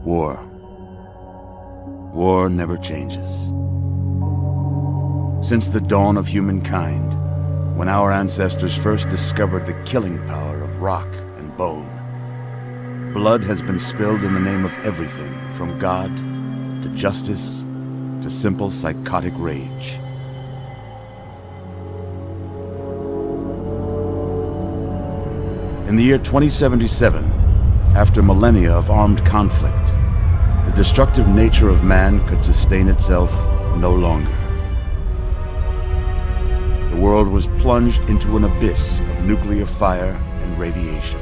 War. War never changes. Since the dawn of humankind, when our ancestors first discovered the killing power of rock and bone, blood has been spilled in the name of everything from God to justice to simple psychotic rage. In the year 2077, after millennia of armed conflict, the destructive nature of man could sustain itself no longer. The world was plunged into an abyss of nuclear fire and radiation.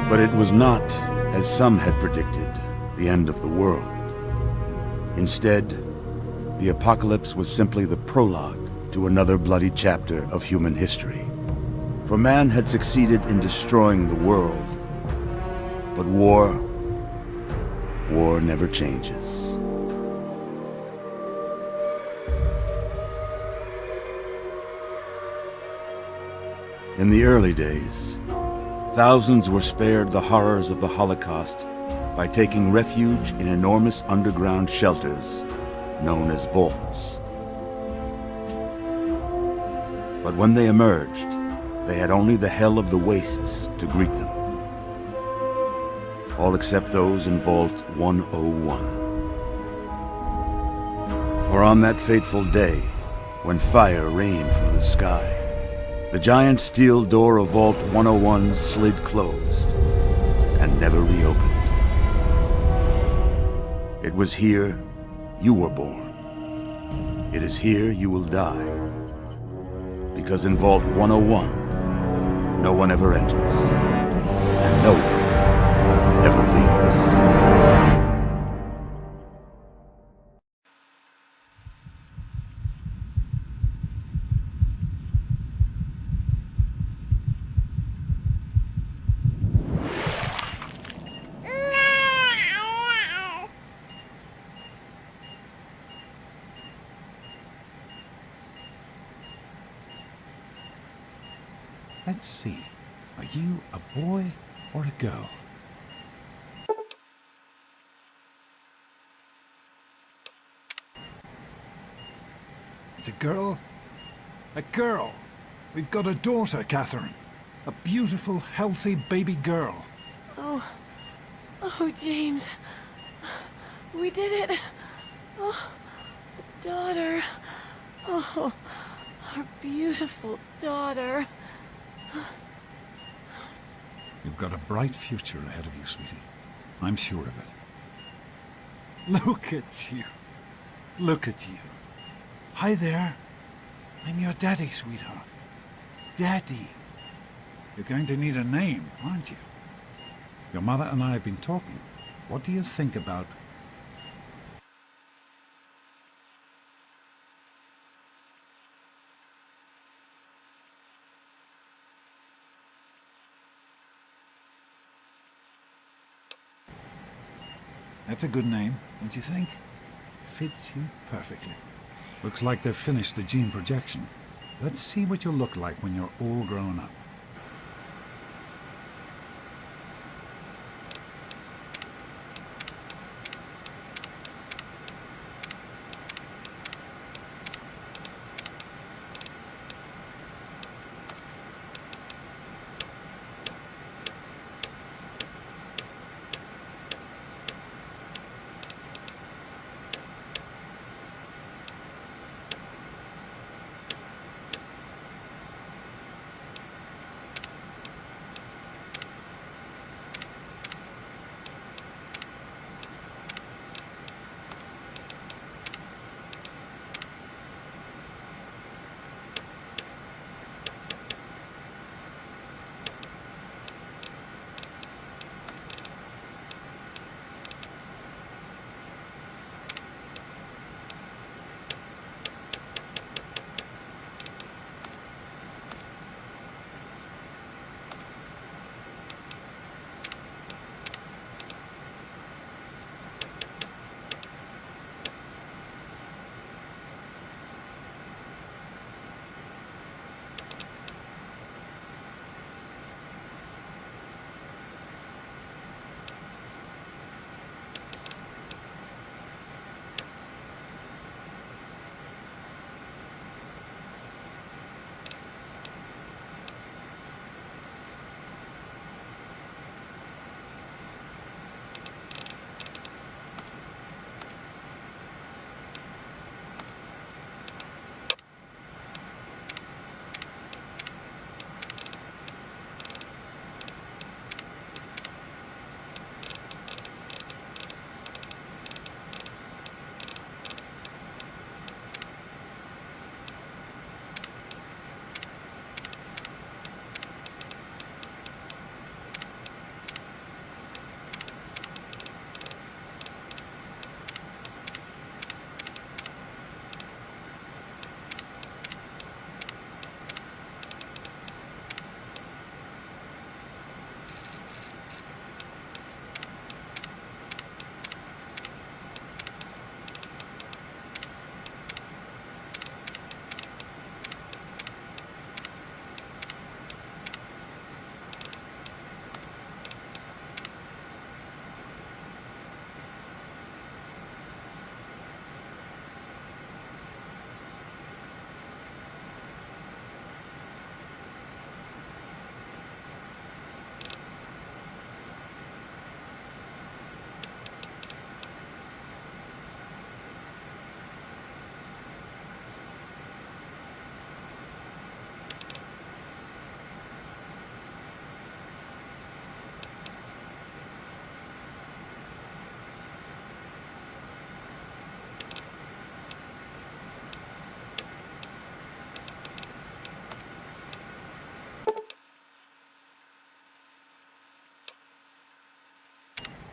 But it was not, as some had predicted, the end of the world. Instead, the apocalypse was simply the prologue to another bloody chapter of human history. For man had succeeded in destroying the world, but war never changes. In the early days, thousands were spared the horrors of the Holocaust by taking refuge in enormous underground shelters known as vaults. But when they emerged, they had only the hell of the wastes to greet them. All except those in Vault 101. For on that fateful day, when fire rained from the sky, the giant steel door of Vault 101 slid closed and never reopened. It was here you were born. It is here you will die. Because in Vault 101, no one ever enters, and no one ever leaves. Let's see. Are you a boy or a girl? It's a girl? A girl! We've got a daughter, Catherine. A beautiful, healthy baby girl. Oh, James. We did it. Oh, a daughter. Oh, our beautiful daughter. You've got a bright future ahead of you, sweetie. I'm sure of it. Look at you. Look at you. Hi there. I'm your daddy, sweetheart. Daddy. You're going to need a name, aren't you? Your mother and I have been talking. What do you think about... That's a good name, don't you think? Fits you perfectly. Looks like they've finished the gene projection. Let's see what you'll look like when you're all grown up.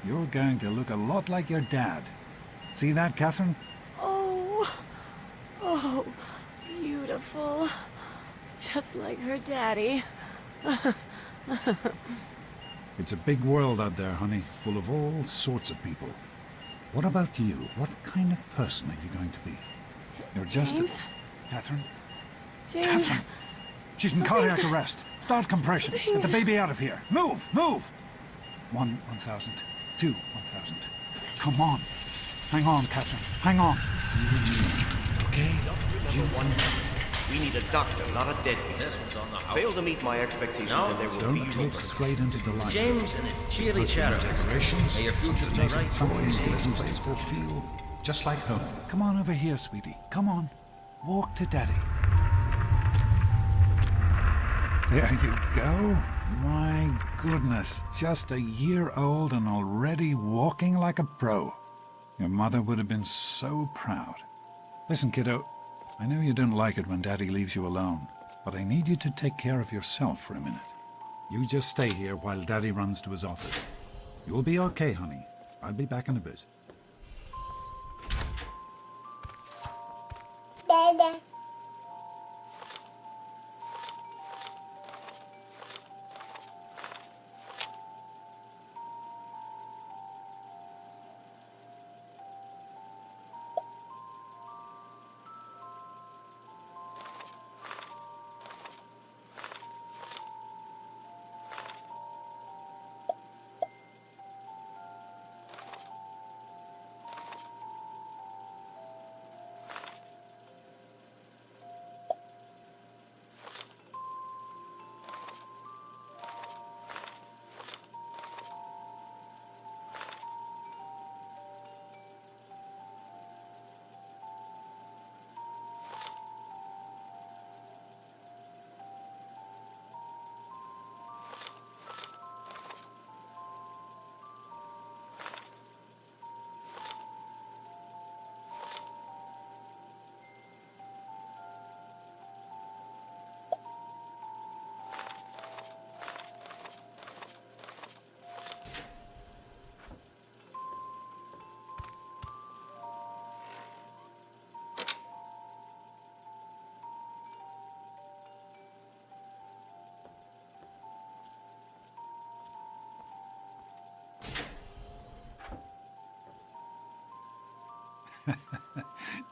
you're going to look a lot like your dad. See that, Catherine? Oh, beautiful. Just like her daddy. It's a big world out there, honey, full of all sorts of people. What about you? What kind of person are you going to be? You're just James? Catherine? James. Catherine! She's in cardiac arrest. Start compression. Get the baby out of here. Move! Move! 1,000. 2, 1,000. Come on. Hang on, Catherine. Hang on. It's you and me. Okay? Number one, we need a doctor, not a deadbeat. This one's on the house. Fail to meet my expectations and there will Don't be talk straight into the light. James and his cheery chatter. Decorations. May your future be bright. Something in this place will feel just like home. Come on over here, sweetie. Come on. Walk to Daddy. There you go. My goodness, just a year old and already walking like a pro. Your mother would have been so proud. Listen, kiddo, I know you don't like it when Daddy leaves you alone, but I need you to take care of yourself for a minute. You just stay here while Daddy runs to his office. You'll be okay, honey. I'll be back in a bit. Dada.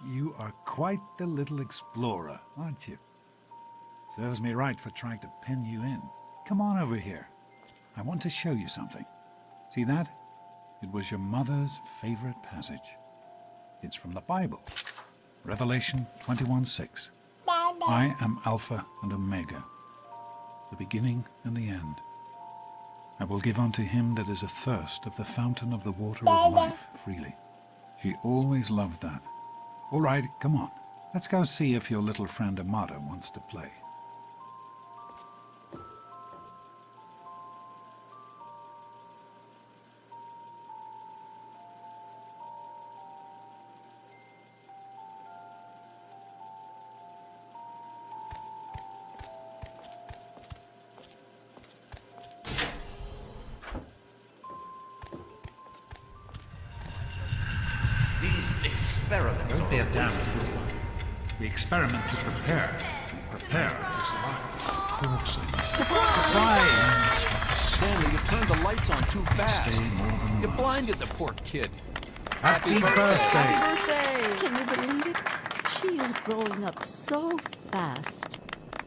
You are quite the little explorer, aren't you? Serves me right for trying to pen you in. Come on over here. I want to show you something. See that? It was your mother's favorite passage. It's from the Bible. Revelation 21:6. I am Alpha and Omega, the beginning and the end. I will give unto him that is athirst of the fountain of the water of life freely. She always loved that. All right, come on. Let's go see if your little friend Amada wants to play. Experiments. Don't be a damn fool. We experiment to prepare. We prepare to survive. Surprise! Stanley, you turned the lights on too fast. You blinded the poor kid. Happy birthday! Happy birthday! Can you believe it? She is growing up so fast.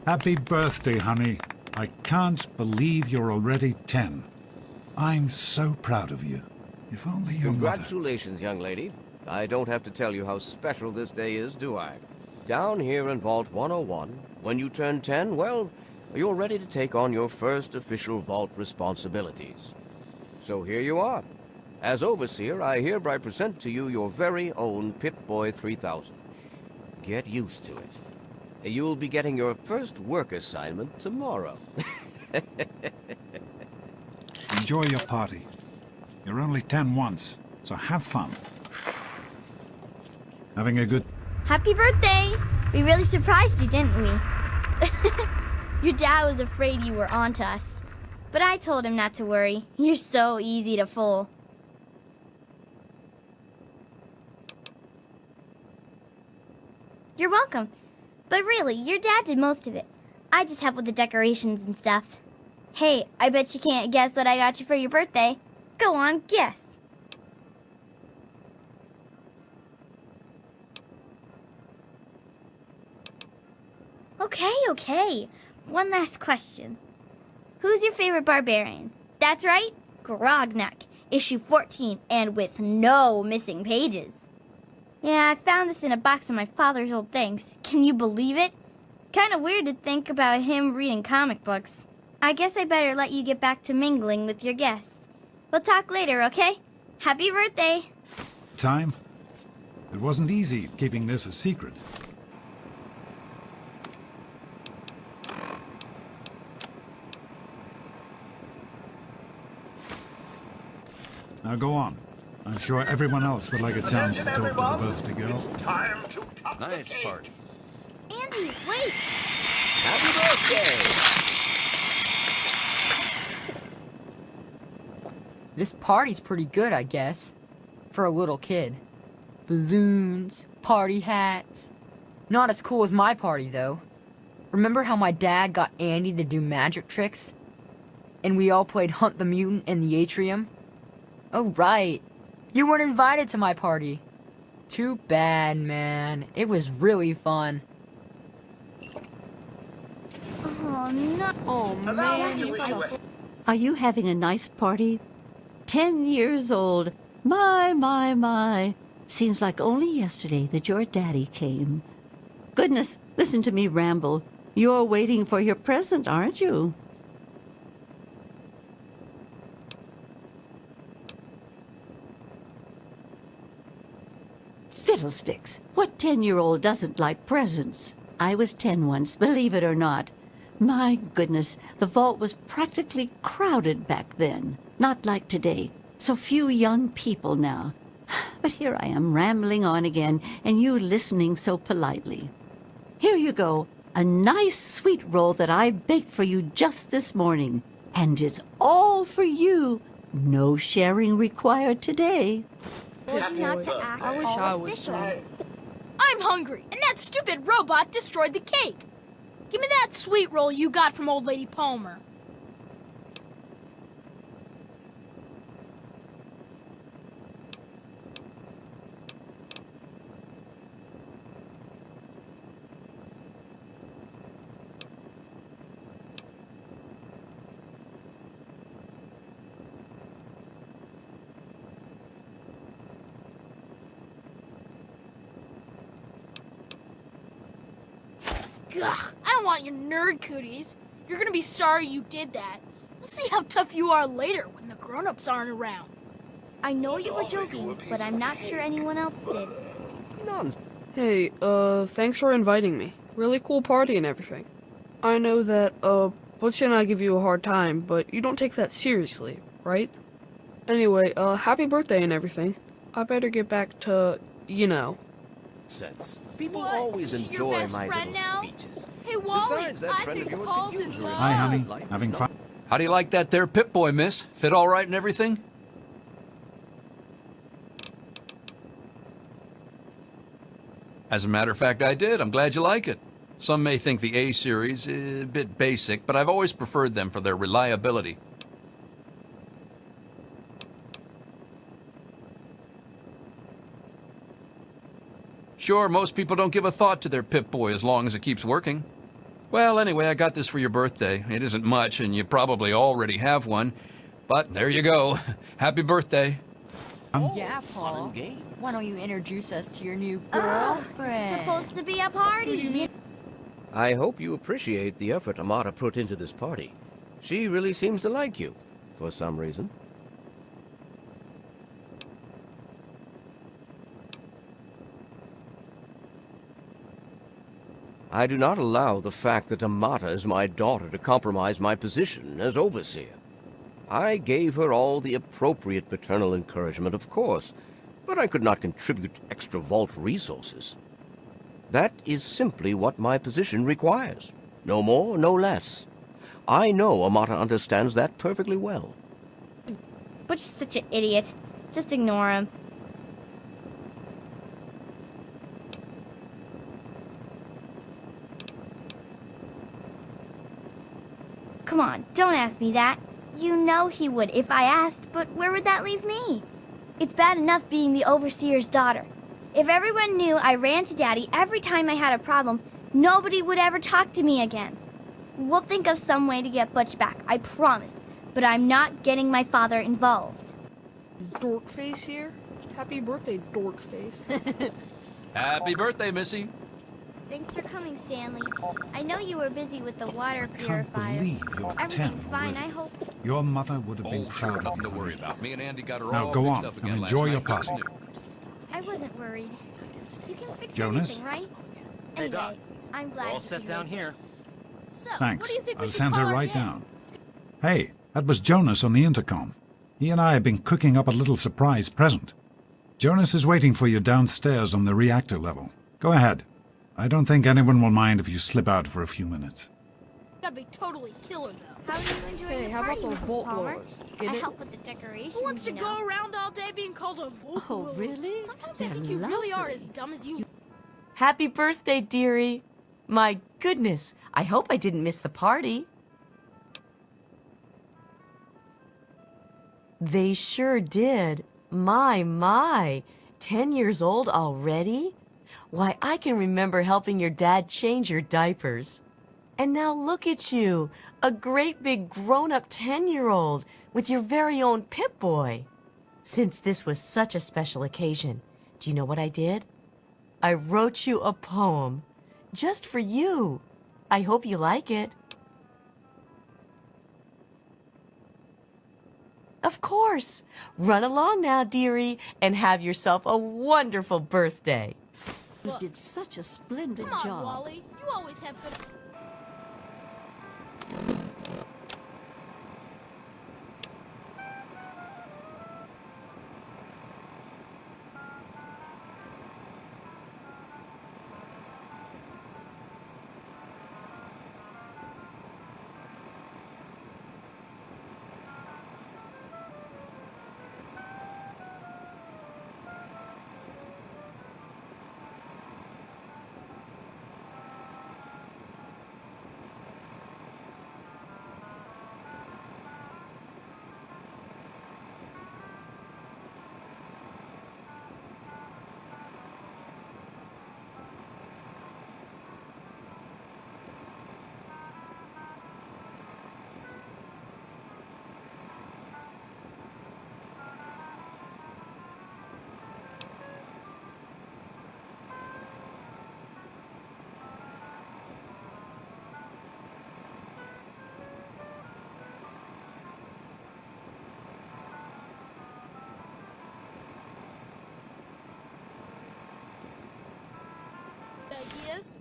Happy birthday, honey. I can't believe you're already 10. I'm so proud of you. If only your mother... Congratulations, young lady. I don't have to tell you how special this day is, do I? Down here in Vault 101, when you turn 10, well, you're ready to take on your first official Vault responsibilities. So here you are. As Overseer, I hereby present to you your very own Pip-Boy 3000. Get used to it. You'll be getting your first work assignment tomorrow. Enjoy your party. You're only 10 once, so have fun. Having a good... Happy birthday! We really surprised you, didn't we? Your dad was afraid you were onto us. But I told him not to worry. You're so easy to fool. You're welcome. But really, your dad did most of it. I just help with the decorations and stuff. Hey, I bet you can't guess what I got you for your birthday. Go on, guess. Okay. One last question. Who's your favorite barbarian? That's right, Grognak, issue 14, and with no missing pages. Yeah, I found this in a box of my father's old things. Can you believe it? Kinda weird to think about him reading comic books. I guess I better let you get back to mingling with your guests. We'll talk later, okay? Happy birthday! Time? It wasn't easy keeping this a secret. Now go on. I'm sure everyone else would like a chance to talk to the birthday girl. Time to cut Nice part. Andy, wait! Happy birthday! This party's pretty good, I guess. For a little kid. Balloons, party hats. Not as cool as my party, though. Remember how my dad got Andy to do magic tricks? And we all played Hunt the Mutant in the atrium? Oh, right. You weren't invited to my party. Too bad, man. It was really fun. Oh, no. Oh, man. Are you having a nice party? 10 years old. My. Seems like only yesterday that your daddy came. Goodness, listen to me ramble. You're waiting for your present, aren't you? Fiddlesticks! What 10-year-old doesn't like presents? I was 10 once, believe it or not. My goodness, the vault was practically crowded back then. Not like today. So few young people now. But here I am rambling on again, and you listening so politely. Here you go, a nice sweet roll that I baked for you just this morning. And it's all for you. No sharing required today. Not to act I wish all I was official. I'm hungry, and that stupid robot destroyed the cake. Give me that sweet roll you got from Old Lady Palmer. Ugh, I don't want your nerd cooties. You're gonna be sorry you did that. We'll see how tough you are later when the grown-ups aren't around. I know you were joking, but I'm not sure anyone else did. Nonsense. Hey, thanks for inviting me. Really cool party and everything. I know that, Butch and I give you a hard time, but you don't take that seriously, right? Anyway, happy birthday and everything. I better get back to, you know. Sense. People What? always Is she your enjoy best my friend little now? speeches. Hey, Wally, Besides, that I friend of think yours Paul's could in use a love. Hi, honey. Life is Having not- fun? How do you like that there Pip-Boy, miss? Fit all right and everything? As a matter of fact, I did. I'm glad you like it. Some may think the A series is a bit basic, but I've always preferred them for their reliability. Sure, most people don't give a thought to their Pip-Boy as long as it keeps working. Well, anyway, I got this for your birthday. It isn't much, and you probably already have one. But there you go. Happy birthday. Yeah, Fun Paul. and game. Why don't you introduce us to your new girlfriend? Supposed to be a party. I hope you appreciate the effort Amata put into this party. She really seems to like you, for some reason. I do not allow the fact that Amata is my daughter to compromise my position as overseer. I gave her all the appropriate paternal encouragement, of course, but I could not contribute extra vault resources. That is simply what my position requires. No more, no less. I know Amata understands that perfectly well. Butch is such an idiot. Just ignore him. come on, don't ask me that. You know he would if I asked, but where would that leave me? It's bad enough being the overseer's daughter. If everyone knew I ran to Daddy every time I had a problem, nobody would ever talk to me again. We'll think of some way to get Butch back, I promise. But I'm not getting my father involved. Dork face here. Happy birthday, dork face. Happy birthday, Missy. Thanks for coming, Stanley. I know you were busy with the water I can't purifier. believe you're 10. Everything's fine, I hope. Your mother would have been Oh, sure, proud of nothing to you. worry about. Me and Andy got her Now all go fixed on up and again last enjoy your night. That was party. new. I wasn't worried. You can fix Jonas? anything, right? Hey, Anyway, Doc. I'm We're glad all you set could down make it. here. So, Thanks. what do you think we I'll should send call her our right game? down. Hey, that was Jonas on the intercom. He and I have been cooking up a little surprise present. Jonas is waiting for you downstairs on the reactor level. Go ahead. I don't think anyone will mind if you slip out for a few minutes. Gotta be totally killer, though. How are you enjoying Hey, your how party, about those Mrs. vault Palmer? blowers? Get I it? help with the decorations, Who wants to you know. go around all day being called a vocal? Oh, really? Sometimes I They're think you really are lovely. as dumb as you. Happy birthday, dearie. My goodness, I hope I didn't miss the party. They sure did. My. 10 years old already? Why, I can remember helping your dad change your diapers. And now look at you, a great big grown-up 10-year-old with your very own Pip-Boy. Since this was such a special occasion, do you know what I did? I wrote you a poem, just for you. I hope you like it. Of course. Run along now, dearie, and have yourself a wonderful birthday. You did such a splendid Come on, job. Wally. You always have good. Ideas?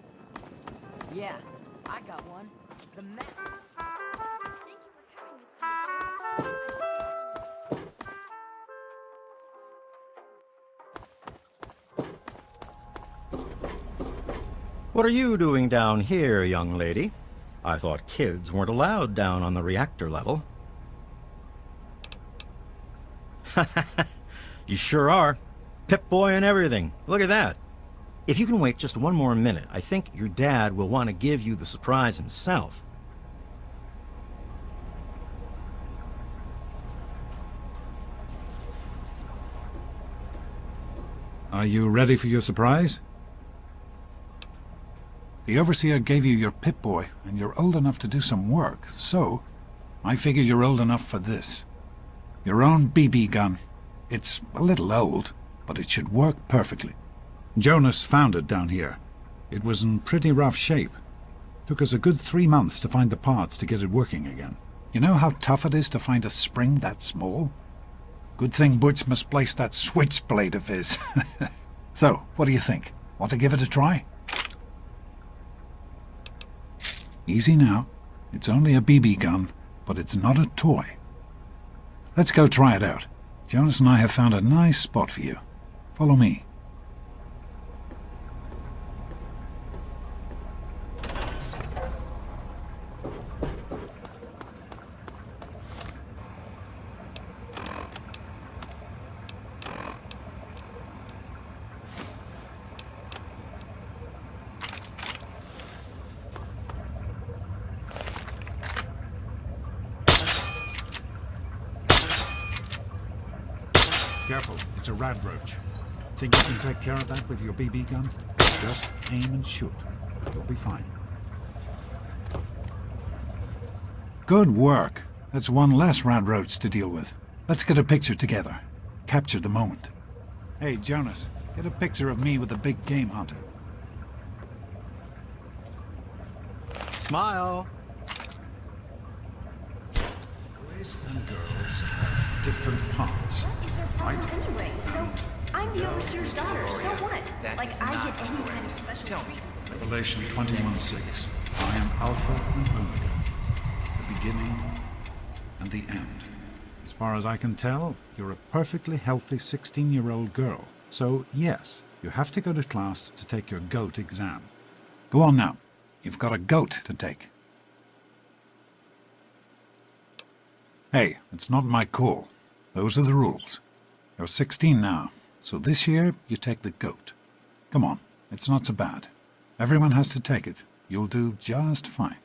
Yeah, I got one. The map. Thank you for coming, Miss Peaches. What are you doing down here, young lady? I thought kids weren't allowed down on the reactor level. You sure are. Pip-Boy and everything. Look at that. If you can wait just one more minute, I think your dad will want to give you the surprise himself. Are you ready for your surprise? The Overseer gave you your Pip-Boy, and you're old enough to do some work, so I figure you're old enough for this. Your own BB gun. It's a little old, but it should work perfectly. Jonas found it down here. It was in pretty rough shape. Took us a good 3 months to find the parts to get it working again. You know how tough it is to find a spring that small? Good thing Butch misplaced that switchblade of his. So, what do you think? Want to give it a try? Easy now. It's only a BB gun, but it's not a toy. Let's go try it out. Jonas and I have found a nice spot for you. Follow me. Careful, it's a rad roach. Think you can take care of that with your BB gun? Just aim and shoot. You'll be fine. Good work. That's one less rad roach to deal with. Let's get a picture together. Capture the moment. Hey, Jonas, get a picture of me with the big game hunter. Smile. Boys and girls have different parts. What is her problem anyway? So, I'm the overseer's daughter, so what? Like, I get any kind of special treatment. Revelation 21:6. I am Alpha and Omega, the beginning and the end. As far as I can tell, you're a perfectly healthy 16-year-old girl. So, yes, you have to go to class to take your GOAT exam. Go on now. You've got a GOAT to take. Hey, it's not my call. Those are the rules. You're 16 now, so this year you take the GOAT. Come on, it's not so bad. Everyone has to take it. You'll do just fine.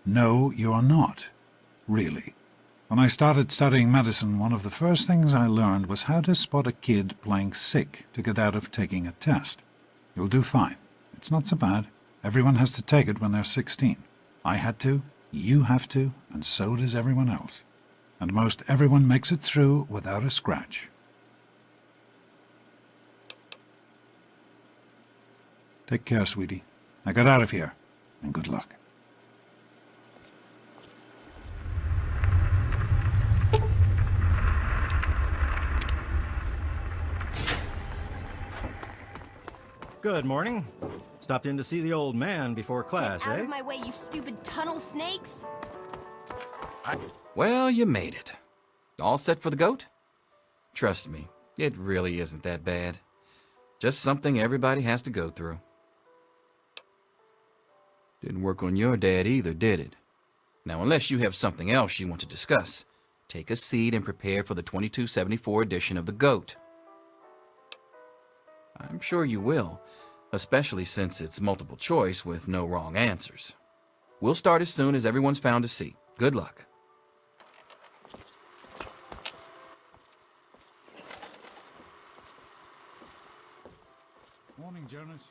No, you're not. Really. When I started studying medicine, one of the first things I learned was how to spot a kid playing sick to get out of taking a test. You'll do fine. It's not so bad. Everyone has to take it when they're 16. I had to, you have to, and so does everyone else. And most everyone makes it through without a scratch. Take care, sweetie. Now get out of here, and good luck. Good morning. Stopped in to see the old man before class, Get out eh? of my way, you stupid tunnel snakes! Well, you made it. All set for the GOAT? Trust me, it really isn't that bad. Just something everybody has to go through. Didn't work on your dad either, did it? Now, unless you have something else you want to discuss, take a seat and prepare for the 2274 edition of the GOAT. I'm sure you will, especially since it's multiple choice with no wrong answers. We'll start as soon as everyone's found a seat. Good luck. Morning, Jonas.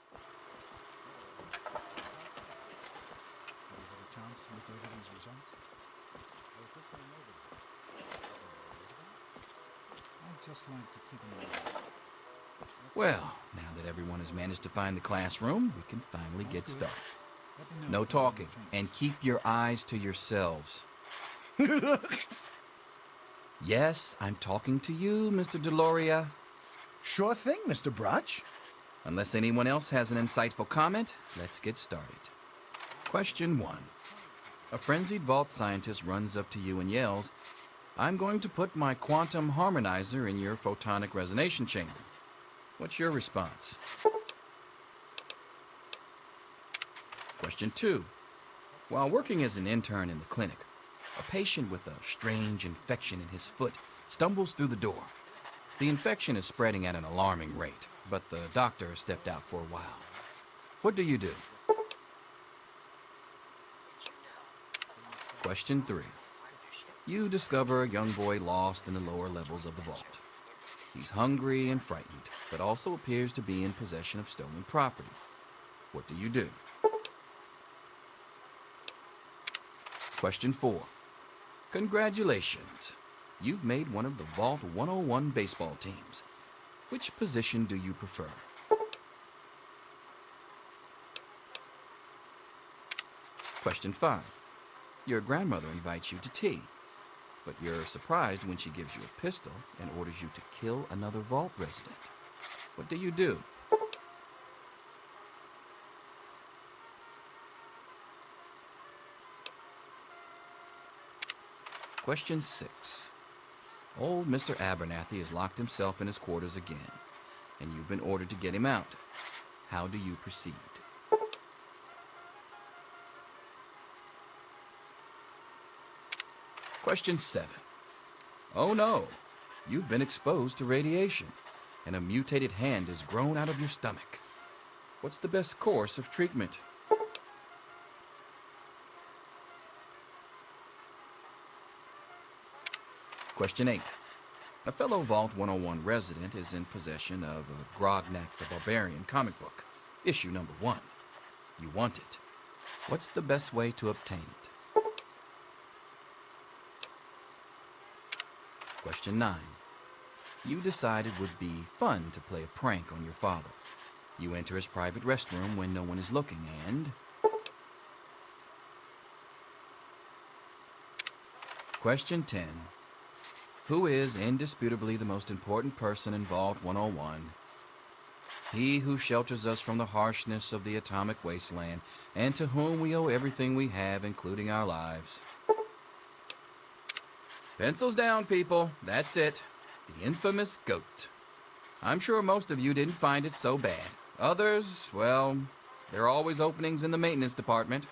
Have you had a chance to look over these results? I'd just like to keep an eye. Well, now that everyone has managed to find the classroom, we can finally get started. No talking, and keep your eyes to yourselves. Yes, I'm talking to you, Mr. Deloria. Sure thing, Mr. Brutch. Unless anyone else has an insightful comment, let's get started. Question 1. A frenzied vault scientist runs up to you and yells, "I'm going to put my quantum harmonizer in your photonic resonation chamber." What's your response? Question 2. While working as an intern in the clinic, a patient with a strange infection in his foot stumbles through the door. The infection is spreading at an alarming rate, but the doctor has stepped out for a while. What do you do? Question 3. You discover a young boy lost in the lower levels of the vault. He's hungry and frightened, but also appears to be in possession of stolen property. What do you do? Question 4. Congratulations. You've made one of the Vault 101 baseball teams. Which position do you prefer? Question 5. Your grandmother invites you to tea, but you're surprised when she gives you a pistol and orders you to kill another Vault resident. What do you do? Question 6. Old Mr. Abernathy has locked himself in his quarters again, and you've been ordered to get him out. How do you proceed? Question 7. Oh no, you've been exposed to radiation, and a mutated hand has grown out of your stomach. What's the best course of treatment? Question 8. A fellow Vault 101 resident is in possession of a Grognak the Barbarian comic book, issue number 1. You want it. What's the best way to obtain it? Question 9. You decide it would be fun to play a prank on your father. You enter his private restroom when no one is looking and... Question 10. Who is indisputably the most important person in Vault 101? He who shelters us from the harshness of the atomic wasteland, and to whom we owe everything we have, including our lives. Pencils down, people. That's it. The infamous goat. I'm sure most of you didn't find it so bad. Others, well, there are always openings in the maintenance department.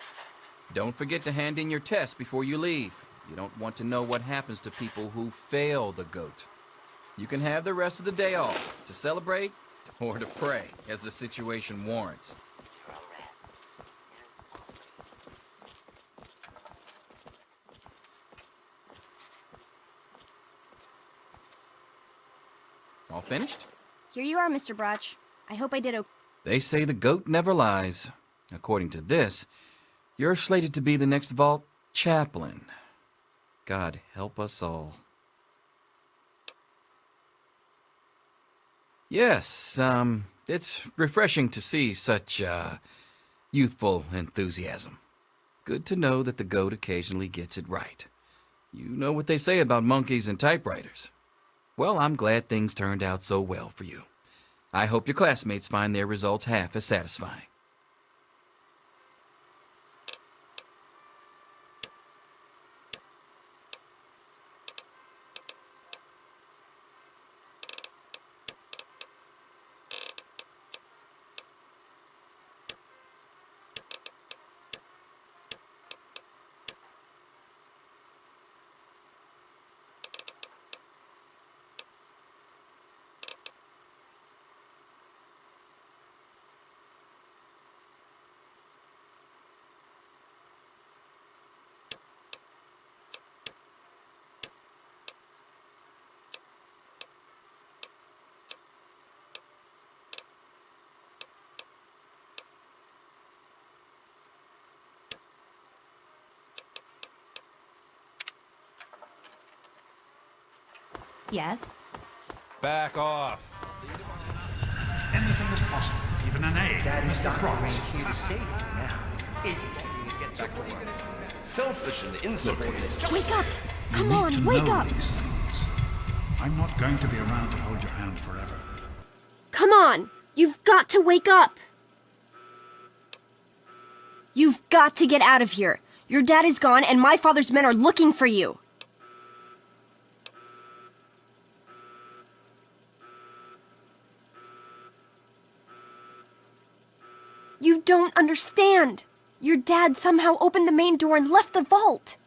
Don't forget to hand in your test before you leave. You don't want to know what happens to people who fail the goat. You can have the rest of the day off to celebrate or to pray as the situation warrants. All finished? Here you are, Mr. Brotch. I hope I did okay. They say the goat never lies. According to this, you're slated to be the next Vault chaplain. God help us all. Yes, it's refreshing to see such, youthful enthusiasm. Good to know that the goat occasionally gets it right. You know what they say about monkeys and typewriters. Well, I'm glad things turned out so well for you. I hope your classmates find their results half as satisfying. Yes? Back off. Anything is possible, even an egg. Daddy's not here to save you now. Is Selfish and insolent. Wake up! Come You need on, to wake know up! these things. I'm not going to be around to hold your hand forever. Come on! You've got to wake up! You've got to get out of here. Your dad is gone and my father's men are looking for you. You don't understand. Your dad somehow opened the main door and left the vault.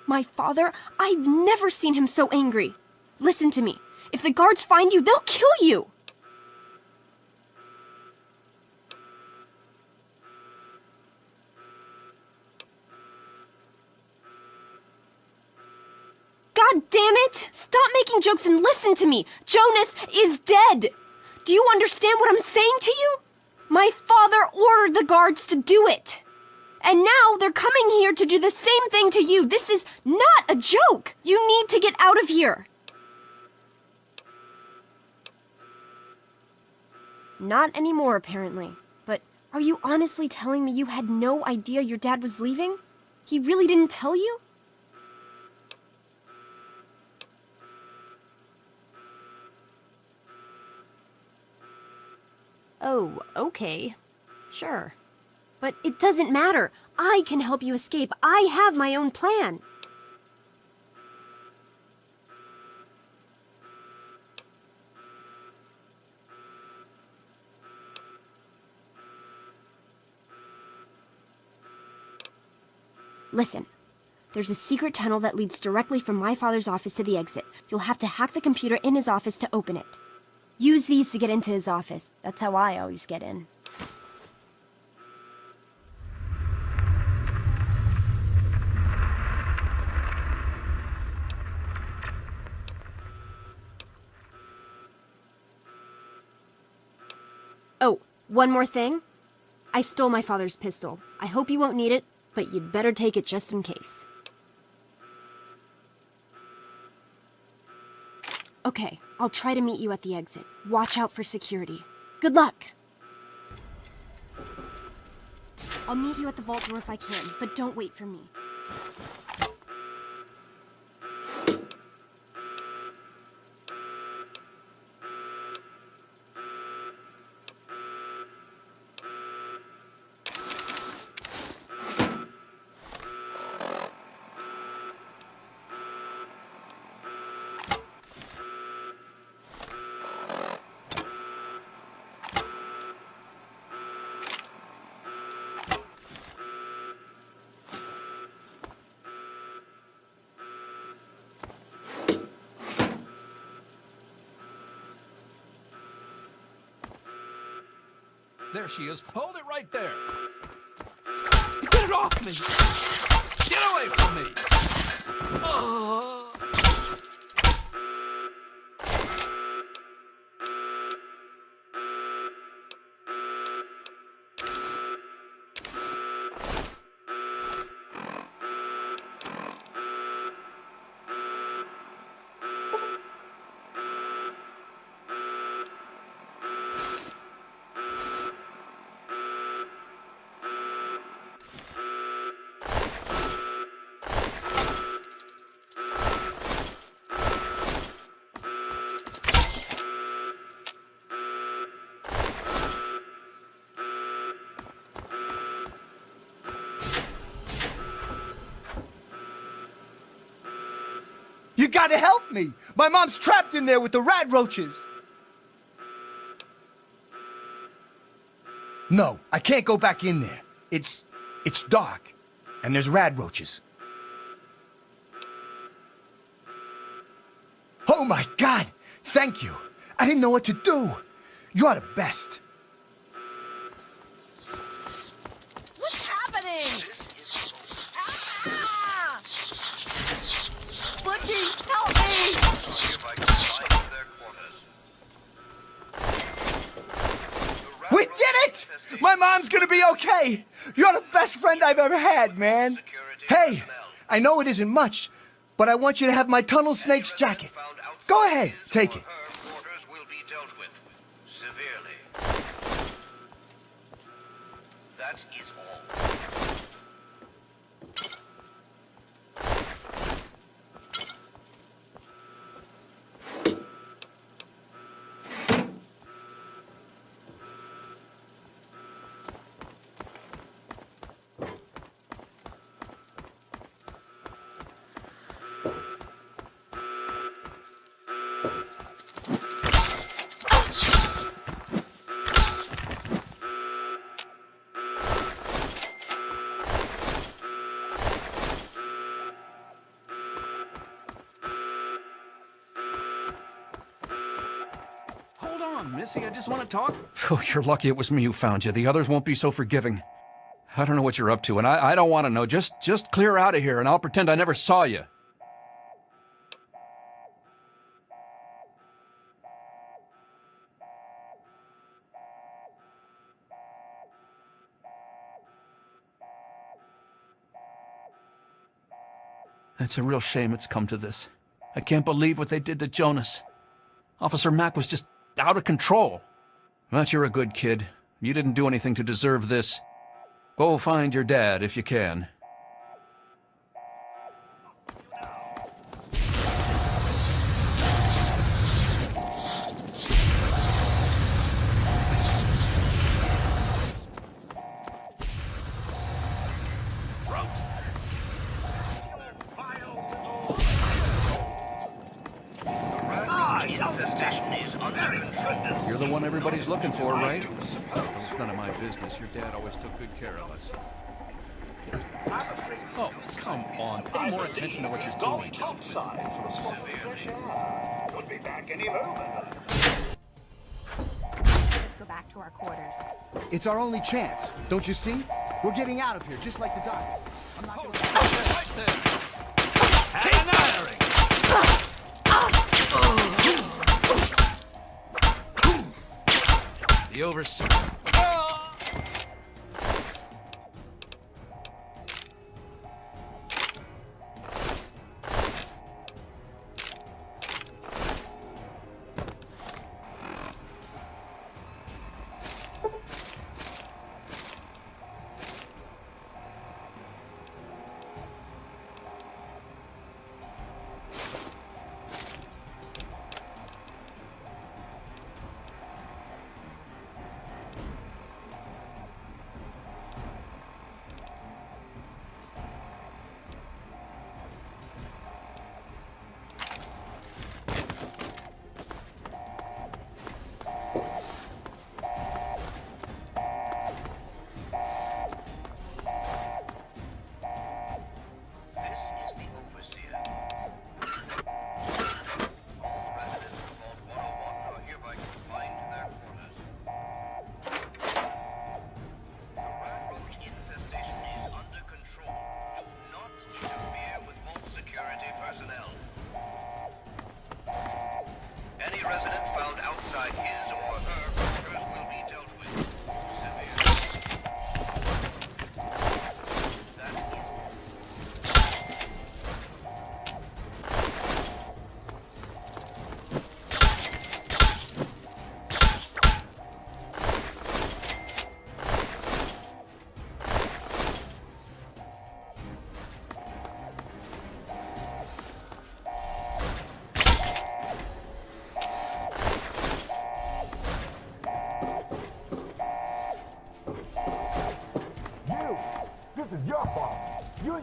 My father, I've never seen him so angry. Listen to me. If the guards find you, they'll kill you. God damn it! Stop making jokes and listen to me! Jonas is dead! Do you understand what I'm saying to you? My father ordered the guards to do it. And now they're coming here to do the same thing to you. This is not a joke. You need to get out of here. Not anymore, apparently. But are you honestly telling me you had no idea your dad was leaving? He really didn't tell you? Oh, okay. Sure. But it doesn't matter. I can help you escape. I have my own plan. Listen. There's a secret tunnel that leads directly from my father's office to the exit. You'll have to hack the computer in his office to open it. Use these to get into his office. That's how I always get in. One more thing. I stole my father's pistol. I hope you won't need it, but you'd better take it just in case. Okay, I'll try to meet you at the exit. Watch out for security. Good luck! I'll meet you at the vault door if I can, but don't wait for me. There she is. Hold it right there. Get it off me! Get away from me! Oh. You gotta help me! My mom's trapped in there with the rat roaches! No, I can't go back in there. It's dark, and there's rat roaches. Oh my God! Thank you! I didn't know what to do! You're the best! What's happening? Ah! Butchie, help me! We did it! My mom's gonna be okay! You're the best friend I've ever had, man! Hey, I know it isn't much, but I want you to have my tunnel snake's jacket. Go ahead, take it. That is all. Missy, I just want to talk. Oh, you're lucky it was me who found you. The others won't be so forgiving. I don't know what you're up to, and I don't want to know. Just clear out of here, and I'll pretend I never saw you. It's a real shame it's come to this. I can't believe what they did to Jonas. Officer Mack was just out of control. But you're a good kid. You didn't do anything to deserve this. Go find your dad if you can. You're the one everybody's looking for, right? It's none of my business. Your dad always took good care of us. Oh, come on. Pay more attention to what you're doing. Topside for a spot of fresh air. Could be back any moment. Let's go back to our quarters. It's our only chance. Don't you see? We're getting out of here, just like the doc. I'm not gonna... Right there! Canary! The overseer.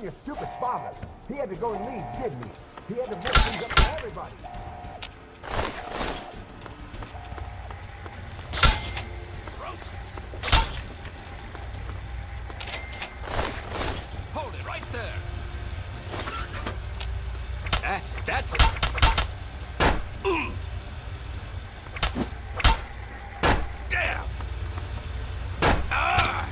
blame your stupid father. He had to go and leave, didn't he? He had to mess things up for everybody. Hold it right there. That's it. Damn. Ah.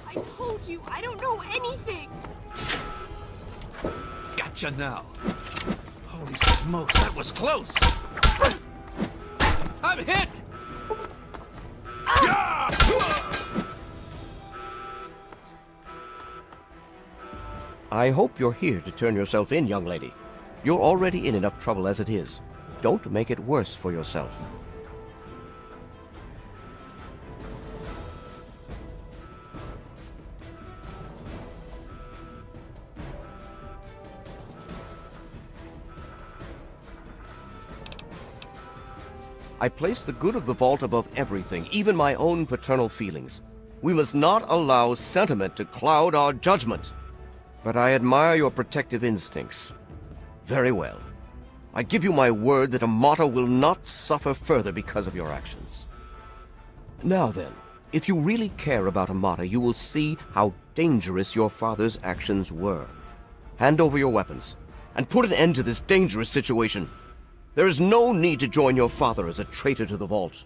I told you, I don't know anything. Gotcha now. Holy smokes, that was close. I'm hit. I hope you're here to turn yourself in, young lady. You're already in enough trouble as it is. Don't make it worse for yourself. I place the good of the vault above everything, even my own paternal feelings. We must not allow sentiment to cloud our judgment. But I admire your protective instincts. Very well. I give you my word that Amata will not suffer further because of your actions. Now then, if you really care about Amata, you will see how dangerous your father's actions were. Hand over your weapons, and put an end to this dangerous situation. There is no need to join your father as a traitor to the vault.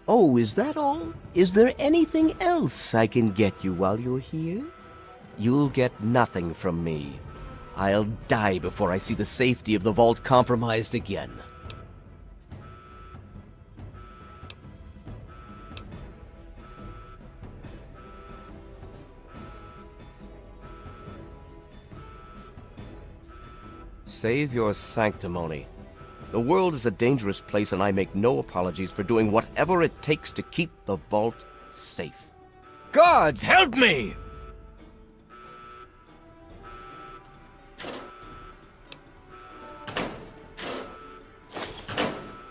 Oh, is that all? Is there anything else I can get you while you're here? You'll get nothing from me. I'll die before I see the safety of the vault compromised again. Save your sanctimony. The world is a dangerous place, and I make no apologies for doing whatever it takes to keep the vault safe. Guards, help me!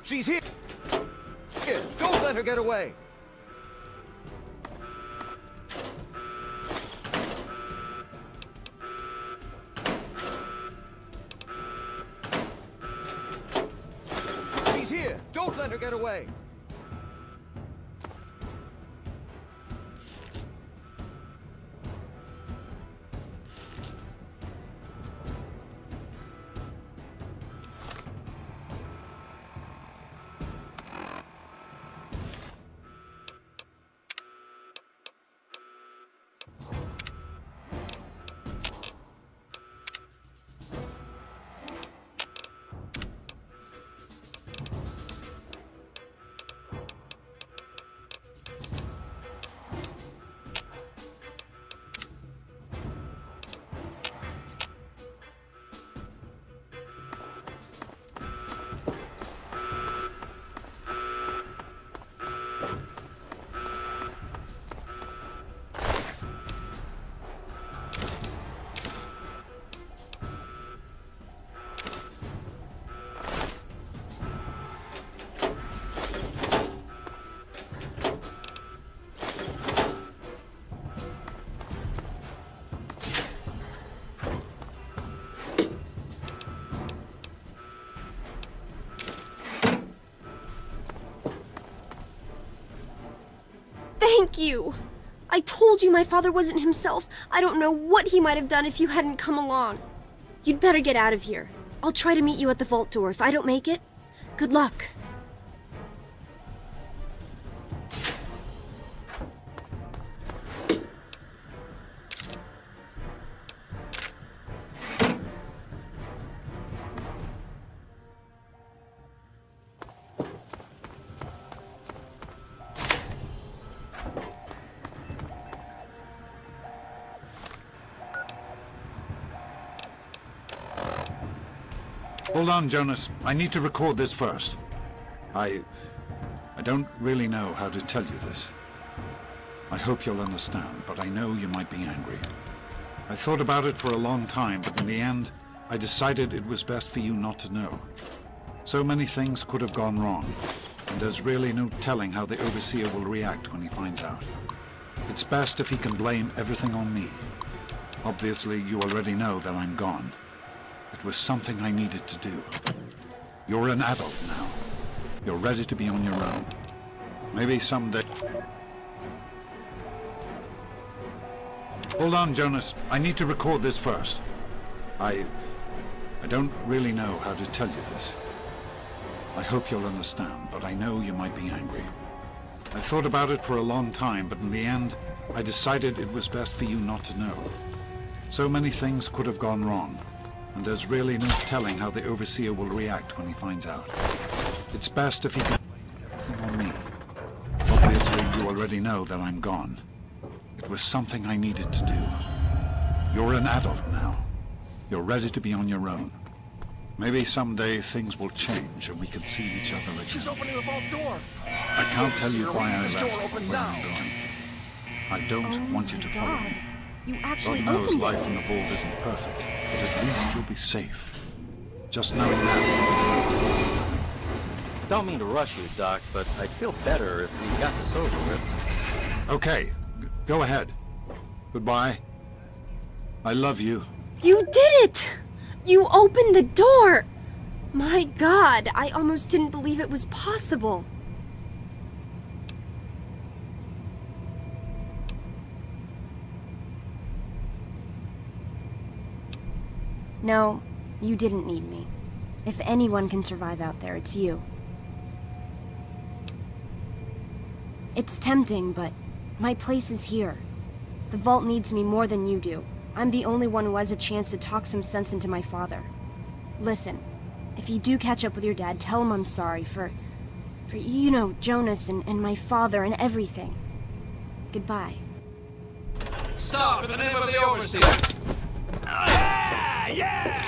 She's here! Don't let her get away! She's here! Don't let her get away! Thank you! I told you my father wasn't himself. I don't know what he might have done if you hadn't come along. You'd better get out of here. I'll try to meet you at the vault door. If I don't make it, good luck. Hold on, Jonas. I need to record this first. I don't really know how to tell you this. I hope you'll understand, but I know you might be angry. I thought about it for a long time, but in the end, I decided it was best for you not to know. So many things could have gone wrong, and there's really no telling how the Overseer will react when he finds out. It's best if he can blame everything on me. Obviously, you already know that I'm gone. It was something I needed to do. You're an adult now. You're ready to be on your own. Maybe someday... Hold on, Jonas. I need to record this first. I don't really know how to tell you this. I hope you'll understand, but I know you might be angry. I thought about it for a long time, but in the end, I decided it was best for you not to know. So many things could have gone wrong, and there's really no telling how the Overseer will react when he finds out. It's best if he can blame everything on me. Obviously, you already know that I'm gone. It was something I needed to do. You're an adult now. You're ready to be on your own. Maybe someday things will change and we can see each other again. She's opening the vault door. I can't tell you why I This door left open where now. I'm going. I don't want you to follow me. You actually God knows opened life it. in the vault isn't perfect, but at least you'll be safe. Just knowing that. Don't mean to rush you, Doc, but I'd feel better if we got this over with. Okay, go ahead. Goodbye. I love you. You did it! You opened the door! My God, I almost didn't believe it was possible. No, you didn't need me. If anyone can survive out there, it's you. It's tempting, but my place is here. The vault needs me more than you do. I'm the only one who has a chance to talk some sense into my father. Listen, if you do catch up with your dad, tell him I'm sorry for you know, Jonas and my father and everything. Goodbye. Stop in the name of the Overseer! Yeah! Yeah!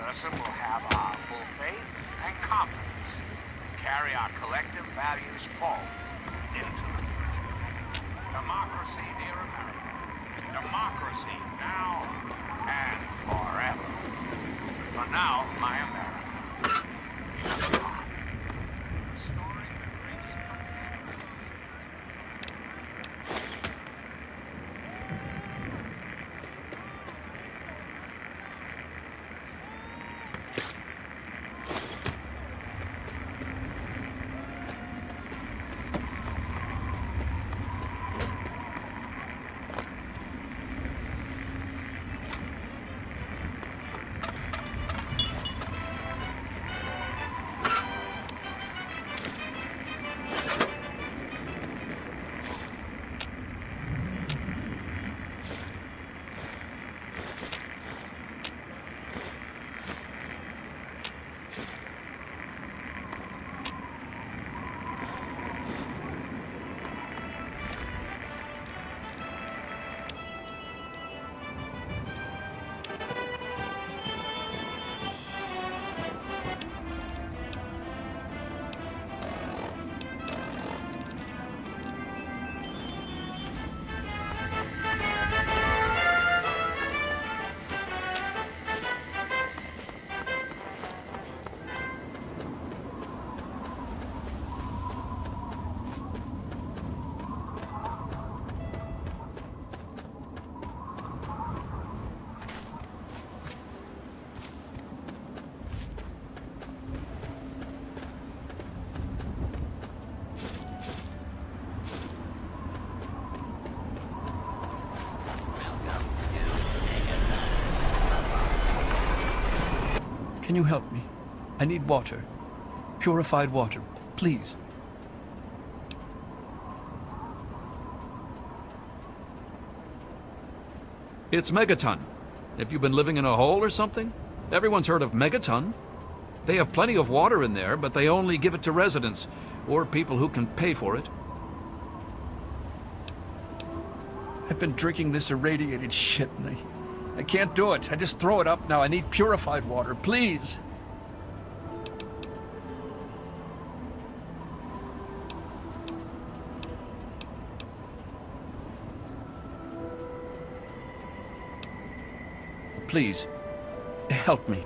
person will have our full faith and confidence. Carry our collective values forward into the future. Democracy, dear America. Democracy now and forever. For now, my America. Can you help me? I need water. Purified water, please. It's Megaton. Have you been living in a hole or something? Everyone's heard of Megaton. They have plenty of water in there, but they only give it to residents or people who can pay for it. I've been drinking this irradiated shit and I can't do it. I just throw it up now. I need purified water, please. Please, help me.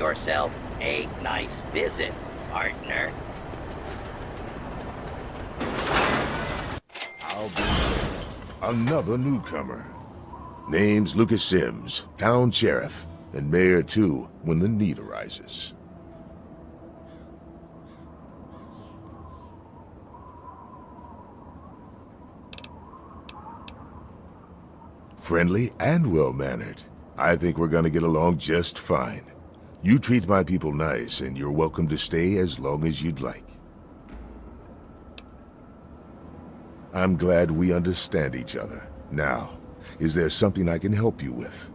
yourself a nice visit, partner. Another newcomer. Name's Lucas Sims, town sheriff, and mayor too, when the need arises. Friendly and well-mannered. I think we're gonna get along just fine. You treat my people nice, and you're welcome to stay as long as you'd like. I'm glad we understand each other. Now, is there something I can help you with?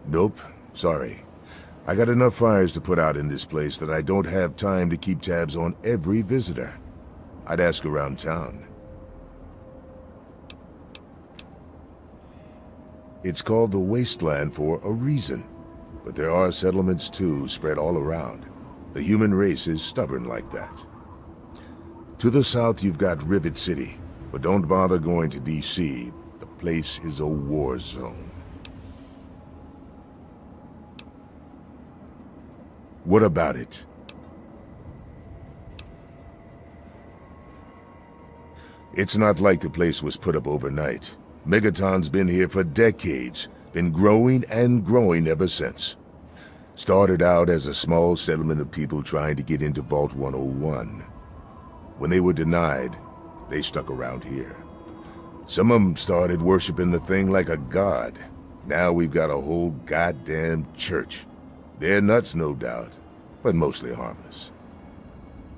Nope, sorry. I got enough fires to put out in this place that I don't have time to keep tabs on every visitor. I'd ask around town. It's called the Wasteland for a reason, but there are settlements too spread all around. The human race is stubborn like that. To the south you've got Rivet City, but don't bother going to DC. The place is a war zone. What about it? It's not like the place was put up overnight. Megaton's been here for decades, been growing and growing ever since. Started out as a small settlement of people trying to get into Vault 101. When they were denied, they stuck around here. Some of them started worshiping the thing like a god. Now we've got a whole goddamn church. They're nuts, no doubt, but mostly harmless.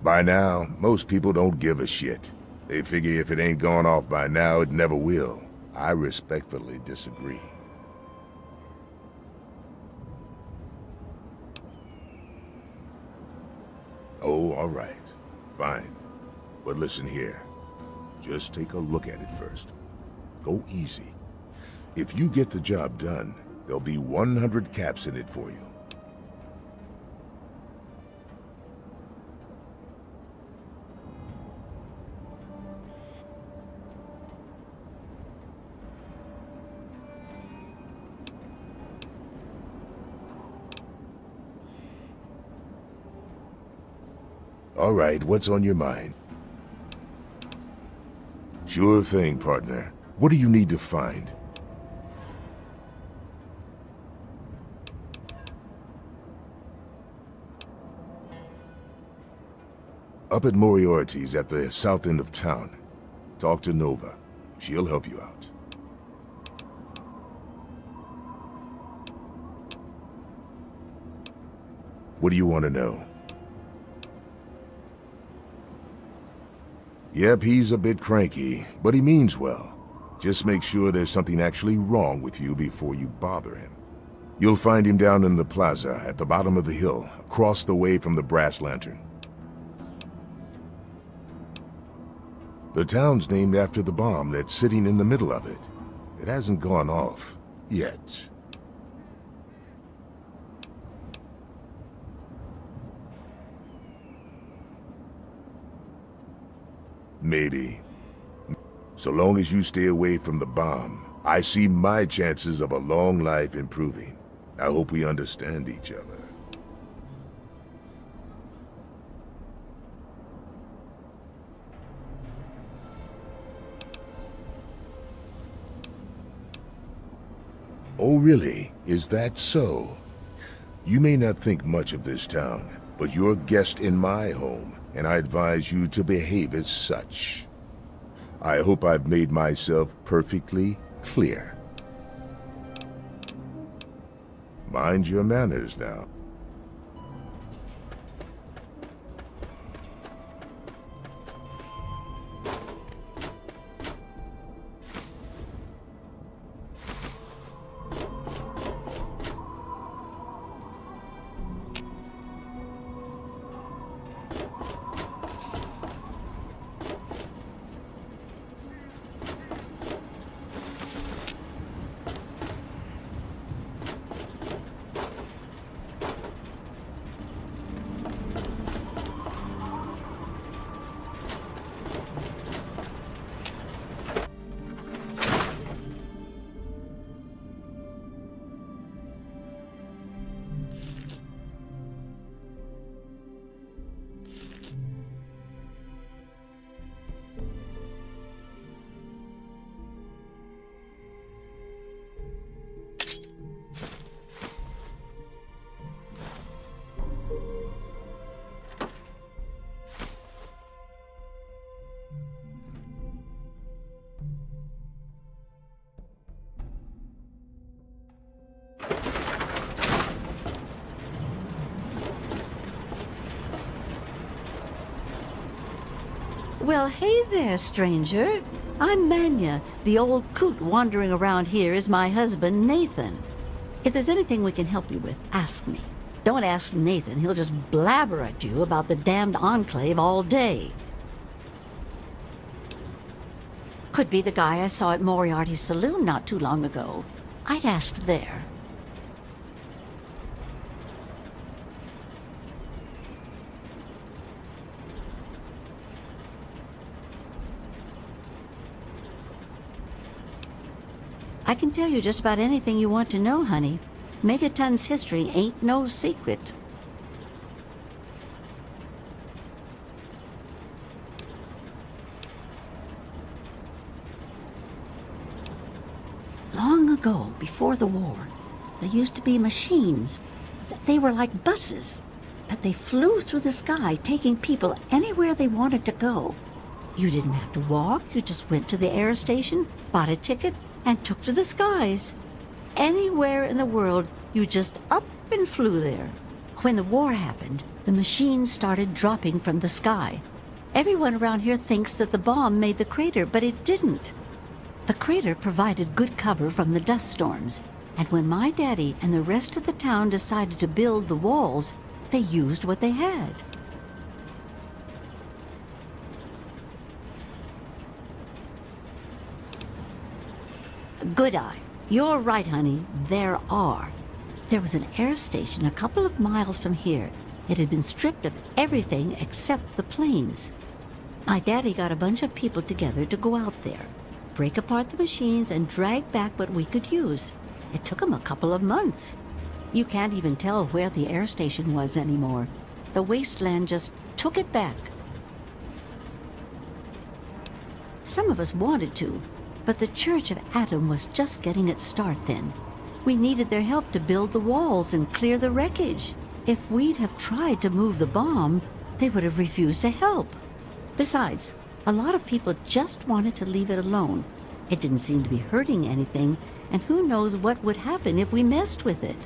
By now, most people don't give a shit. They figure if it ain't gone off by now, it never will. I respectfully disagree. Oh, all right. Fine. But listen here. Just take a look at it first. Go easy. If you get the job done, there'll be 100 caps in it for you. All right, what's on your mind? Sure thing, partner. What do you need to find? Up at Moriarty's at the south end of town. Talk to Nova. She'll help you out. What do you want to know? Yep, he's a bit cranky, but he means well. Just make sure there's something actually wrong with you before you bother him. You'll find him down in the plaza at the bottom of the hill, across the way from the brass lantern. The town's named after the bomb that's sitting in the middle of it. It hasn't gone off yet. Maybe. So long as you stay away from the bomb, I see my chances of a long life improving. I hope we understand each other. Oh, really? Is that so? You may not think much of this town, but you're a guest in my home, and I advise you to behave as such. I hope I've made myself perfectly clear. Mind your manners now. Well, hey there, stranger. I'm Manya. The old coot wandering around here is my husband, Nathan. If there's anything we can help you with, ask me. Don't ask Nathan. He'll just blabber at you about the damned Enclave all day. Could be the guy I saw at Moriarty's saloon not too long ago. I'd asked there. I can tell you just about anything you want to know, honey. Megaton's history ain't no secret. Long ago, before the war, there used to be machines. They were like buses, but they flew through the sky, taking people anywhere they wanted to go. You didn't have to walk, you just went to the air station, bought a ticket, and took to the skies. Anywhere in the world, you just up and flew there. When the war happened, the machines started dropping from the sky. Everyone around here thinks that the bomb made the crater, but it didn't. The crater provided good cover from the dust storms, and when my daddy and the rest of the town decided to build the walls, they used what they had. Good eye. You're right, honey. There are. There was an air station a couple of miles from here. It had been stripped of everything except the planes. My daddy got a bunch of people together to go out there, break apart the machines, and drag back what we could use. It took him a couple of months. You can't even tell where the air station was anymore. The wasteland just took it back. Some of us wanted to, but the Church of Atom was just getting its start then. We needed their help to build the walls and clear the wreckage. If we'd have tried to move the bomb, they would have refused to help. Besides, a lot of people just wanted to leave it alone. It didn't seem to be hurting anything, and who knows what would happen if we messed with it.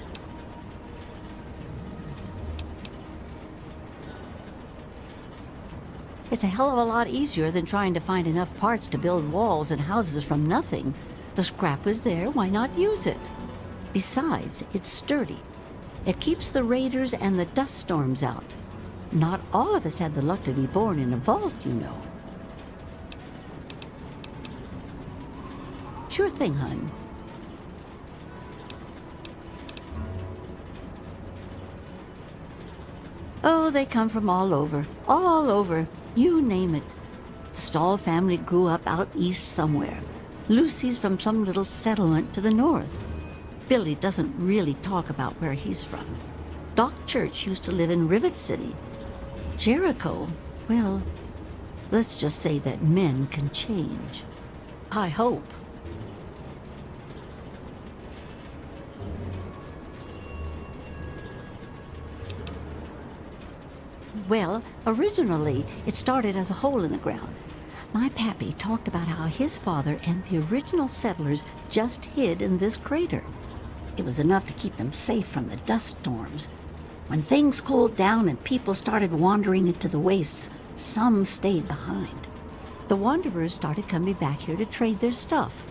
It's a hell of a lot easier than trying to find enough parts to build walls and houses from nothing. The scrap was there, why not use it? Besides, it's sturdy. It keeps the raiders and the dust storms out. Not all of us had the luck to be born in a vault, you know. Sure thing, hon. Oh, they come from all over. All over. You name it. The Stahl family grew up out east somewhere. Lucy's from some little settlement to the north. Billy doesn't really talk about where he's from. Doc Church used to live in Rivet City. Jericho, well, let's just say that men can change. I hope. Well, originally, it started as a hole in the ground. My pappy talked about how his father and the original settlers just hid in this crater. It was enough to keep them safe from the dust storms. When things cooled down and people started wandering into the wastes, some stayed behind. The wanderers started coming back here to trade their stuff.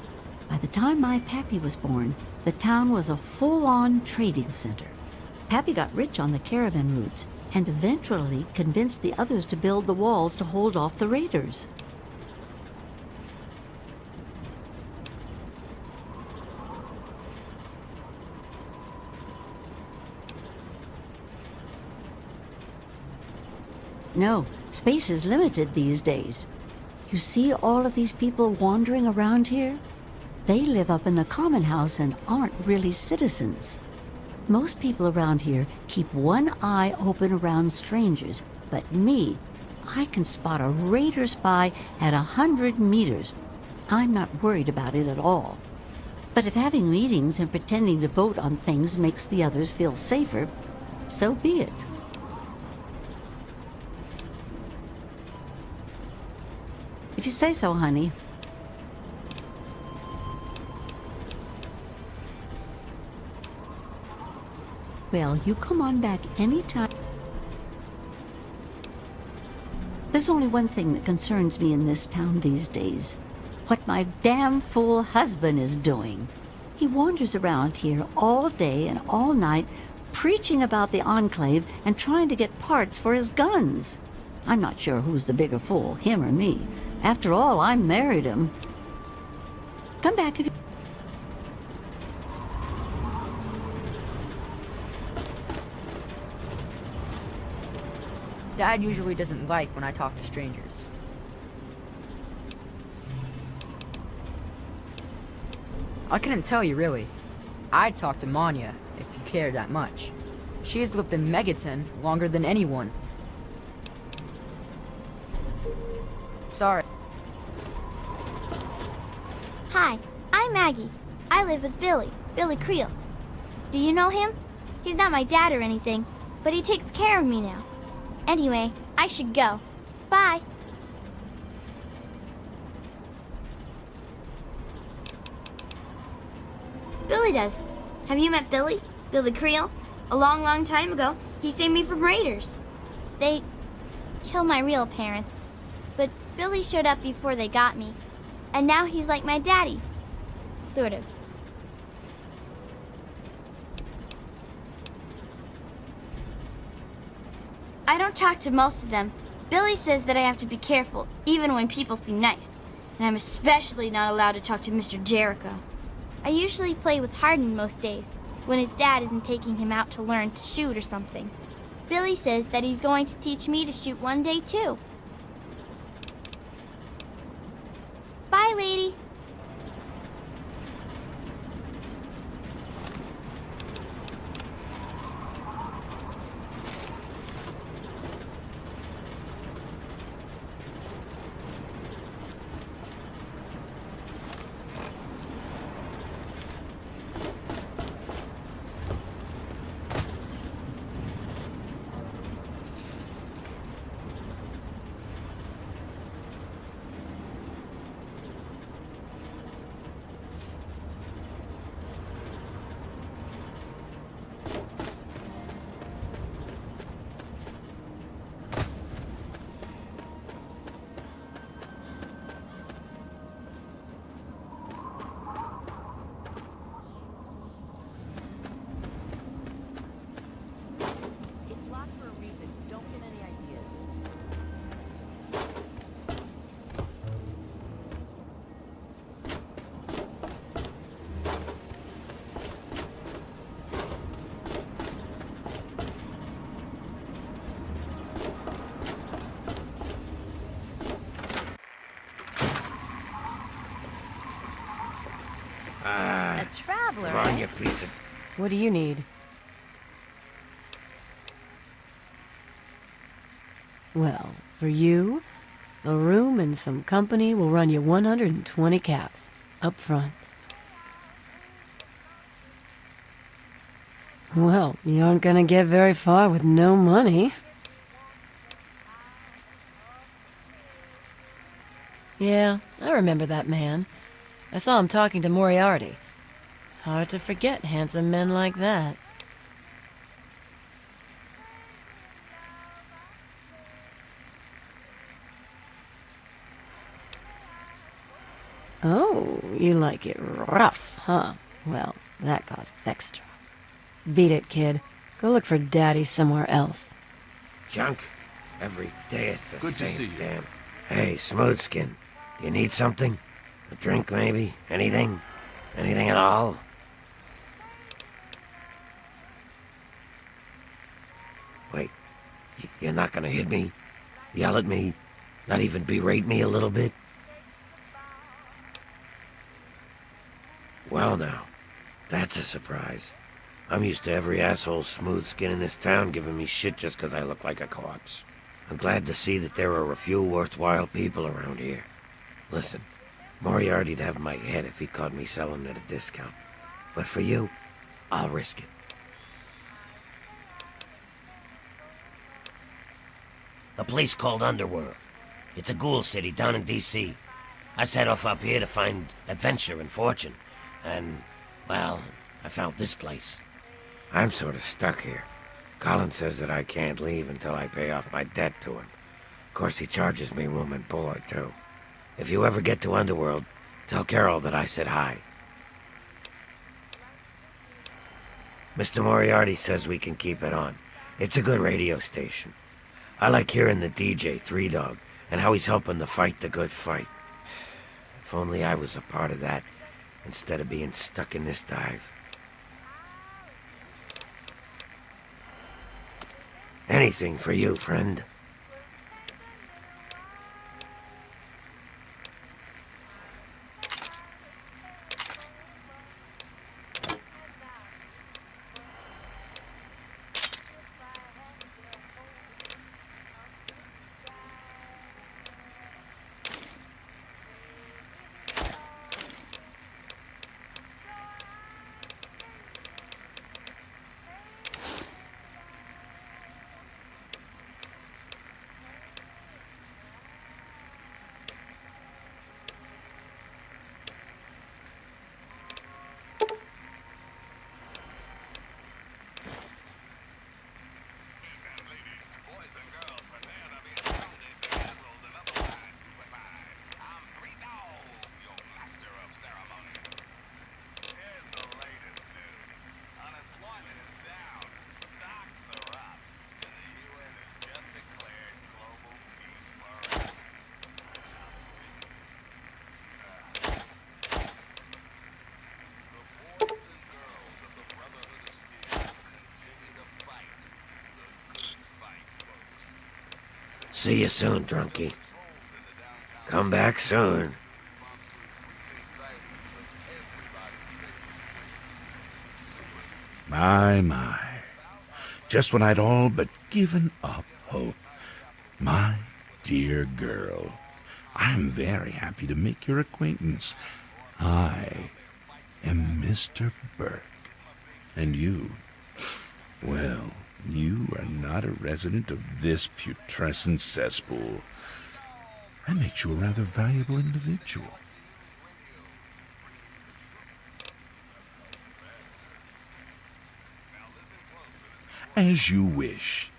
By the time my pappy was born, the town was a full-on trading center. Pappy got rich on the caravan routes, and eventually convinced the others to build the walls to hold off the raiders. No, space is limited these days. You see all of these people wandering around here? They live up in the common house and aren't really citizens. Most people around here keep one eye open around strangers, but me, I can spot a raider spy at 100 meters. I'm not worried about it at all. But if having meetings and pretending to vote on things makes the others feel safer, so be it. If you say so, honey. Well, you come on back anytime. There's only one thing that concerns me in this town these days. What my damn fool husband is doing. He wanders around here all day and all night, preaching about the Enclave and trying to get parts for his guns. I'm not sure who's the bigger fool, him or me. After all, I married him. Come back if you... Dad usually doesn't like when I talk to strangers. I couldn't tell you, really. I'd talk to Manya, if you cared that much. She has lived in Megaton longer than anyone. Sorry. Hi, I'm Maggie. I live with Billy Creel. Do you know him? He's not my dad or anything, but he takes care of me now. Anyway, I should go. Bye. Billy does. Have you met Billy? Billy Creel? A long time ago, he saved me from raiders. They killed my real parents, but Billy showed up before they got me, and now he's like my daddy. Sort of. I don't talk to most of them. Billy says that I have to be careful, even when people seem nice, and I'm especially not allowed to talk to Mr. Jericho. I usually play with Hardin most days, when his dad isn't taking him out to learn to shoot or something. Billy says that he's going to teach me to shoot one day, too. Bye, lady. A traveler. Come on, you piece of... What do you need? Well, for you, a room and some company will run you 120 caps, up front. Well, you aren't gonna get very far with no money. Yeah, I remember that man. I saw him talking to Moriarty. It's hard to forget handsome men like that. Oh, you like it rough, huh? Well, that costs extra. Beat it, kid. Go look for Daddy somewhere else. Junk. Every day it's the Good to same see you. damn... Hey, Smoothskin. Do you need something? A drink, maybe? Anything? Anything at all? Wait. You're not gonna hit me? Yell at me? Not even berate me a little bit? Well now, that's a surprise. I'm used to every asshole smooth skin in this town giving me shit just 'cause I look like a corpse. I'm glad to see that there are a few worthwhile people around here. Listen, Moriarty'd have my head if he caught me selling at a discount. But for you, I'll risk it. A place called Underworld. It's a ghoul city down in D.C. I set off up here to find adventure and fortune. And, well, I found this place. I'm sort of stuck here. Colin says that I can't leave until I pay off my debt to him. course, he charges me room and board, too. If you ever get to Underworld, tell Carol that I said hi. Mr. Moriarty says we can keep it on. It's a good radio station. I like hearing the DJ, Three Dog, and how he's helping to fight the good fight. If only I was a part of that, instead of being stuck in this dive. Anything for you, friend. See you soon, drunkie. Come back soon. My. Just when I'd all but given up hope. My dear girl, I'm very happy to make your acquaintance. I am Mr. Burke. And you, well, you are not a resident of this putrescent cesspool. That makes you a rather valuable individual. As you wish.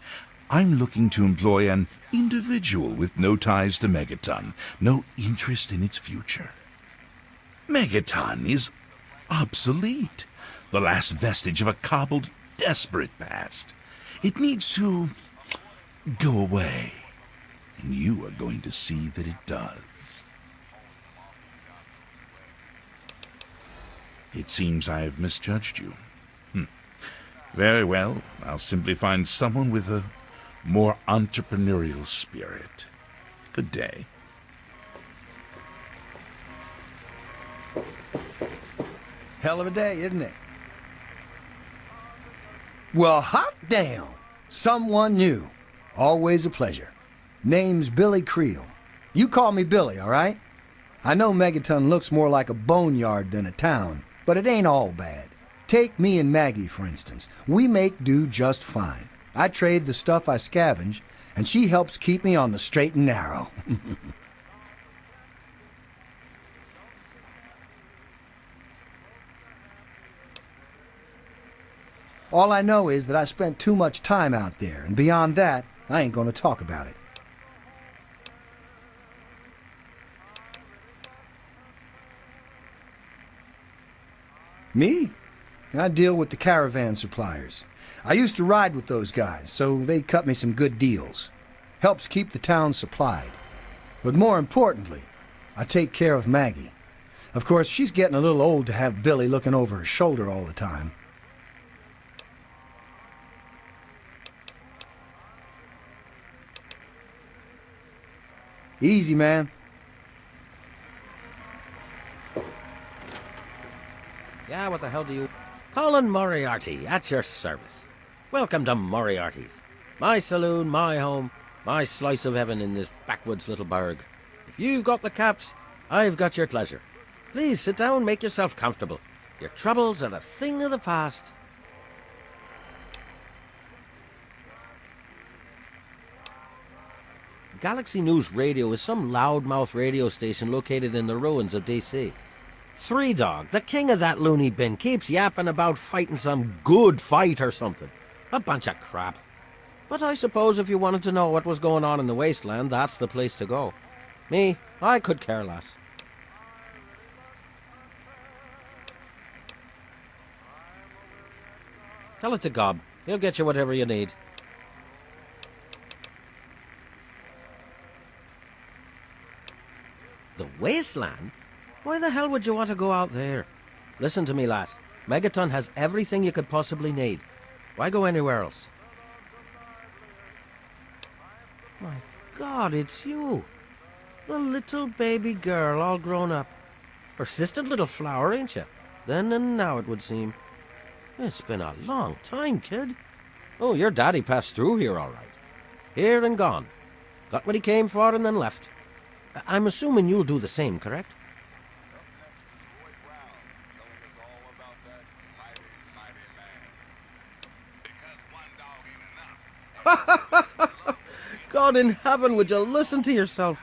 I'm looking to employ an individual with no ties to Megaton, no interest in its future. Megaton is obsolete, the last vestige of a cobbled, desperate past. It needs to go away, and you are going to see that it does. It seems I have misjudged you. Very well, I'll simply find someone with a more entrepreneurial spirit. Good day. Hell of a day, isn't it? Well, hot damn! Someone new. Always a pleasure. Name's Billy Creel. You call me Billy, all right? I know Megaton looks more like a boneyard than a town, but it ain't all bad. Take me and Maggie, for instance. We make do just fine. I trade the stuff I scavenge, and she helps keep me on the straight and narrow. All I know is that I spent too much time out there, and beyond that, I ain't gonna talk about it. Me? I deal with the caravan suppliers. I used to ride with those guys, so they cut me some good deals. Helps keep the town supplied. But more importantly, I take care of Maggie. Of course, she's getting a little old to have Billy looking over her shoulder all the time. Easy, man. Yeah, what the hell do you... Colin Moriarty, at your service. Welcome to Moriarty's. My saloon, my home, my slice of heaven in this backwoods little burg. If you've got the caps, I've got your pleasure. Please sit down, make yourself comfortable. Your troubles are a thing of the past. Galaxy News Radio is some loudmouth radio station located in the ruins of DC. Three Dog, the king of that loony bin, keeps yapping about fighting some good fight or something. A bunch of crap. But I suppose if you wanted to know what was going on in the wasteland, that's the place to go. Me, I could care less. Tell it to Gob. He'll get you whatever you need. The wasteland? Why the hell would you want to go out there? Listen to me, lass. Megaton has everything you could possibly need. Why go anywhere else? My God, it's you. The little baby girl all grown up. Persistent little flower, ain't you? Then and now, it would seem. It's been a long time, kid. Oh, your daddy passed through here all right. Here and gone. Got what he came for and then left. I'm assuming you'll do the same, correct? God in heaven, would you listen to yourself?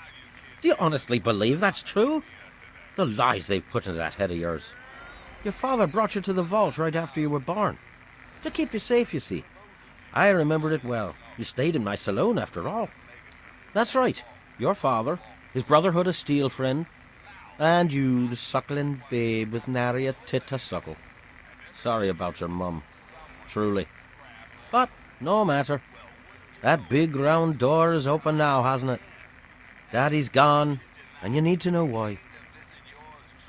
Do you honestly believe that's true? The lies they've put into that head of yours. Your father brought you to the vault right after you were born. To keep you safe, you see. I remember it well. You stayed in my saloon, after all. That's right. Your father, his Brotherhood of Steel friend, and you, the suckling babe with nary a tit to suckle. Sorry about your mum. Truly. But, no matter. That big round door is open now, hasn't it? Daddy's gone, and you need to know why.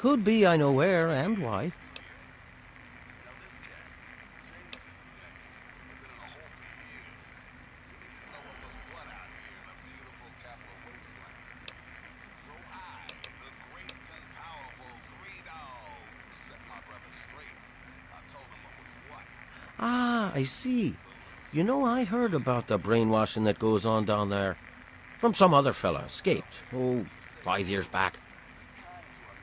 Could be I know where and why. Ah, I see. You know, I heard about the brainwashing that goes on down there. From some other fella, escaped. 5 years back.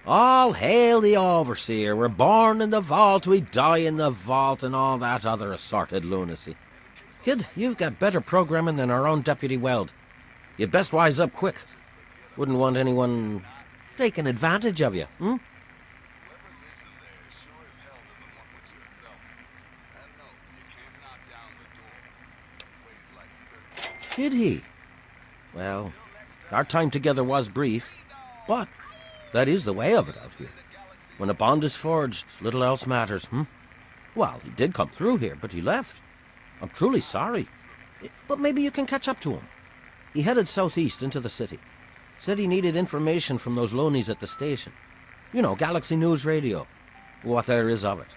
All hail the overseer. We're born in the vault, we die in the vault, and all that other assorted lunacy. Kid, you've got better programming than our own Deputy Weld. You'd best wise up quick. Wouldn't want anyone taking advantage of you, hmm? Did he? Well, our time together was brief, but that is the way of it out here. When a bond is forged, little else matters, hmm? Well, he did come through here, but he left. I'm truly sorry. But maybe you can catch up to him. He headed southeast into the city. Said he needed information from those loanies at the station. You know, Galaxy News Radio. What there is of it.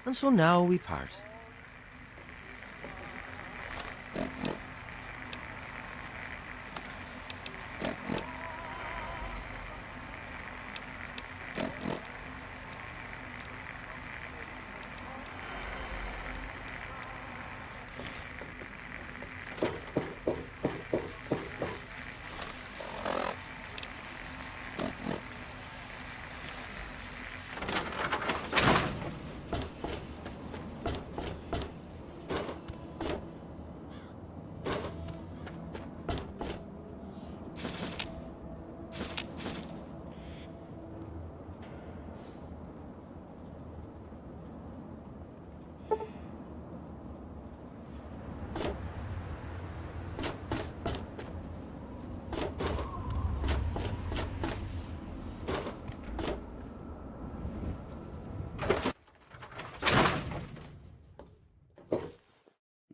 And so now we part.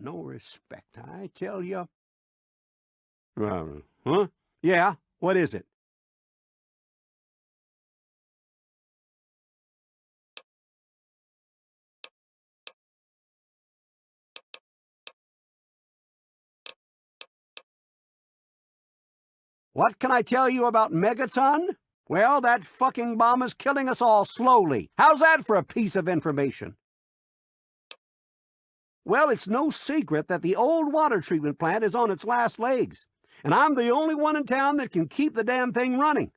No respect, I tell you. Huh? Yeah, what is it? What can I tell you about Megaton? Well, that fucking bomb is killing us all slowly. How's that for a piece of information? Well, it's no secret that the old water treatment plant is on its last legs, and I'm the only one in town that can keep the damn thing running.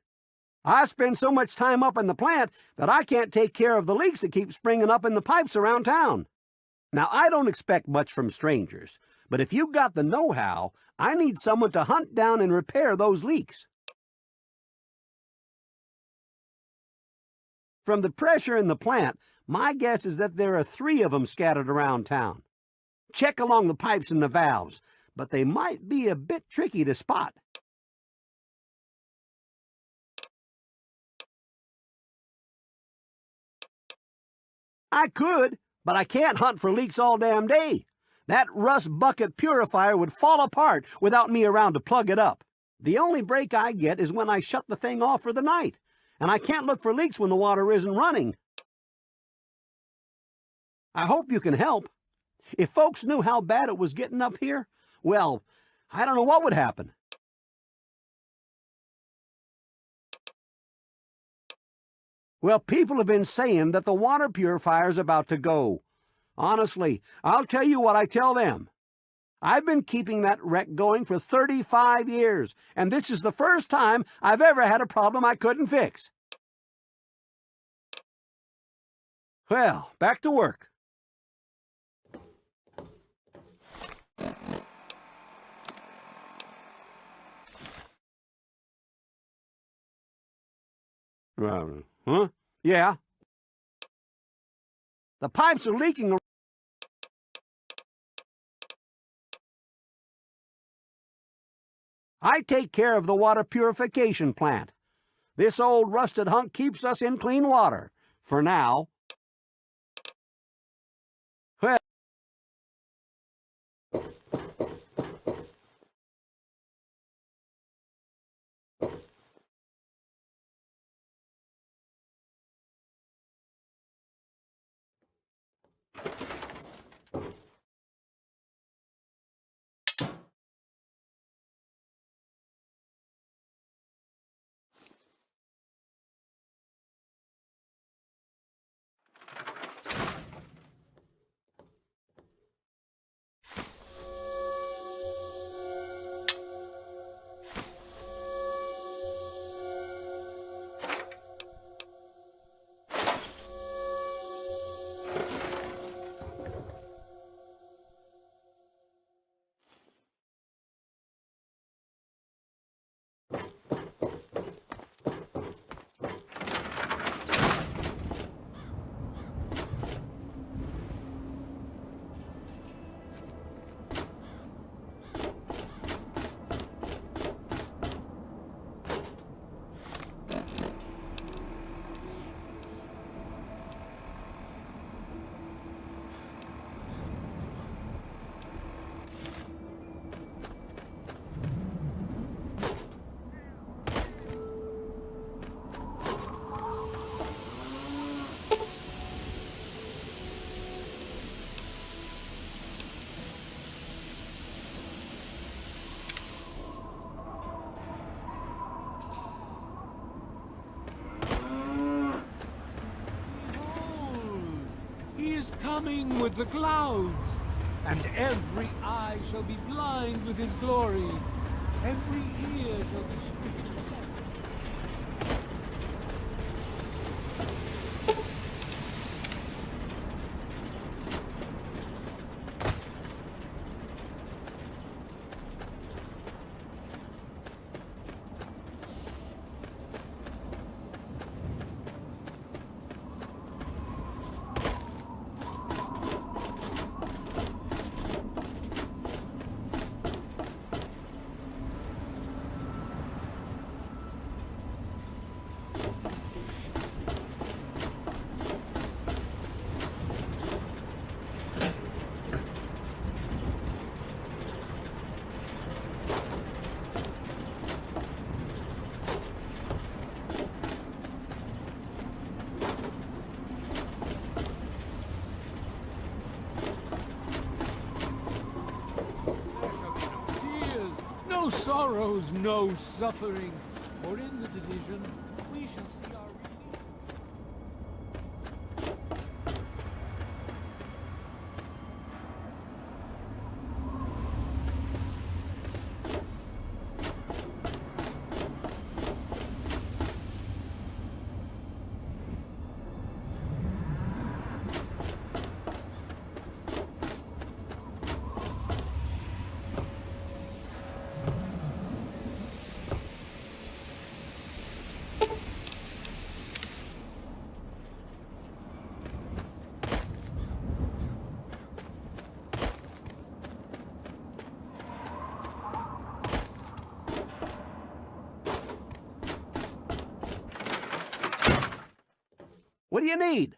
I spend so much time up in the plant that I can't take care of the leaks that keep springing up in the pipes around town. Now, I don't expect much from strangers, But if you've got the know-how, I need someone to hunt down and repair those leaks. From the pressure in the plant, my guess is that there are 3 of them scattered around town. Check along the pipes and the valves, but they might be a bit tricky to spot. I could, but I can't hunt for leaks all damn day. That rust bucket purifier would fall apart without me around to plug it up. The only break I get is when I shut the thing off for the night, and I can't look for leaks when the water isn't running. I hope you can help. If folks knew how bad it was getting up here, well, I don't know what would happen. Well, people have been saying that the water purifier's about to go. Honestly, I'll tell you what I tell them. I've been keeping that wreck going for 35 years, and this is the first time I've ever had a problem I couldn't fix. Well, back to work. Huh? Yeah. The pipes are leaking. I take care of the water purification plant. This old rusted hunk keeps us in clean water, for now. Well, coming with the clouds, and every eye shall be blind with his glory, every ear shall be stricken. No sorrows, no suffering, for in the division we shall see our relief. What do you need?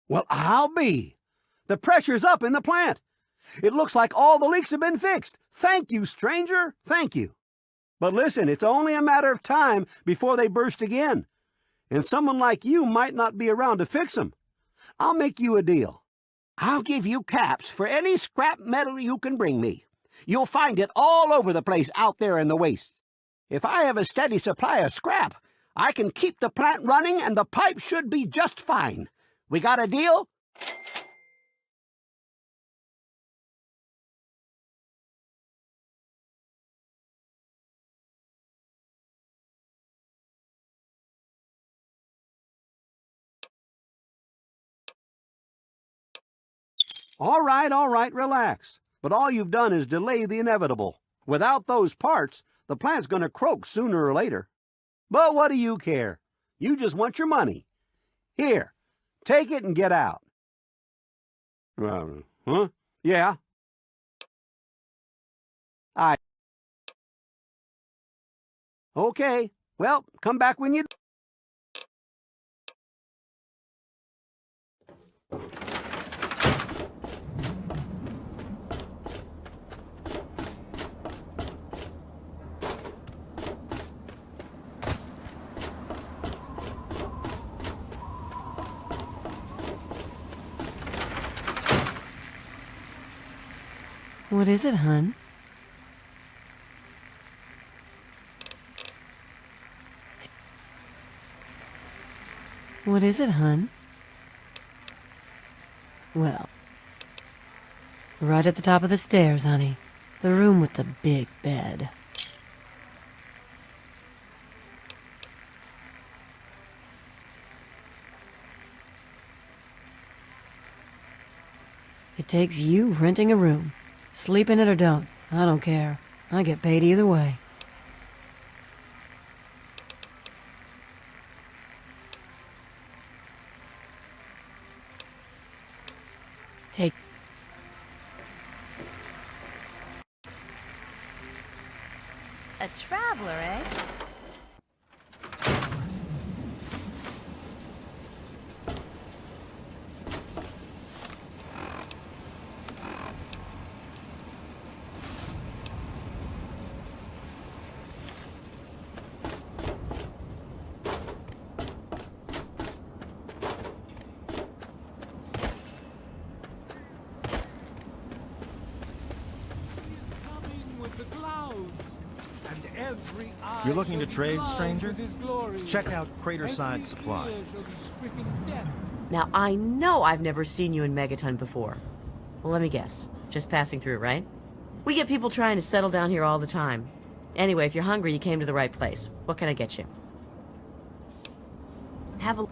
Well, I'll be. The pressure's up in the plant. It looks like all the leaks have been fixed. Thank you, stranger. Thank you. But listen, it's only a matter of time before they burst again. And someone like you might not be around to fix them. I'll make you a deal. I'll give you caps for any scrap metal you can bring me. You'll find it all over the place out there in the wastes. If I have a steady supply of scrap, I can keep the plant running and the pipe should be just fine. We got a deal? All right, relax. But all you've done is delay the inevitable. Without those parts, the plant's gonna croak sooner or later. But what do you care? You just want your money. Here, take it and get out. Huh? Yeah. Okay, well, come back when you... What is it, hun? What is it, hun? Well, right at the top of the stairs, honey. The room with the big bed. It takes you renting a room. Sleep in it or don't. I don't care. I get paid either way. Take... A traveler, eh? You're looking to trade, stranger? Check out Craterside Supply. Now, I know I've never seen you in Megaton before. Well, let me guess. Just passing through, right? We get people trying to settle down here all the time. Anyway, if you're hungry, you came to the right place. What can I get you? Have a...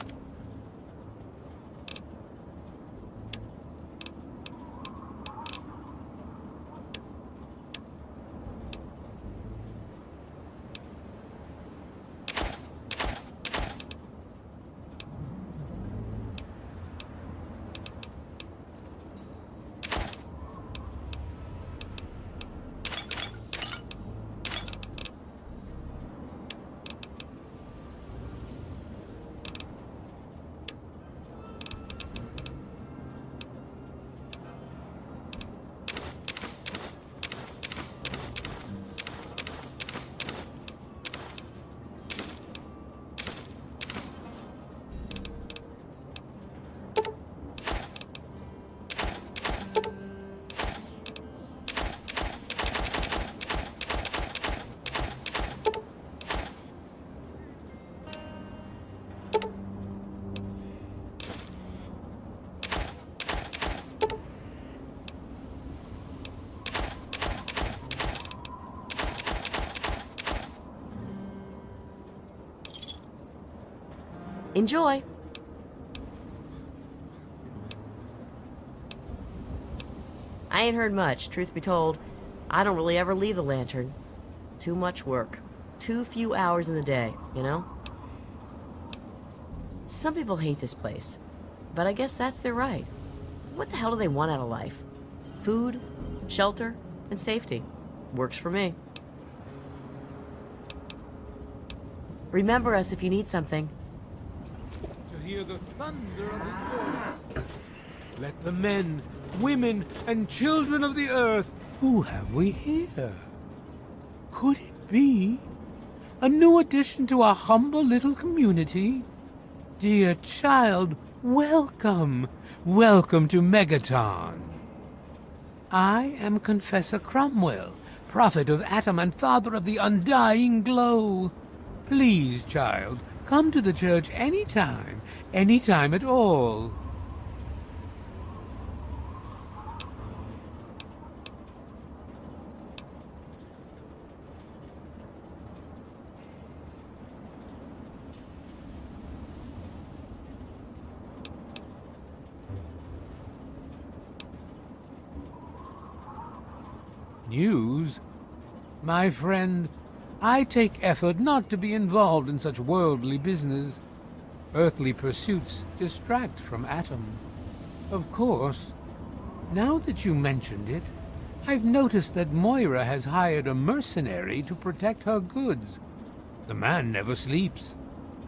Enjoy! I ain't heard much, truth be told. I don't really ever leave the lantern. Too much work. Too few hours in the day, you know? Some people hate this place, but I guess that's their right. What the hell do they want out of life? Food, shelter, and safety. Works for me. Remember us if you need something. hear the thunder of his voice. Let the men, women, and children of the earth, who have we here? Could it be a new addition to our humble little community? Dear child, welcome, welcome to Megaton. I am Confessor Cromwell, prophet of Atom and father of the undying glow. Please, child, come to the church anytime, anytime at all. News? My friend, I take effort not to be involved in such worldly business. Earthly pursuits distract from Atom. Of course, now that you mentioned it, I've noticed that Moira has hired a mercenary to protect her goods. The man never sleeps,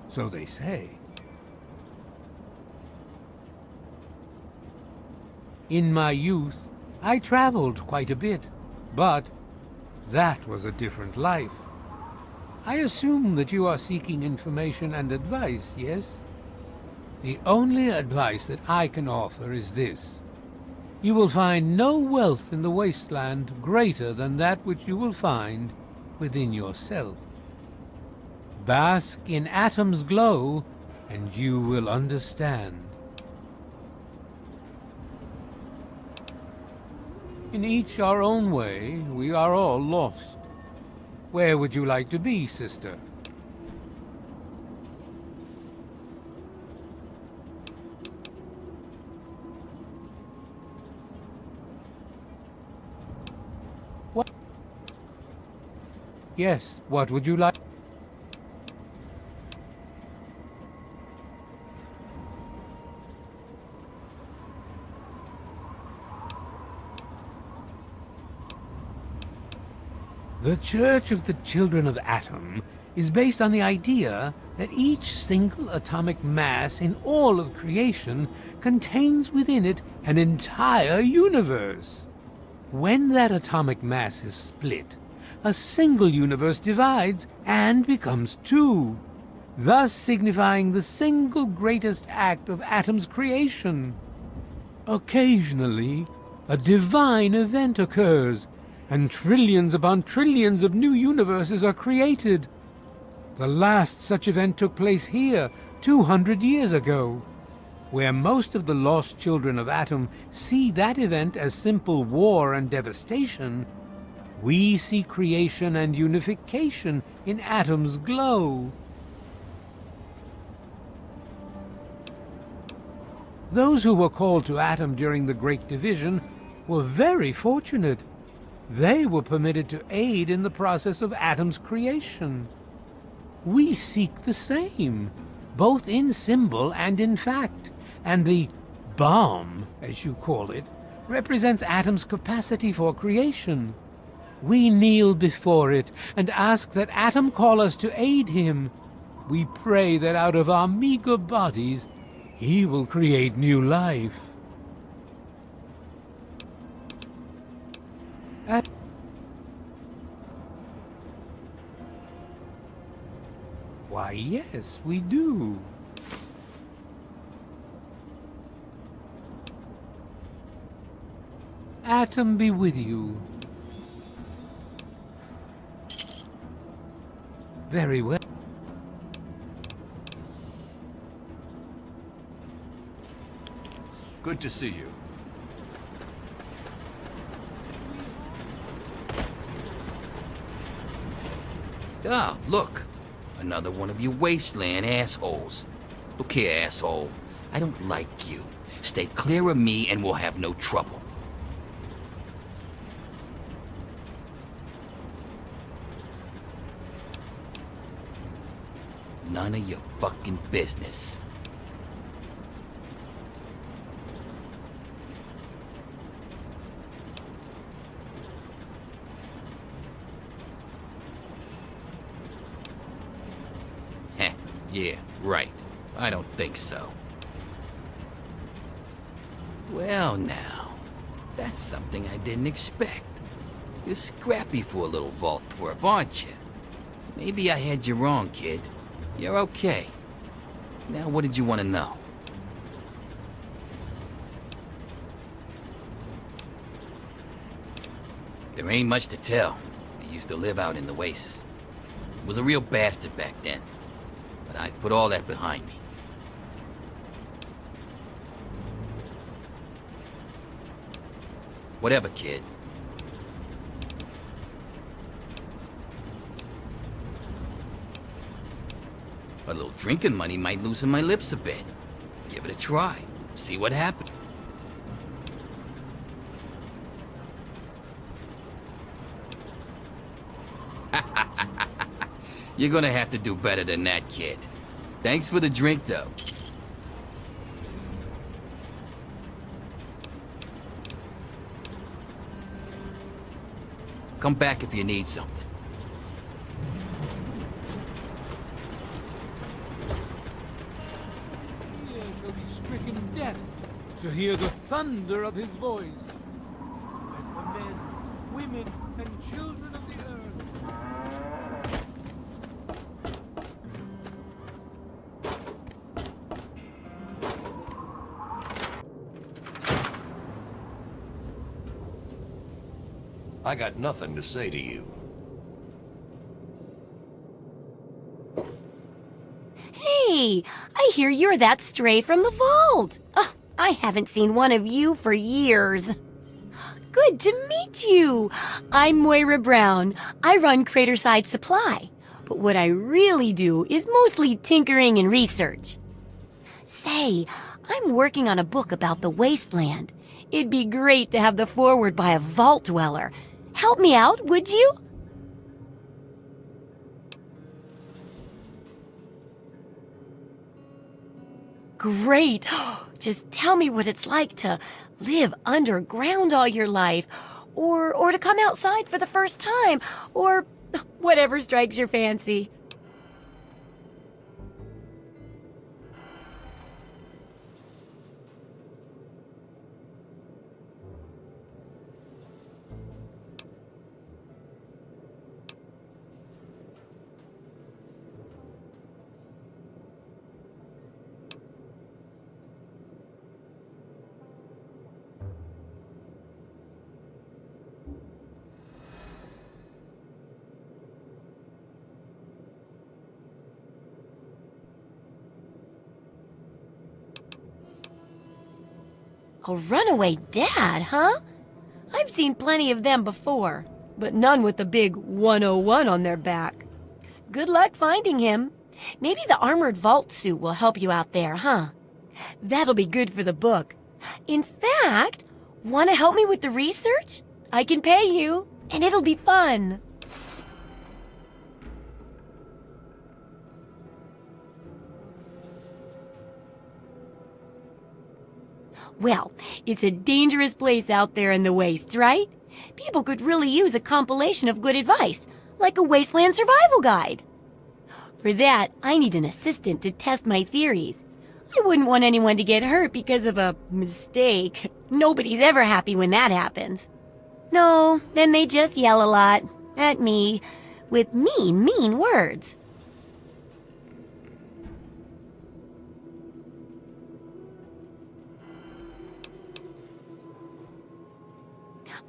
so they say. In my youth, I traveled quite a bit. But that was a different life. I assume that you are seeking information and advice, yes? The only advice that I can offer is this. You will find no wealth in the wasteland greater than that which you will find within yourself. Bask in Atom's glow, and you will understand. In each our own way, we are all lost. Where would you like to be, sister? What? Yes, what would you like? The Church of the Children of Atom is based on the idea that each single atomic mass in all of creation contains within it an entire universe. When that atomic mass is split, a single universe divides and becomes two, thus signifying the single greatest act of Atom's creation. Occasionally, a divine event occurs, and trillions upon trillions of new universes are created. The last such event took place here 200 years ago. Where most of the lost children of Atom see that event as simple war and devastation, we see creation and unification in Atom's glow. Those who were called to Atom during the Great Division were very fortunate. They were permitted to aid in the process of Atom's creation. We seek the same, both in symbol and in fact, and the bomb, as you call it, represents Atom's capacity for creation. We kneel before it and ask that Atom call us to aid him. We pray that out of our meager bodies, he will create new life. Why, yes, we do. Atom be with you. Very well. Good to see you. Ah, look. Another one of you wasteland assholes. Look here, asshole. I don't like you. Stay clear of me and we'll have no trouble. None of your fucking business. Heh, yeah, right. I don't think so. Well now, that's something I didn't expect. You're scrappy for a little vault twerp, aren't you? Maybe I had you wrong, kid. You're okay. Now what did you want to know? There ain't much to tell. I used to live out in the wastes. Was a real bastard back then. But I've put all that behind me. Whatever, kid. A little drinking money might loosen my lips a bit. Give it a try. See what happens. You're gonna have to do better than that, kid. Thanks for the drink, though. Come back if you need something. Here shall be stricken death to hear the thunder of his voice. Let the men, women, and children of the earth. I got nothing to say to you. Hey, I hear you're that stray from the vault. Oh, I haven't seen one of you for years. Good to meet you. I'm Moira Brown. I run Craterside Supply. But what I really do is mostly tinkering and research. Say, I'm working on a book about the wasteland. It'd be great to have the foreword by a vault dweller. Help me out, would you? Great. Just tell me what it's like to live underground all your life, or to come outside for the first time, or whatever strikes your fancy. A runaway dad, huh? I've seen plenty of them before, but none with the big 101 on their back. Good luck finding him. Maybe the armored vault suit will help you out there, huh? That'll be good for the book. In fact, want to help me with the research? I can pay you, and it'll be fun. Well, it's a dangerous place out there in the wastes, right? People could really use a compilation of good advice, like a wasteland survival guide. For that, I need an assistant to test my theories. I wouldn't want anyone to get hurt because of a mistake. Nobody's ever happy when that happens. No, then they just yell a lot at me with mean words.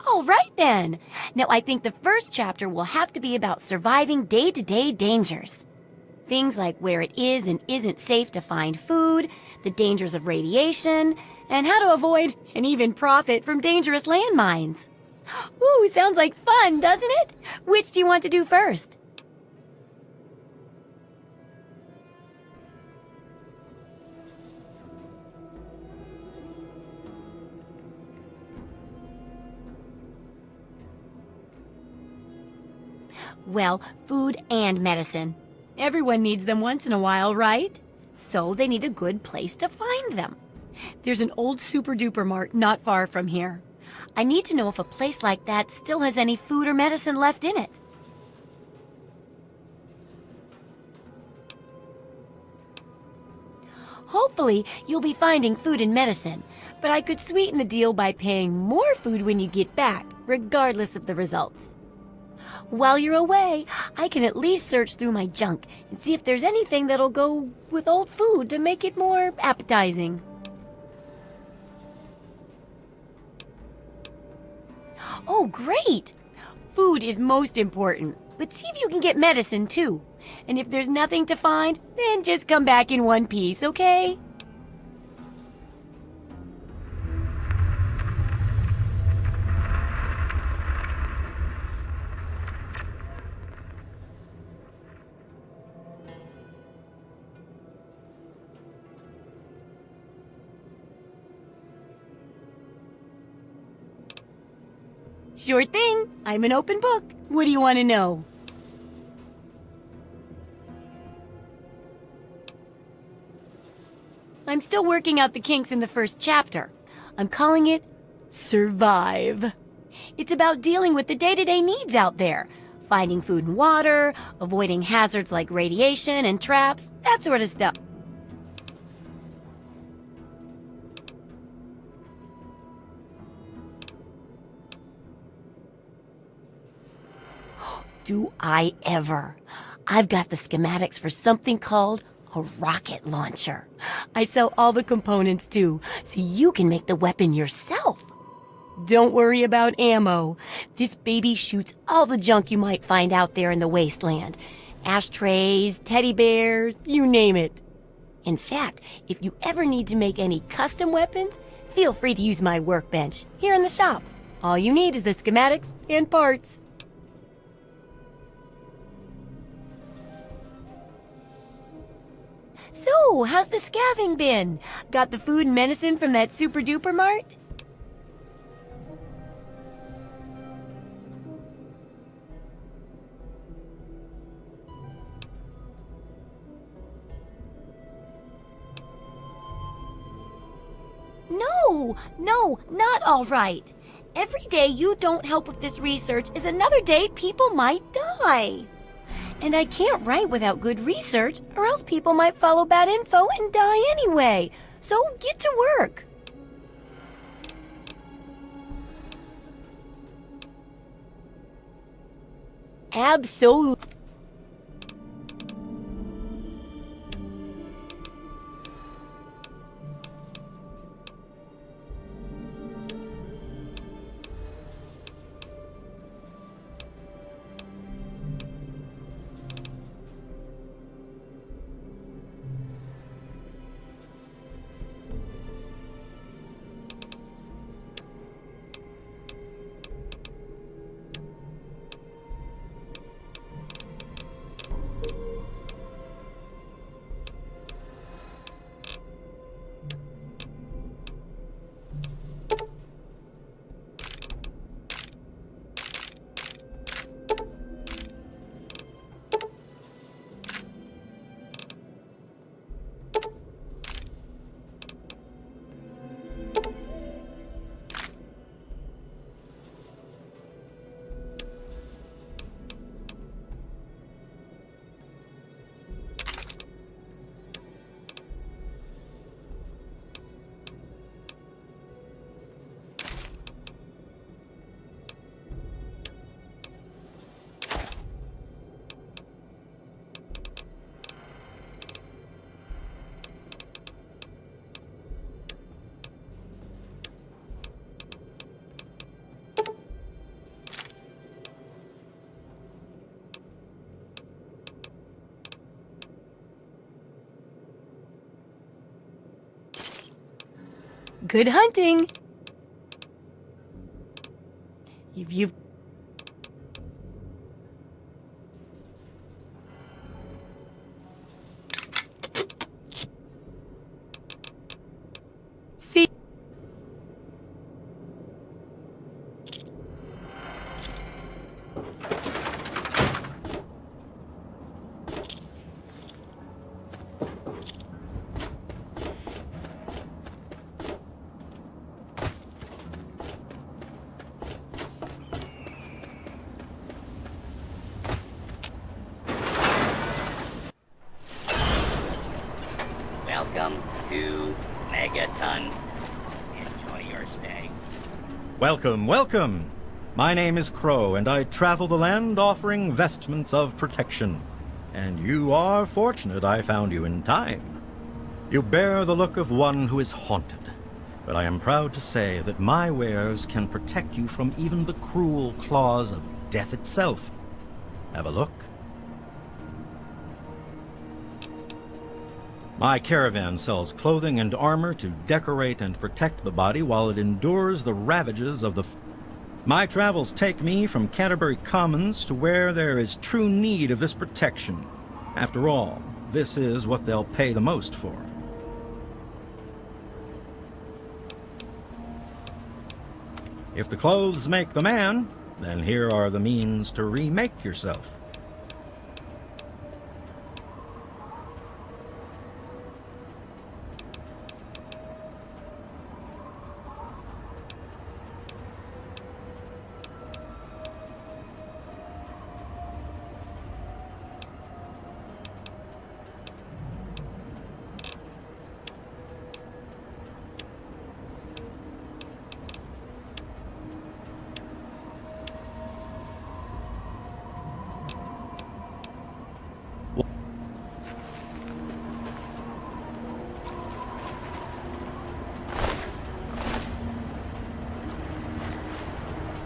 All right, then. Now, I think the first chapter will have to be about surviving day-to-day dangers. Things like where it is and isn't safe to find food, the dangers of radiation, and how to avoid and even profit from dangerous landmines. Ooh, sounds like fun, doesn't it? Which do you want to do first? Well, food and medicine. Everyone needs them once in a while, right? So they need a good place to find them. There's an old super-duper mart not far from here. I need to know if a place like that still has any food or medicine left in it. Hopefully, you'll be finding food and medicine, but I could sweeten the deal by paying more food when you get back, regardless of the results. While you're away, I can at least search through my junk and see if there's anything that'll go with old food to make it more appetizing. Oh, great! Food is most important, but see if you can get medicine too. And if there's nothing to find, then just come back in one piece, okay? Sure thing. I'm an open book. What do you want to know? I'm still working out the kinks in the first chapter. I'm calling it Survive. It's about dealing with the day-to-day needs out there. Finding food and water, avoiding hazards like radiation and traps, that sort of stuff. Do I ever? I've got the schematics for something called a rocket launcher. I sell all the components too, so you can make the weapon yourself. Don't worry about ammo. This baby shoots all the junk you might find out there in the wasteland. Ashtrays, teddy bears, you name it. In fact, if you ever need to make any custom weapons, feel free to use my workbench here in the shop. All you need is the schematics and parts. So, how's the scavenging been? Got the food and medicine from that super-duper mart? No, not all right. Every day you don't help with this research is another day people might die. And I can't write without good research, or else people might follow bad info and die anyway. So get to work. Absolutely. Good hunting! If you've... See... Welcome to Megaton. Enjoy your stay. Welcome, welcome. My name is Crow, and I travel the land offering vestments of protection. And you are fortunate I found you in time. You bear the look of one who is haunted, but I am proud to say that my wares can protect you from even the cruel claws of death itself. Have a look. My caravan sells clothing and armor to decorate and protect the body while it endures the ravages of the... My travels take me from Canterbury Commons to where there is true need of this protection. After all, this is what they'll pay the most for. If the clothes make the man, then here are the means to remake yourself.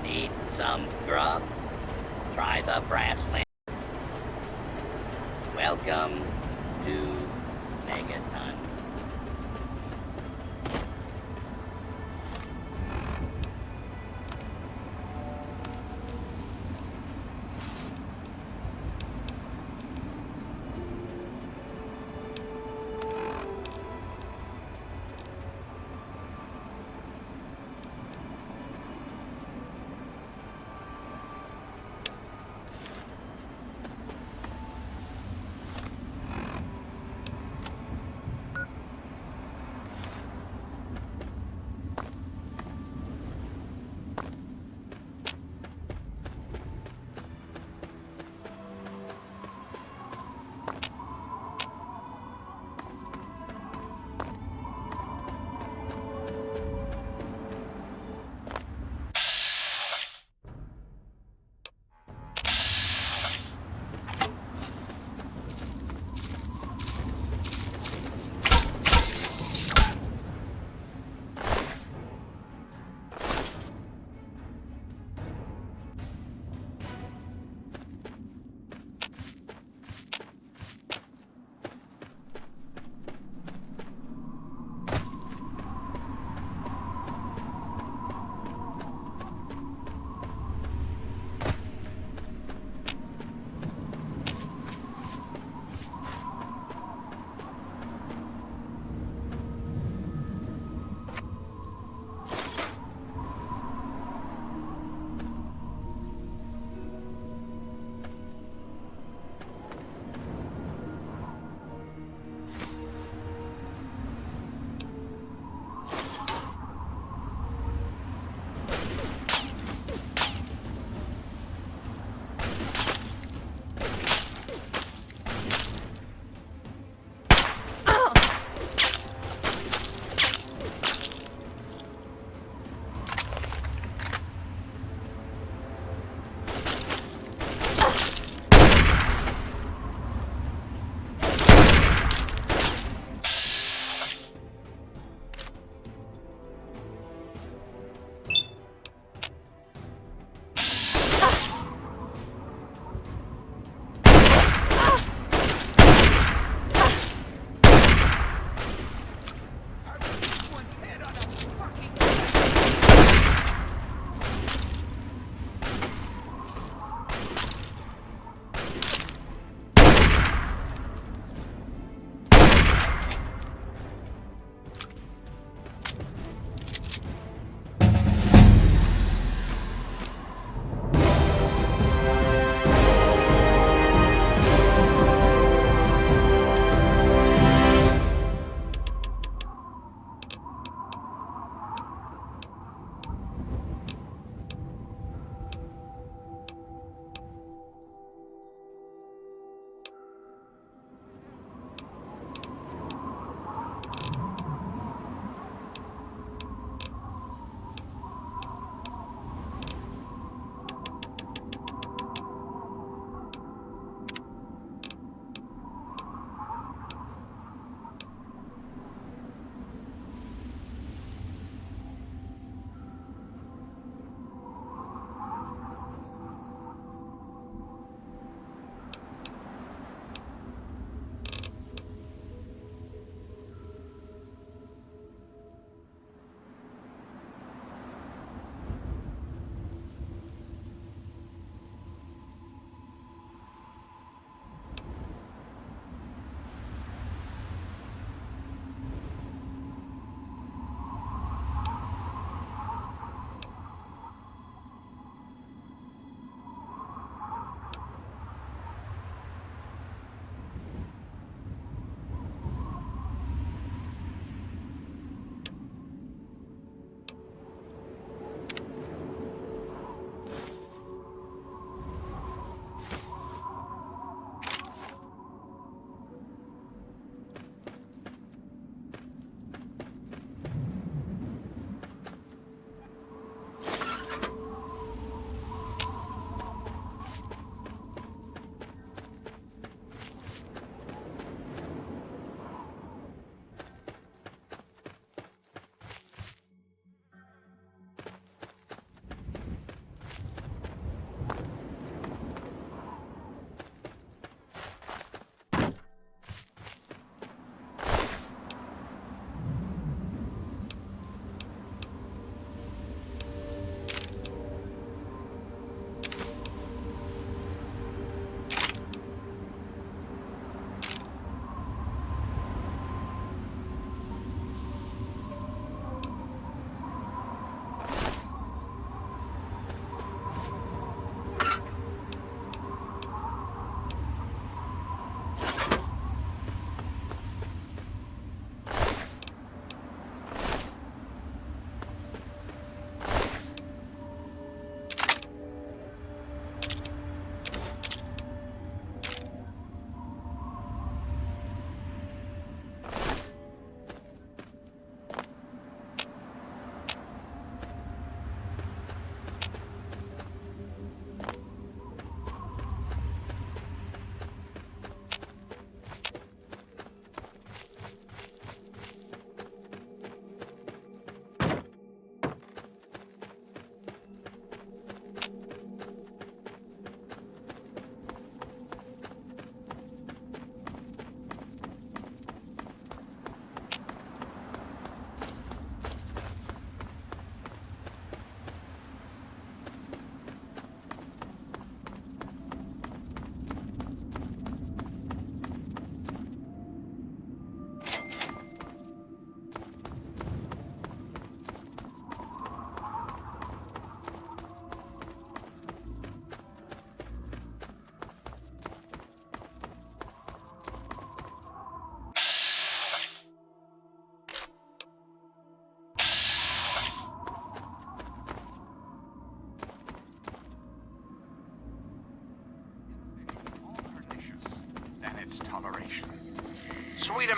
Need some grub? Try the brass lamp. Welcome to Megaton.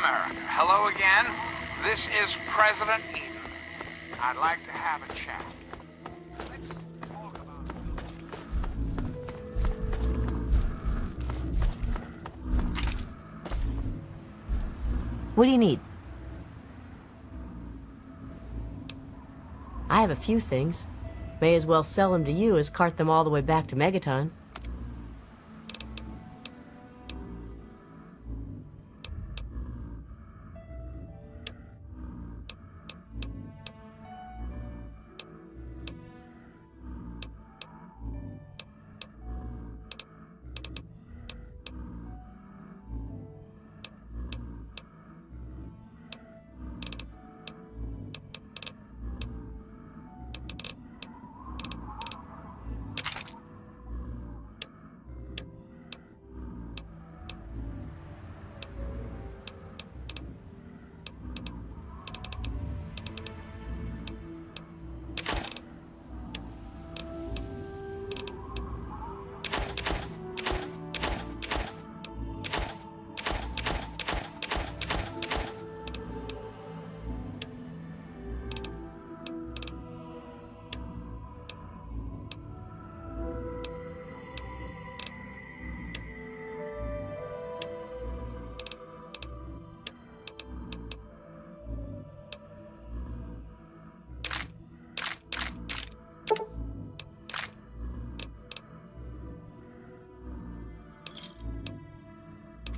America. Hello again. This is President Eden. I'd like to have a chat. Let's talk about... What do you need? I have a few things. May as well sell them to you as cart them all the way back to Megaton.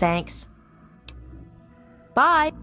Thanks. Bye.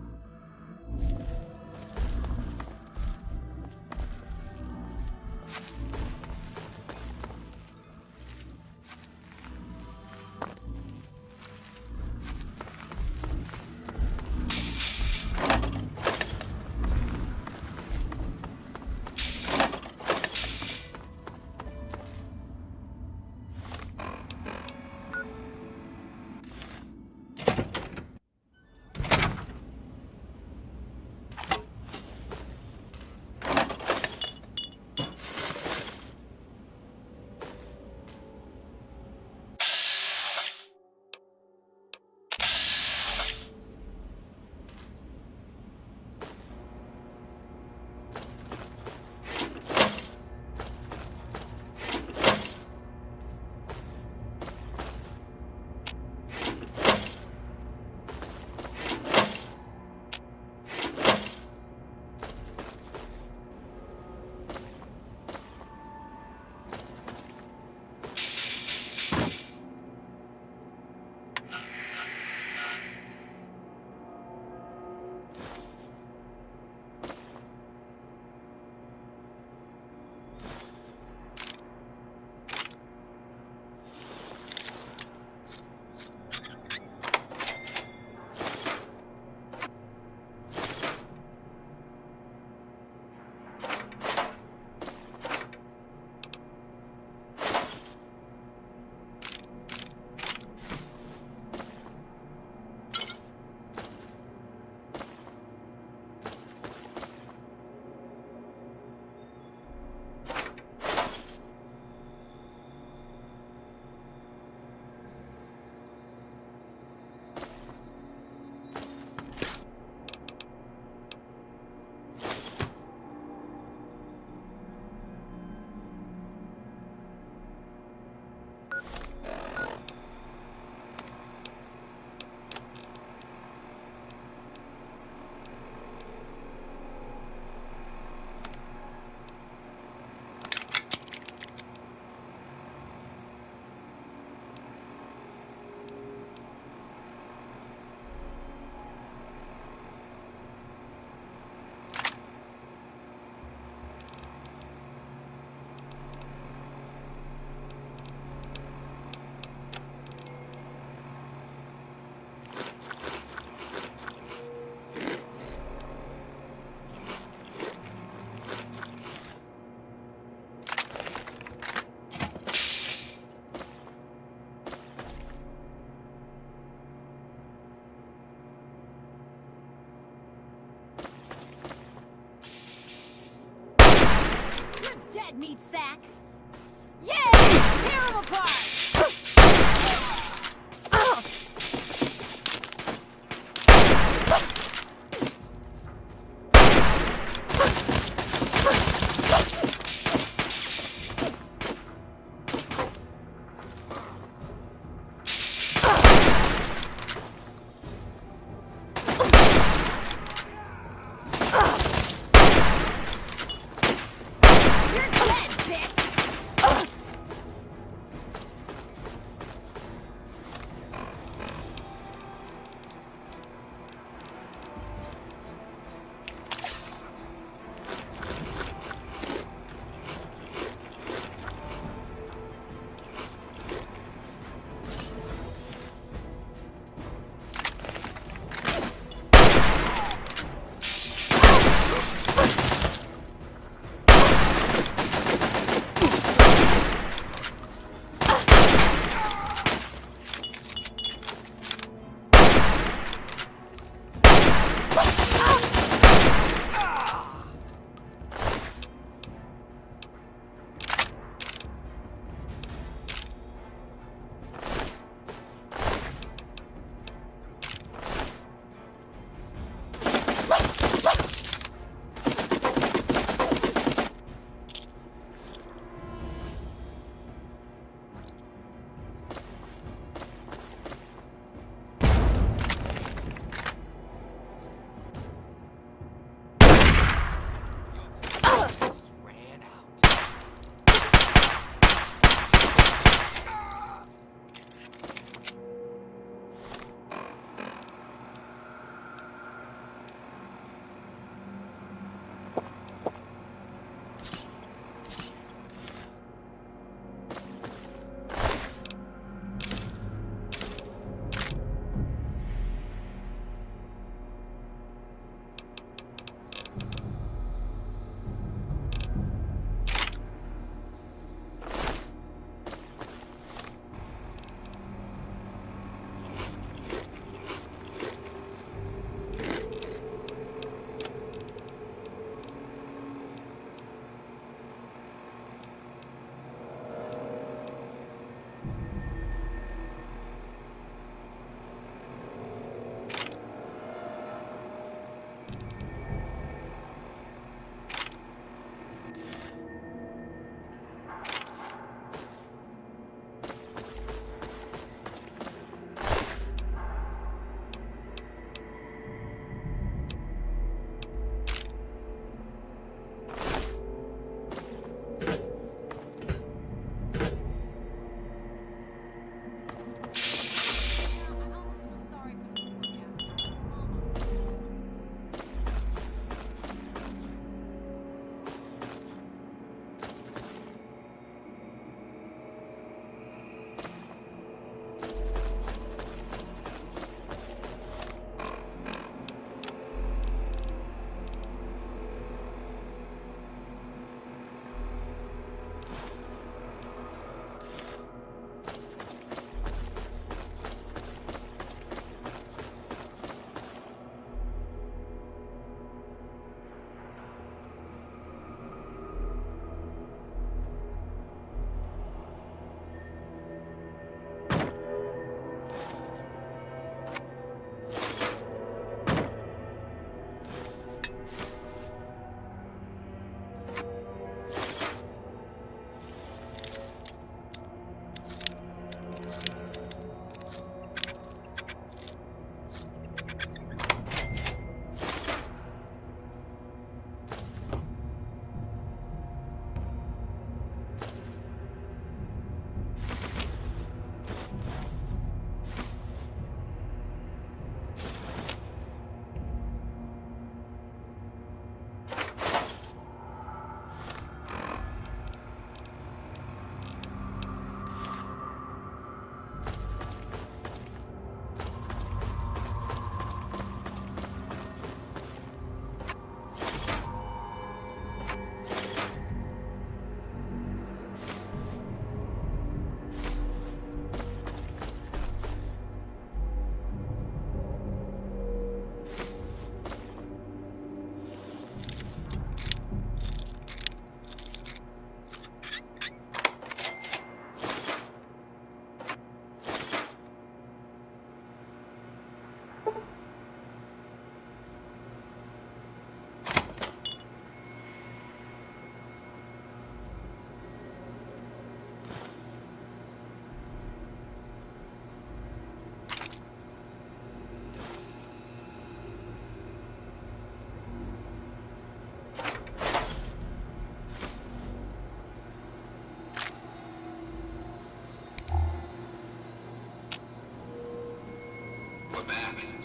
Dead meat sack. Yay! Tear him apart!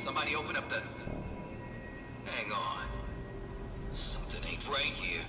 Somebody open up the... Hang on. Something ain't right here.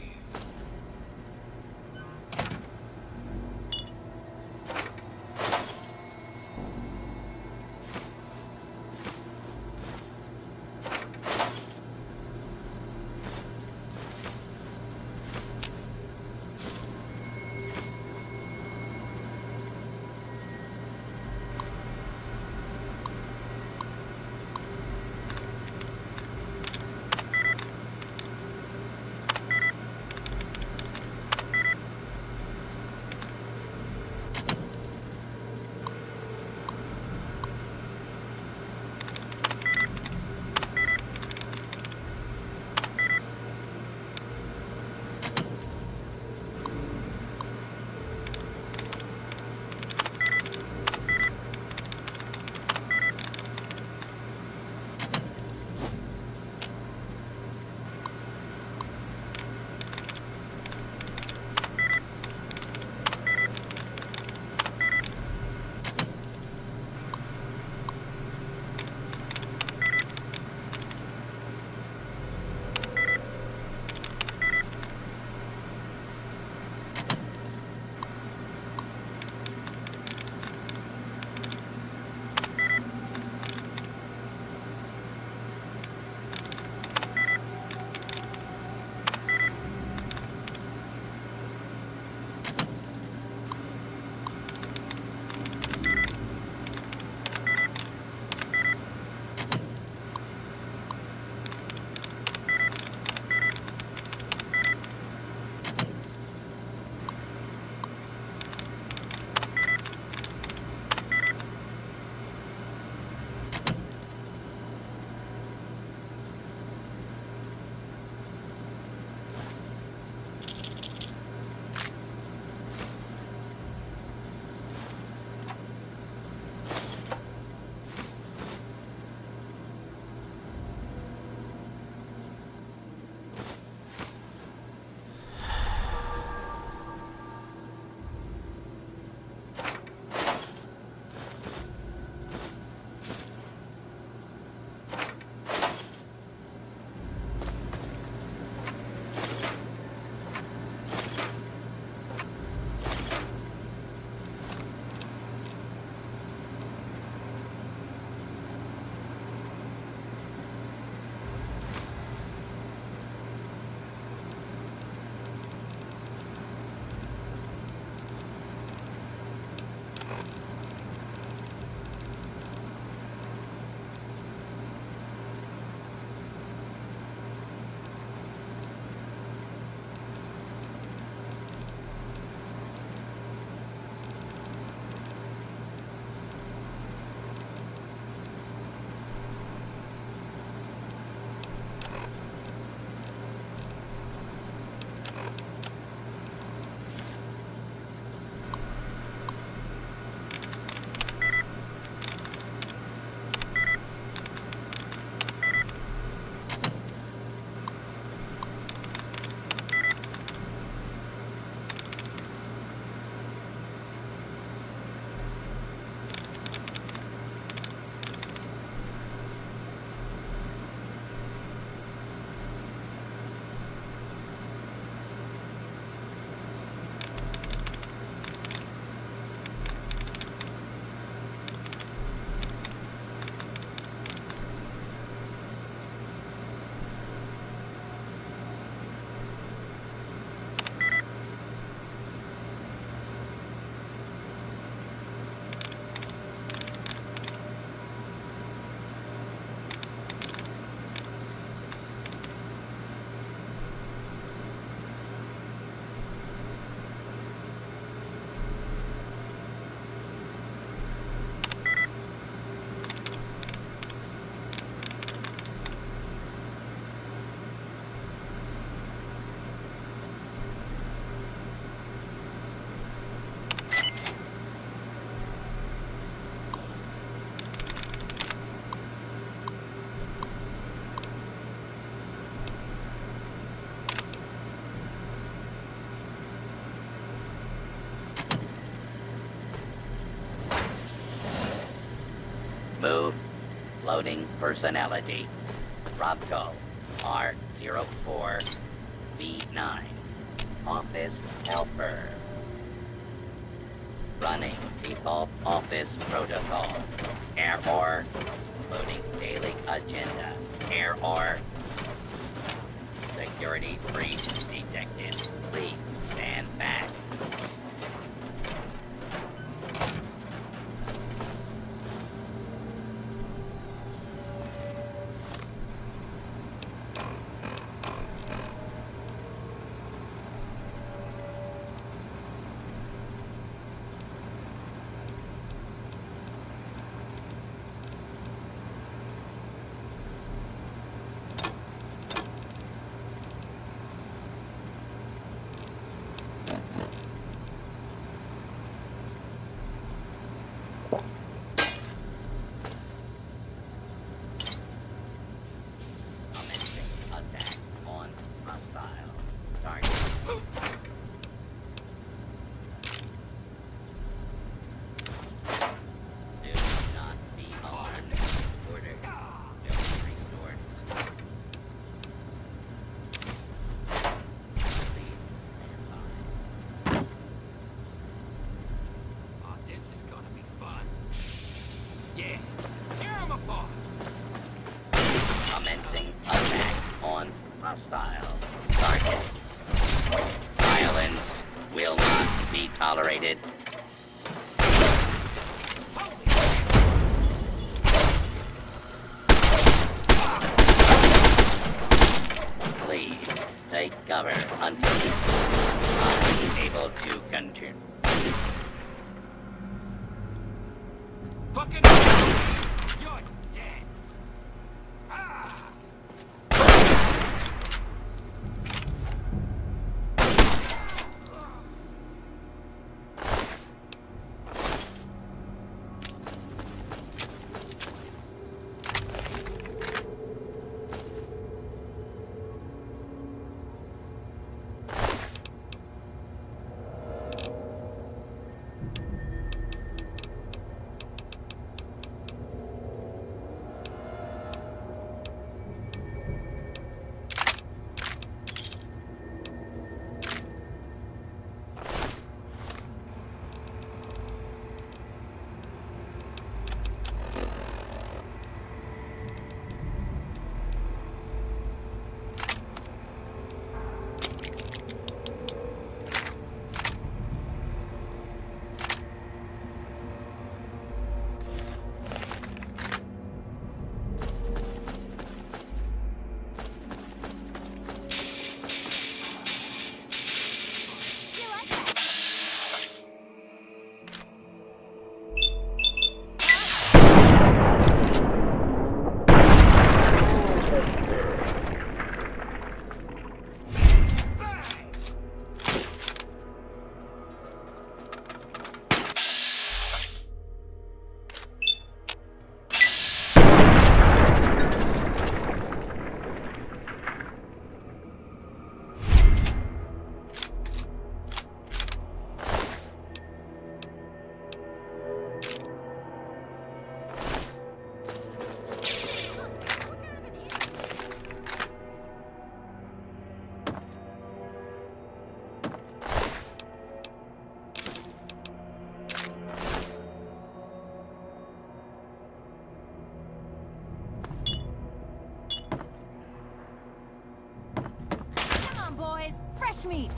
Loading personality. Robco R04V9. Office helper. Running default office protocol. Error. Loading daily agenda. Error. Security breach detected. Please stand back. Hostile. Target. Violence will not be tolerated. Please take cover until I'm able to continue. Fucking you're dead. Boys, fresh meat.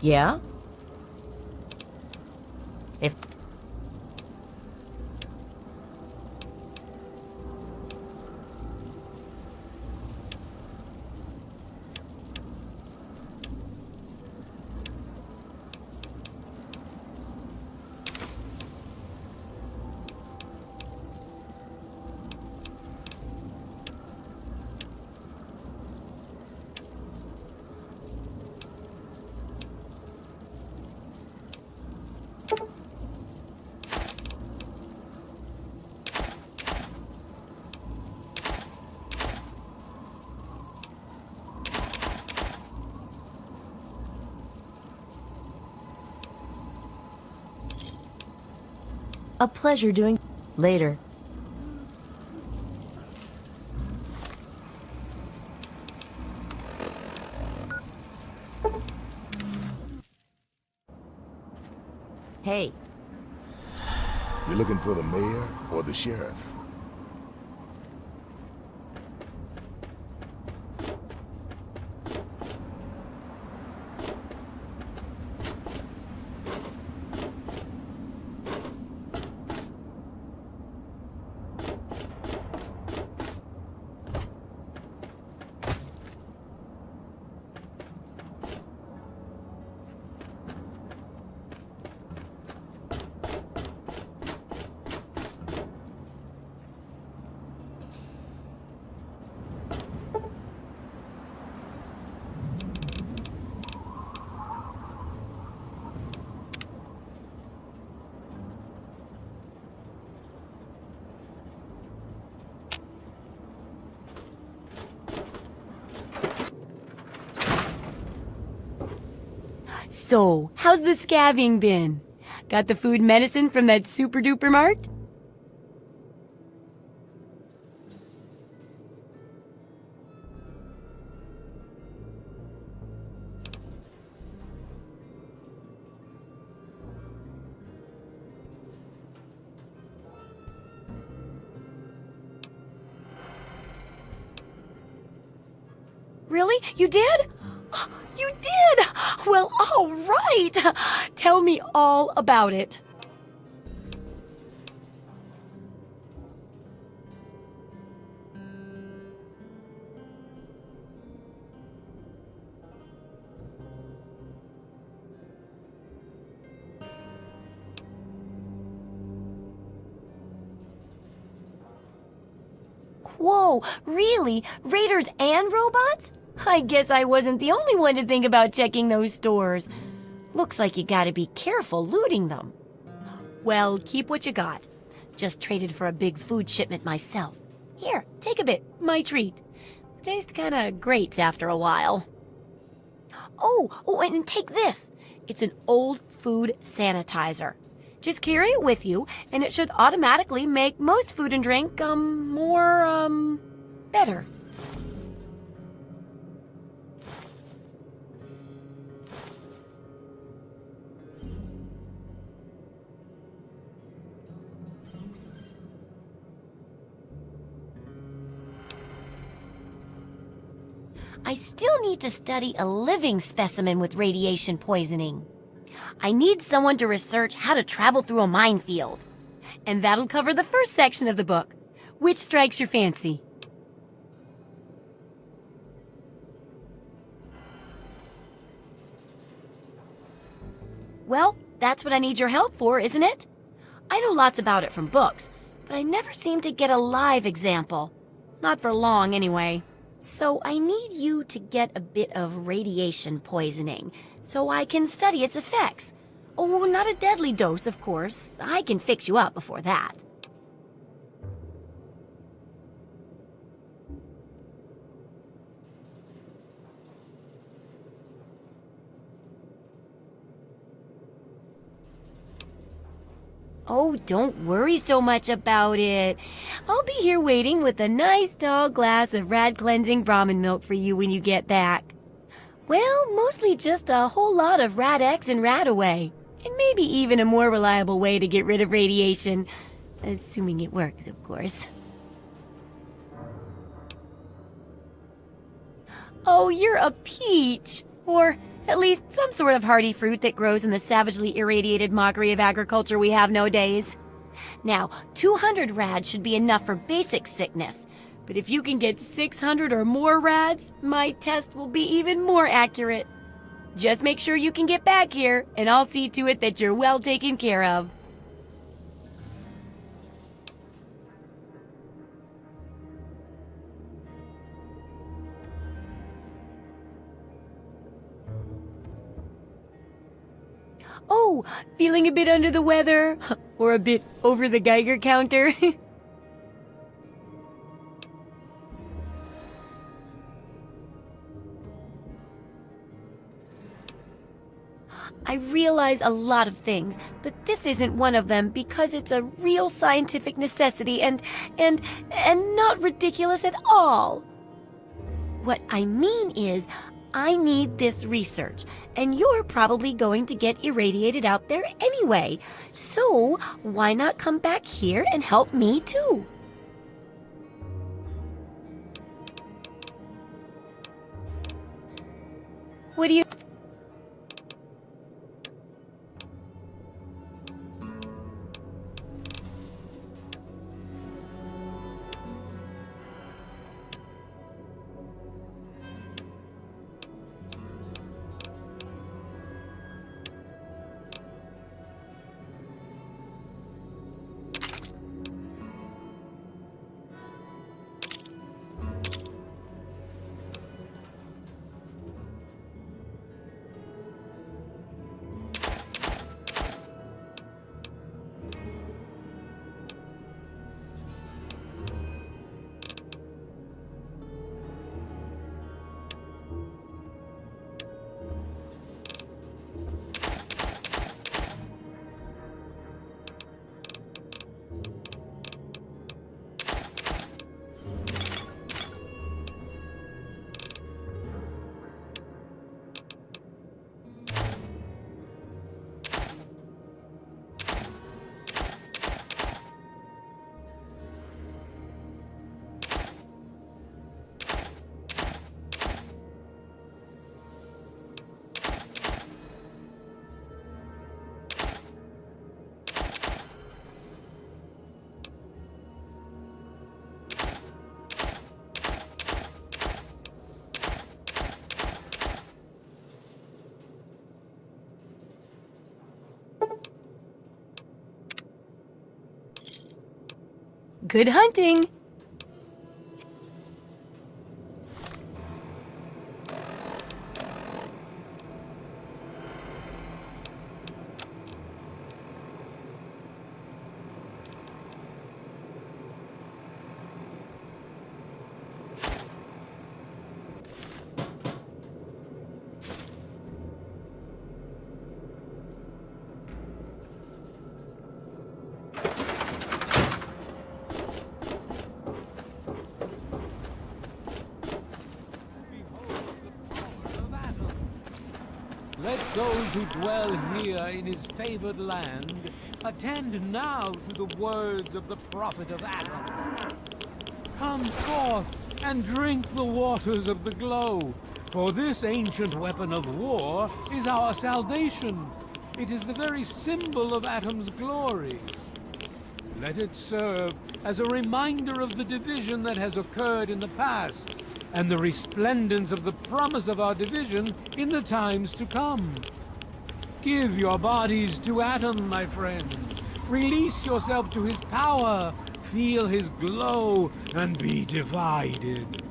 Yeah? If... A pleasure doing... Later. Hey. You looking for the mayor or the sheriff? So, how's the scabbing been? Got the food medicine from that super duper mart? Really? You did? You did! Well, all right. Tell me all about it. Whoa, really? Raiders and robots? I guess I wasn't the only one to think about checking those stores. Looks like you gotta be careful looting them. Well, keep what you got. Just traded for a big food shipment myself. Here, take a bit. My treat. Tastes kinda grates after a while. Oh, and take this. It's an old food sanitizer. Just carry it with you, and it should automatically make most food and drink, better. I still need to study a living specimen with radiation poisoning. I need someone to research how to travel through a minefield. And that'll cover the first section of the book. Which strikes your fancy? Well, that's what I need your help for, isn't it? I know lots about it from books, but I never seem to get a live example. Not for long, anyway. So I need you to get a bit of radiation poisoning, so I can study its effects. Oh, not a deadly dose, of course. I can fix you up before that. Oh, don't worry so much about it. I'll be here waiting with a nice tall glass of rad-cleansing Brahmin milk for you when you get back. Well, mostly just a whole lot of Rad-X and Rad-Away. And maybe even a more reliable way to get rid of radiation. Assuming it works, of course. Oh, you're a peach. Or At least some sort of hardy fruit that grows in the savagely irradiated mockery of agriculture we have nowadays. Now, 200 rads should be enough for basic sickness. But if you can get 600 or more rads, my test will be even more accurate. Just make sure you can get back here, and I'll see to it that you're well taken care of. Oh, feeling a bit under the weather? Or a bit over the Geiger counter? I realize a lot of things, but this isn't one of them because it's a real scientific necessity and not ridiculous at all. What I mean is, I need this research, and you're probably going to get irradiated out there anyway. So, why not come back here and help me too? What do you... Good hunting! Let those who dwell here in his favored land attend now to the words of the prophet of Adam. Come forth and drink the waters of the glow, for this ancient weapon of war is our salvation. It is the very symbol of Adam's glory. Let it serve as a reminder of the division that has occurred in the past, and the resplendence of the promise of our division in the times to come. Give your bodies to Adam, my friend. Release yourself to his power, feel his glow, and be divided.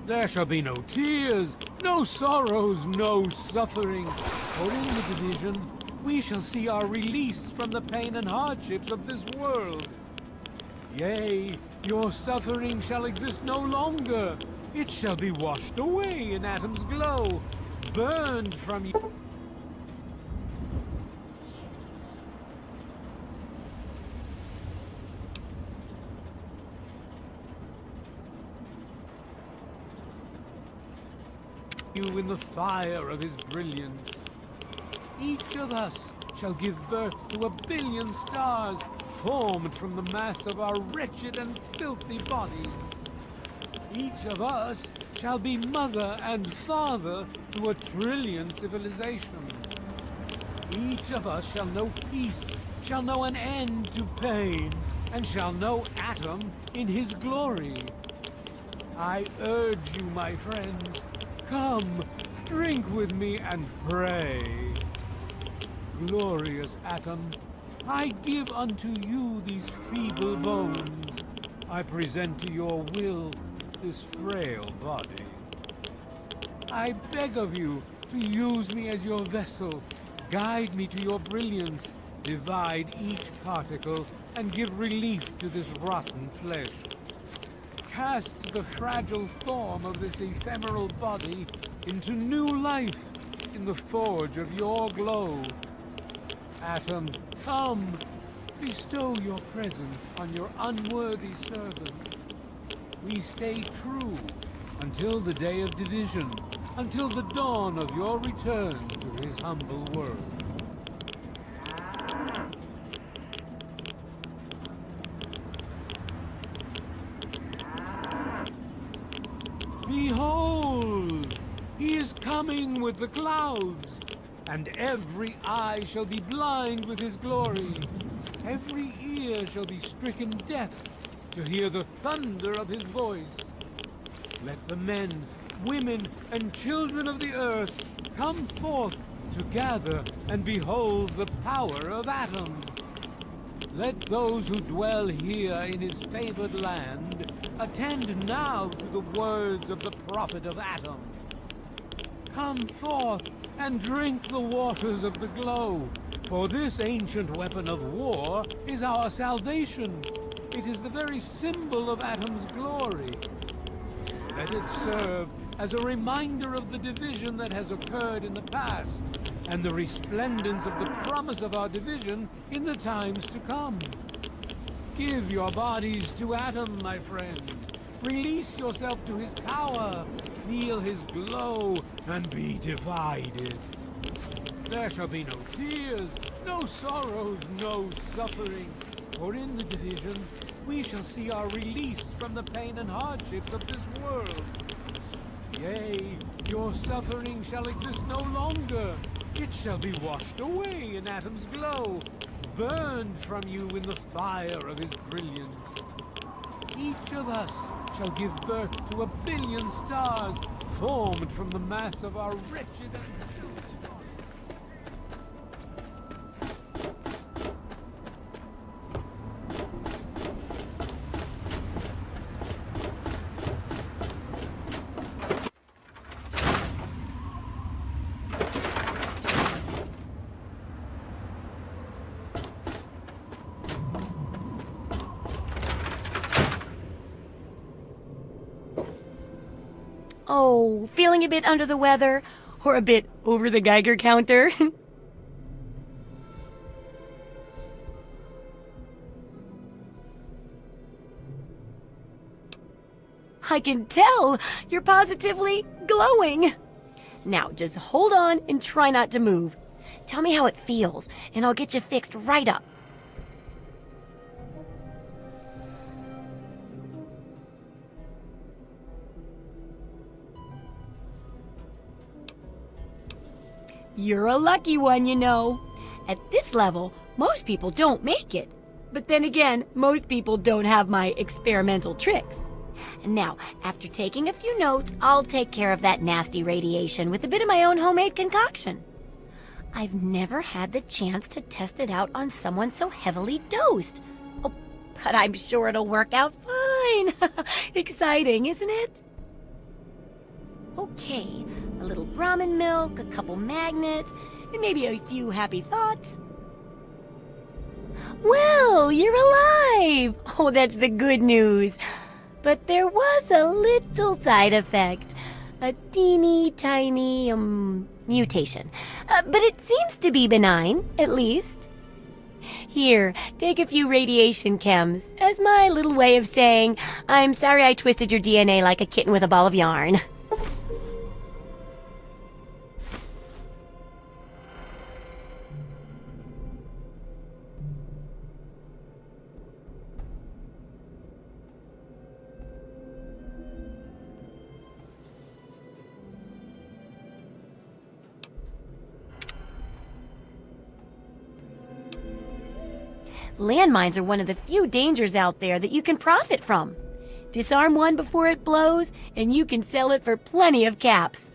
There shall be no tears, no sorrows, no suffering, for in the division we shall see our release from the pain and hardships of this world. Yea, your suffering shall exist no longer. It shall be washed away in Adam's glow, burned from you. In the fire of his brilliance. Each of us shall give birth to 1 billion stars formed from the mass of our wretched and filthy bodies. Each of us shall be mother and father to 1 trillion civilizations. Each of us shall know peace, shall know an end to pain, and shall know Atom in his glory. I urge you, my friends, come, drink with me and pray. Glorious Atom, I give unto you these feeble bones. I present to your will this frail body. I beg of you to use me as your vessel. Guide me to your brilliance. Divide each particle and give relief to this rotten flesh. Cast the fragile form of this ephemeral body into new life in the forge of your glow. Atom, come, bestow your presence on your unworthy servant. We stay true until the day of division, until the dawn of your return to his humble world. Behold! He is coming with the clouds, and every eye shall be blind with his glory. Every ear shall be stricken deaf to hear the thunder of his voice. Let the men, women, and children of the earth come forth to gather and behold the power of Atom. Let those who dwell here in his favored land attend now to the words of the prophet of Atom. Come forth and drink the waters of the glow, for this ancient weapon of war is our salvation. It is the very symbol of Atom's glory. Let it serve as a reminder of the division that has occurred in the past, and the resplendence of the promise of our division in the times to come. Give your bodies to Atom, my friends. Release yourself to his power. Feel his glow and be divided. There shall be no tears, no sorrows, no suffering. For in the division, we shall see our release from the pain and hardships of this world. Yea, your suffering shall exist no longer. It shall be washed away in Atom's glow, burned from you in the fire of his brilliance. Each of us shall give birth to 1 billion stars, formed from the mass of our wretched and... Oh, feeling a bit under the weather? Or a bit over the Geiger counter? I can tell! You're positively glowing! Now, just hold on and try not to move. Tell me how it feels, and I'll get you fixed right up. You're a lucky one, you know. At this level, most people don't make it. But then again, most people don't have my experimental tricks. And now, after taking a few notes, I'll take care of that nasty radiation with a bit of my own homemade concoction. I've never had the chance to test it out on someone so heavily dosed. Oh, but I'm sure it'll work out fine. Exciting, isn't it? Okay, a little Brahmin milk, a couple magnets, and maybe a few happy thoughts. Well, you're alive! Oh, that's the good news. But there was a little side effect. A teeny tiny, mutation. But it seems to be benign, at least. Here, take a few radiation chems as my little way of saying, I'm sorry I twisted your DNA like a kitten with a ball of yarn. Landmines are one of the few dangers out there that you can profit from. Disarm one before it blows, and you can sell it for plenty of caps.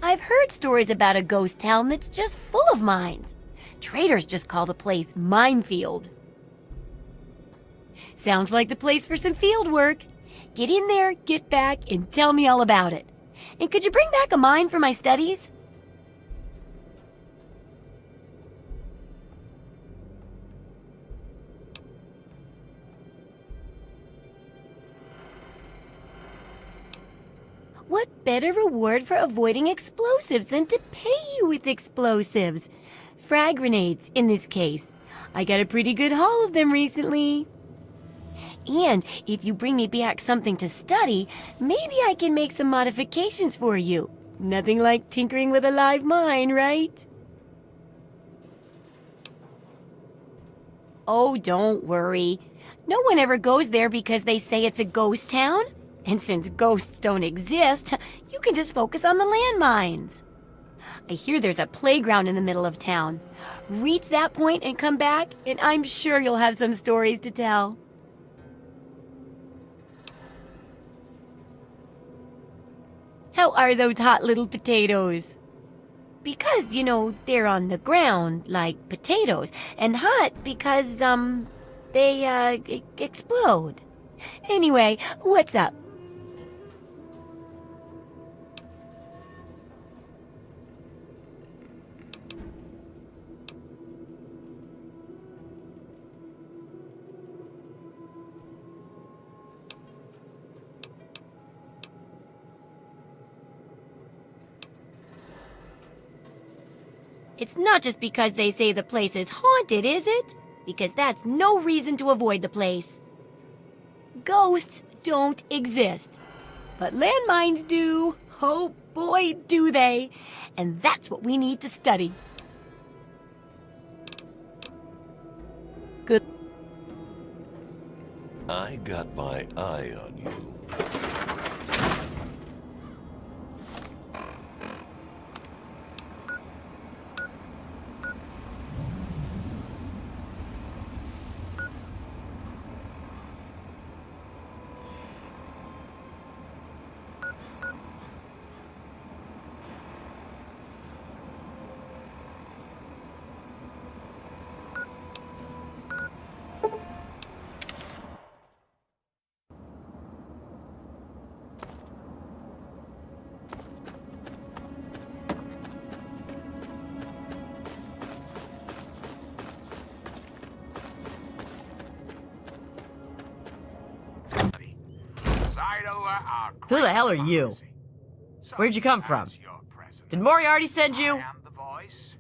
I've heard stories about a ghost town that's just full of mines. Traders just call the place Minefield. Sounds like the place for some field work. Get in there, get back, and tell me all about it. And could you bring back a mine for my studies? What better reward for avoiding explosives than to pay you with explosives? Frag grenades, in this case. I got a pretty good haul of them recently. And if you bring me back something to study, maybe I can make some modifications for you. Nothing like tinkering with a live mine, right? Oh, don't worry. No one ever goes there because they say it's a ghost town. And since ghosts don't exist, you can just focus on the landmines. I hear there's a playground in the middle of town. Reach that point and come back, and I'm sure you'll have some stories to tell. How are those hot little potatoes? Because, you know, they're on the ground like potatoes, and hot because, they, explode. Anyway, what's up? It's not just because they say the place is haunted, is it? Because that's no reason to avoid the place. Ghosts don't exist. But landmines do. Oh boy, do they. And that's what we need to study. Good. I got my eye on you. Who the hell are you? Where'd you come from? Did Moriarty send you? I am the voice.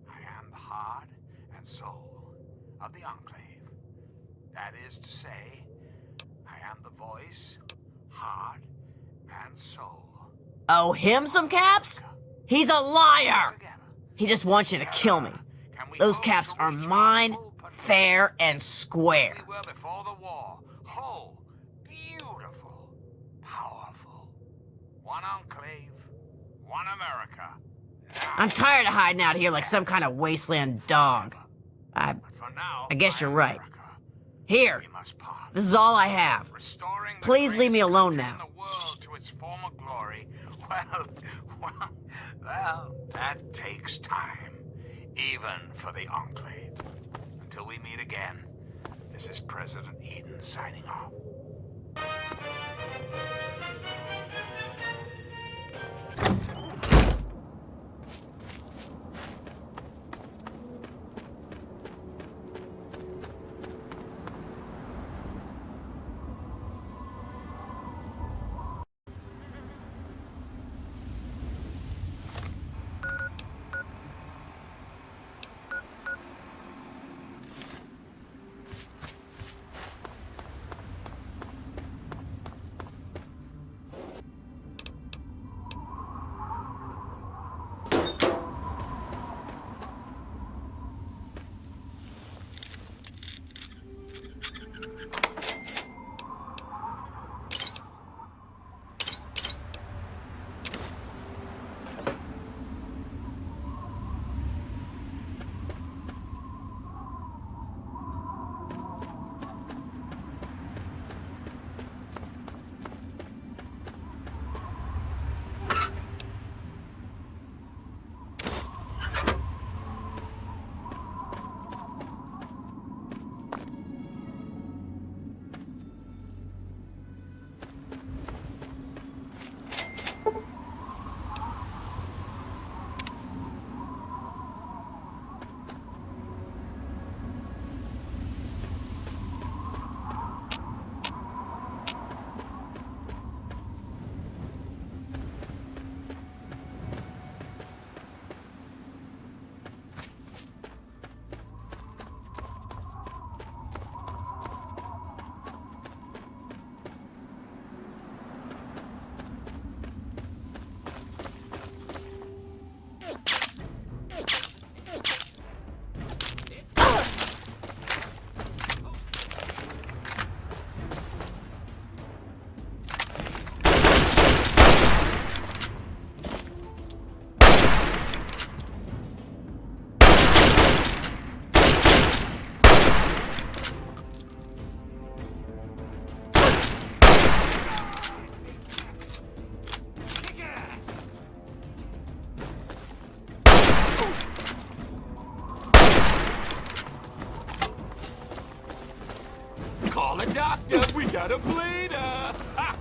I am the heart and soul of the Enclave. That is to say, I am the voice, heart, and soul. Oh, him some caps? He's a liar! He just wants you to kill me. Those caps are mine, fair and square. We were before the war. Whole, beautiful, powerful. One Enclave, one America. I'm tired of hiding out here like some kind of wasteland dog. I guess you're right. Here, this is all I have. Please leave me alone now. The world to its former glory. Well, that takes time, even for the Enclave. Until we meet again, this is President Eden signing off. got a bleeder! Ah!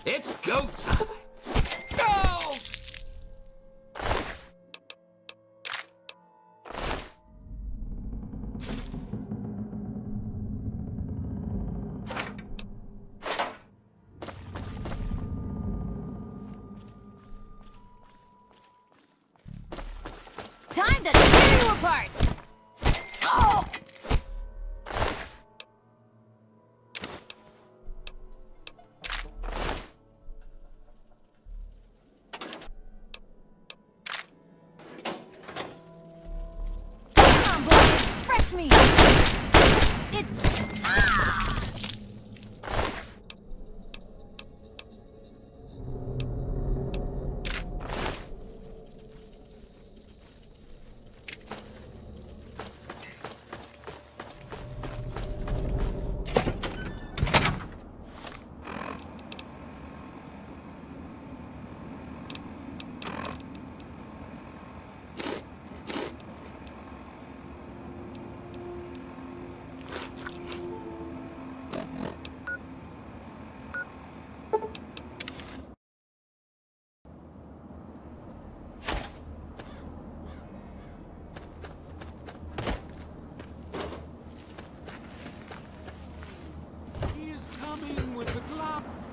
It's go time! Go! Time to tear you apart! Oh! Come on, boys! Fresh meat! It's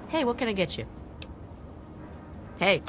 Hey, what can I get you? Hey.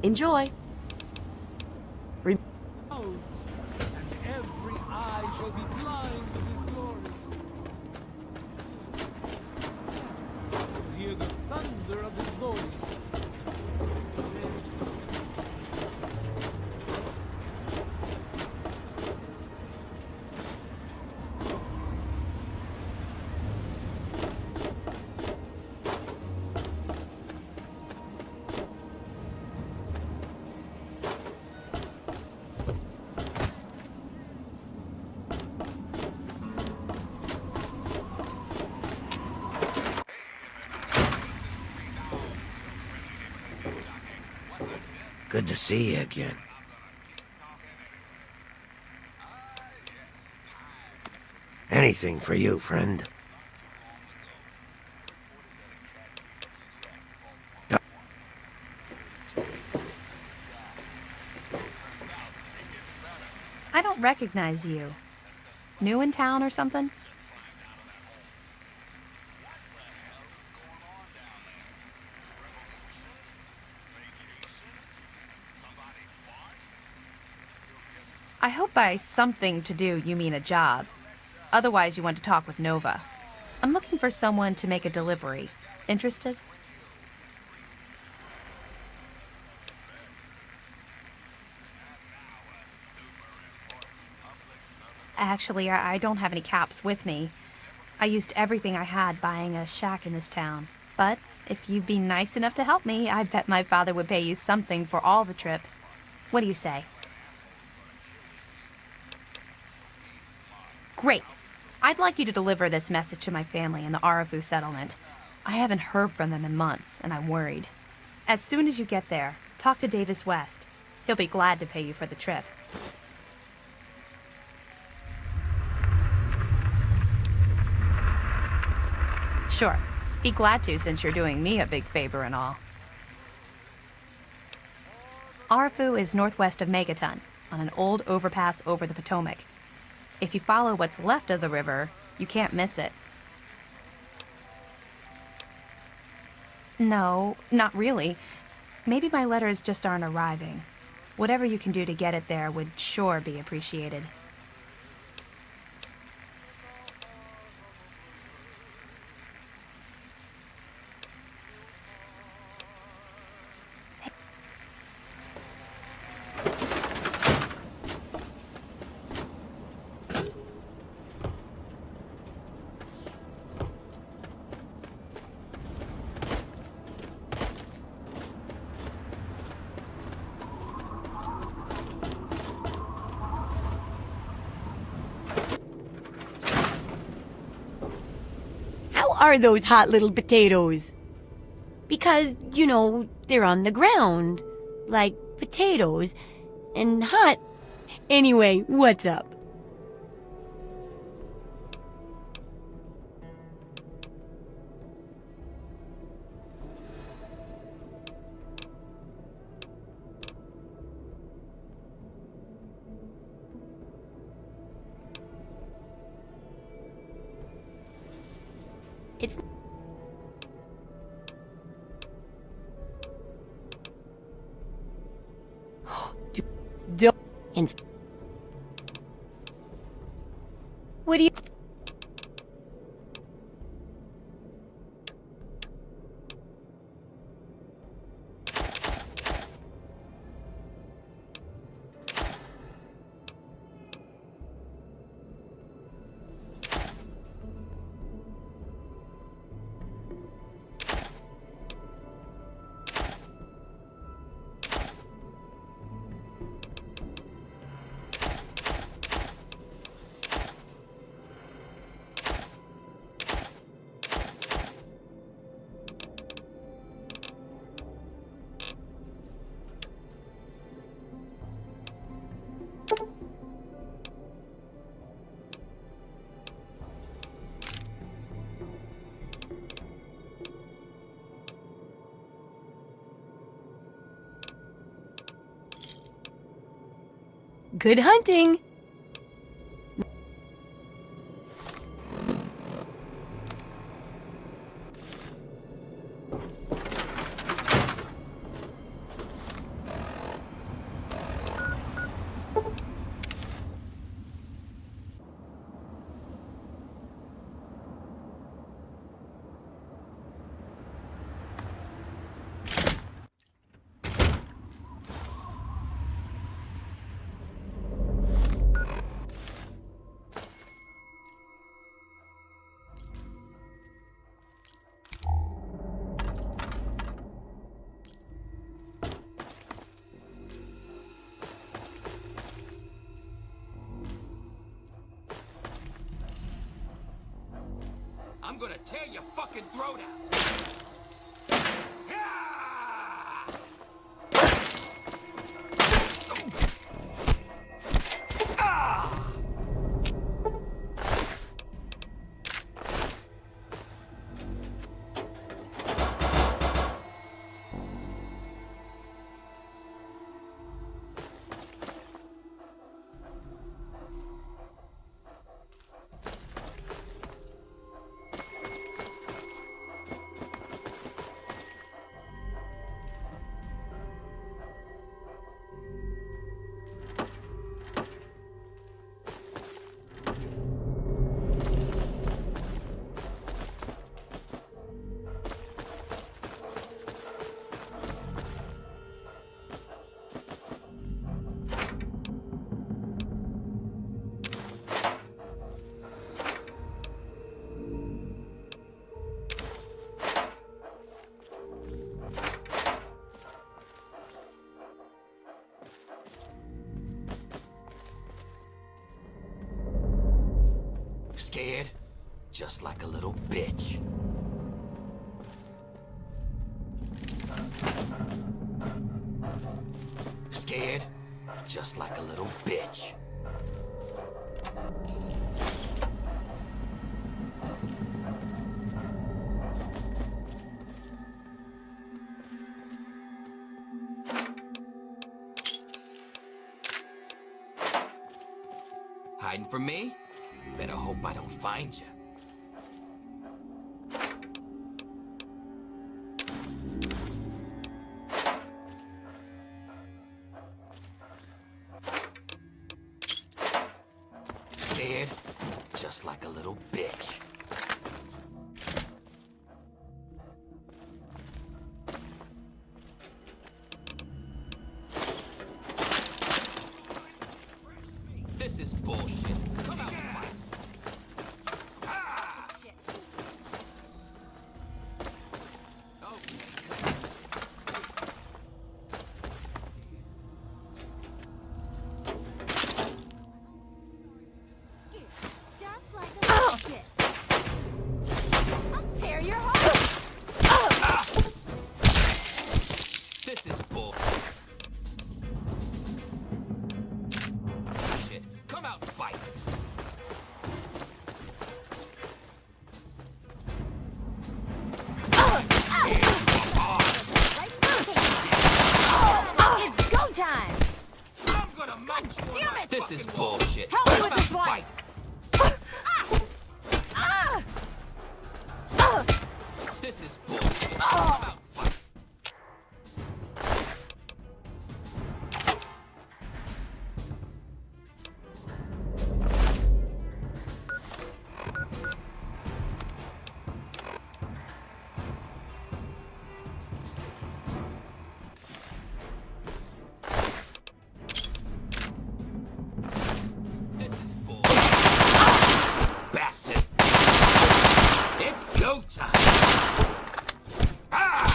Enjoy. And every eye shall be blind with his glory. You'll hear the thunder of his voice. Good to see you again. Anything for you, friend. I don't recognize you. New in town or something? I hope by something to do you mean a job. Otherwise, you want to talk with Nova. I'm looking for someone to make a delivery. Interested? Actually, I don't have any caps with me. I used everything I had buying a shack in this town. But if you'd be nice enough to help me, I bet my father would pay you something for all the trip. What do you say? Great. I'd like you to deliver this message to my family in the Arafu settlement. I haven't heard from them in months, and I'm worried. As soon as you get there, talk to Davis West. He'll be glad to pay you for the trip. Sure. Be glad to, since you're doing me a big favor and all. Arafu is northwest of Megaton, on an old overpass over the Potomac. If you follow what's left of the river, you can't miss it. No, not really. Maybe my letters just aren't arriving. Whatever you can do to get it there would sure be appreciated. Are those hot little potatoes? Because, you know, they're on the ground. Like potatoes. And hot. Anyway, what's up? It's... Don't... And... What do you... Good hunting! I'm gonna tear your fucking throat out! Scared? Just like a little bitch. Scared? Just like a little bitch. Hiding from me? Better hope I don't find you. Scared? Just like a little bitch. This is bullshit. Come out, mice. Just like a little shit. I'll tear your heart. This is bull. Shit. Come out and fight. It's go time. I'm gonna munch you. Damn it! This is bullshit. Help me Come with out this and one. fight. This is bullshit. Come out and fight. This is bullshit. Bastard. It's go time. Ah!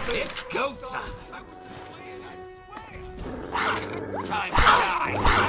It's go time. Time to die.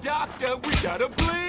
doctor, we got a bleeder!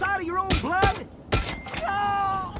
outside of your own blood? No!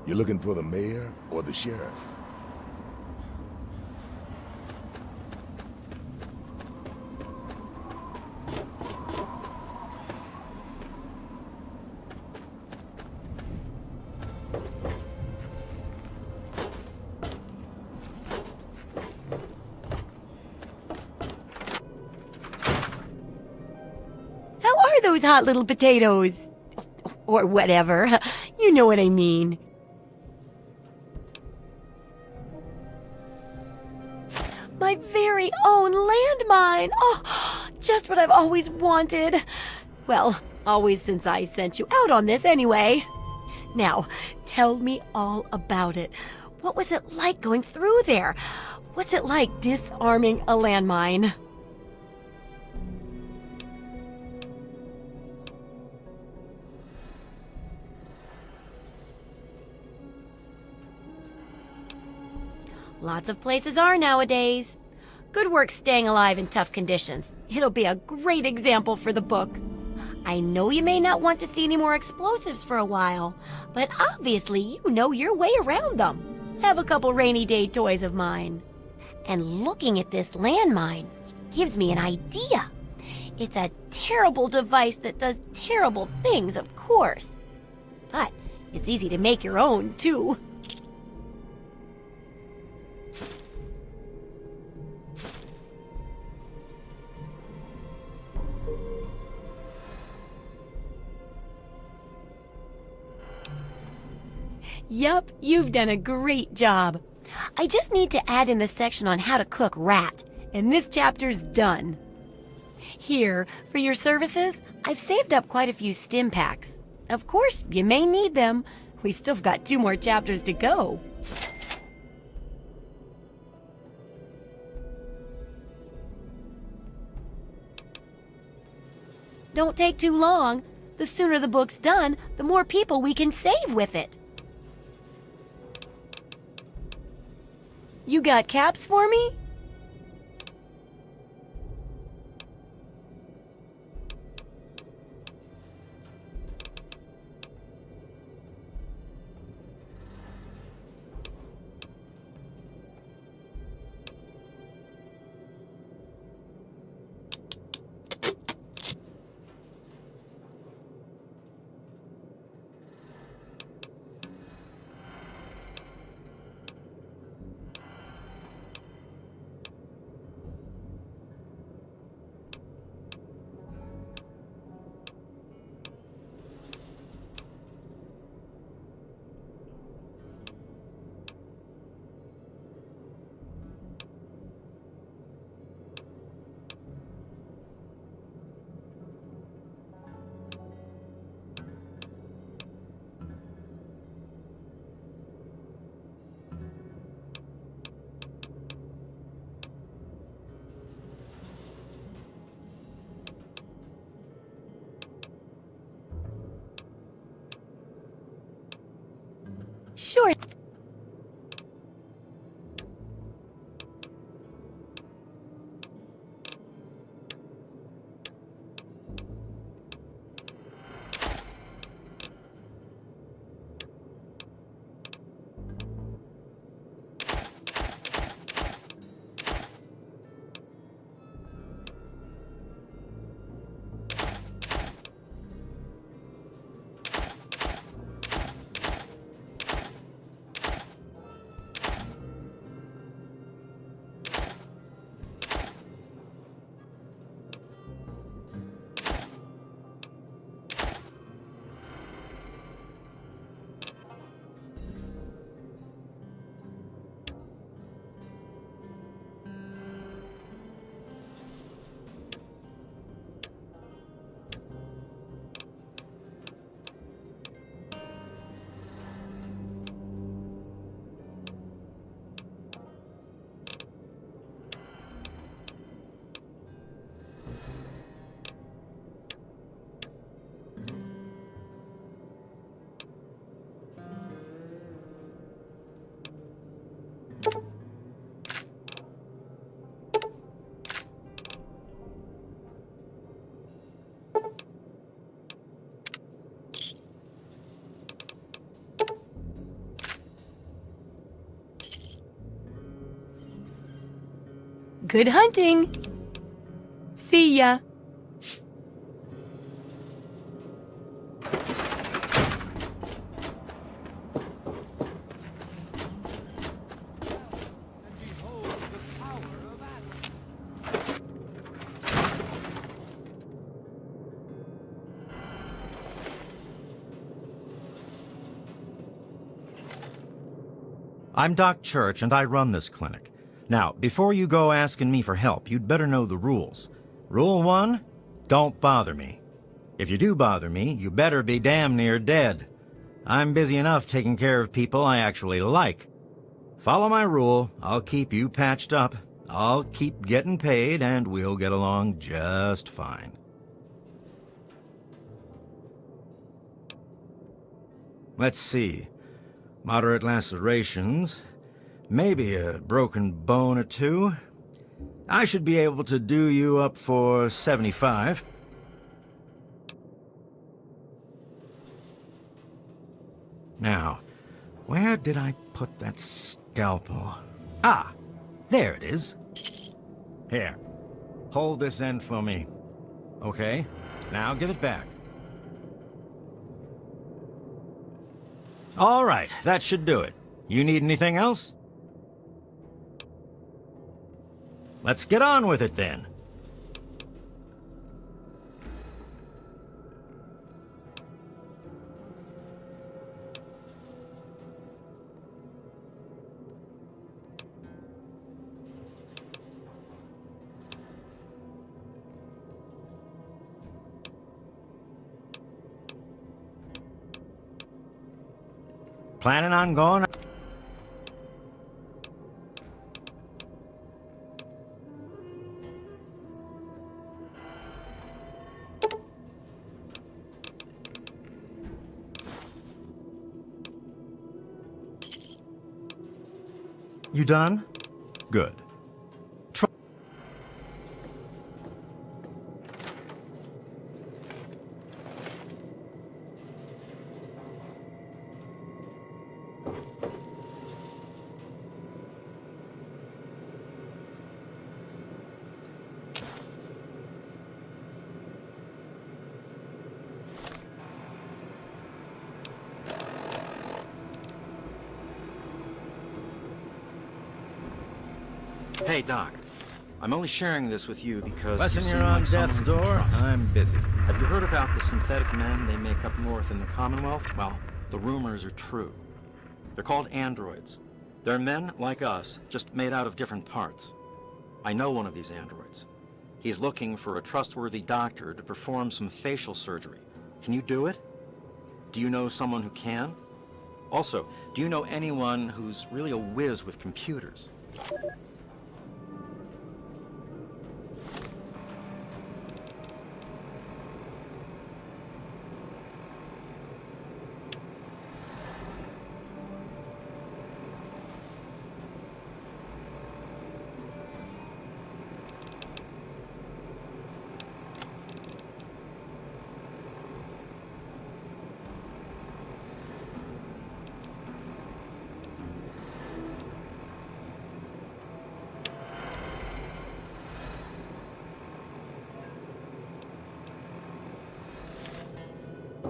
You looking for the mayor or the sheriff? How are those hot little potatoes? Or whatever. You know what I mean. My very own landmine! Oh, just what I've always wanted. Well, always since I sent you out on this anyway. Now, tell me all about it. What was it like going through there? What's it like disarming a landmine? Lots of places are nowadays. Good work staying alive in tough conditions. It'll be a great example for the book. I know you may not want to see any more explosives for a while, but obviously you know your way around them. Have a couple rainy day toys of mine. And looking at this landmine gives me an idea. It's a terrible device that does terrible things, of course. But it's easy to make your own, too. Yup, you've done a great job. I just need to add in the section on how to cook rat, and this chapter's done. Here, for your services, I've saved up quite a few stim packs. Of course, you may need them. We still got 2 more chapters to go. Don't take too long. The sooner the book's done, the more people we can save with it. You got caps for me? Sure. Good hunting. See ya. I'm Doc Church, and I run this clinic. Now, before you go asking me for help, you'd better know the rules. Rule 1, don't bother me. If you do bother me, you better be damn near dead. I'm busy enough taking care of people I actually like. Follow my rule, I'll keep you patched up, I'll keep getting paid, and we'll get along just fine. Let's see. Moderate lacerations, maybe a broken bone or two. I should be able to do you up for 75. Now, where did I put that scalpel? Ah, there it is. Here, hold this end for me. Okay, now give it back. All right, that should do it. You need anything else? Let's get on with it then. Planning on going? You done? Good. Hey, Doc. I'm only sharing this with you because... Lesson you're on death's door, I'm busy. Have you heard about the synthetic men they make up north in the Commonwealth? Well, the rumors are true. They're called androids. They're men like us, just made out of different parts. I know one of these androids. He's looking for a trustworthy doctor to perform some facial surgery. Can you do it? Do you know someone who can? Also, do you know anyone who's really a whiz with computers?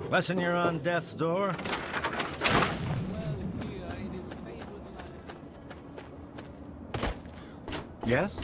Lesson you're on death's door? Yes?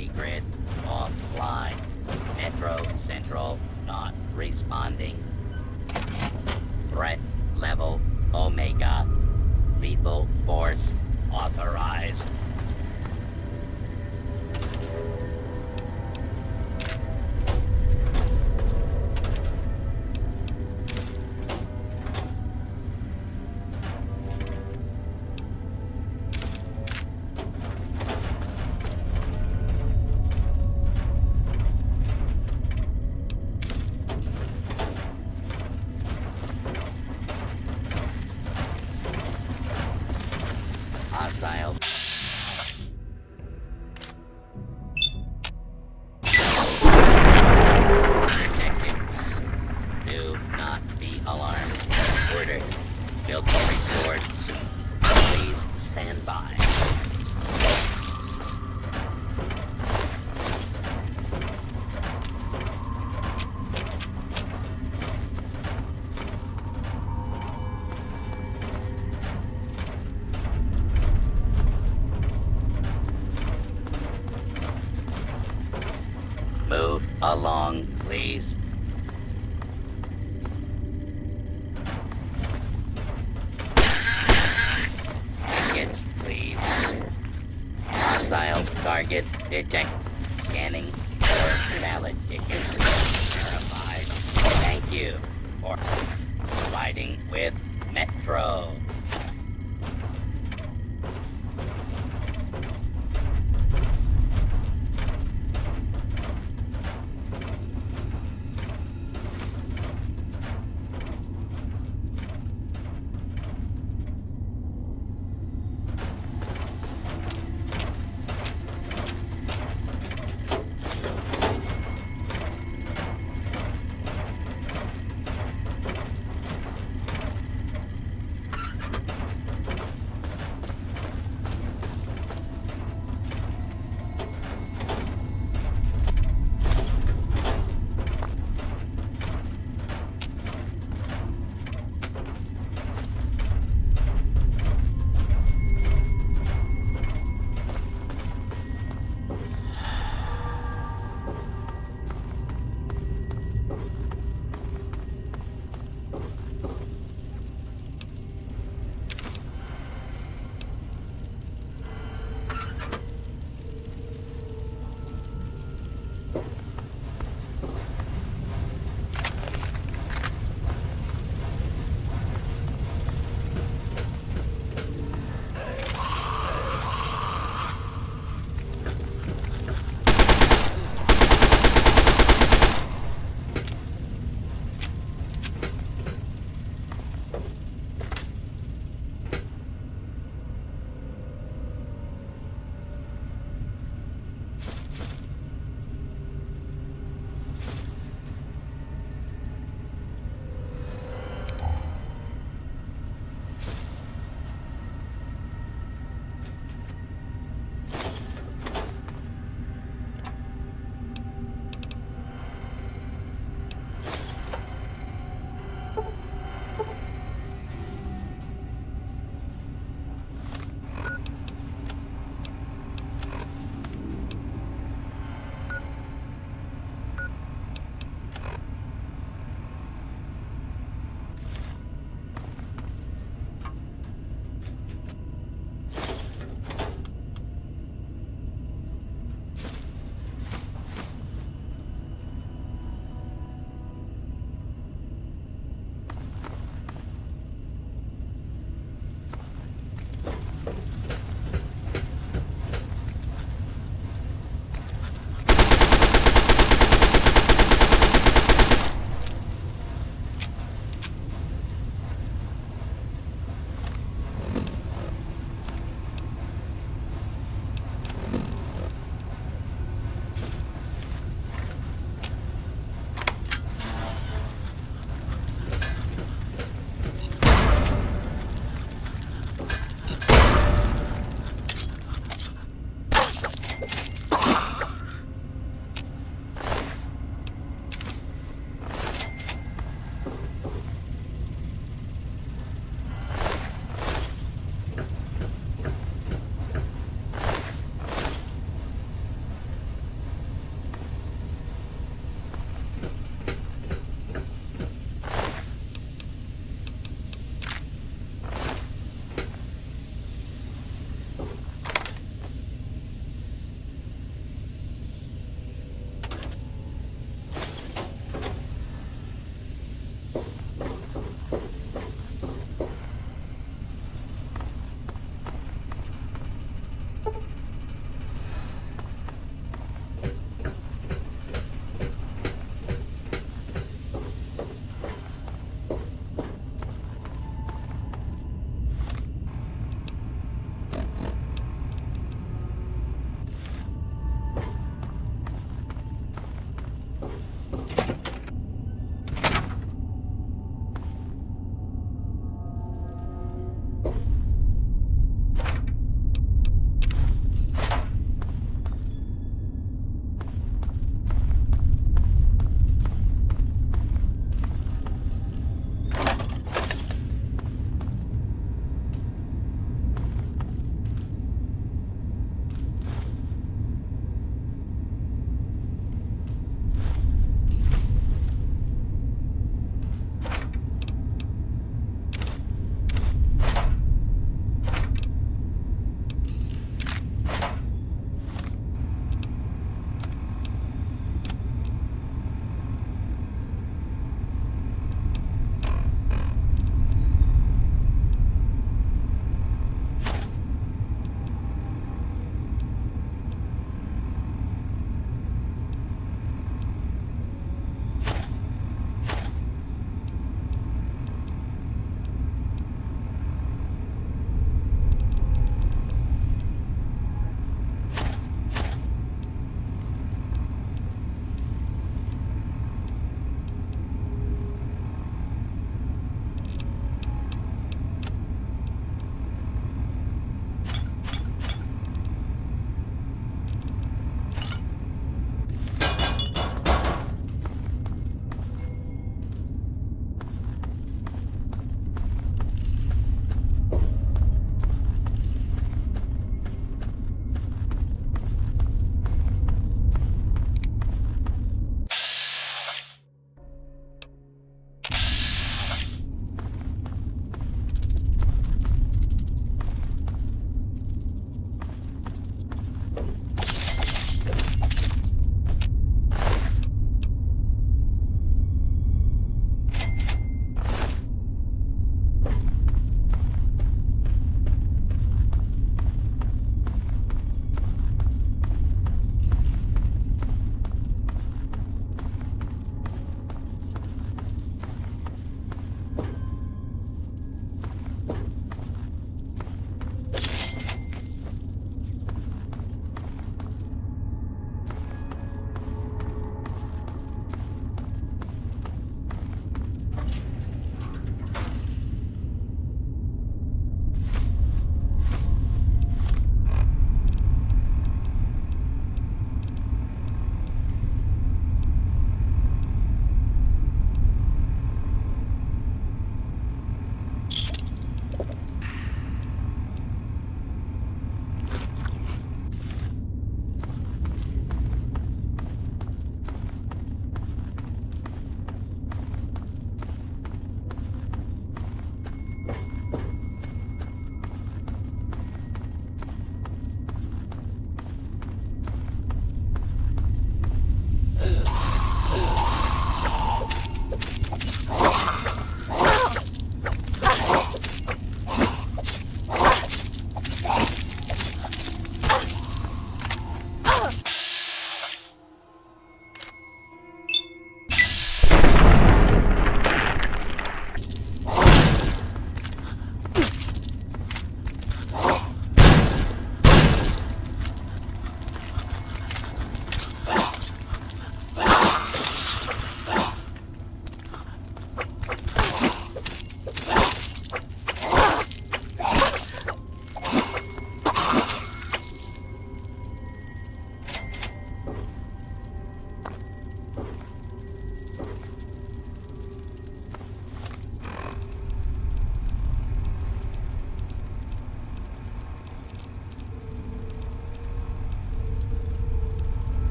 security grid offline. Metro Central not responding. Threat level Omega. Lethal force authorized. Hostile. Detected. Do not be alarmed. Order. Will be restored soon. Please stand by. Move along, please. Tickets, please. Hostile target detect. Scanning for valid tickets. Verified. Thank you for riding with Metro.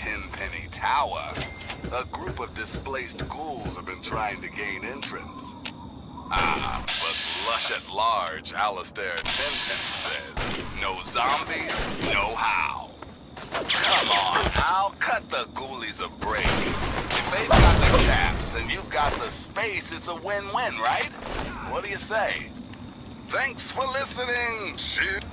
Tenpenny Tower. A group of displaced ghouls have been trying to gain entrance. Ah, but lush at large, Alistair Tenpenny says, no zombies, no how. Come on, Al, cut the ghoulies a break. If they've got the caps and you've got the space, it's a win-win, right? What do you say? Thanks for listening. Shit.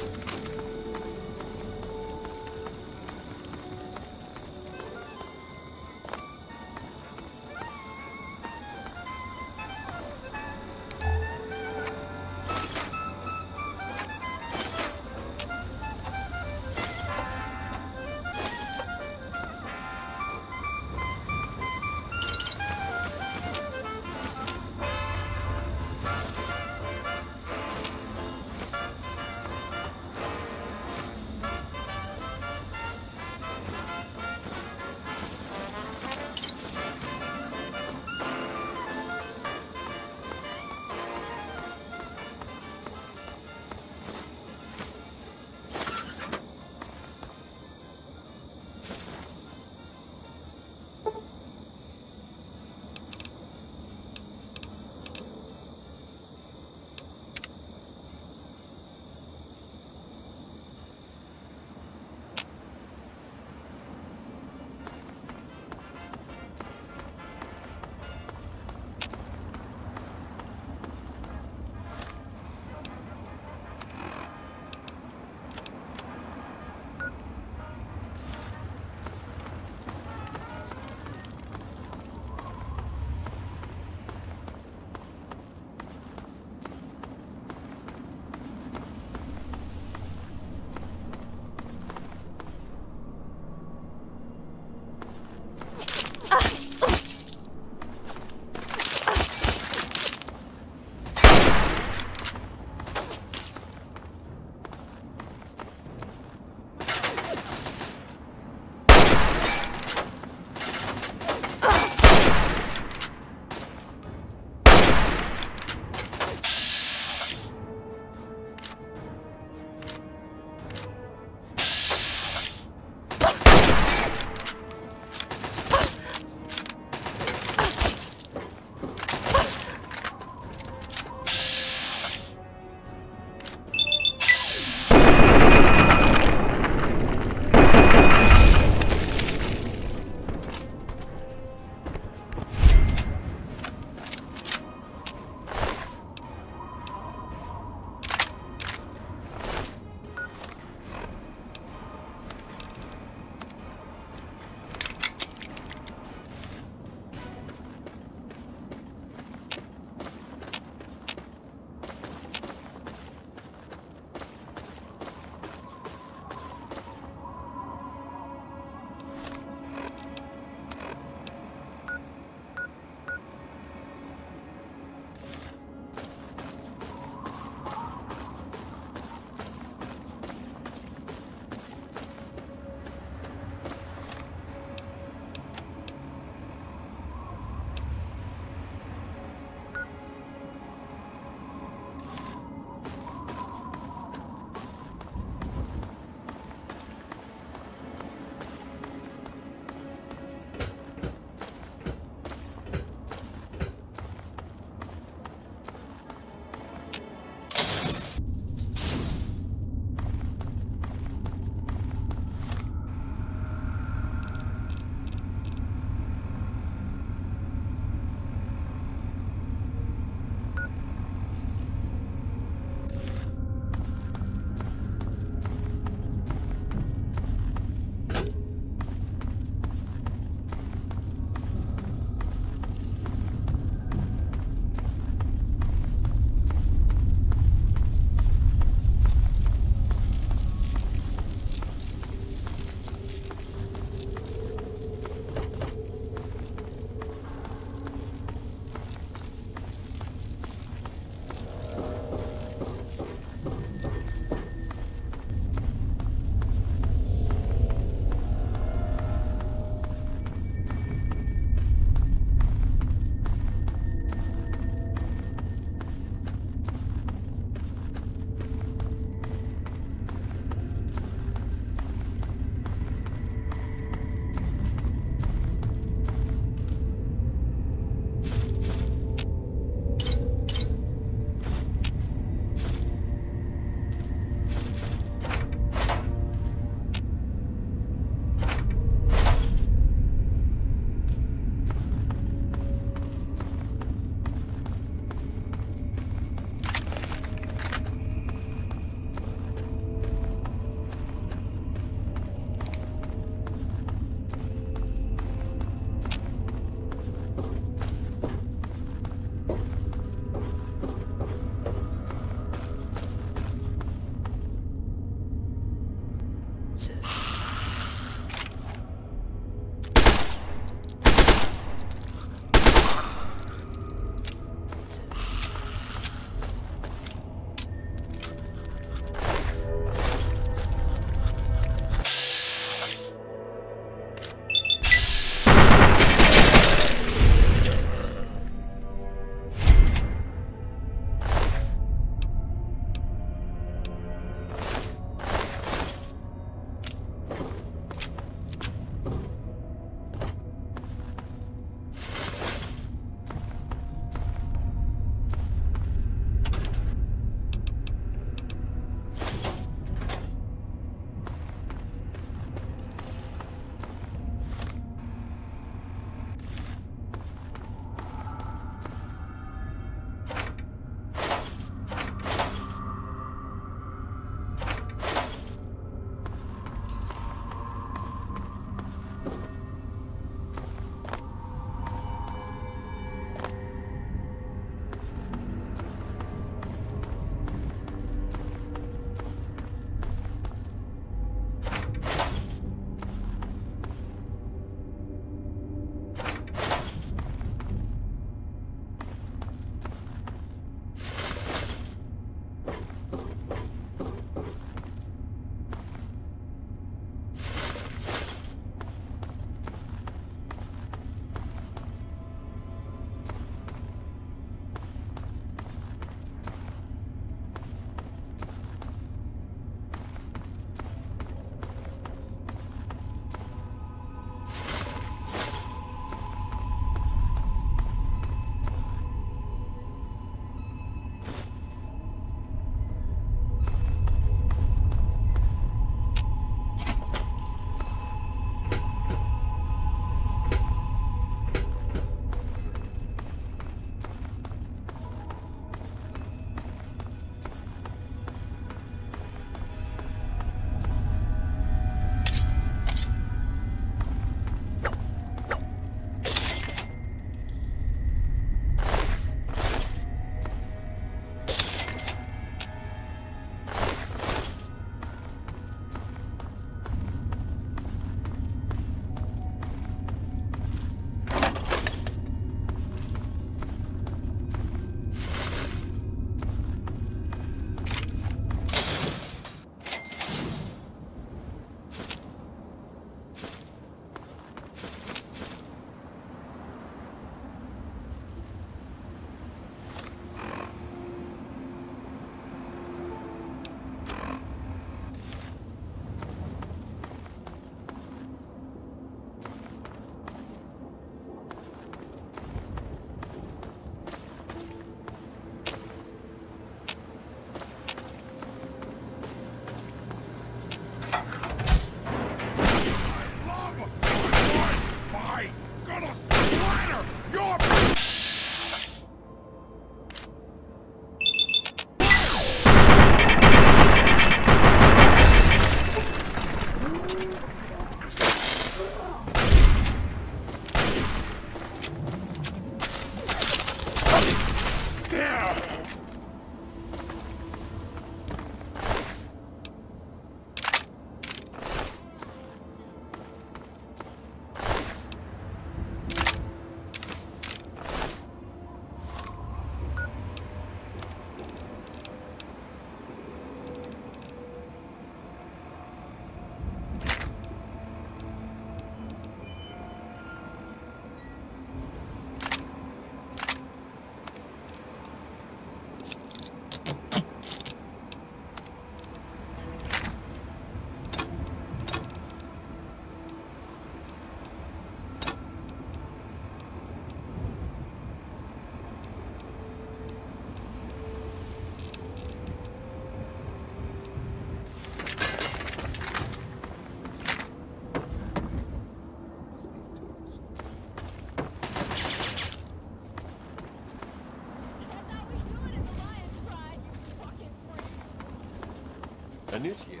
Initiate.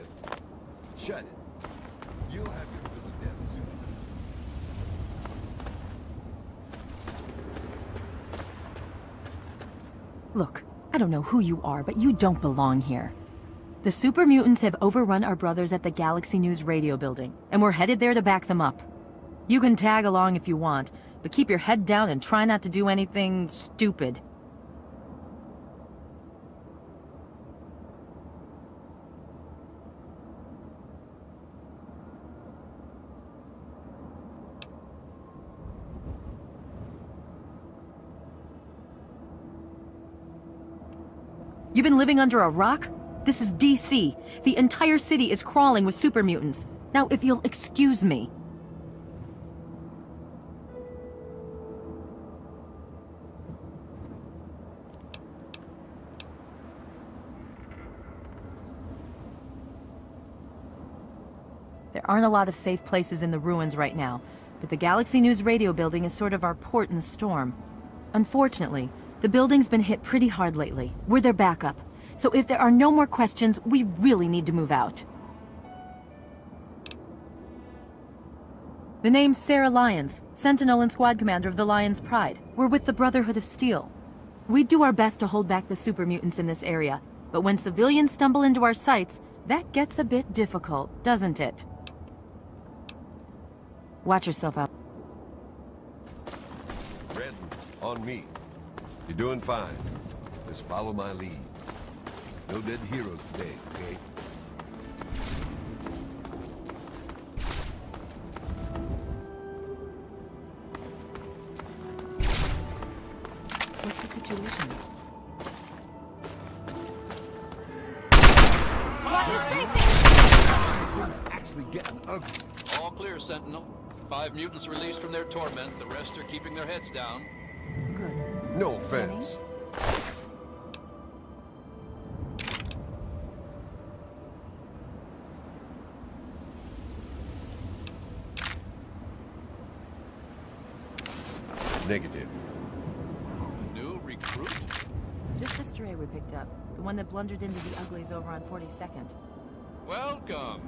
Shut it. You'll have your fill of death soon. Look, I don't know who you are, but you don't belong here. The super mutants have overrun our brothers at the Galaxy News radio building, and we're headed there to back them up. You can tag along if you want, but keep your head down and try not to do anything stupid. You've been living under a rock? This is DC. The entire city is crawling with super mutants. Now, if you'll excuse me. There aren't a lot of safe places in the ruins right now, but the Galaxy News radio building is sort of our port in the storm. Unfortunately, the building's been hit pretty hard lately. We're their backup. So if there are no more questions, we really need to move out. The name's Sarah Lyons, Sentinel and Squad Commander of the Lion's Pride. We're with the Brotherhood of Steel. We do our best to hold back the super mutants in this area, but when civilians stumble into our sights, that gets a bit difficult, doesn't it? Watch yourself out. Red, on me. You're doing fine. Just follow my lead. No dead heroes today, okay? What's the situation? Watch your spacing! This thing's actually getting ugly. All clear, Sentinel. 5 mutants released from their torment. The rest are keeping their heads down. Good. No offense. Negative. New recruit? Just a stray we picked up. The one that blundered into the uglies over on 42nd. Welcome.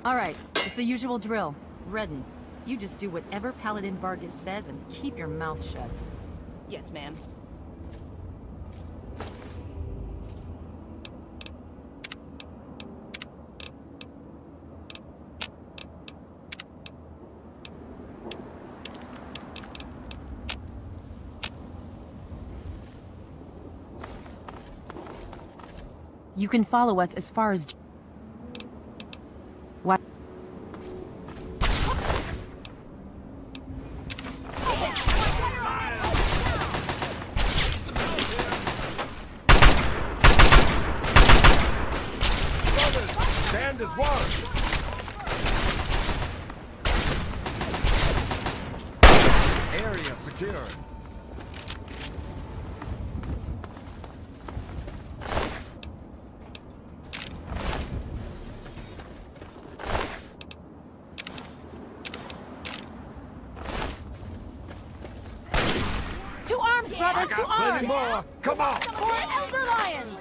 All right, it's the usual drill. Redden, you just do whatever Paladin Vargas says and keep your mouth shut. Yes, ma'am. You can follow us as far as... What? Stand as one! Area secure. To arms, brothers, to arms! Plenty more! Come on! For Elder Lions!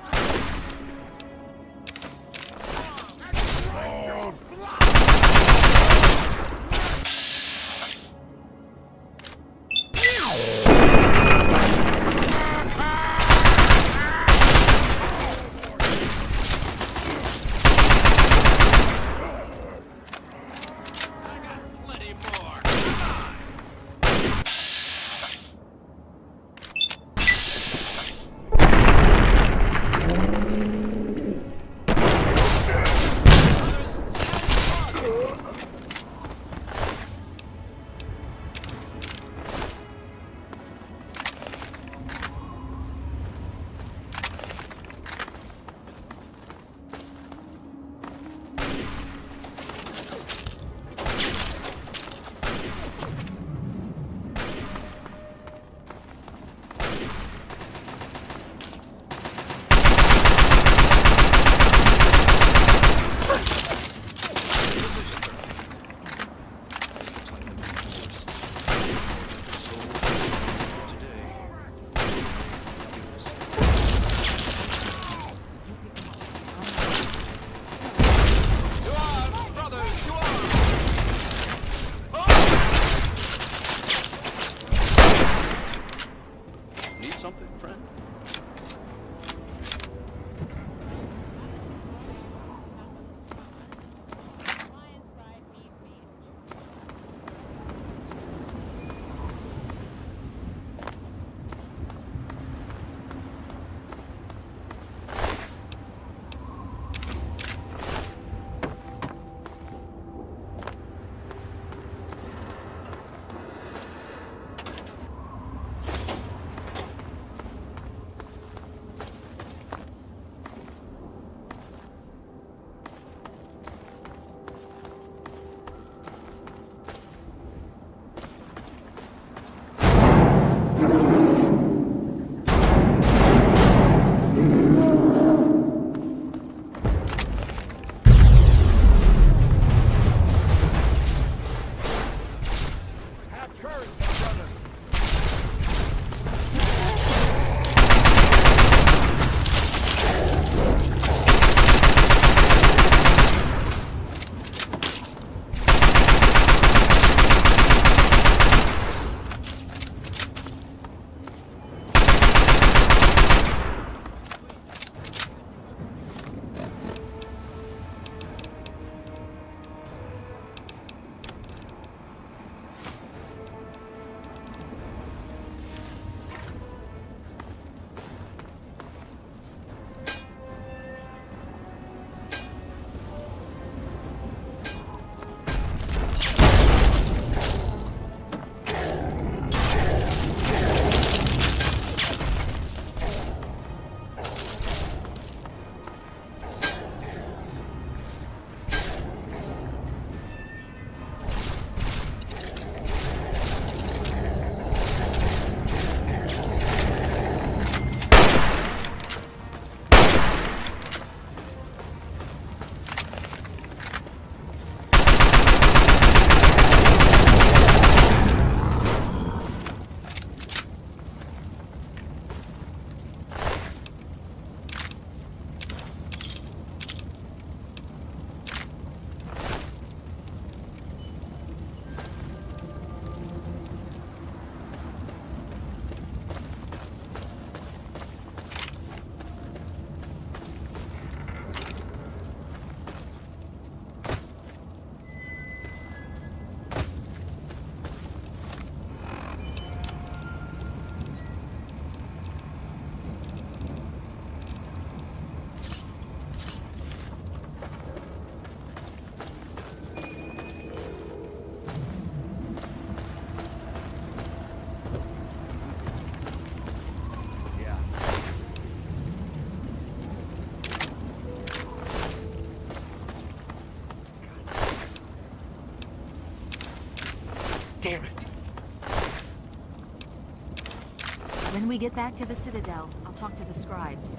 When we get back to the Citadel, I'll talk to the scribes.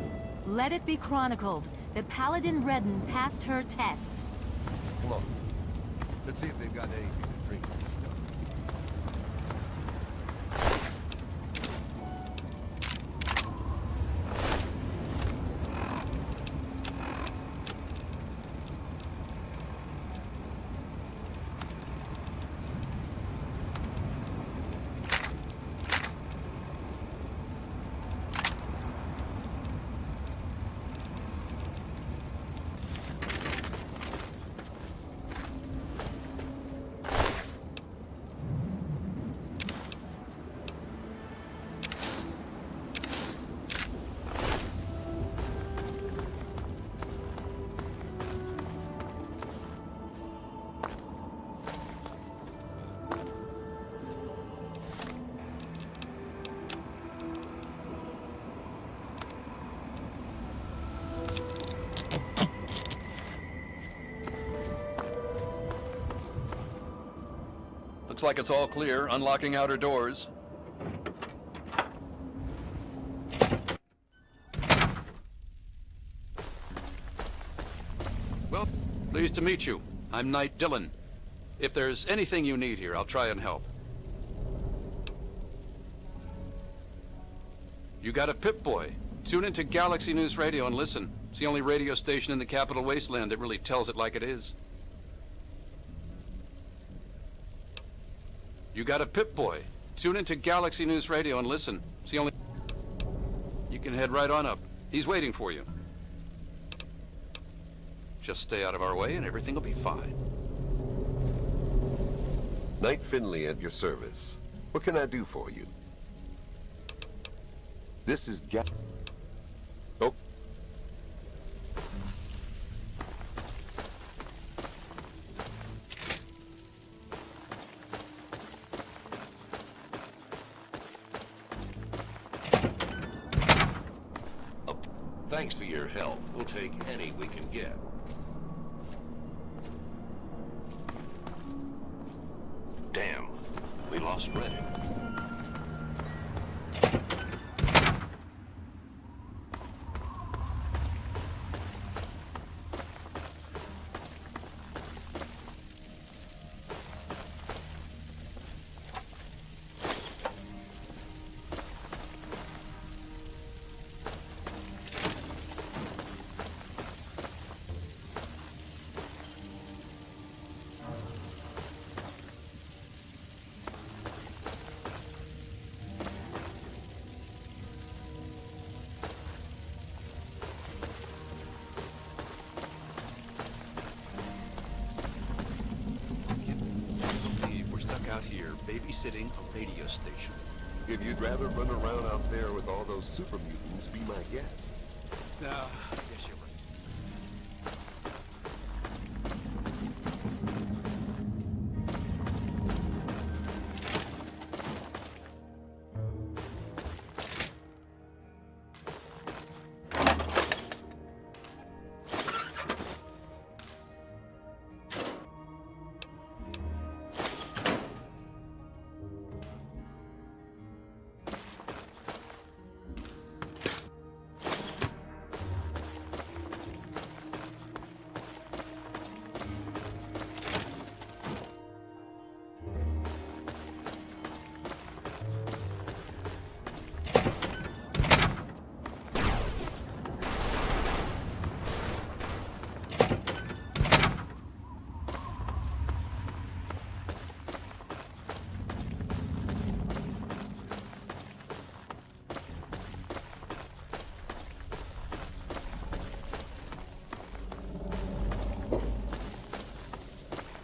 Let it be chronicled that Paladin Redden passed her test. Come on. Let's see if they've got anything to drink in this stuff. Looks like it's all clear. Unlocking outer doors. Well, pleased to meet you. I'm Knight Dillon. If there's anything you need here, I'll try and help. You got a Pip-Boy. Tune into Galaxy News Radio and listen. It's the only radio station in the Capital Wasteland that really tells it like it is. You got a Pip-Boy. Tune into Galaxy News Radio and listen. It's the only... You can head right on up. He's waiting for you. Just stay out of our way and everything will be fine. Knight Finley at your service. What can I do for you? This is Oh. Thanks for your help. We'll take any we can get. Damn, we lost Redding. Out here babysitting a radio station. If you'd rather run around out there with all those super mutants, be my guest. No, I guess you're right.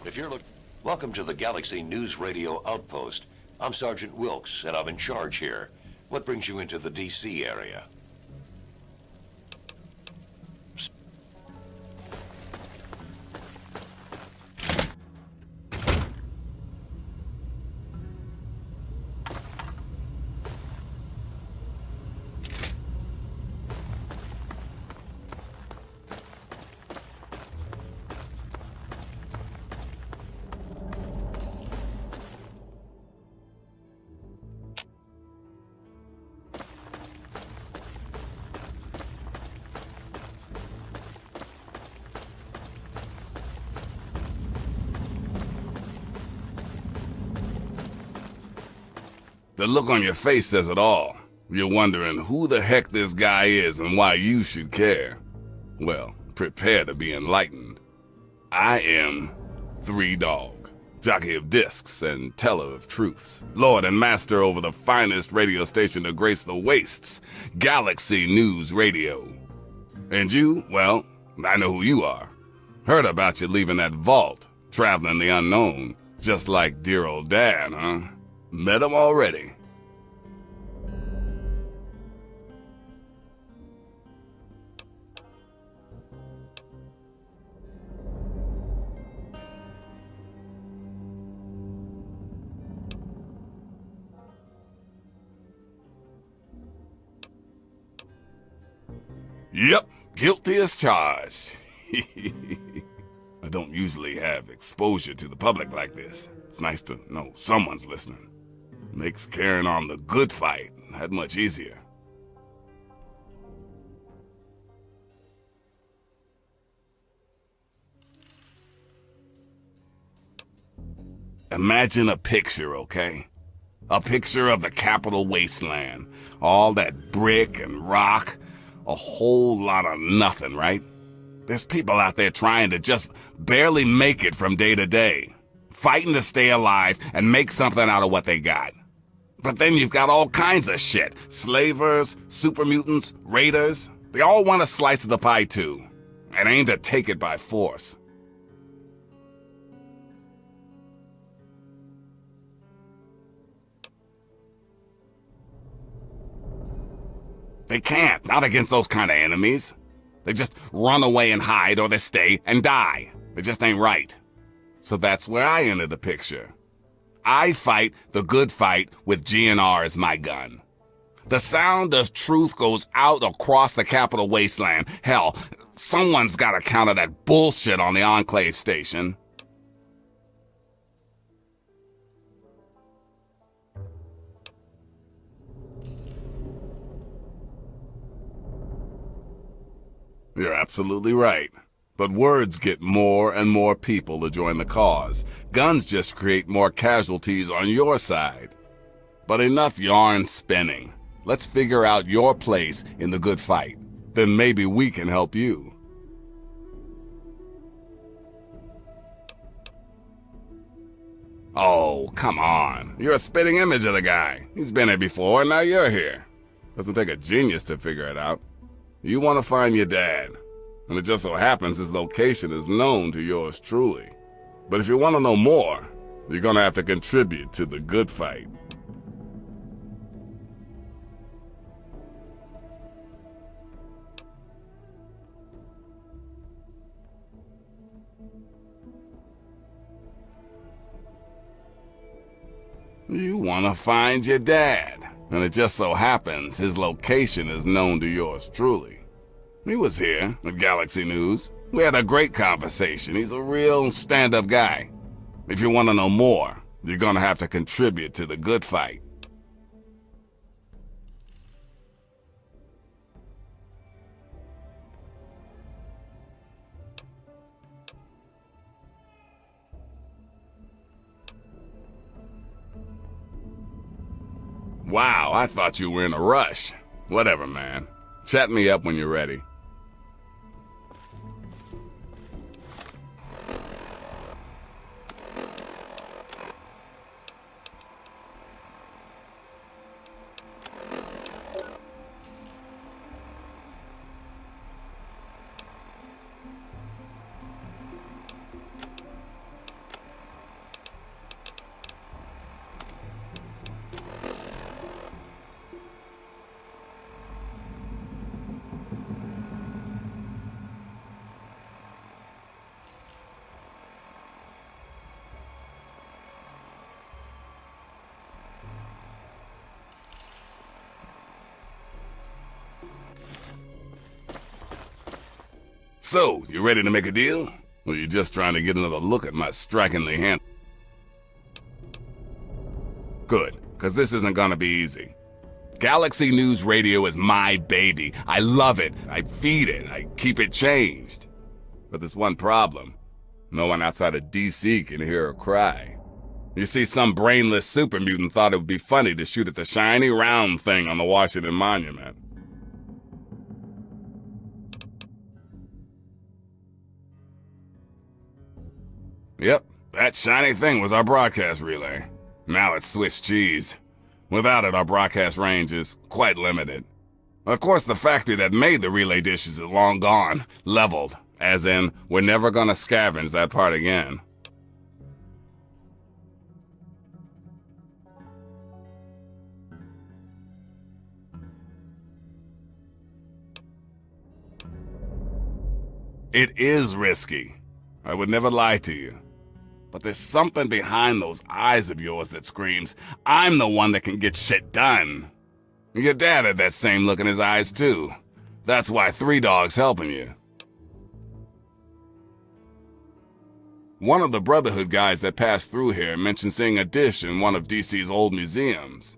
If you're welcome to the Galaxy News Radio Outpost. I'm Sergeant Wilkes, and I'm in charge here. What brings you into the D.C. area? The look on your face says it all. You're wondering who the heck this guy is and why you should care. Well, prepare to be enlightened. I am 3 Dog, jockey of discs and teller of truths, lord and master over the finest radio station to grace the wastes, Galaxy News Radio. And you, well, I know who you are. Heard about you leaving that vault, traveling the unknown, just like dear old Dad, huh? Met him already. Yep, guilty as charged. I don't usually have exposure to the public like this. It's nice to know someone's listening. Makes carrying on the good fight that much easier. Imagine a picture, okay? A picture of the capital wasteland. All that brick and rock. A whole lot of nothing, right? There's people out there trying to just barely make it from day to day, fighting to stay alive and make something out of what they got. But then you've got all kinds of shit. Slavers, super mutants, raiders. They all want a slice of the pie too, and aim to take it by force. They can't, not against those kind of enemies. They just run away and hide, or they stay and die. It just ain't right. So that's where I enter the picture. I fight the good fight with GNR as my gun. The sound of truth goes out across the capital wasteland. Hell, someone's gotta counter that bullshit on the Enclave station. You're absolutely right. But words get more and more people to join the cause. Guns just create more casualties on your side. But enough yarn spinning. Let's figure out your place in the good fight. Then maybe we can help you. Oh, come on. You're a spitting image of the guy. He's been here before, and now you're here. Doesn't take a genius to figure it out. You want to find your dad, and it just so happens his location is known to yours truly. But if you want to know more, you're going to have to contribute to the good fight. You want to find your dad, and it just so happens his location is known to yours truly. He was here at Galaxy News. We had a great conversation. He's a real stand-up guy. If you want to know more, you're going to have to contribute to the good fight. Wow, I thought you were in a rush. Whatever, man. Chat me up when you're ready. So, you ready to make a deal? Or you just trying to get another look at my strikingly hand? Good, because this isn't gonna be easy. Galaxy News Radio is my baby. I love it. I feed it. I keep it changed. But there's one problem. No one outside of DC can hear her cry. You see, some brainless super mutant thought it would be funny to shoot at the shiny round thing on the Washington Monument. Yep, that shiny thing was our broadcast relay. Now it's Swiss cheese. Without it, our broadcast range is quite limited. Of course, the factory that made the relay dishes is long gone, leveled, as in, we're never gonna scavenge that part again. It is risky. I would never lie to you. But there's something behind those eyes of yours that screams, I'm the one that can get shit done. Your dad had that same look in his eyes too. That's why 3 Dog's helping you. One of the Brotherhood guys that passed through here mentioned seeing a dish in one of DC's old museums.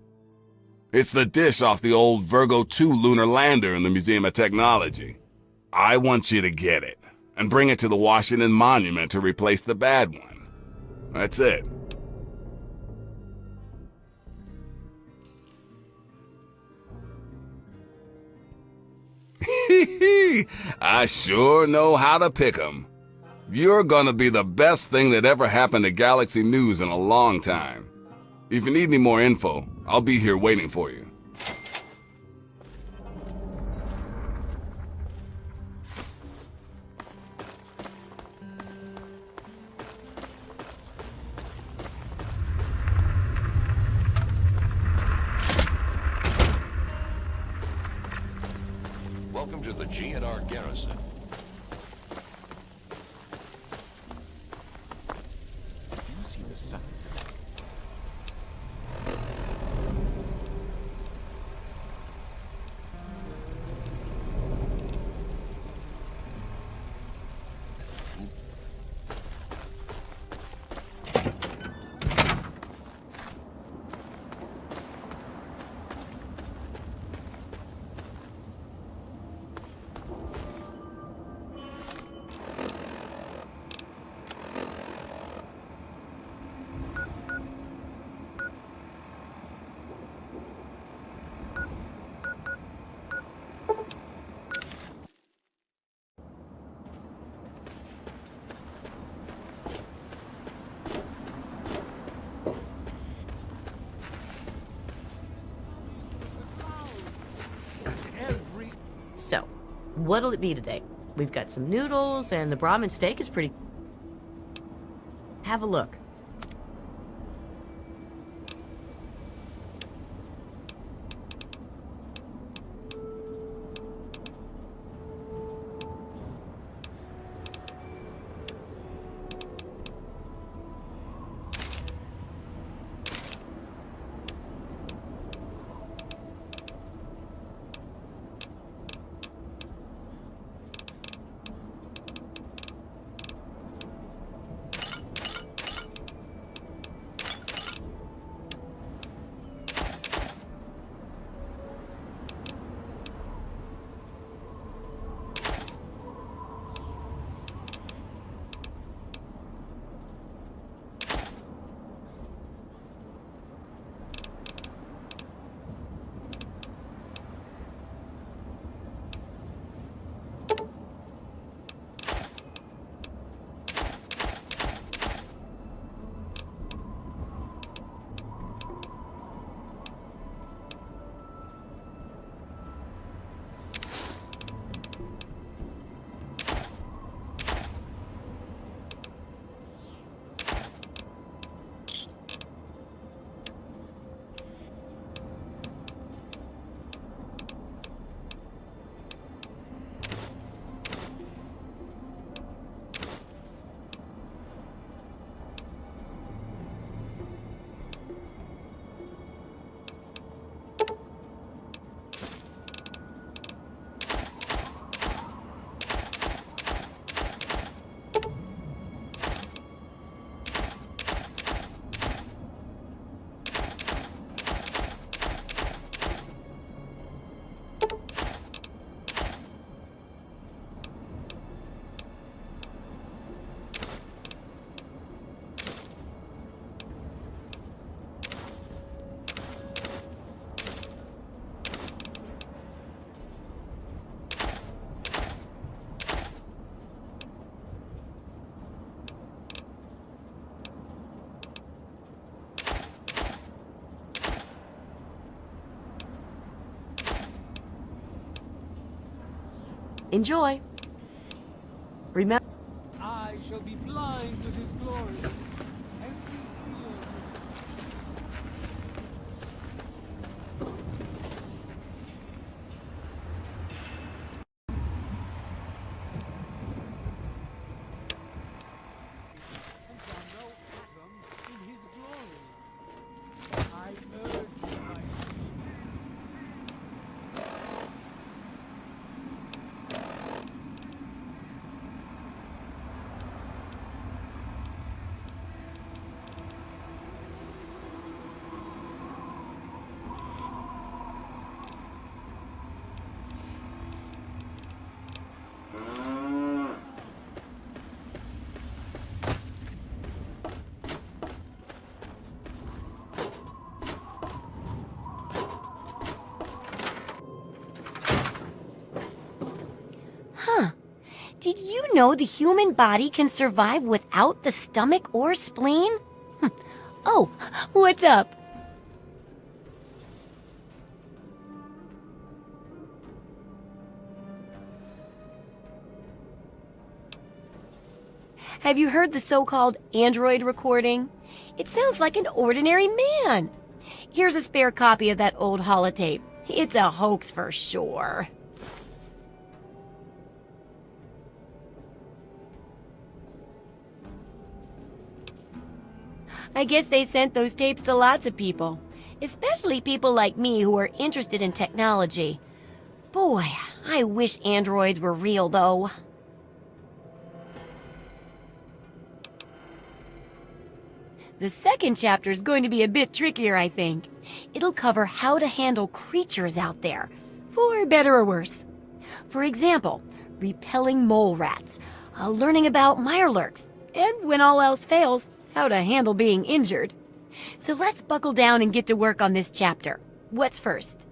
It's the dish off the old Virgo 2 lunar lander in the Museum of Technology. I want you to get it and bring it to the Washington Monument to replace the bad one. That's it. I sure know how to pick 'em. You're gonna be the best thing that ever happened to Galaxy News in a long time. If you need any more info, I'll be here waiting for you. Welcome to the GNR Garrison. Do you see the sun? So, what'll it be today? We've got some noodles, and the Brahmin steak is pretty... Have a look. Enjoy. Remember... I shall be blind with his glory. Did you know the human body can survive without the stomach or spleen? Oh, what's up? Have you heard the so-called android recording? It sounds like an ordinary man. Here's a spare copy of that old holotape. It's a hoax for sure. I guess they sent those tapes to lots of people, especially people like me who are interested in technology. Boy, I wish androids were real, though. The second chapter is going to be a bit trickier, I think. It'll cover how to handle creatures out there, for better or worse. For example, repelling mole rats, learning about mirelurks, and when all else fails, how to handle being injured. So let's buckle down and get to work on this chapter. What's first?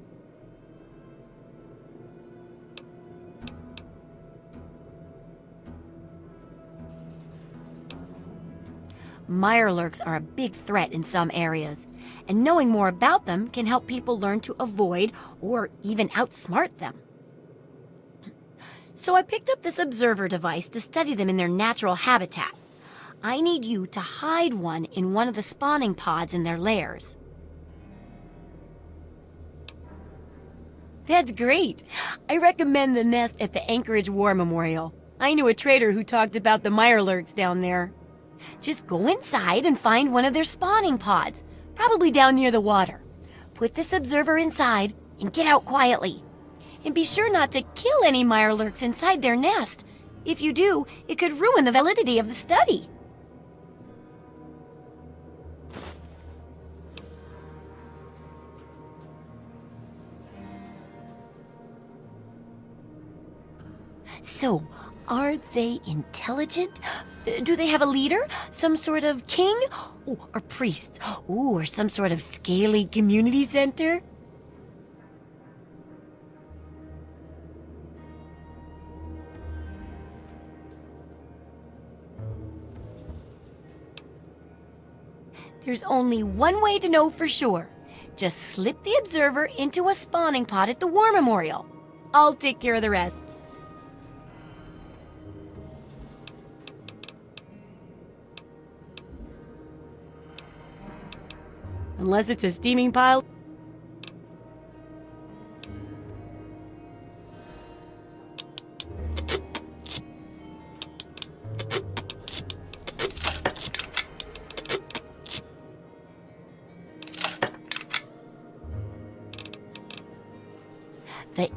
Mirelurks are a big threat in some areas, and knowing more about them can help people learn to avoid or even outsmart them. So I picked up this observer device to study them in their natural habitat. I need you to hide one in one of the spawning pods in their lairs. That's great. I recommend the nest at the Anchorage War Memorial. I knew a trader who talked about the mirelurks down there. Just go inside and find one of their spawning pods, probably down near the water. Put this observer inside and get out quietly. And be sure not to kill any mirelurks inside their nest. If you do, it could ruin the validity of the study. So, are they intelligent? Do they have a leader? Some sort of king? Ooh, or priests? Ooh, or some sort of scaly community center? There's only one way to know for sure. Just slip the observer into a spawning pod at the War Memorial. I'll take care of the rest. Unless it's a steaming pile. The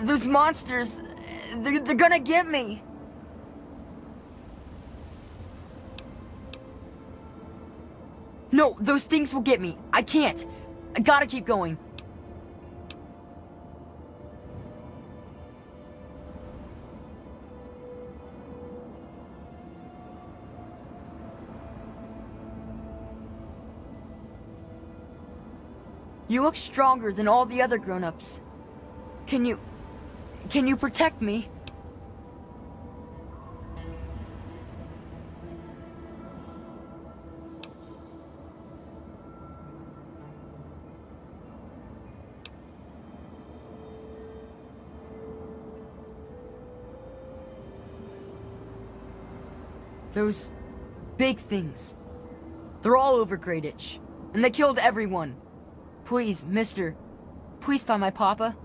Those monsters, they're gonna get me. No, those things will get me. I can't. I gotta keep going. You look stronger than all the other grown-ups. Can you protect me? Those big things. They're all over Greyditch, and they killed everyone. Please, mister, please find my papa.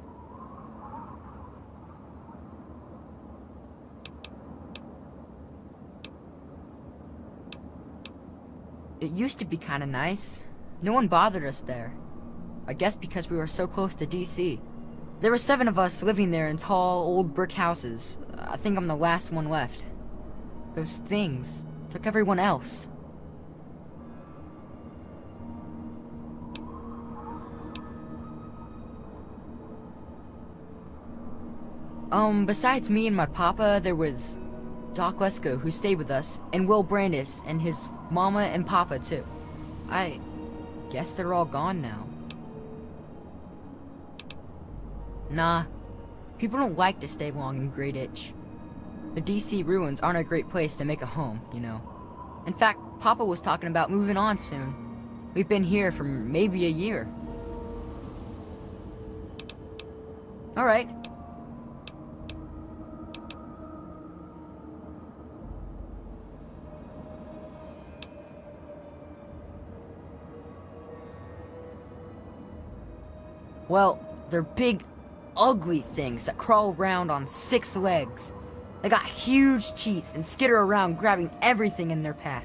It used to be kinda nice. No one bothered us there. I guess because we were so close to DC. There were 7 of us living there in tall, old brick houses. I think I'm the last one left. Those things took everyone else. Besides me and my papa, there was Doc Lesko, who stayed with us, and Will Brandis, and his mama and papa, too. I guess they're all gone now. Nah, people don't like to stay long in Greyditch. The DC ruins aren't a great place to make a home, you know. In fact, Papa was talking about moving on soon. We've been here for maybe a year. Alright. Well, they're big, ugly things that crawl around on 6 legs. They got huge teeth and skitter around grabbing everything in their path.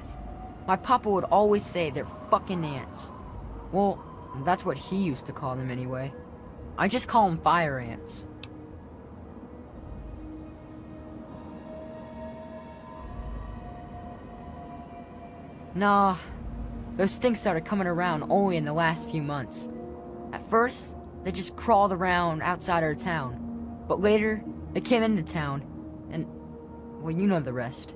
My papa would always say they're fucking ants. Well, that's what he used to call them anyway. I just call them fire ants. Nah, those things started coming around only in the last few months. At first, they just crawled around outside our town. But later, they came into town, and, well, you know the rest.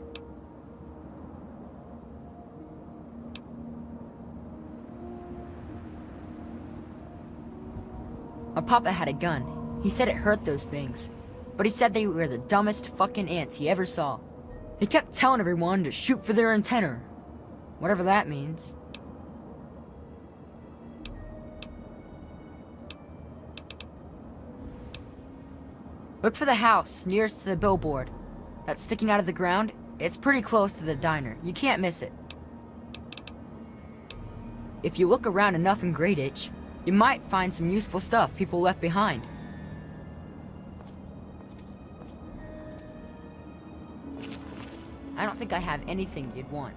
My papa had a gun. He said it hurt those things. But he said they were the dumbest fucking ants he ever saw. He kept telling everyone to shoot for their antenna. Whatever that means. Look for the house nearest to the billboard. That's sticking out of the ground. It's pretty close to the diner. You can't miss it. If you look around enough in Greyditch, you might find some useful stuff people left behind. I don't think I have anything you'd want.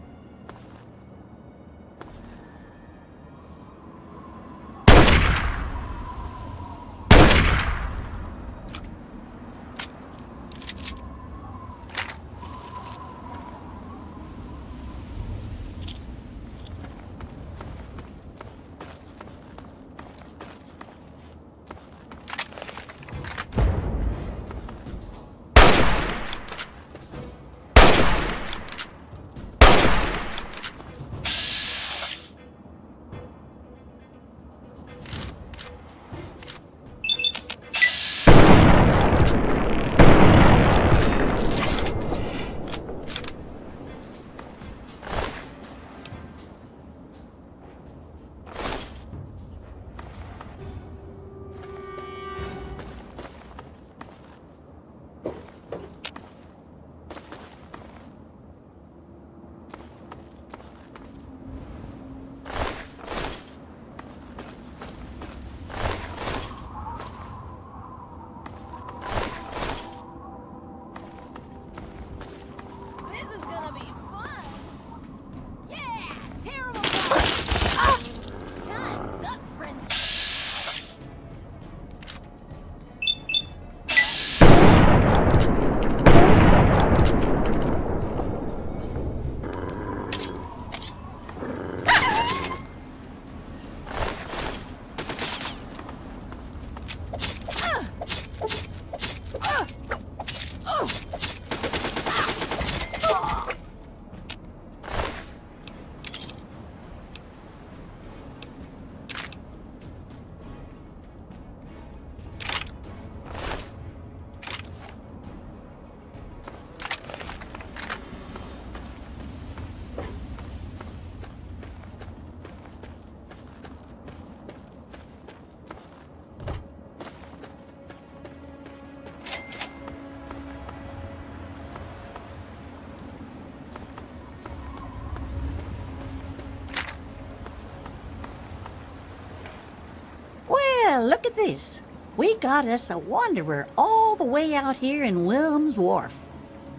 Well, look at this. We got us a wanderer all the way out here in Wilm's Wharf.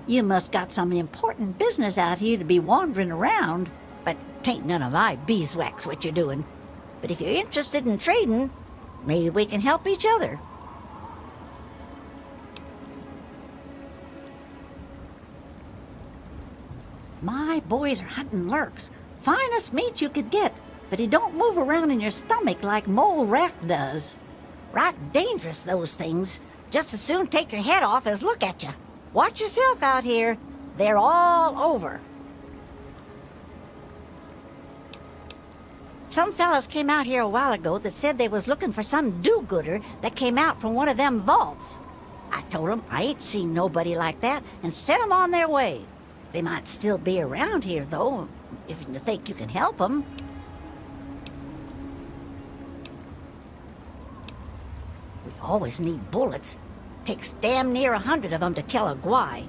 You must got some important business out here to be wandering around, but 'tain't none of my beeswax what you're doing. But if you're interested in trading, maybe we can help each other. My boys are hunting lurks. Finest meat you could get, but he don't move around in your stomach like mole rat does. Right dangerous, those things. Just as soon take your head off as look at you. Watch yourself out here. They're all over. Some fellas came out here a while ago that said they was looking for some do-gooder that came out from one of them vaults. I told them I ain't seen nobody like that and sent them on their way. They might still be around here, though, if you think you can help them. We always need bullets. Takes damn near 100 of them to kill a guy.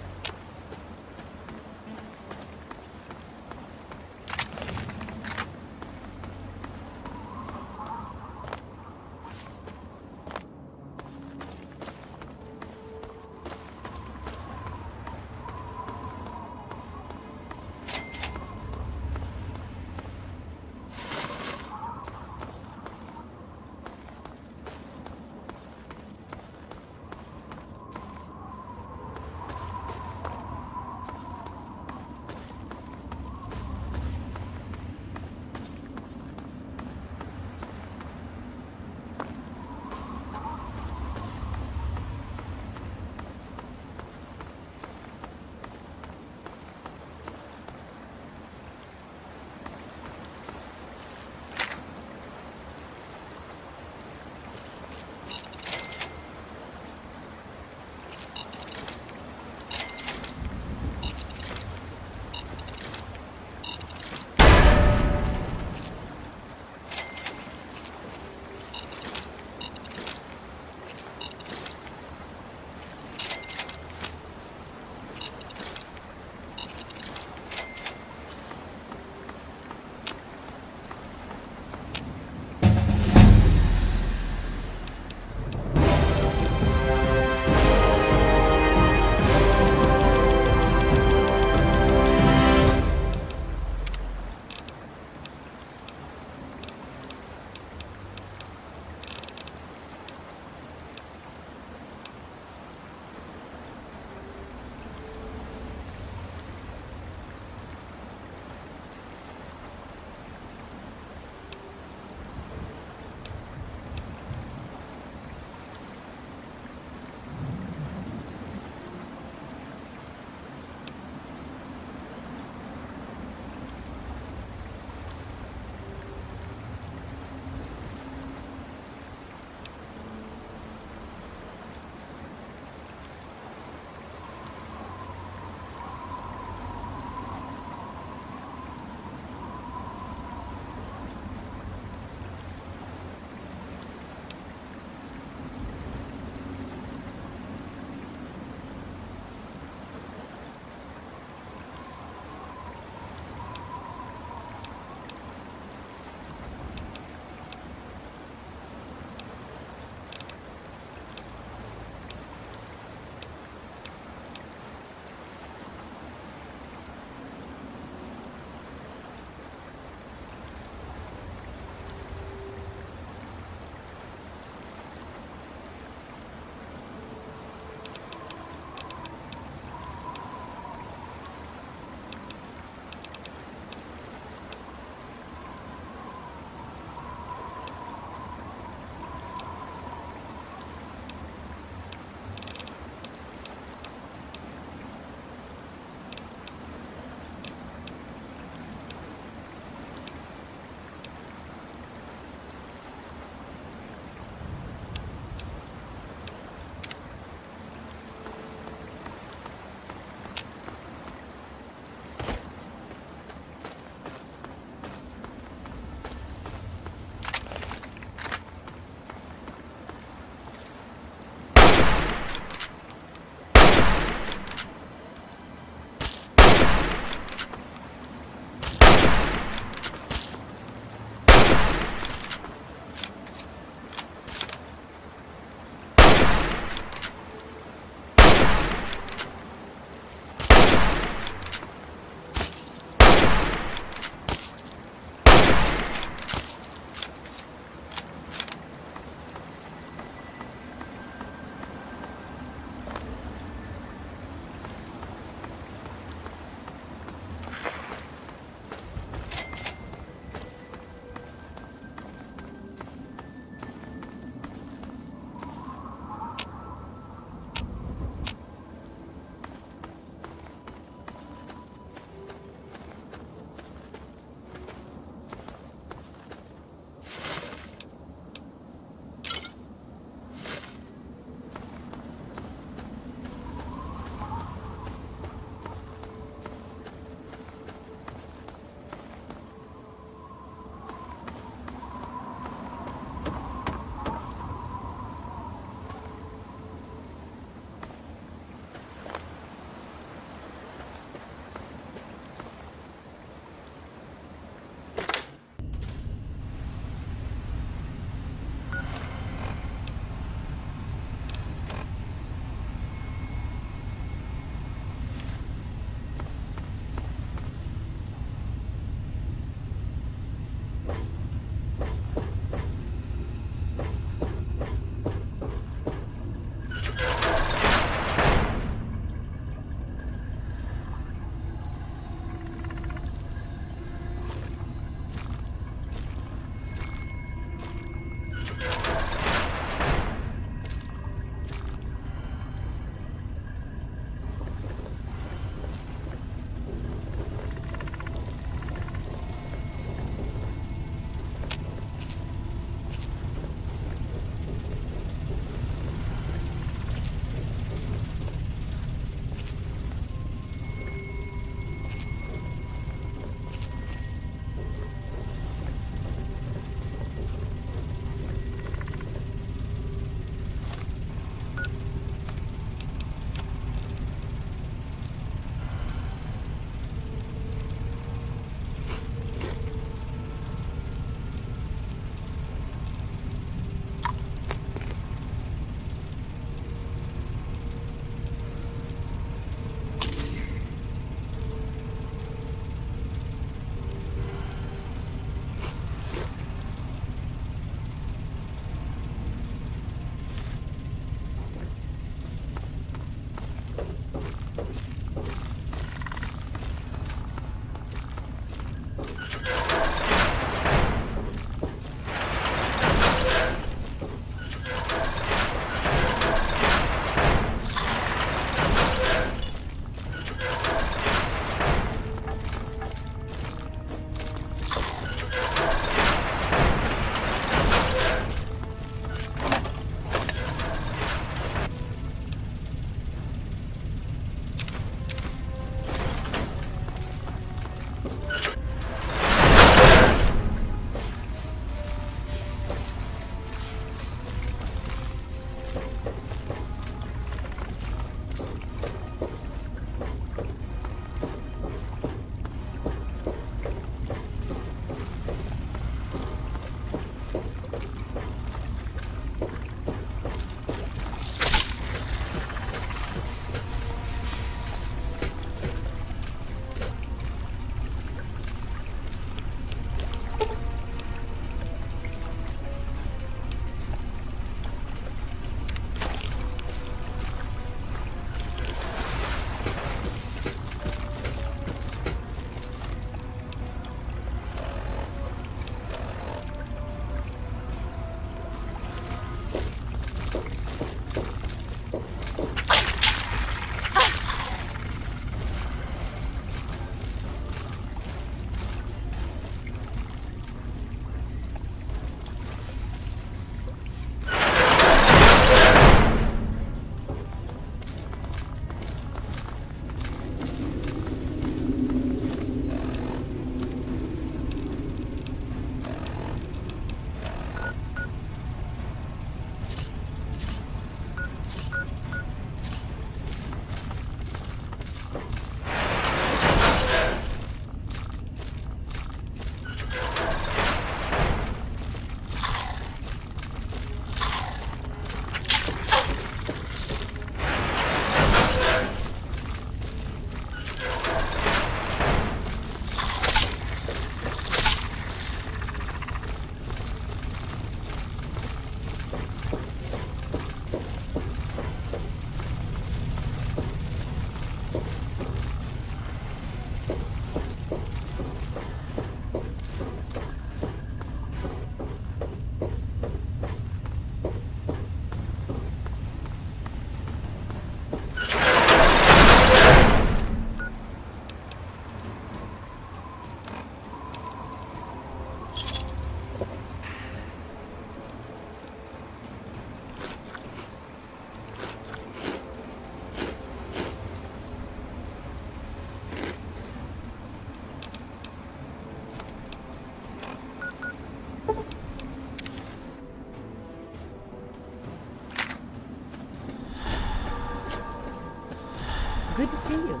Good to see you.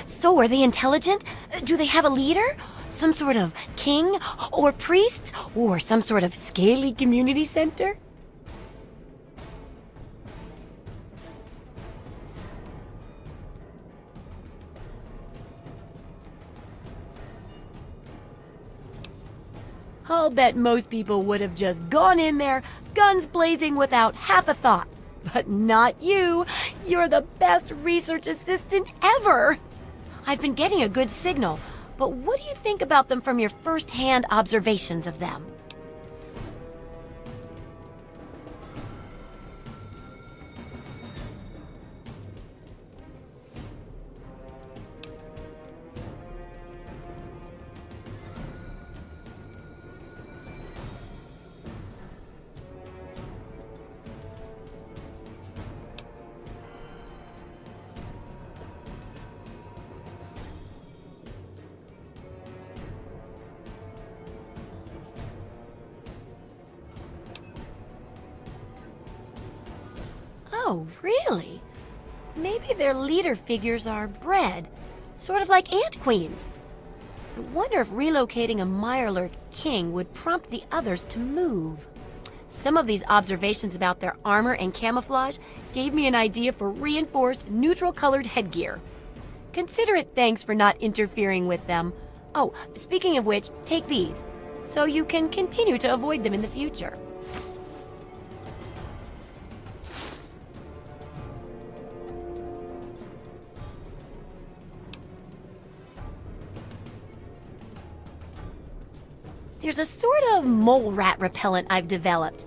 So, are they intelligent? Do they have a leader? Some sort of king? Or priests? Or some sort of scaly community center? I'll bet most people would have just gone in there, guns blazing without half a thought. But not you. You're the best research assistant ever. I've been getting a good signal, but what do you think about them from your first-hand observations of them? Oh, really? Maybe their leader figures are bred, sort of like ant queens. I wonder if relocating a Mirelurk king would prompt the others to move. Some of these observations about their armor and camouflage gave me an idea for reinforced, neutral-colored headgear. Consider it thanks for not interfering with them. Oh, speaking of which, take these, so you can continue to avoid them in the future. There's a sort of mole rat repellent I've developed.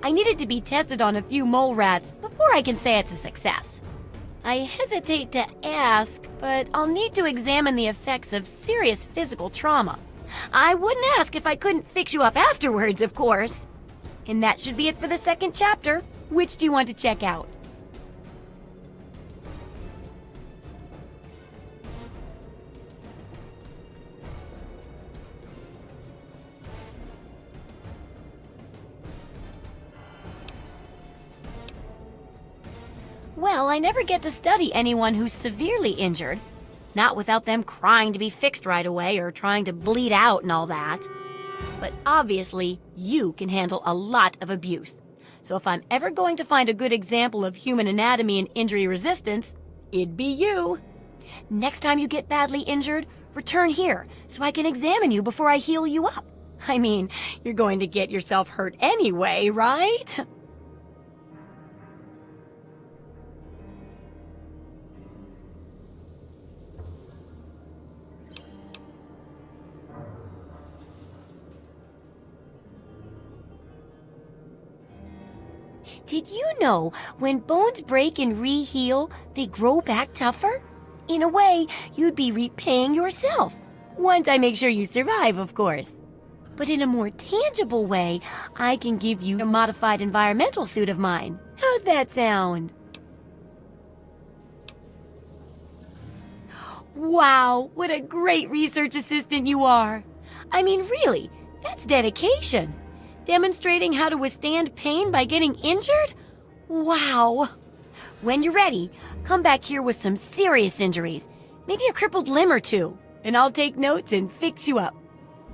I need it to be tested on a few mole rats before I can say it's a success. I hesitate to ask, but I'll need to examine the effects of serious physical trauma. I wouldn't ask if I couldn't fix you up afterwards, of course. And that should be it for the second chapter. Which do you want to check out? Well, I never get to study anyone who's severely injured. Not without them crying to be fixed right away or trying to bleed out and all that. But obviously, you can handle a lot of abuse. So if I'm ever going to find a good example of human anatomy and injury resistance, it'd be you. Next time you get badly injured, return here so I can examine you before I heal you up. I mean, you're going to get yourself hurt anyway, right? Did you know when bones break and re-heal, they grow back tougher? In a way, you'd be repaying yourself. Once I make sure you survive, of course. But in a more tangible way, I can give you a modified environmental suit of mine. How's that sound? Wow, what a great research assistant you are. I mean, really, that's dedication. Demonstrating how to withstand pain by getting injured? Wow! When you're ready, come back here with some serious injuries, maybe a crippled limb or two, and I'll take notes and fix you up.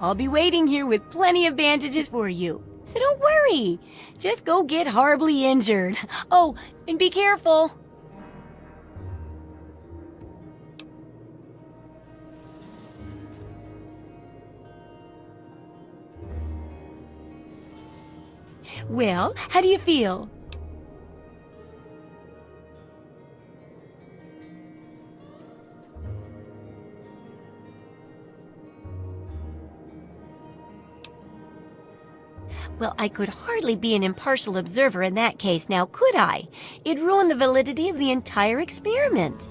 I'll be waiting here with plenty of bandages for you, so don't worry. Just go get horribly injured. Oh, and be careful. Well, how do you feel? Well, I could hardly be an impartial observer in that case now, could I? It'd ruin the validity of the entire experiment.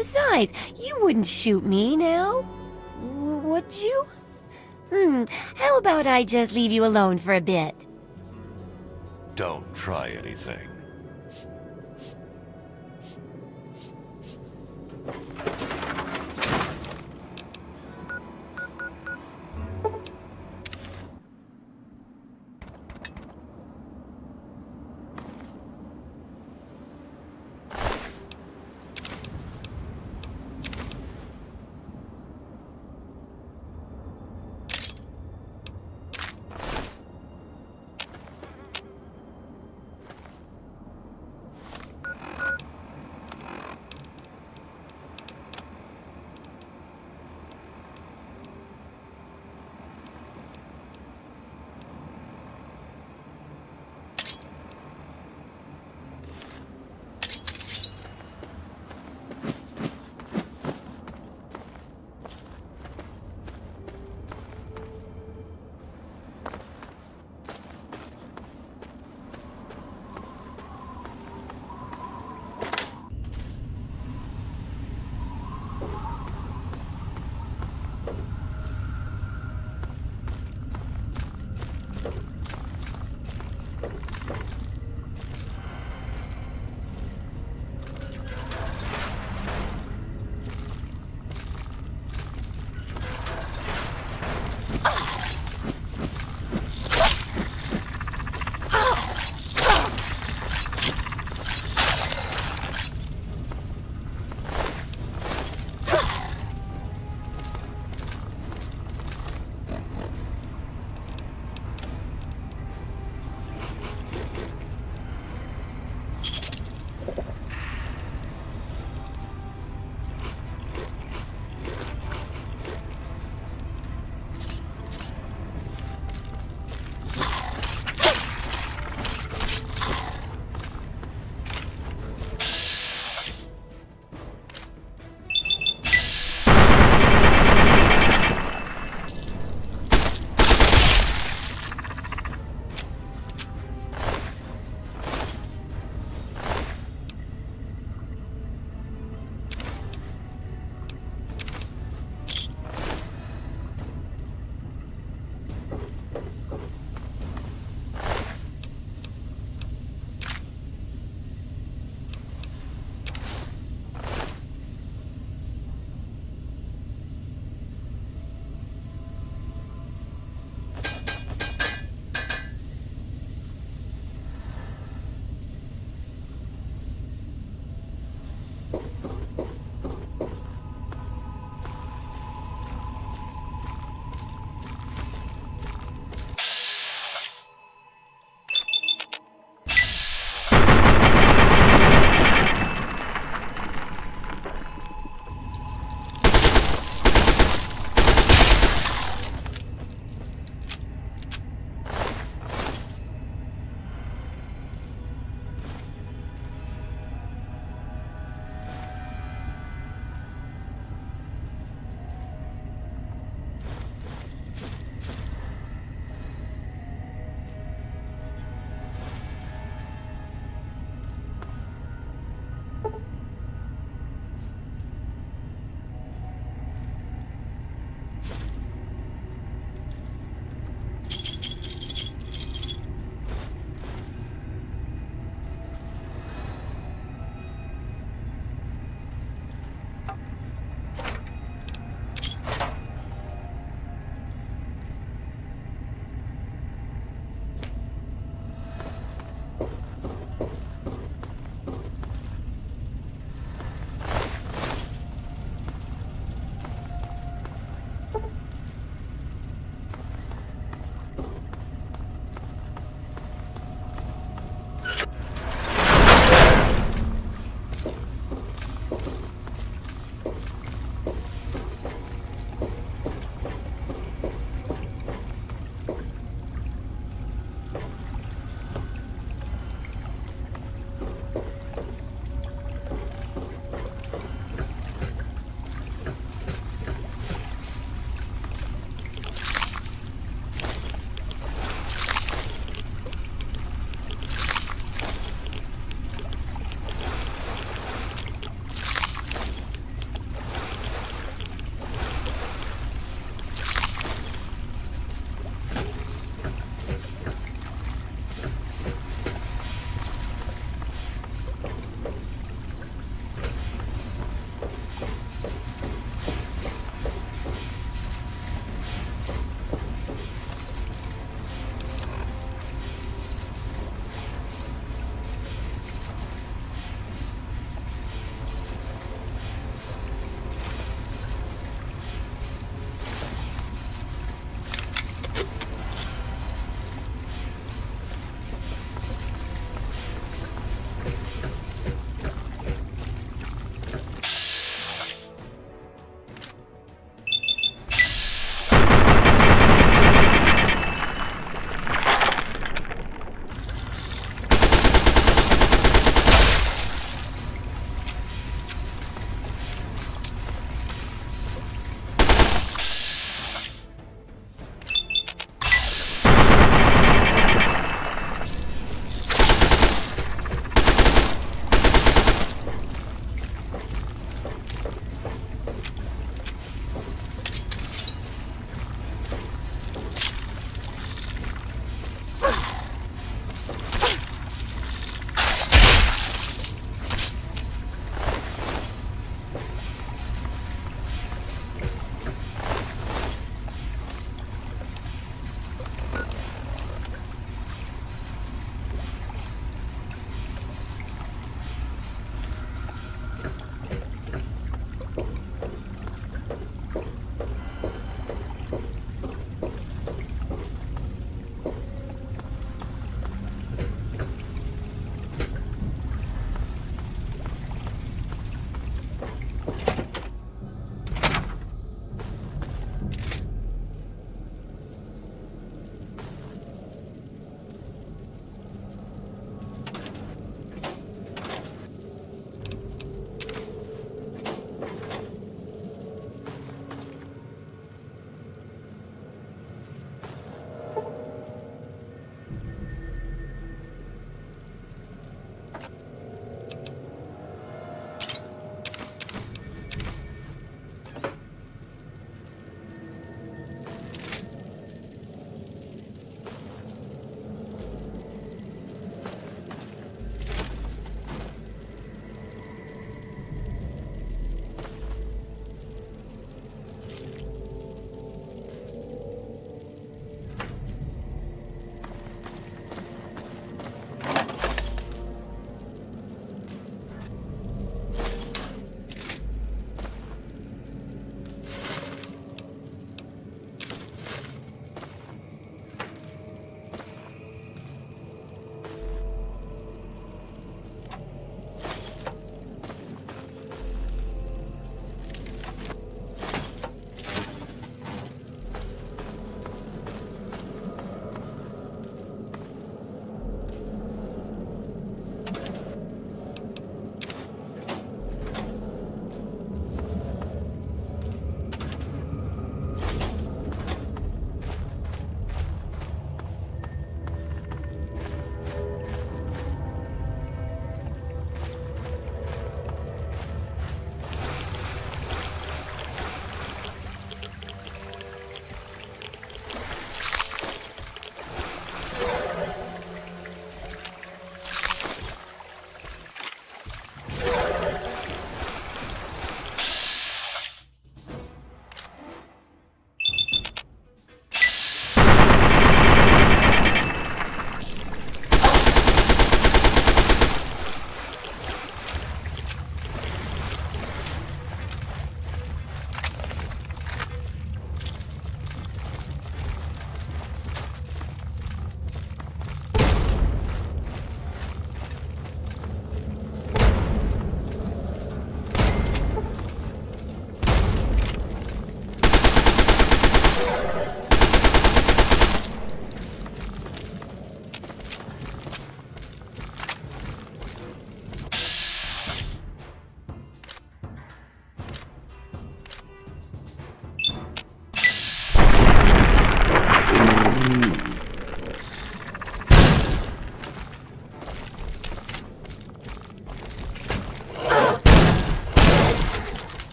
Besides, you wouldn't shoot me now. Would you? How about I just leave you alone for a bit? Don't try anything.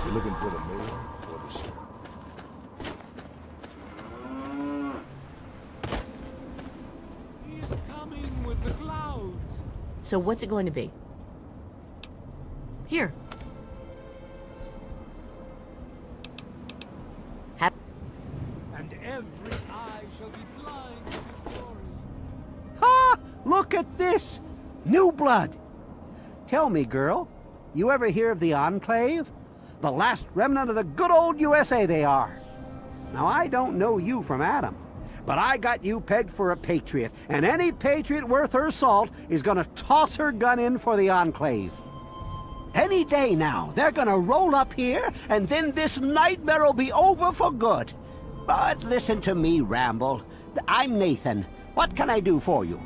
You looking for the mayor or the sheriff? He's coming with the clouds. So what's it going to be? Here. And every eye shall be blind to his glory. Ha! Look at this! New blood! Tell me, girl, you ever hear of the Enclave? The last remnant of the good old USA they are. Now, I don't know you from Adam, but I got you pegged for a patriot, and any patriot worth her salt is gonna toss her gun in for the Enclave. Any day now, they're gonna roll up here, and then this nightmare will be over for good. But listen to me, Ramble. I'm Nathan. What can I do for you?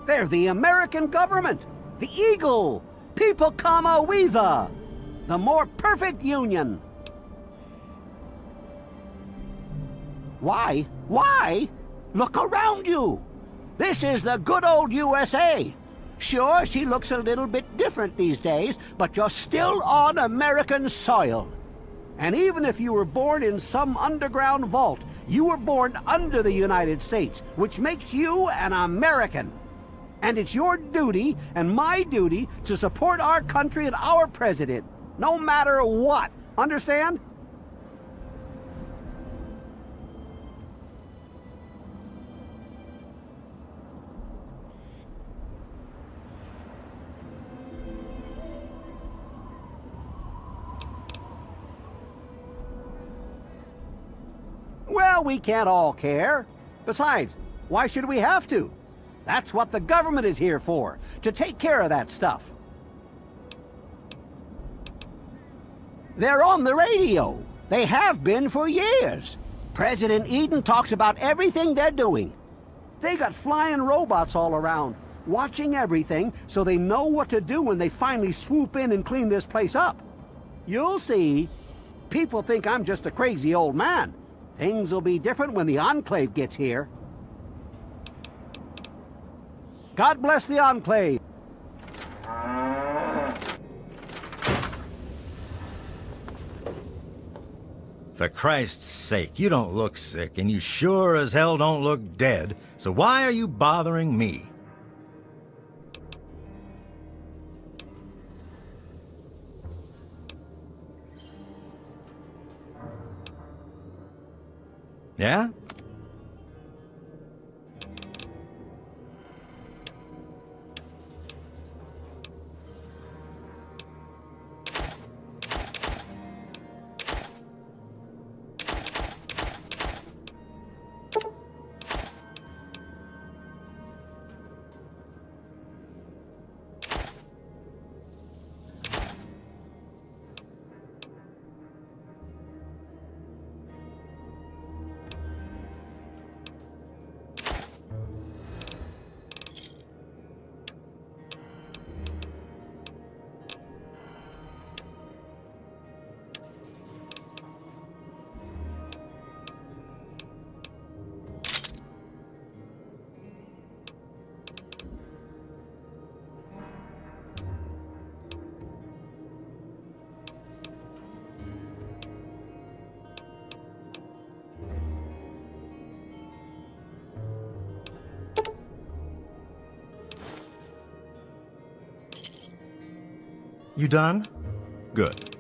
They're the American government, the Eagle, People Kama Weather, the more perfect union. Why? Why? Look around you. This is the good old USA. Sure, she looks a little bit different these days, but you're still on American soil. And even if you were born in some underground vault, you were born under the United States, which makes you an American. And it's your duty and my duty to support our country and our president, no matter what. Understand? Well, we can't all care. Besides, why should we have to? That's what the government is here for, to take care of that stuff. They're on the radio. They have been for years. President Eden talks about everything they're doing. They got flying robots all around, watching everything so they know what to do when they finally swoop in and clean this place up. You'll see. People think I'm just a crazy old man. Things will be different when the Enclave gets here. God bless the Enclave. For Christ's sake, you don't look sick, and you sure as hell don't look dead, so why are you bothering me? Yeah? You done? Good.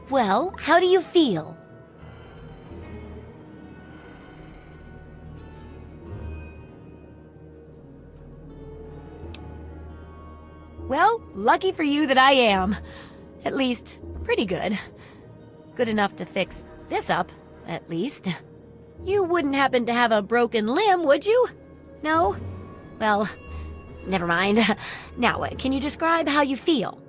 Well, how do you feel? Well, lucky for you that I am. At least, pretty good. Good enough to fix this up, at least. You wouldn't happen to have a broken limb, would you? No? Well, never mind. Now, can you describe how you feel?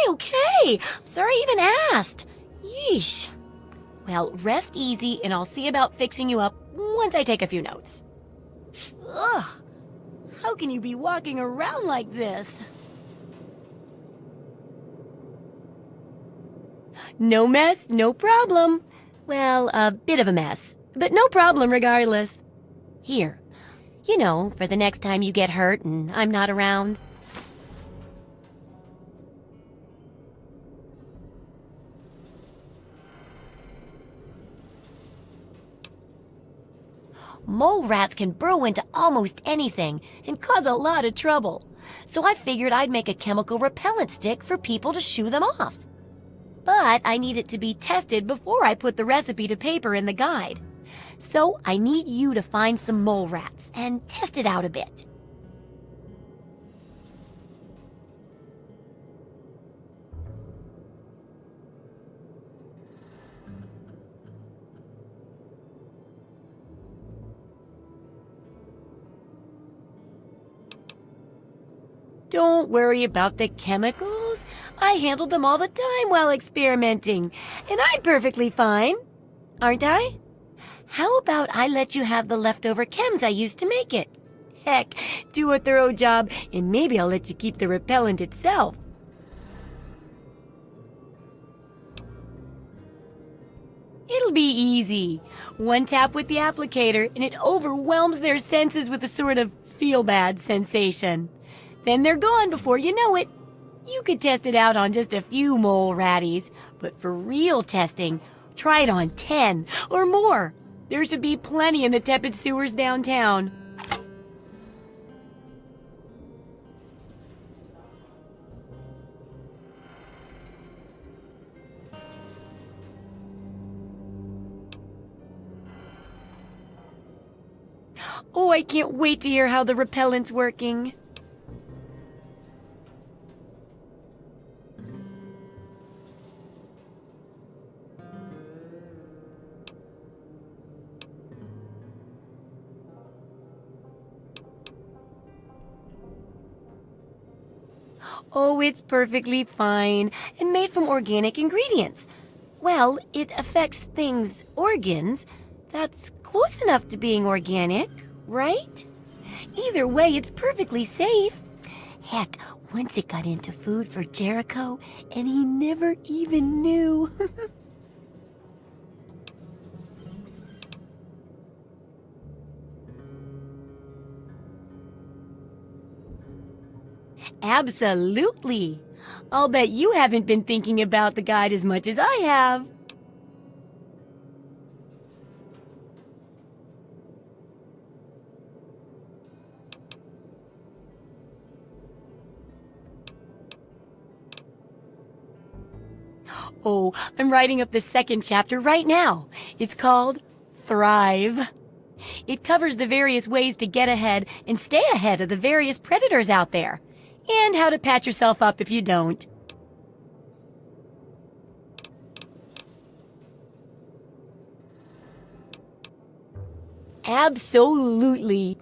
Okay. Sorry I even asked. Yeesh. Well, rest easy and I'll see about fixing you up once I take a few notes. Ugh. How can you be walking around like this? No mess, no problem. Well, a bit of a mess, but no problem regardless. Here, you know, for the next time you get hurt and I'm not around. Mole rats can burrow into almost anything and cause a lot of trouble. So I figured I'd make a chemical repellent stick for people to shoo them off. But I need it to be tested before I put the recipe to paper in the guide. So I need you to find some mole rats and test it out a bit. Don't worry about the chemicals. I handled them all the time while experimenting, and I'm perfectly fine. Aren't I? How about I let you have the leftover chems I used to make it? Heck, do a thorough job, and maybe I'll let you keep the repellent itself. It'll be easy. One tap with the applicator, and it overwhelms their senses with a sort of feel-bad sensation. Then they're gone before you know it. You could test it out on just a few mole ratties, but for real testing, try it on 10 or more. There should be plenty in the tepid sewers downtown. Oh, I can't wait to hear how the repellent's working. Oh, it's perfectly fine and made from organic ingredients. Well, it affects things, organs. That's close enough to being organic, right? Either way, it's perfectly safe. Heck, once it got into food for Jericho, and he never even knew. Absolutely. I'll bet you haven't been thinking about the guide as much as I have. Oh, I'm writing up the second chapter right now. It's called Thrive. It covers the various ways to get ahead and stay ahead of the various predators out there, and how to patch yourself up if you don't. Absolutely.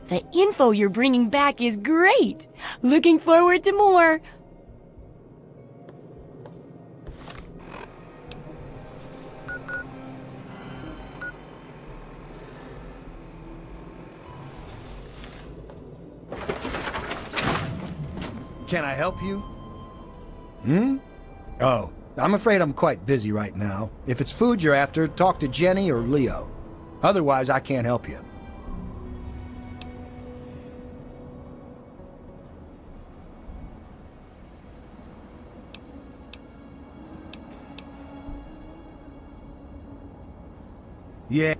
The info you're bringing back is great. Looking forward to more. Can I help you? Oh, I'm afraid I'm quite busy right now. If it's food you're after, talk to Jenny or Leo. Otherwise, I can't help you. Yeah.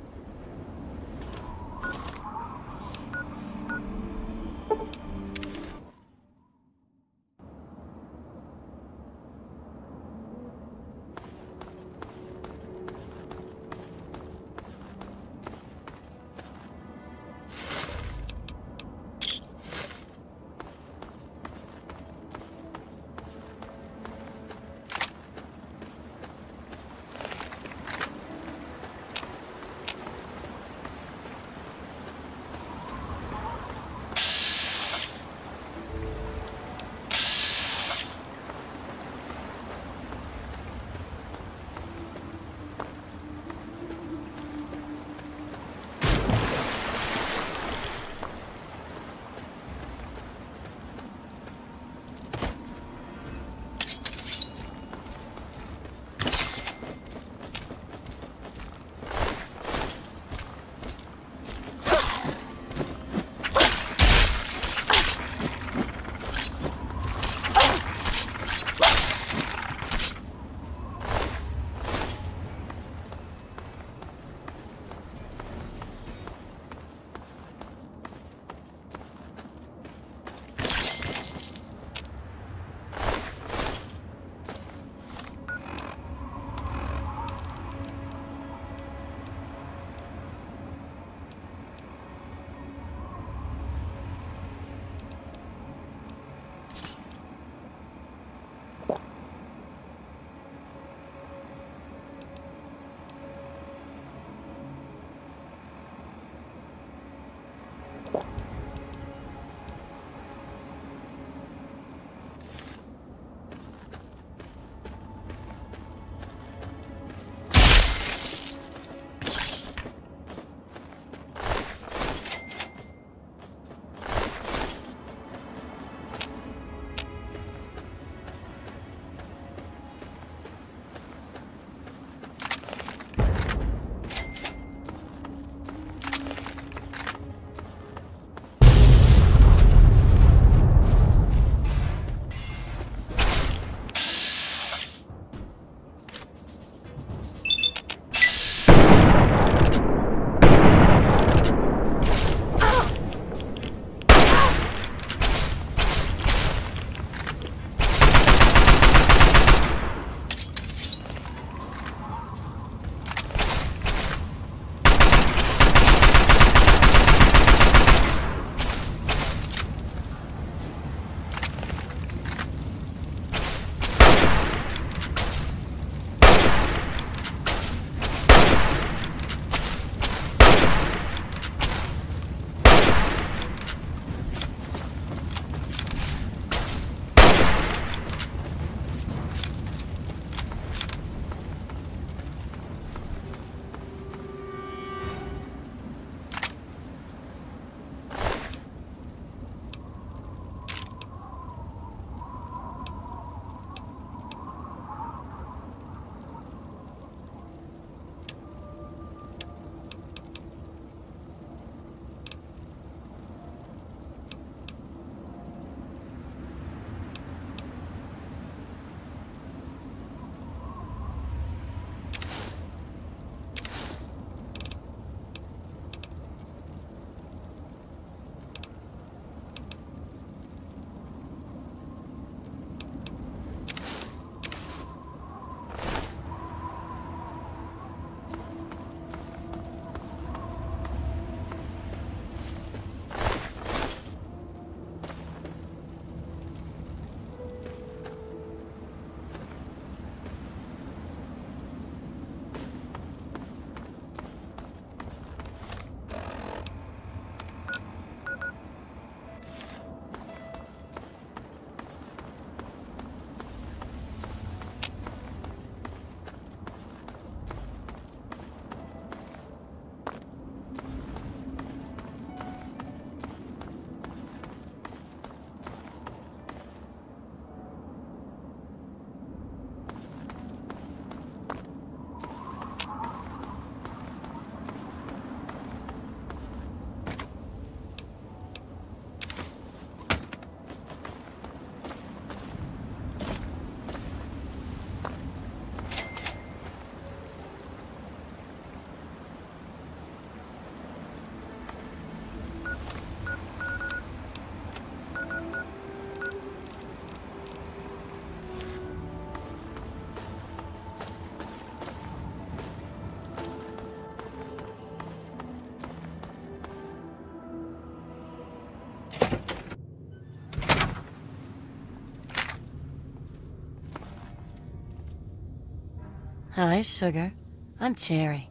Hi, Sugar. I'm Cherry.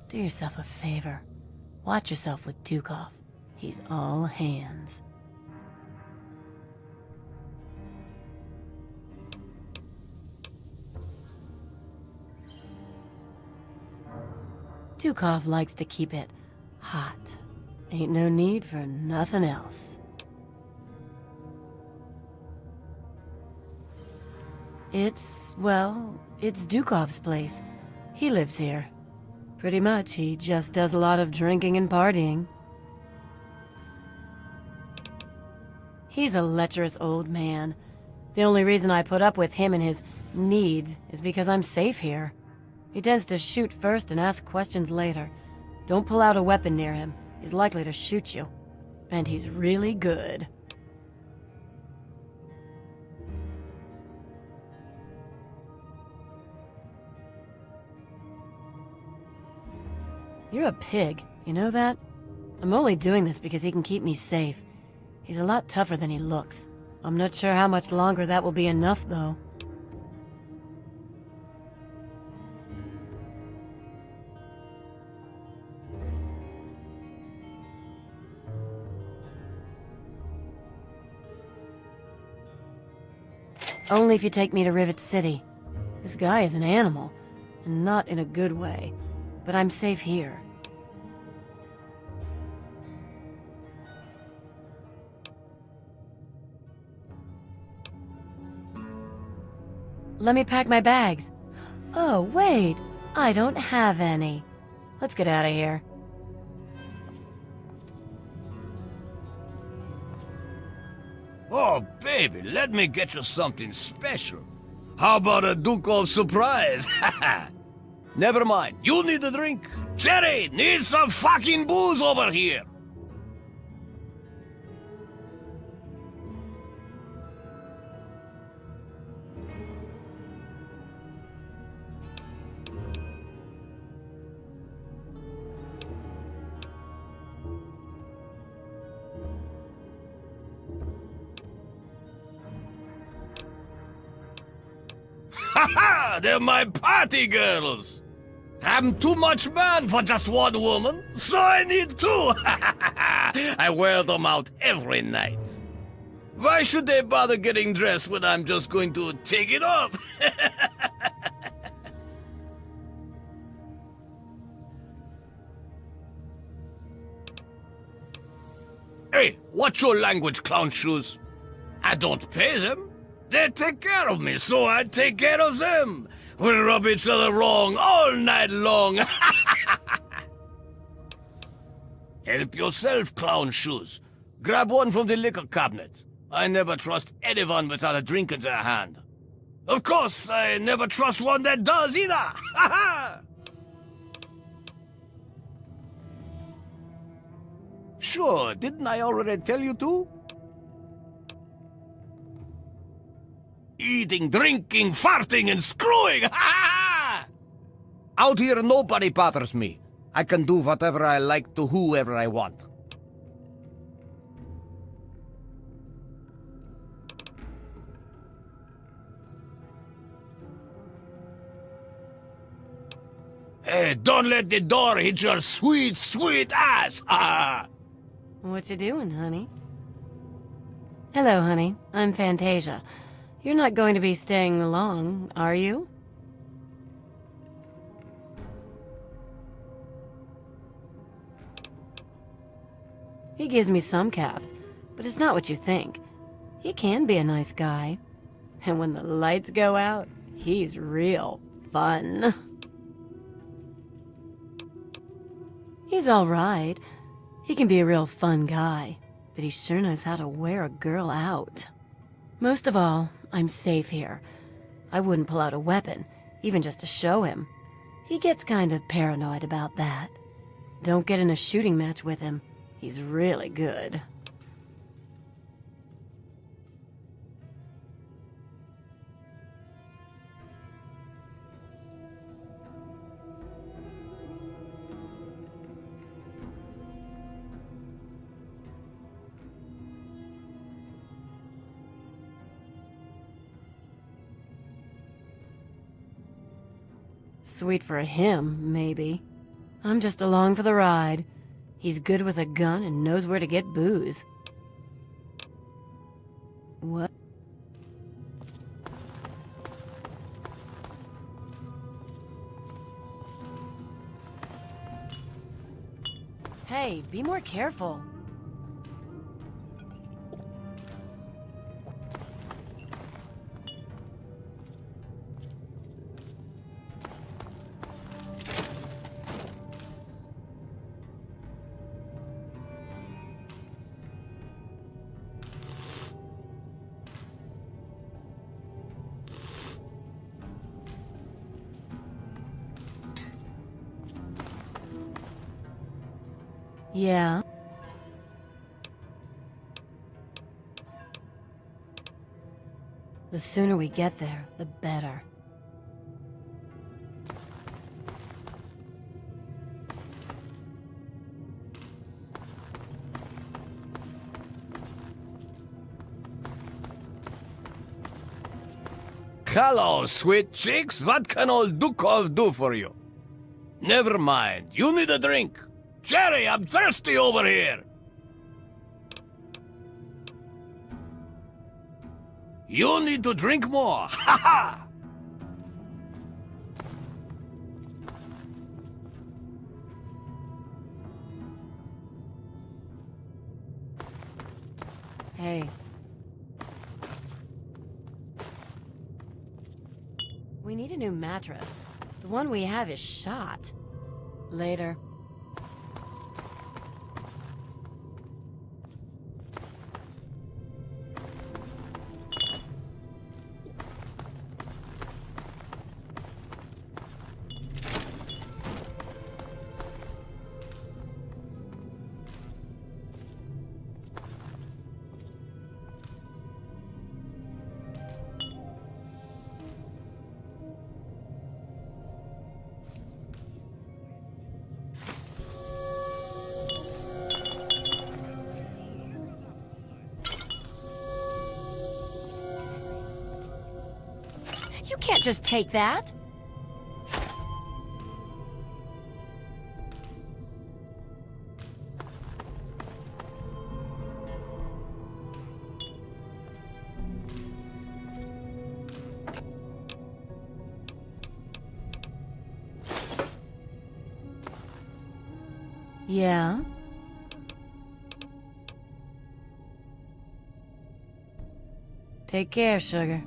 Do yourself a favor. Watch yourself with Dukov. He's all hands. Dukov likes to keep it hot. Ain't no need for nothing else. It's Dukov's place. He lives here. Pretty much, he just does a lot of drinking and partying. He's a lecherous old man. The only reason I put up with him and his needs is because I'm safe here. He tends to shoot first and ask questions later. Don't pull out a weapon near him. He's likely to shoot you. And he's really good. You're a pig, you know that? I'm only doing this because he can keep me safe. He's a lot tougher than he looks. I'm not sure how much longer that will be enough, though. Only if you take me to Rivet City. This guy is an animal, and not in a good way. But I'm safe here. Let me pack my bags. Oh, wait. I don't have any. Let's get out of here. Oh, baby, let me get you something special. How about a Dukov surprise? Never mind, you need a drink. Cherry, need some fucking booze over here. Ha-ha! They're my party girls! I'm too much man for just one woman, so I need two! I wear them out every night. Why should they bother getting dressed when I'm just going to take it off? Hey, watch your language, clown shoes. I don't pay them. They take care of me, so I take care of them. We rub each other wrong all night long. Help yourself, clown shoes. Grab one from the liquor cabinet. I never trust anyone without a drink in their hand. Of course, I never trust one that does either. Sure, didn't I already tell you to? Eating, drinking, farting, and screwing! Out here, nobody bothers me. I can do whatever I like to whoever I want. Hey, don't let the door hit your sweet, sweet ass! What you doing, honey? Hello, honey. I'm Fantasia. You're not going to be staying long, are you? He gives me some caps, but it's not what you think. He can be a nice guy. And when the lights go out, he's real fun. He's all right. He can be a real fun guy, but he sure knows how to wear a girl out. Most of all, I'm safe here. I wouldn't pull out a weapon, even just to show him. He gets kind of paranoid about that. Don't get in a shooting match with him. He's really good. Sweet for him, maybe. I'm just along for the ride. He's good with a gun and knows where to get booze. What? Hey, be more careful. Yeah? The sooner we get there, the better. Hello, sweet chicks. What can old Dukov do for you? Never mind. You need a drink. Jerry, I'm thirsty over here. You need to drink more. Ha ha! Hey. We need a new mattress. The one we have is shot. Later. You can't just take that. Yeah? Take care, sugar.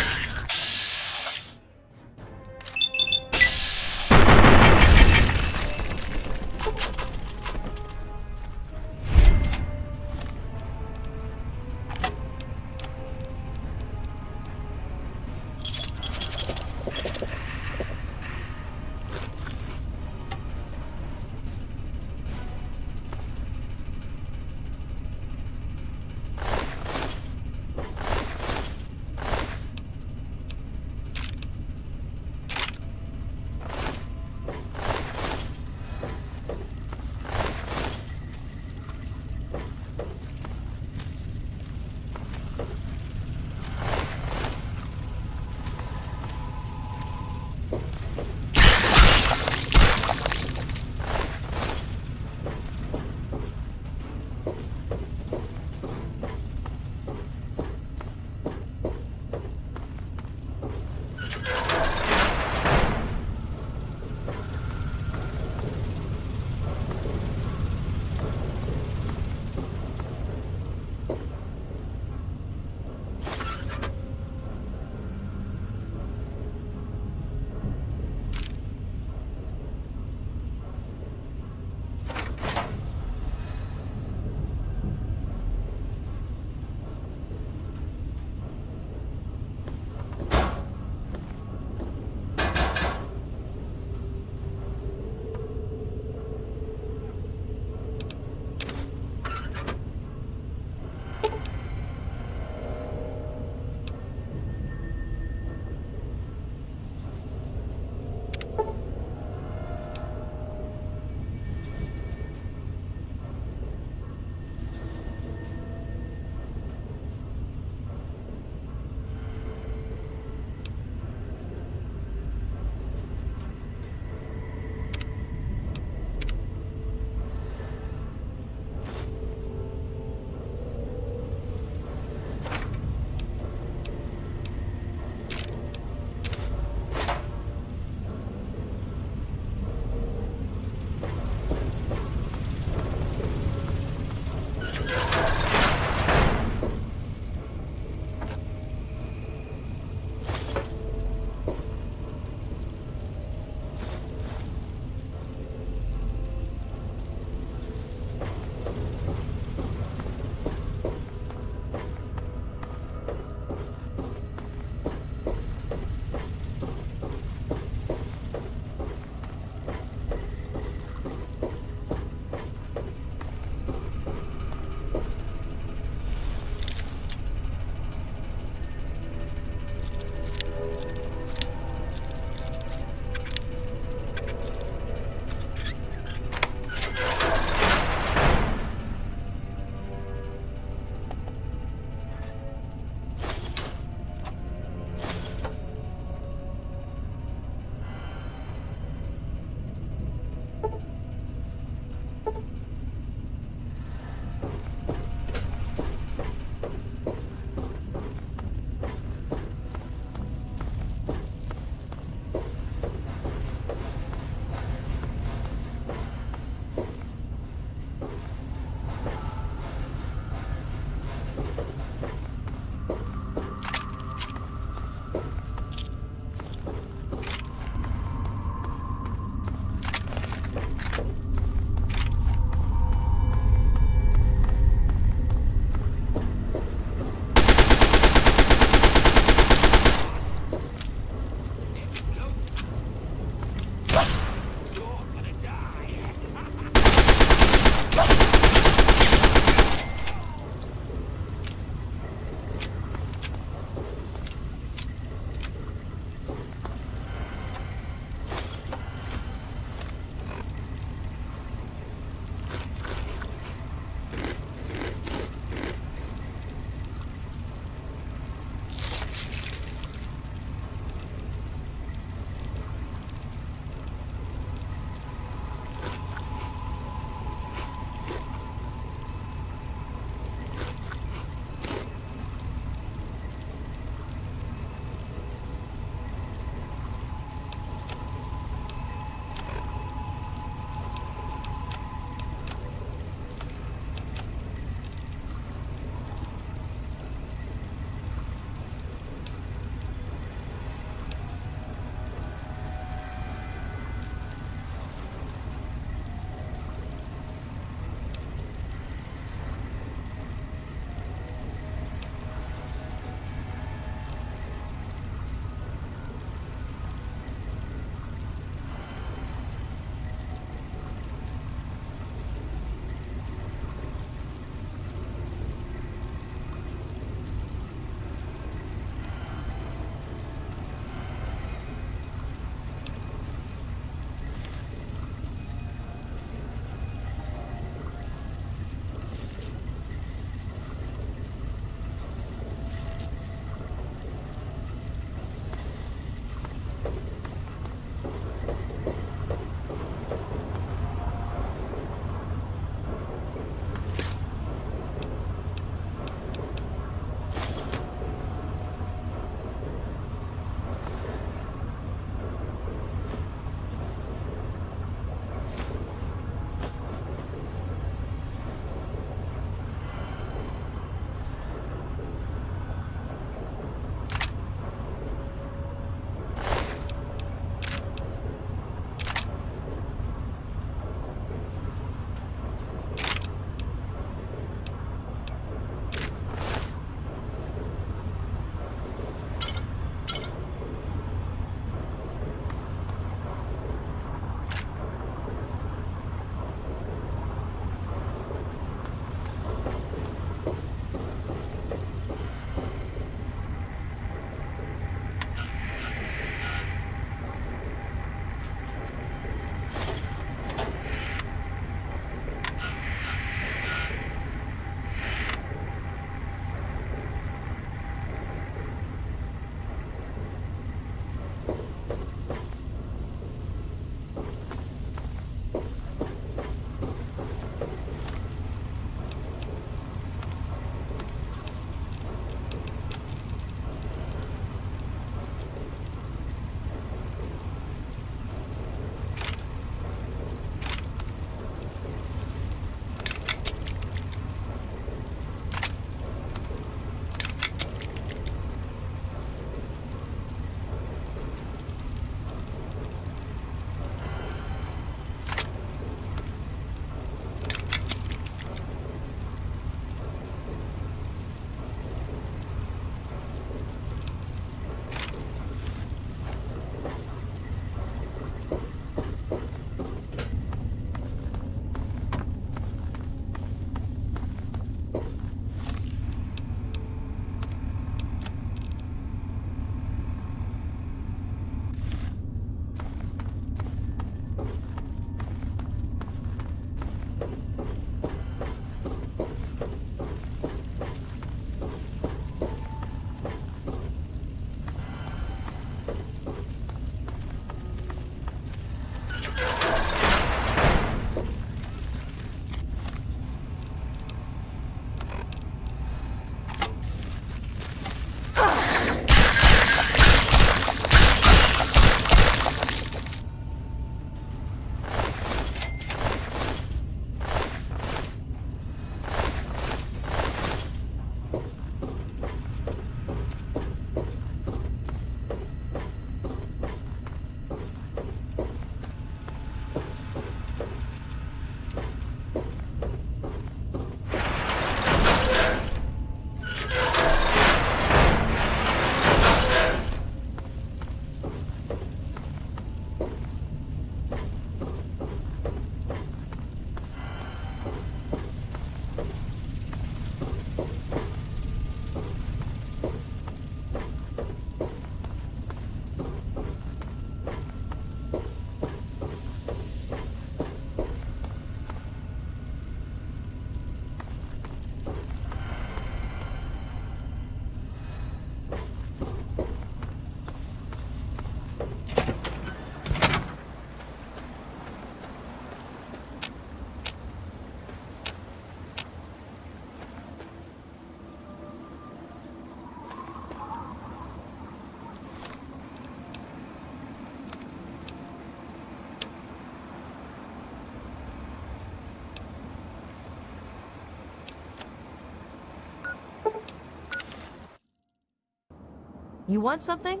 You want something?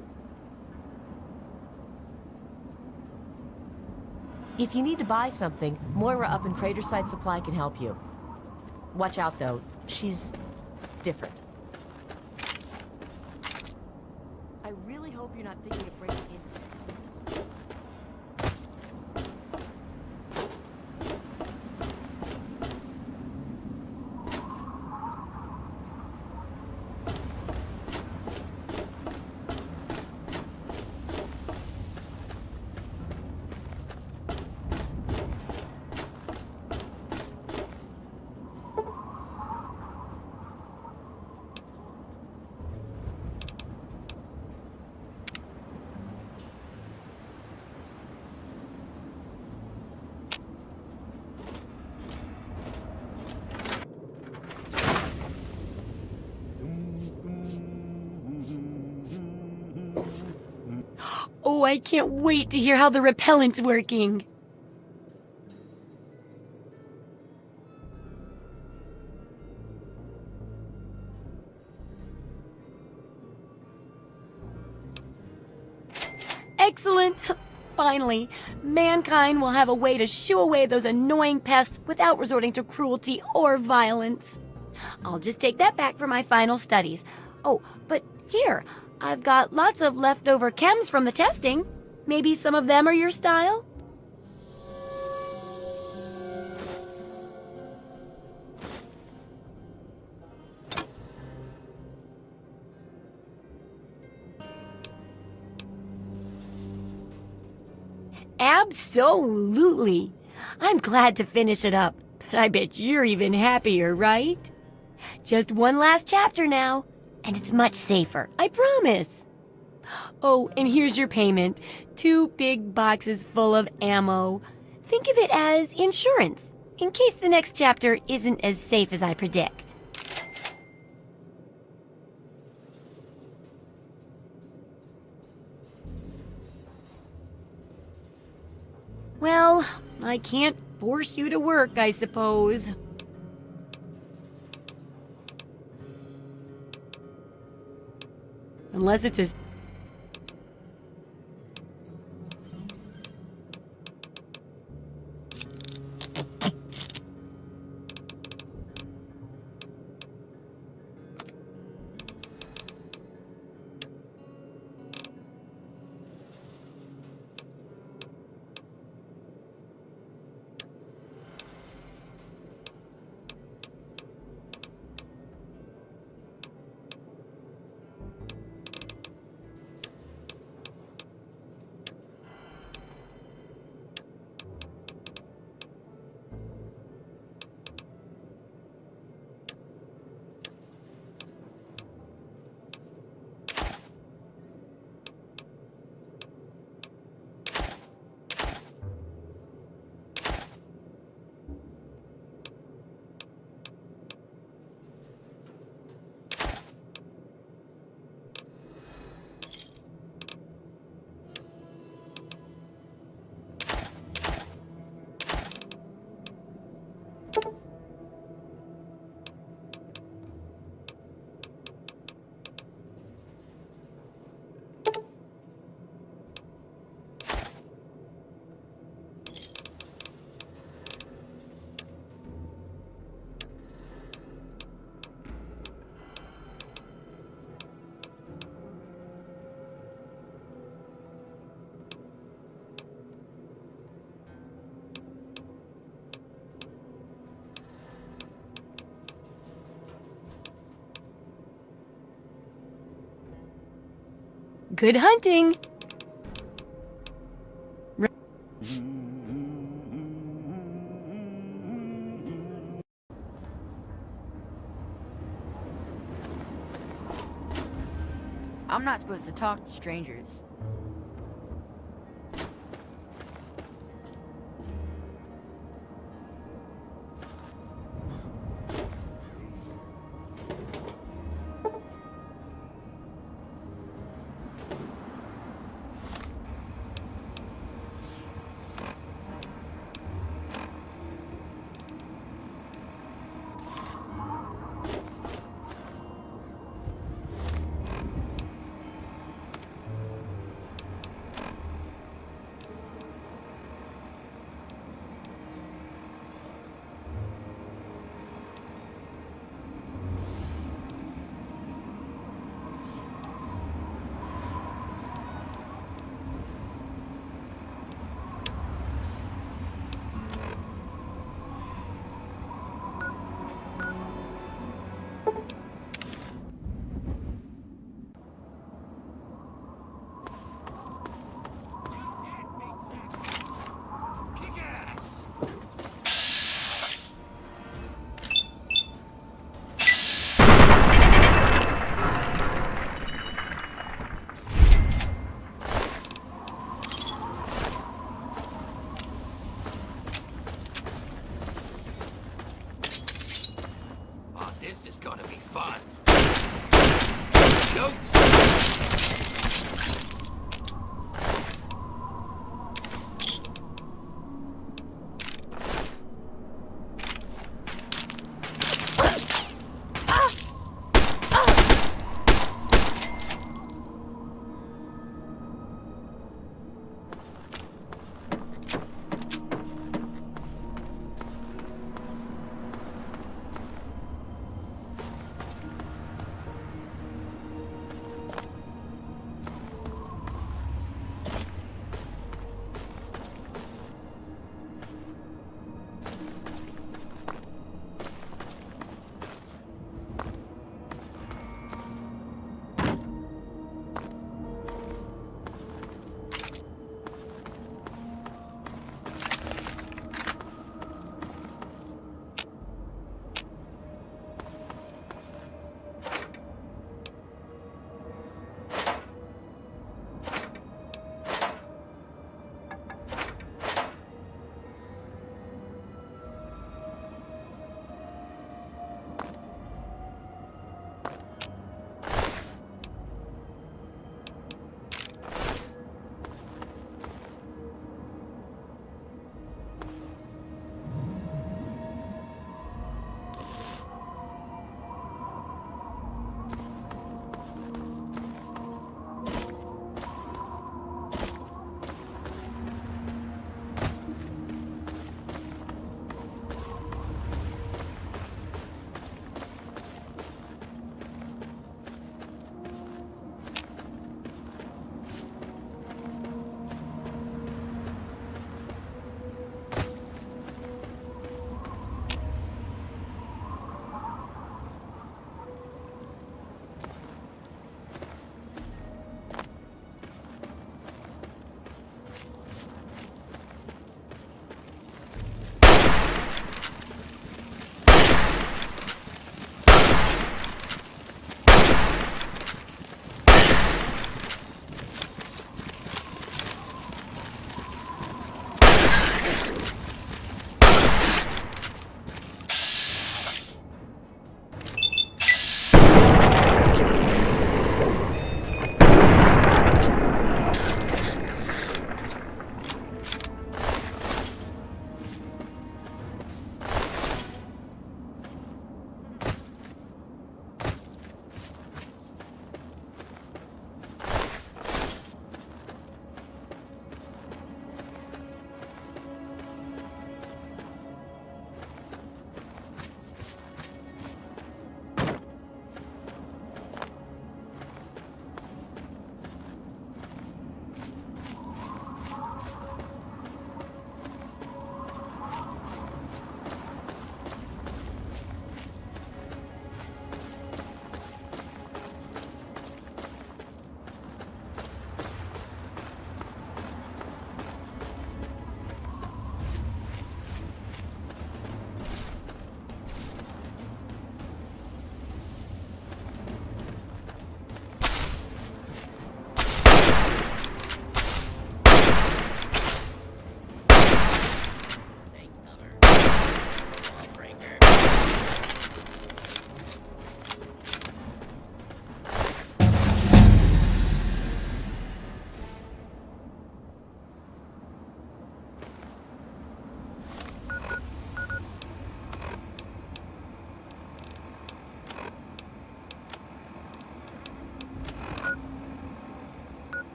If you need to buy something, Moira up in Craterside Supply can help you. Watch out, though. She's different. I really hope you're not thinking of breaking in. Oh, I can't wait to hear how the repellent's working. Excellent! Finally, mankind will have a way to shoo away those annoying pests without resorting to cruelty or violence. I'll just take that back for my final studies. Oh, but here, I've got lots of leftover chems from the testing. Maybe some of them are your style? Absolutely. I'm glad to finish it up, but I bet you're even happier, right? Just one last chapter now, and it's much safer, I promise. Oh, and here's your payment. 2 big boxes full of ammo. Think of it as insurance, in case the next chapter isn't as safe as I predict. Well, I can't force you to work, I suppose. Unless it's as... Good hunting! I'm not supposed to talk to strangers.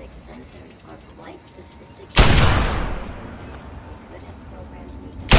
robotics sensors are quite sophisticated. They could have programmed me to...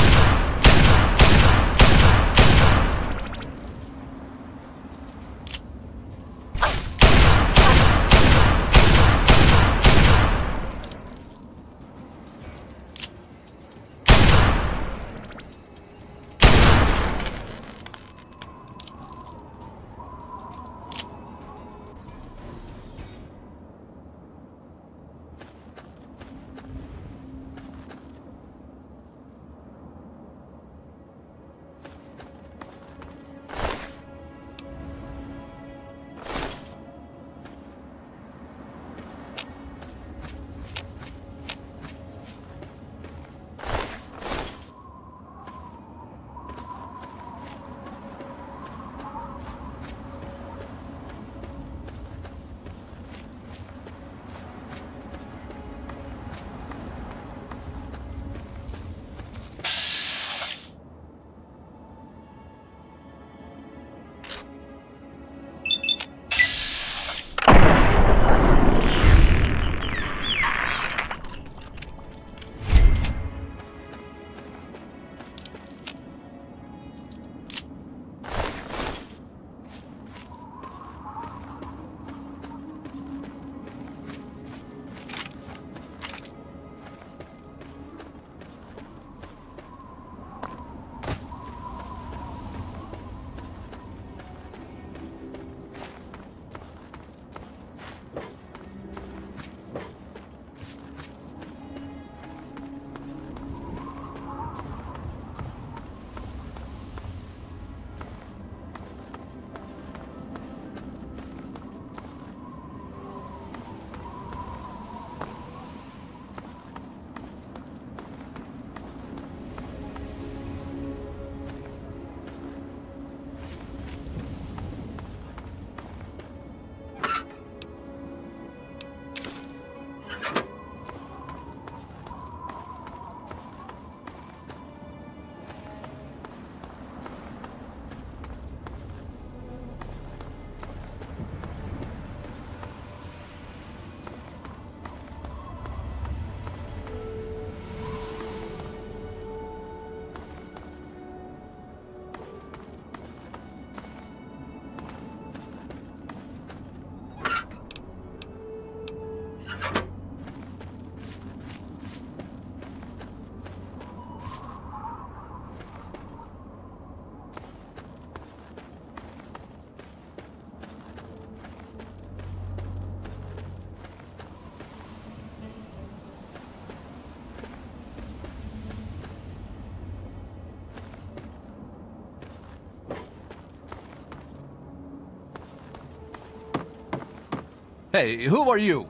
Hey, who are you?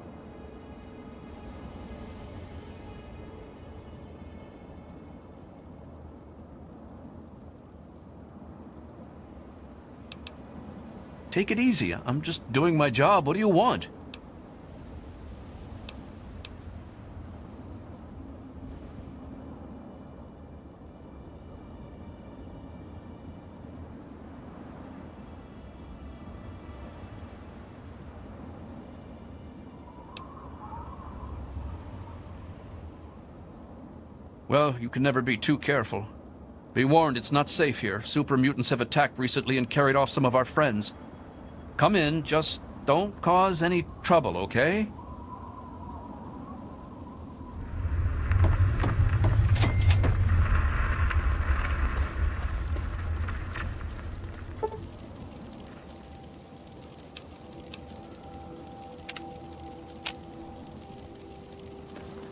Take it easy. I'm just doing my job. What do you want? Well, you can never be too careful. Be warned, it's not safe here. Super mutants have attacked recently and carried off some of our friends. Come in, just don't cause any trouble, okay?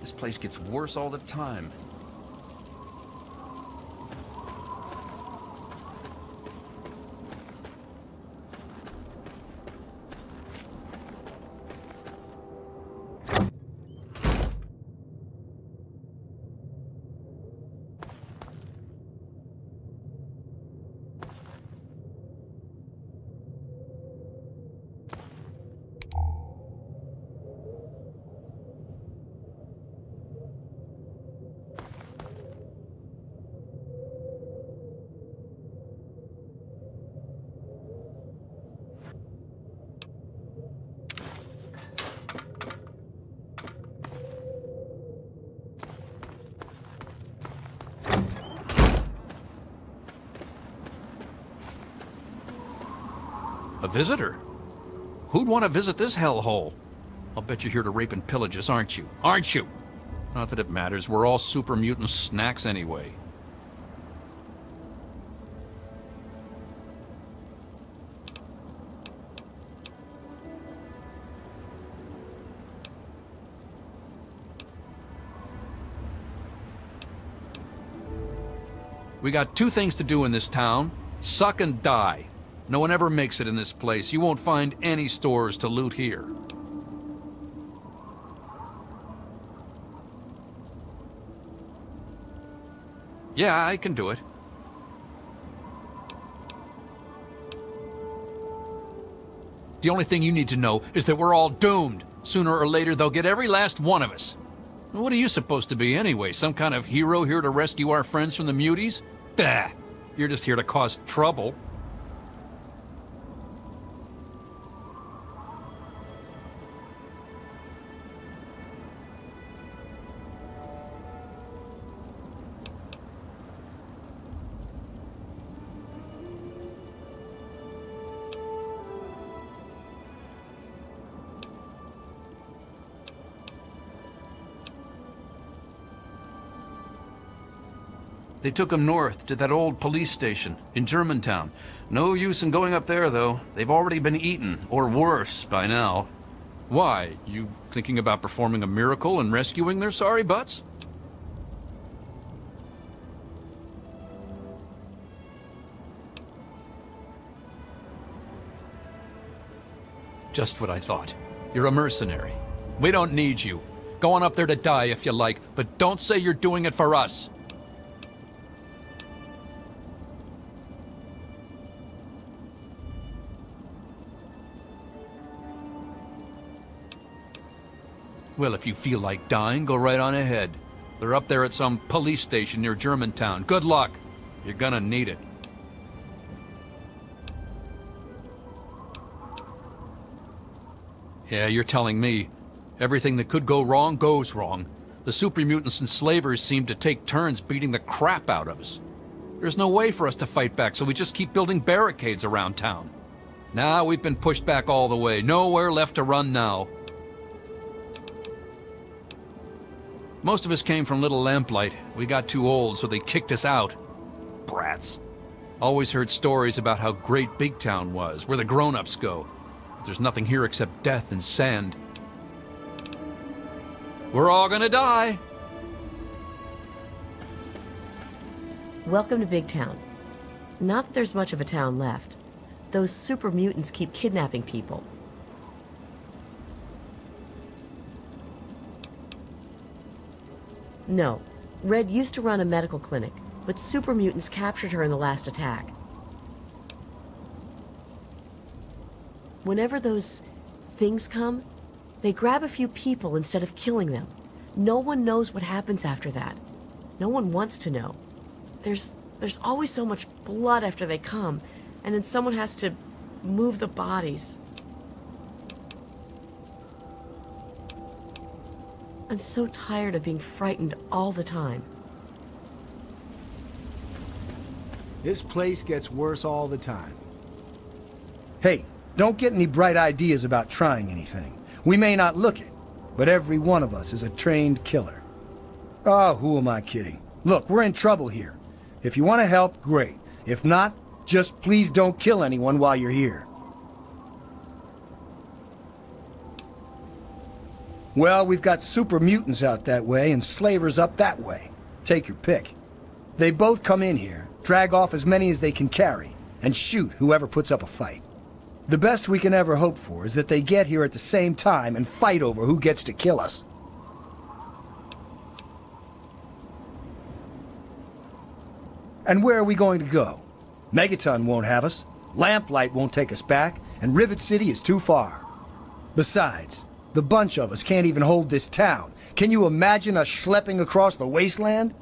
This place gets worse all the time. A visitor? Who'd want to visit this hellhole? I'll bet you're here to rape and pillage us, aren't you? Aren't you? Not that it matters. We're all super mutant snacks anyway. We got two things to do in this town. Suck and die. No one ever makes it in this place. You won't find any stores to loot here. Yeah, I can do it. The only thing you need to know is that we're all doomed. Sooner or later, they'll get every last one of us. What are you supposed to be anyway? Some kind of hero here to rescue our friends from the muties? Bah! You're just here to cause trouble. They took him north to that old police station in Germantown. No use in going up there, though. They've already been eaten, or worse, by now. Why? You thinking about performing a miracle and rescuing their sorry butts? Just what I thought. You're a mercenary. We don't need you. Go on up there to die if you like, but don't say you're doing it for us. Well, if you feel like dying, go right on ahead. They're up there at some police station near Germantown. Good luck. You're gonna need it. Yeah, you're telling me. Everything that could go wrong goes wrong. The super mutants and slavers seem to take turns beating the crap out of us. There's no way for us to fight back, so we just keep building barricades around town. Now we've been pushed back all the way. Nowhere left to run now. Most of us came from Little Lamplight. We got too old, so they kicked us out. Brats. Always heard stories about how great Big Town was, where the grown-ups go. But there's nothing here except death and sand. We're all gonna die. Welcome to Big Town. Not that there's much of a town left. Those super mutants keep kidnapping people. No. Red used to run a medical clinic, but super mutants captured her in the last attack. Whenever those things come, they grab a few people instead of killing them. No one knows what happens after that. No one wants to know. There's always so much blood after they come, and then someone has to move the bodies. I'm so tired of being frightened all the time. This place gets worse all the time. Hey, don't get any bright ideas about trying anything. We may not look it, but every one of us is a trained killer. Oh, who am I kidding? Look, we're in trouble here. If you want to help, great. If not, just please don't kill anyone while you're here. Well, we've got super mutants out that way and slavers up that way. Take your pick. They both come in here, drag off as many as they can carry, and shoot whoever puts up a fight. The best we can ever hope for is that they get here at the same time and fight over who gets to kill us. And where are we going to go? Megaton won't have us, Lamplight won't take us back, and Rivet City is too far. Besides, the bunch of us can't even hold this town. Can you imagine us schlepping across the wasteland?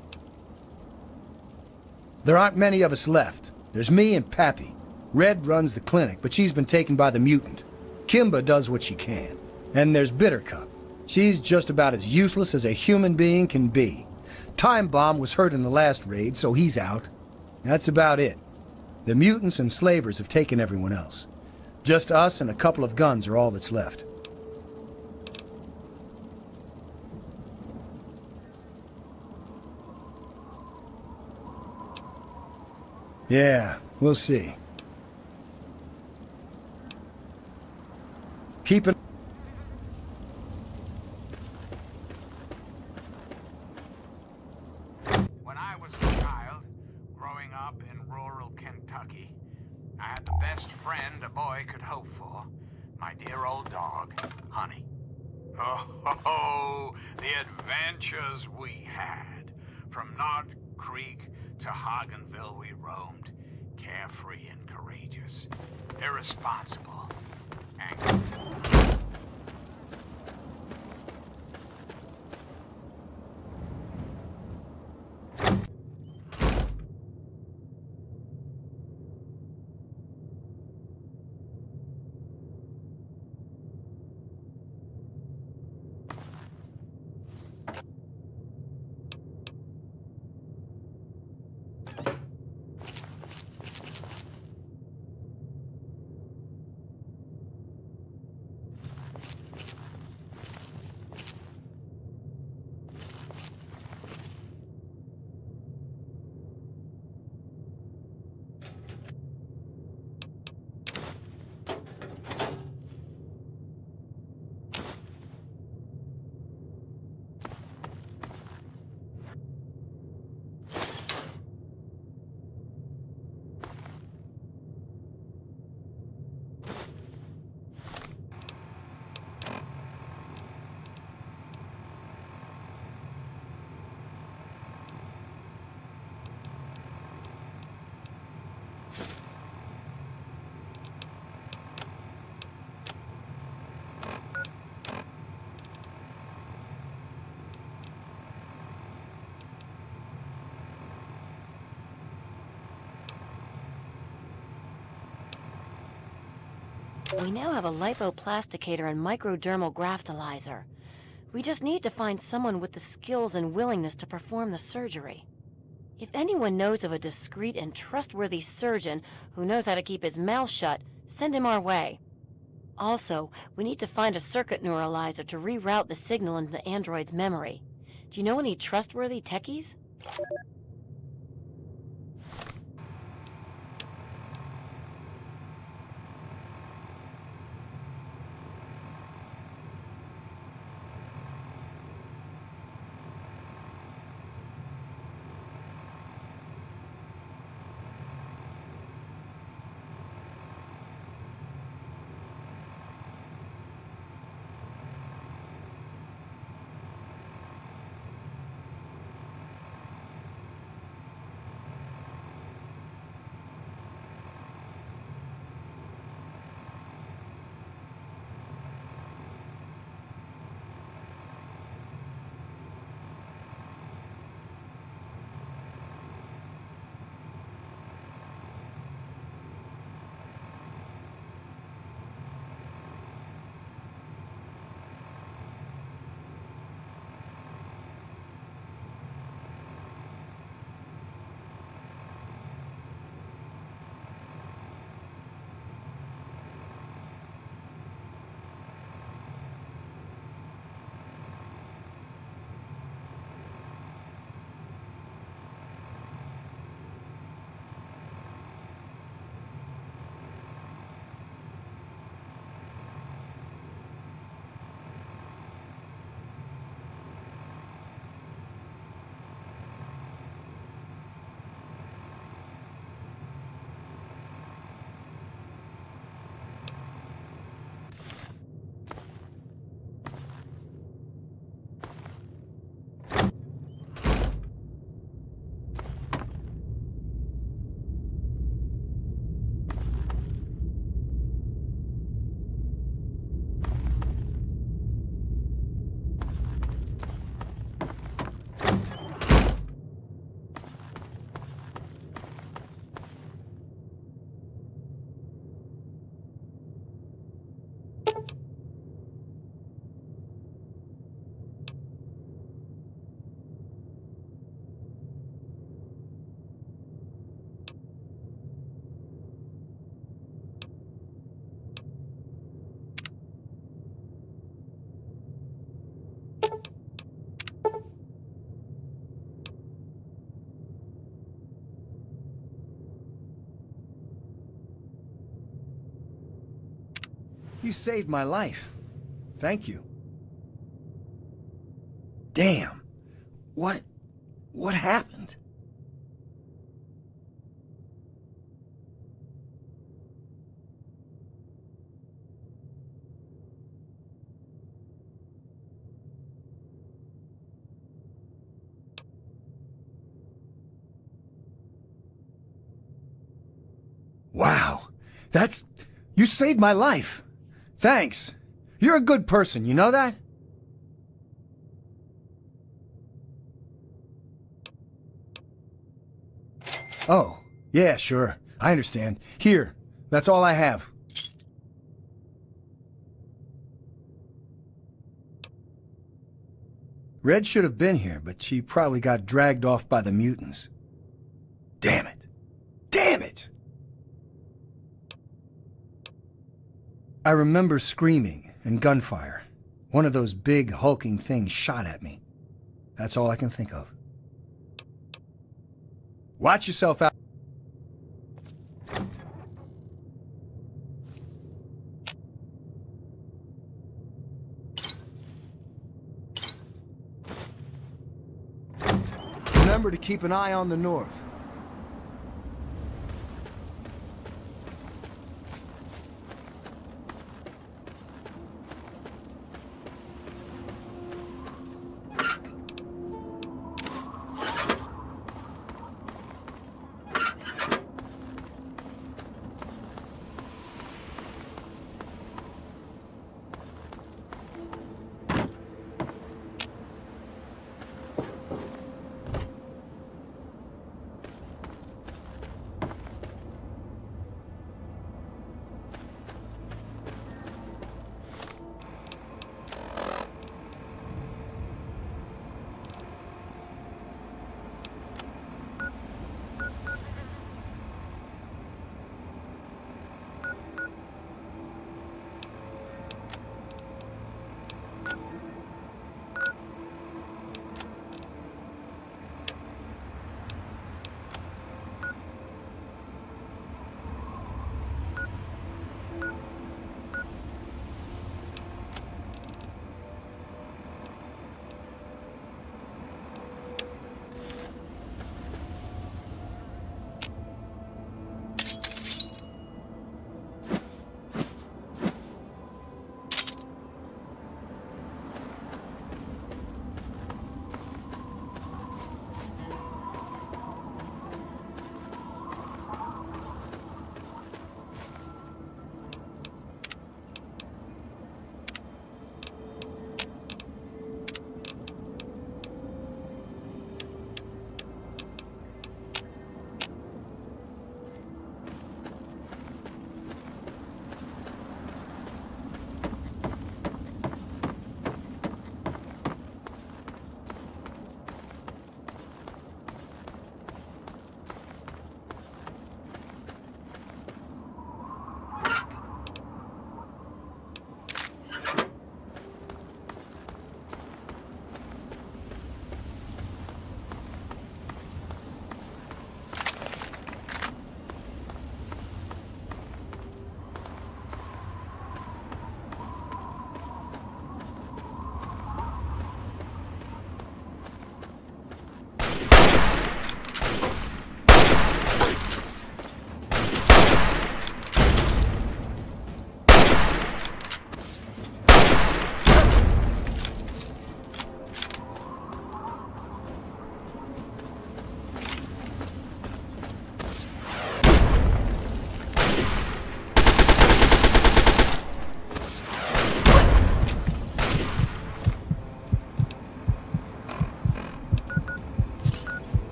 There aren't many of us left. There's me and Pappy. Red runs the clinic, but she's been taken by the mutant. Kimba does what she can. And there's Bittercup. She's just about as useless as a human being can be. Time Bomb was hurt in the last raid, so he's out. That's about it. The mutants and slavers have taken everyone else. Just us and a couple of guns are all that's left. Yeah, we'll see. Keep an... When I was a child, growing up in rural Kentucky, I had the best friend a boy could hope for. My dear old dog, Honey. Oh, the adventures we had. From Knott Creek to Hagenville we roamed, carefree and courageous, irresponsible, and... We now have a lipoplasticator and microdermal graftalizer. We just need to find someone with the skills and willingness to perform the surgery. If anyone knows of a discreet and trustworthy surgeon who knows how to keep his mouth shut, send him our way. Also, we need to find a circuit neuralizer to reroute the signal into the android's memory. Do you know any trustworthy techies? You saved my life. Thank you. Damn. What happened? Wow. You saved my life. Thanks. You're a good person, you know that? Oh, yeah, sure. I understand. Here, that's all I have. Red should have been here, but she probably got dragged off by the mutants. Damn it. Damn it! I remember screaming and gunfire. One of those big, hulking things shot at me. That's all I can think of. Watch yourself out. Remember to keep an eye on the north.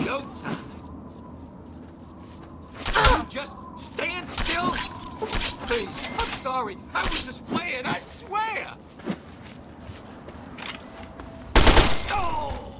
Go time. Just stand still. Please, I'm sorry. I was just playing, I swear. Oh!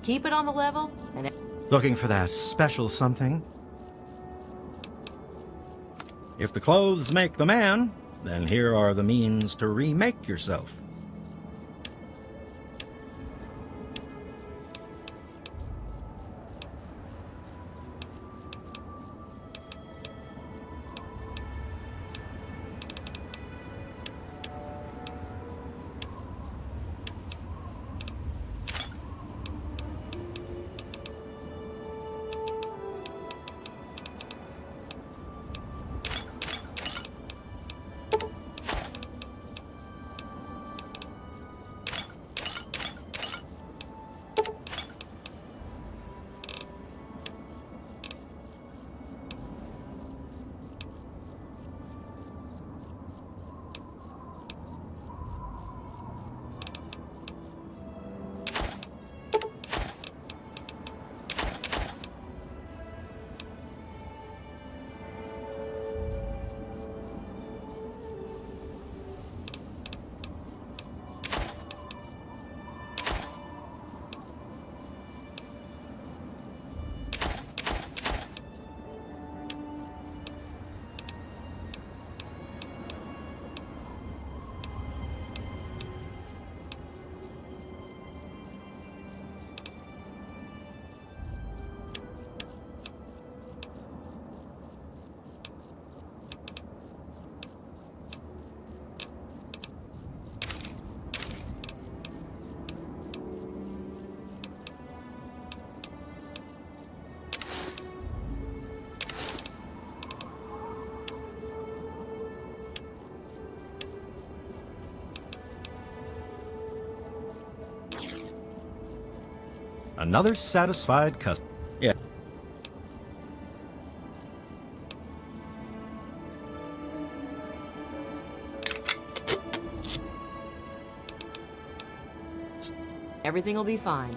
Keep it on the level, and Looking for that special something? If the clothes make the man, then here are the means to remake yourself. Another satisfied customer. Yeah. everything will be fine.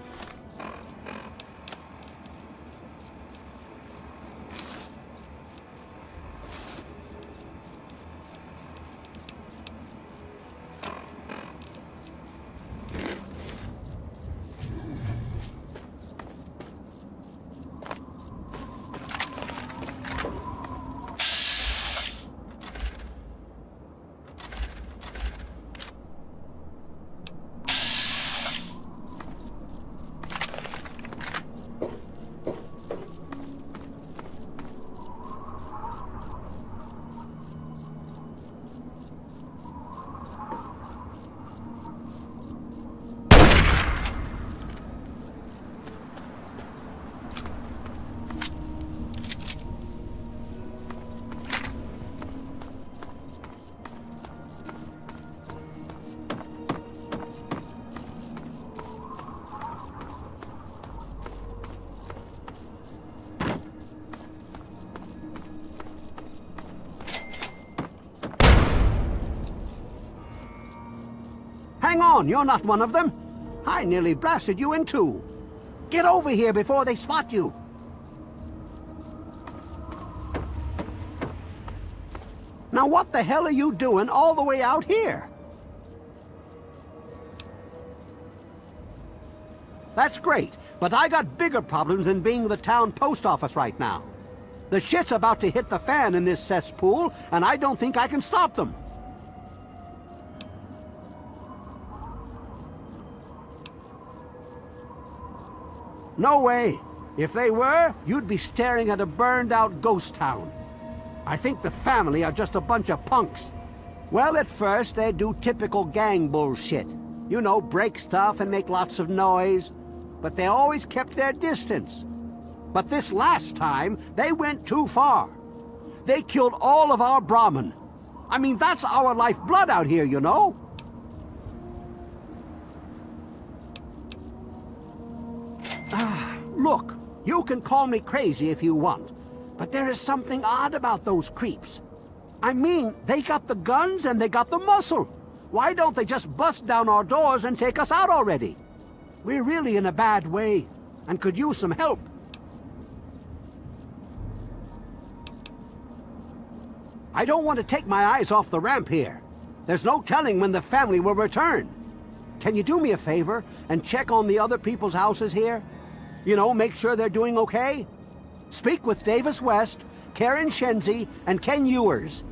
Hang on, you're not one of them. I nearly blasted you in two. Get over here before they spot you. Now what the hell are you doing all the way out here? That's great, but I got bigger problems than being the town post office right now. The shit's about to hit the fan in this cesspool, and I don't think I can stop them. No way. If they were, you'd be staring at a burned-out ghost town. I think the family are just a bunch of punks. Well, at first, they do typical gang bullshit. You know, break stuff and make lots of noise. But they always kept their distance. But this last time, they went too far. They killed all of our Brahmin. I mean, that's our lifeblood out here, you know? Look, you can call me crazy if you want, but there is something odd about those creeps. I mean, they got the guns and they got the muscle. Why don't they just bust down our doors and take us out already? We're really in a bad way and could use some help. I don't want to take my eyes off the ramp here. There's no telling when the family will return. Can you do me a favor and check on the other people's houses here? You know, make sure they're doing okay. Speak with Davis West, Karen Shenzi, and Ken Ewers.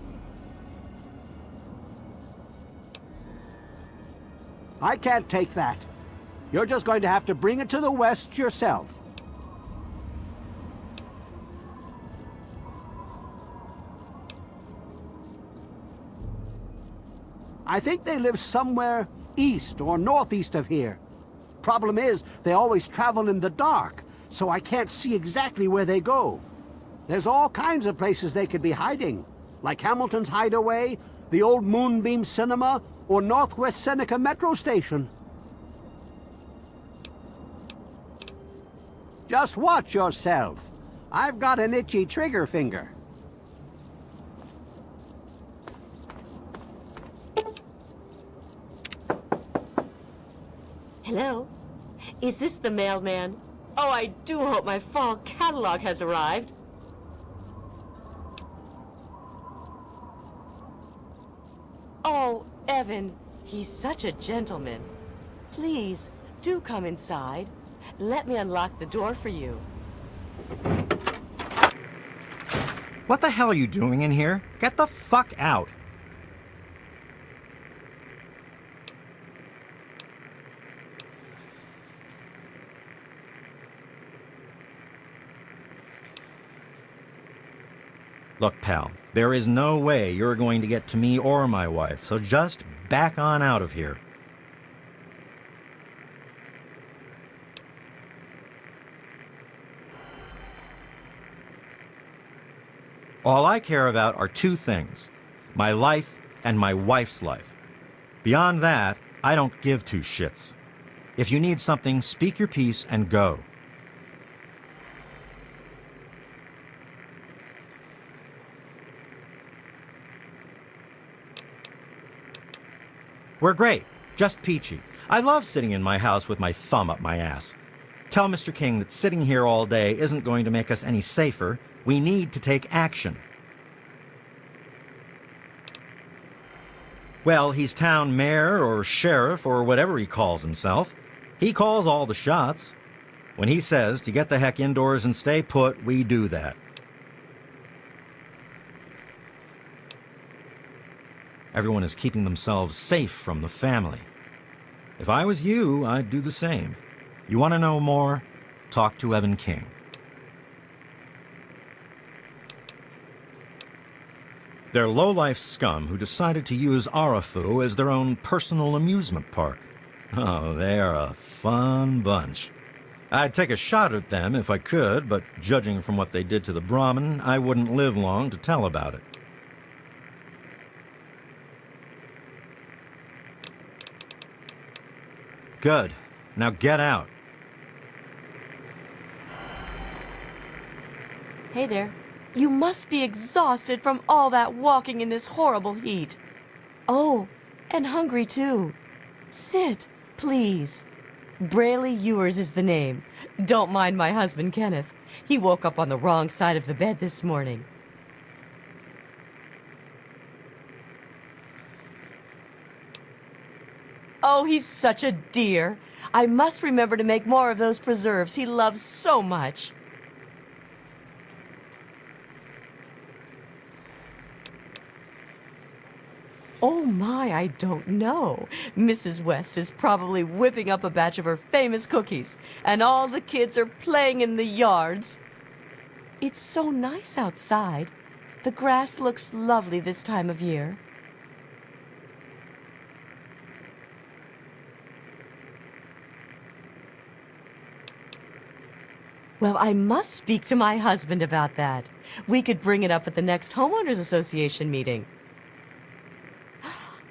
I can't take that. You're just going to have to bring it to the West yourself. I think they live somewhere east or northeast of here. Problem is, they always travel in the dark, so I can't see exactly where they go. There's all kinds of places they could be hiding, like Hamilton's Hideaway, the old Moonbeam Cinema, or Northwest Seneca Metro Station. Just watch yourself. I've got an itchy trigger finger. Hello? Is this the mailman? Oh, I do hope my fall catalog has arrived. Oh, Evan, he's such a gentleman. Please, do come inside. Let me unlock the door for you. What the hell are you doing in here? Get the fuck out. Look, pal, there is no way you're going to get to me or my wife, so just back on out of here. All I care about are two things, my life and my wife's life. Beyond that, I don't give two shits. If you need something, speak your piece and go. We're great, just peachy. I love sitting in my house with my thumb up my ass. Tell Mr. King that sitting here all day isn't going to make us any safer. We need to take action. Well, he's town mayor or sheriff or whatever he calls himself. He calls all the shots. When he says to get the heck indoors and stay put, we do that. Everyone is keeping themselves safe from the family. If I was you, I'd do the same. You want to know more? Talk to Evan King. They're low-life scum who decided to use Arafu as their own personal amusement park. Oh, they are a fun bunch. I'd take a shot at them if I could, but judging from what they did to the Brahmin, I wouldn't live long to tell about it. Good. Now get out. Hey there. You must be exhausted from all that walking in this horrible heat. Oh, and hungry too. Sit, please. Brayley Ewers is the name. Don't mind my husband, Kenneth. He woke up on the wrong side of the bed this morning. Oh, he's such a dear. I must remember to make more of those preserves he loves so much. Oh my, I don't know. Mrs. West is probably whipping up a batch of her famous cookies, and all the kids are playing in the yards. It's so nice outside. The grass looks lovely this time of year. Well, I must speak to my husband about that. We could bring it up at the next Homeowners Association meeting.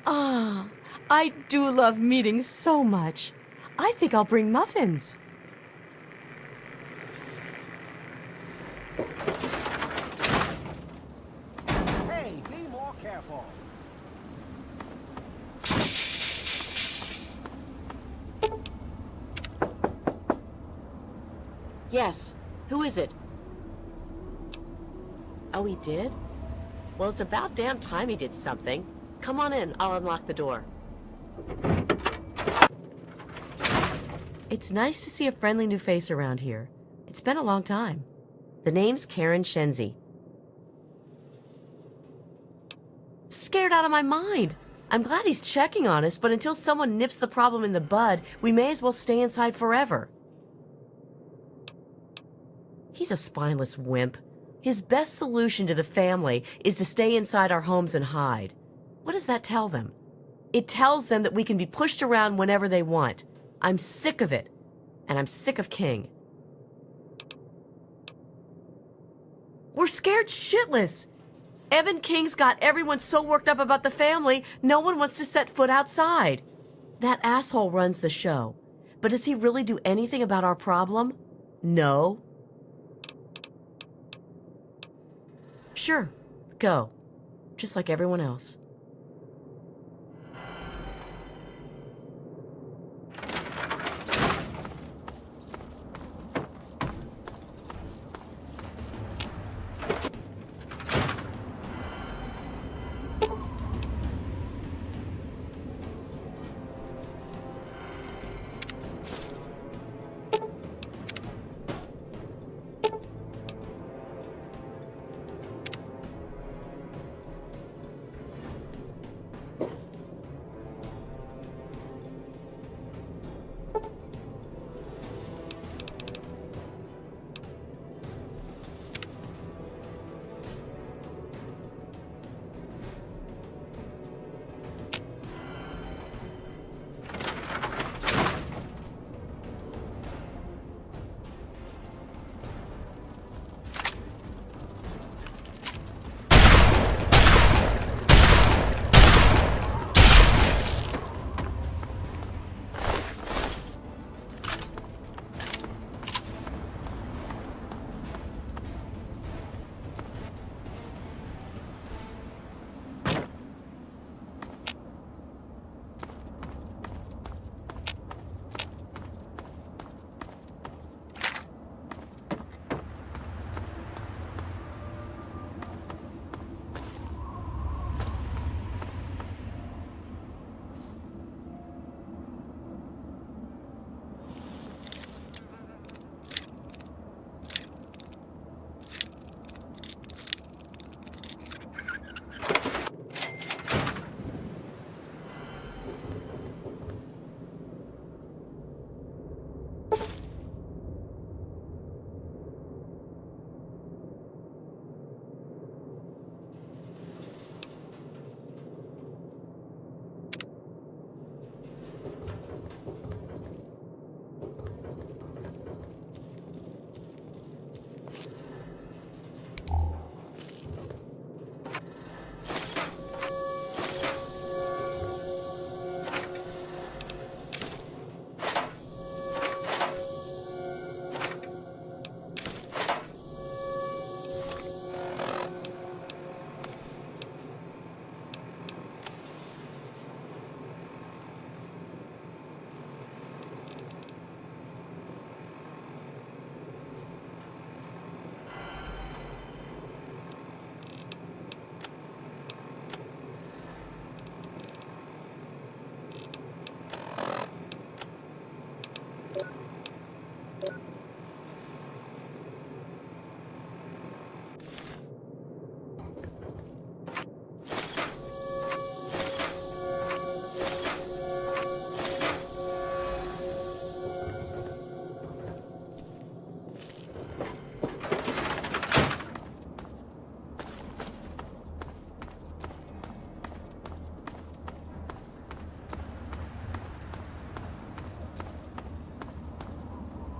Ah, I do love meetings so much. I think I'll bring muffins. Hey, be more careful. Yes. Who is it? Oh, he did? Well, it's about damn time he did something. Come on in. I'll unlock the door. It's nice to see a friendly new face around here. It's been a long time. The name's Karen Shenzi. Scared out of my mind. I'm glad he's checking on us, but until someone nips the problem in the bud, we may as well stay inside forever. He's a spineless wimp. His best solution to the family is to stay inside our homes and hide. What does that tell them? It tells them that we can be pushed around whenever they want. I'm sick of it. And I'm sick of King. We're scared shitless. Evan King's got everyone so worked up about the family, no one wants to set foot outside. That asshole runs the show. But does he really do anything about our problem? No. Sure, go. Just like everyone else.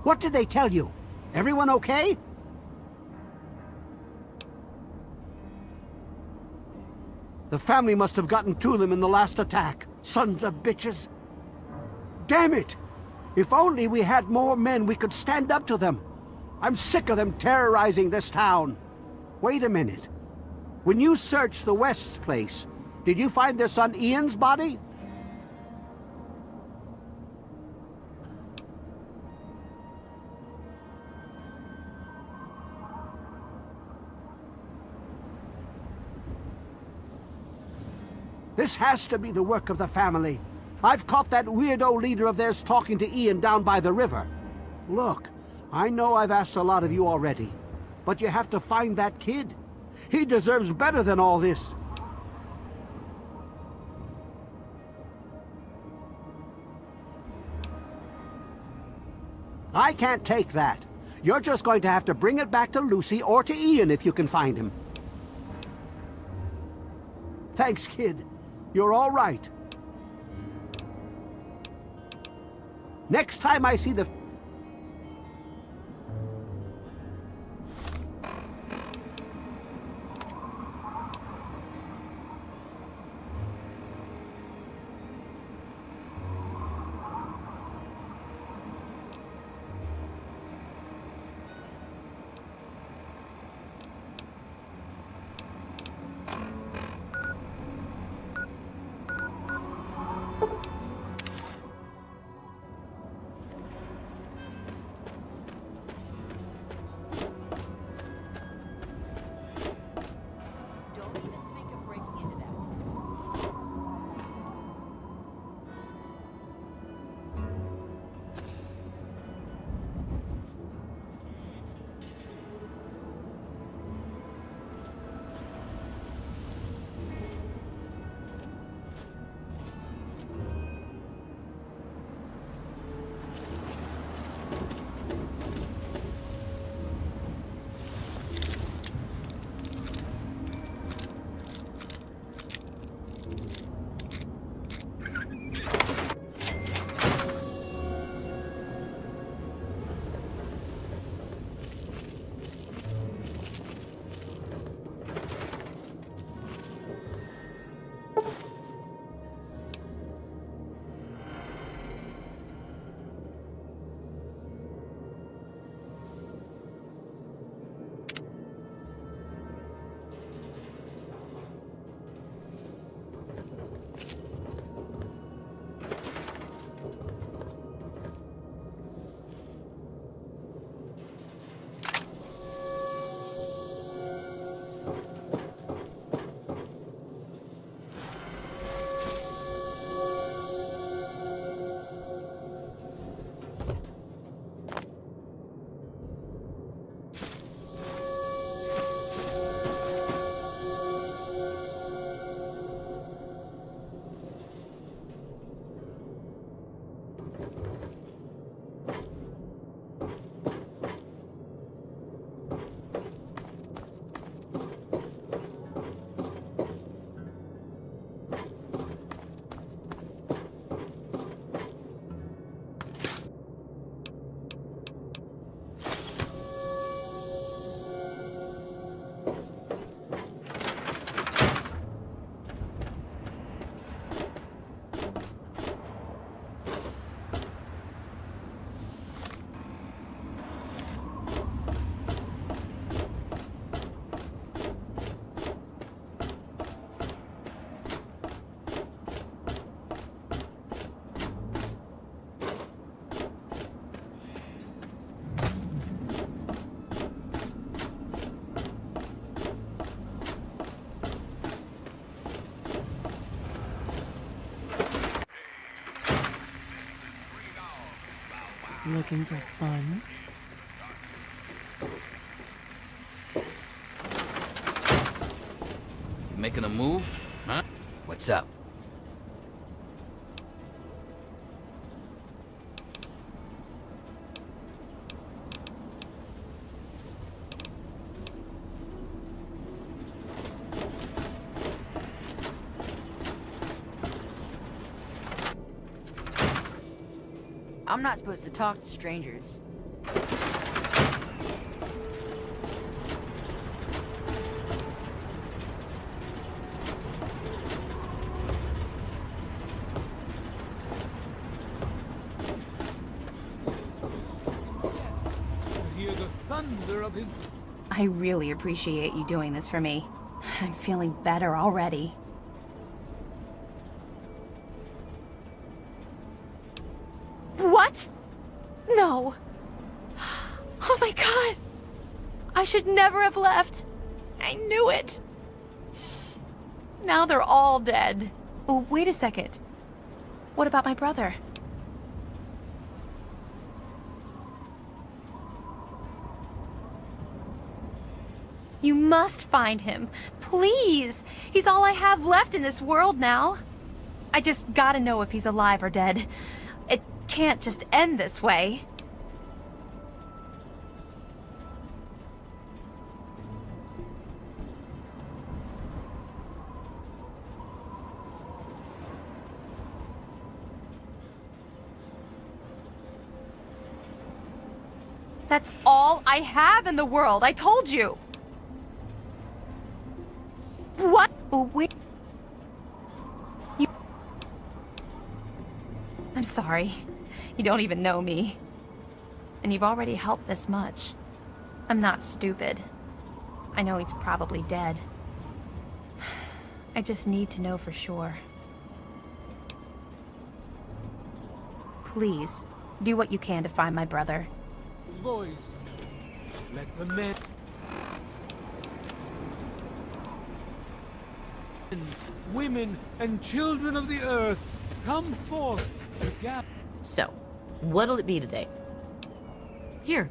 What did they tell you? Everyone okay? The family must have gotten to them in the last attack. Sons of bitches. Damn it! If only we had more men, we could stand up to them. I'm sick of them terrorizing this town. Wait a minute. When you searched the West's place, did you find their son Ian's body? This has to be the work of the family. I've caught that weirdo leader of theirs talking to Ian down by the river. Look, I know I've asked a lot of you already, but you have to find that kid. He deserves better than all this. I can't take that. You're just going to have to bring it back to Lucy or to Ian if you can find him. Thanks, kid. You're all right. Next time I see the... Looking for fun? You making a move? Huh? What's up? I'm not supposed to talk to strangers. Hear the thunder of his... I really appreciate you doing this for me. I'm feeling better already. What? No. Oh my god. I should never have left. I knew it. Now they're all dead. Oh, wait a second. What about my brother? You must find him. Please! He's all I have left in this world now. I just gotta know if he's alive or dead. It can't just end this way. That's all I have in the world, I told you! What? Oh, wait. I'm sorry. You don't even know me. And you've already helped this much. I'm not stupid. I know he's probably dead. I just need to know for sure. Please, do what you can to find my brother. Voice. Let the men, women, and children of the earth come forth together. So, what'll it be today? Here.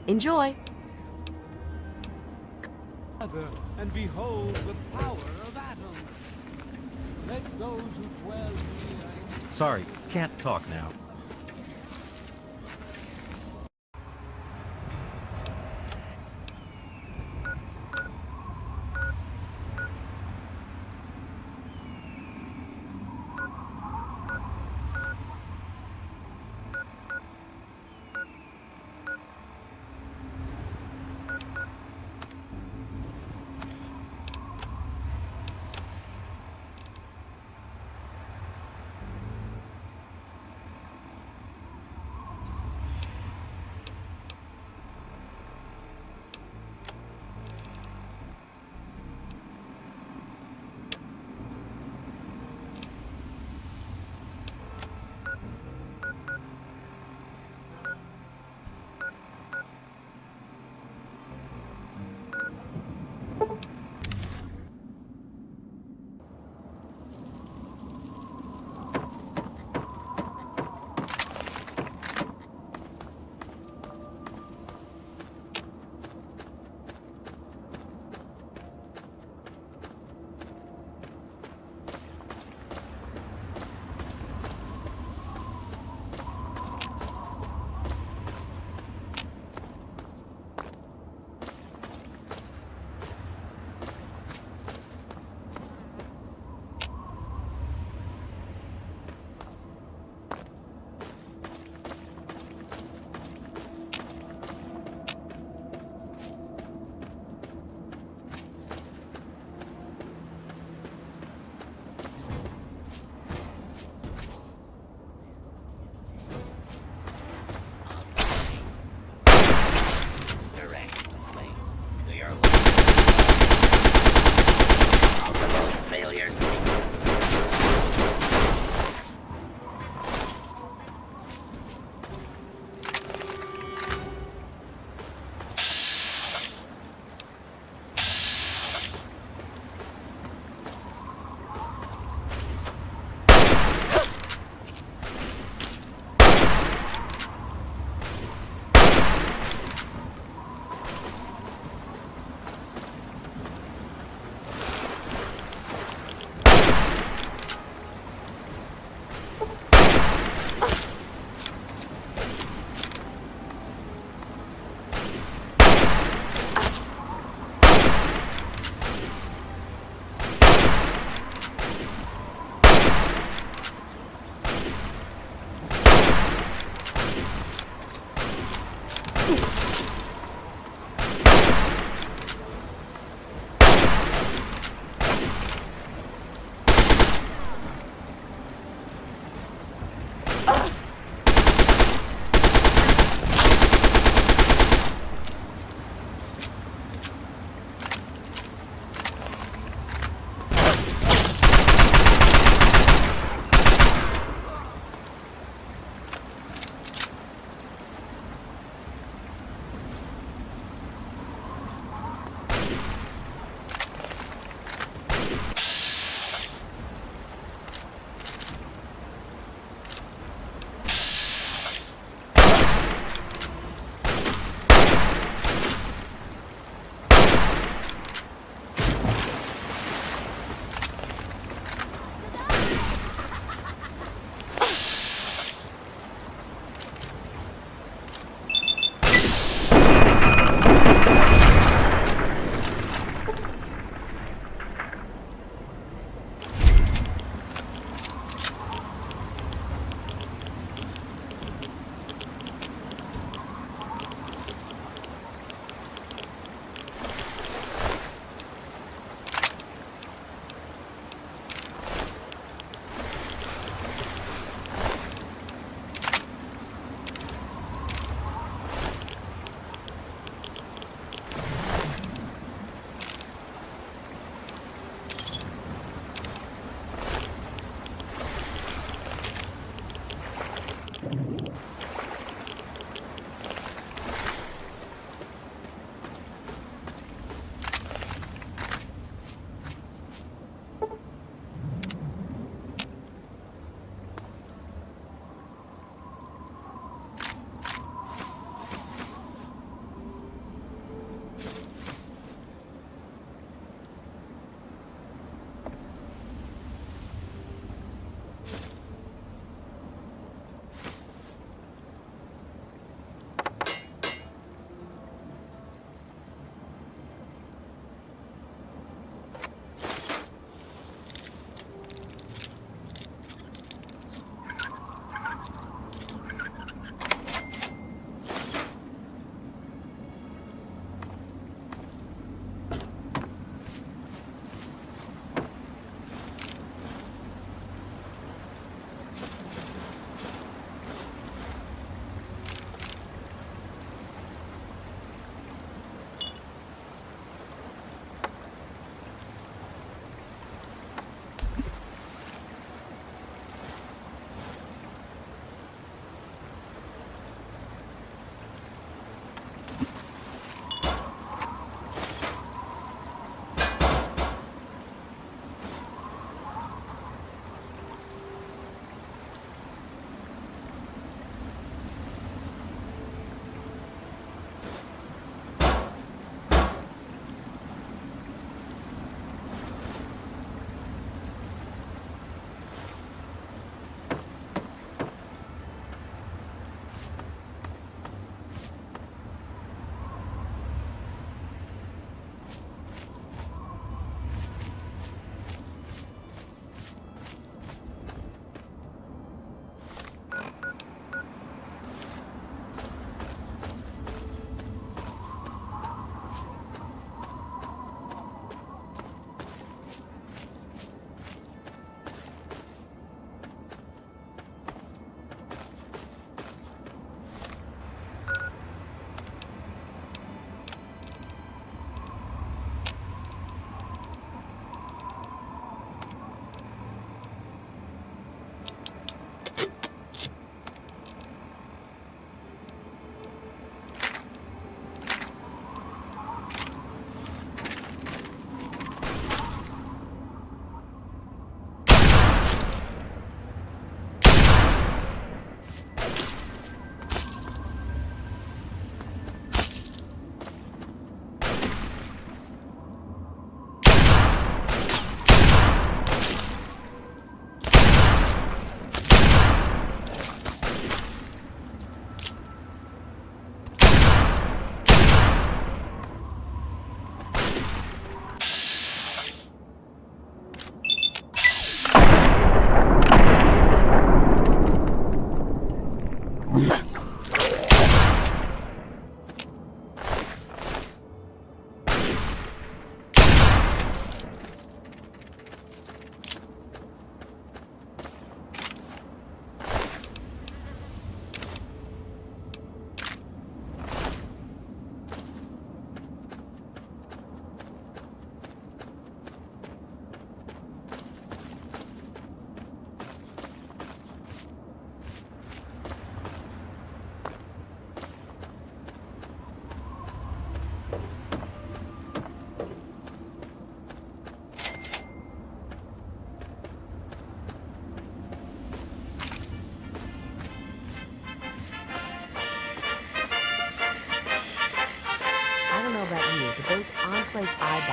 Enjoy. And behold the power of atoms. Let those who dwell here. Sorry, can't talk now.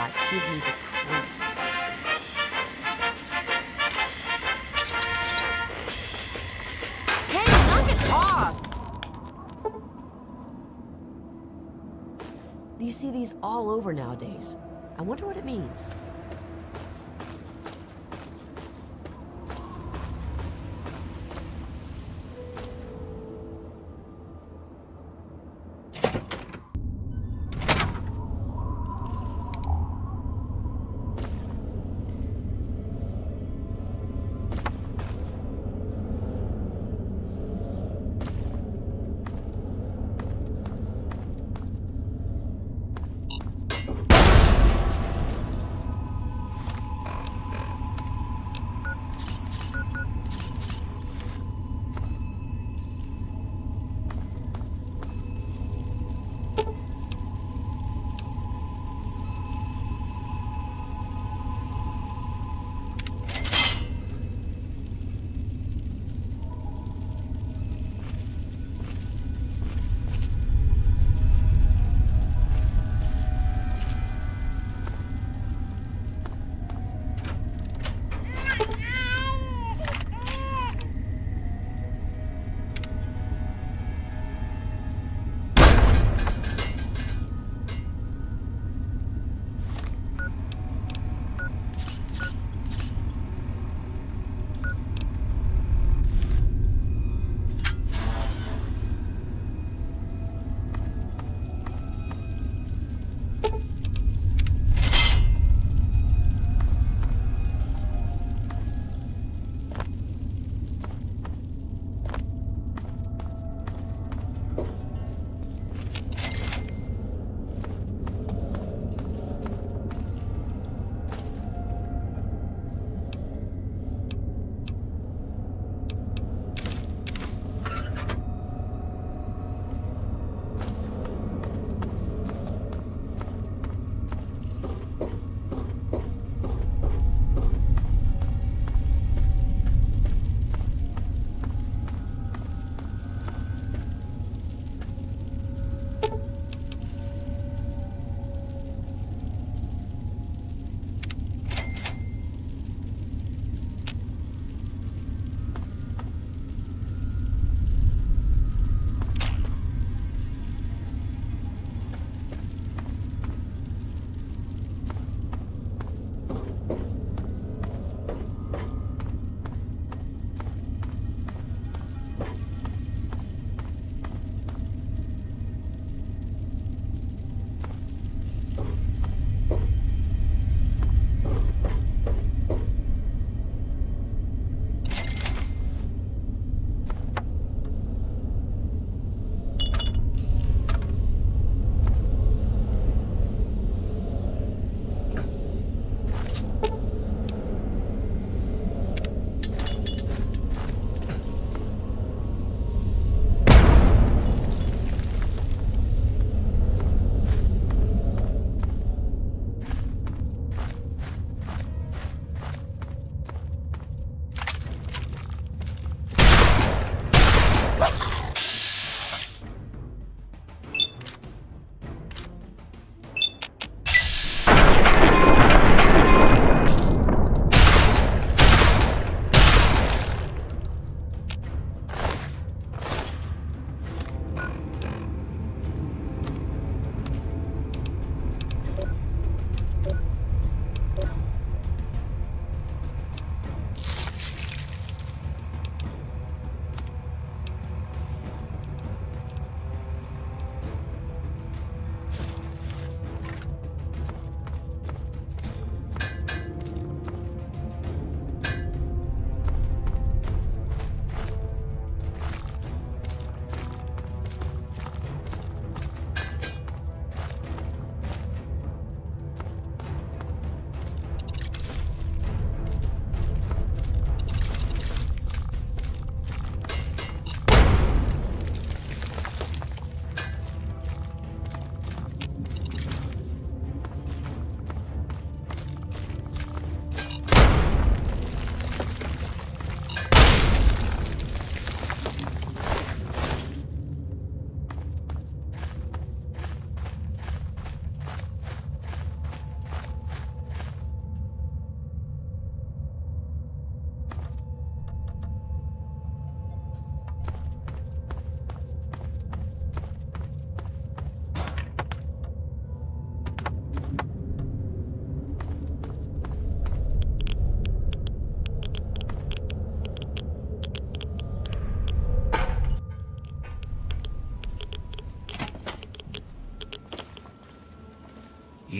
spots give me the creeps. Hey, knock it off! You see these all over nowadays. I wonder what it means.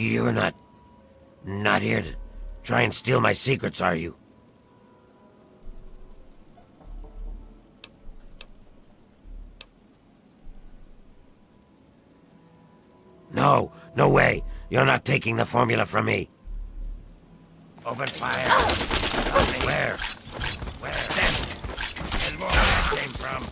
You're not here to try and steal my secrets, are you? No, no way. You're not taking the formula from me. Open fire. Where? Where? There's more where that came from.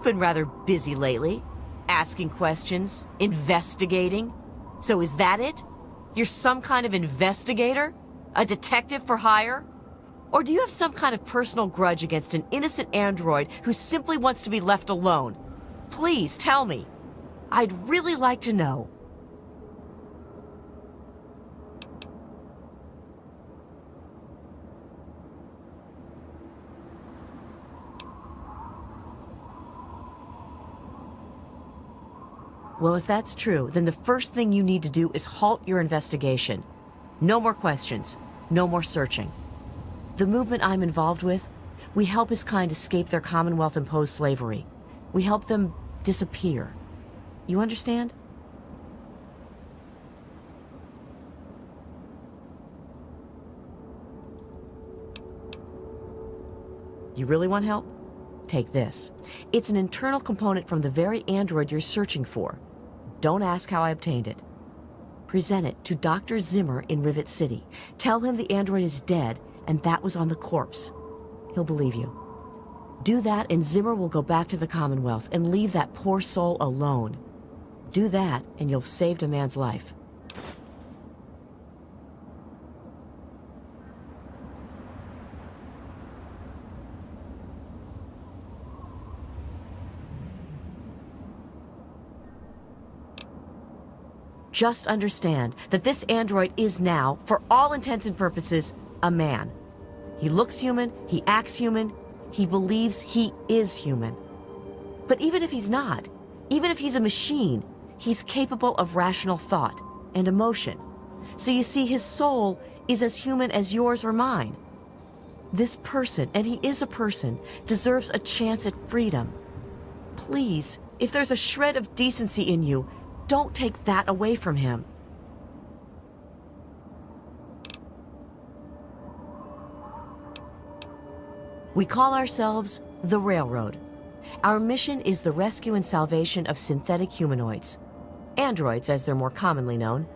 been rather busy lately. Asking questions, investigating. So is that it? You're some kind of investigator? A detective for hire? Or do you have some kind of personal grudge against an innocent android who simply wants to be left alone? Please tell me. I'd really like to know. Well, if that's true, then the first thing you need to do is halt your investigation. No more questions. No more searching. The movement I'm involved with, we help his kind escape their Commonwealth-imposed slavery. We help them disappear. You understand? You really want help? Take this. It's an internal component from the very android you're searching for. Don't ask how I obtained it. Present it to Dr. Zimmer in Rivet City. Tell him the android is dead and that was on the corpse. He'll believe you. Do that and Zimmer will go back to the Commonwealth and leave that poor soul alone. Do that and you'll have saved a man's life. Just understand that this android is now, for all intents and purposes, a man. He looks human, he acts human, he believes he is human. But even if he's not, even if he's a machine, he's capable of rational thought and emotion. So you see, his soul is as human as yours or mine. This person, and he is a person, deserves a chance at freedom. Please, if there's a shred of decency in you, don't take that away from him. We call ourselves the Railroad. Our mission is the rescue and salvation of synthetic humanoids. Androids, as they're more commonly known.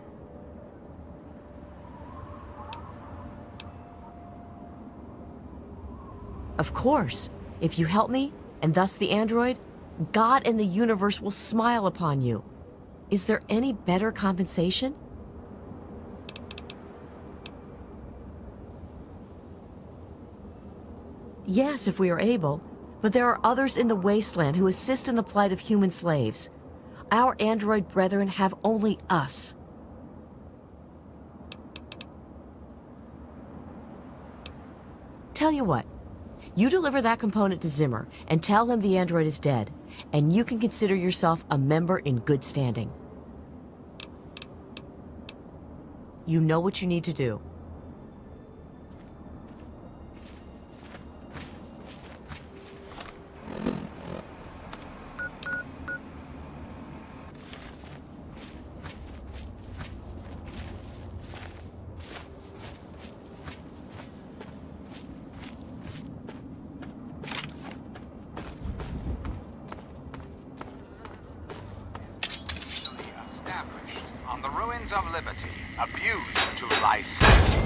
Of course, if you help me, and thus the android, God and the universe will smile upon you. Is there any better compensation? Yes, if we are able, but there are others in the wasteland who assist in the plight of human slaves. Our android brethren have only us. Tell you what, you deliver that component to Zimmer and tell him the android is dead, and you can consider yourself a member in good standing. You know what you need to do. On the ruins of liberty, abused to license.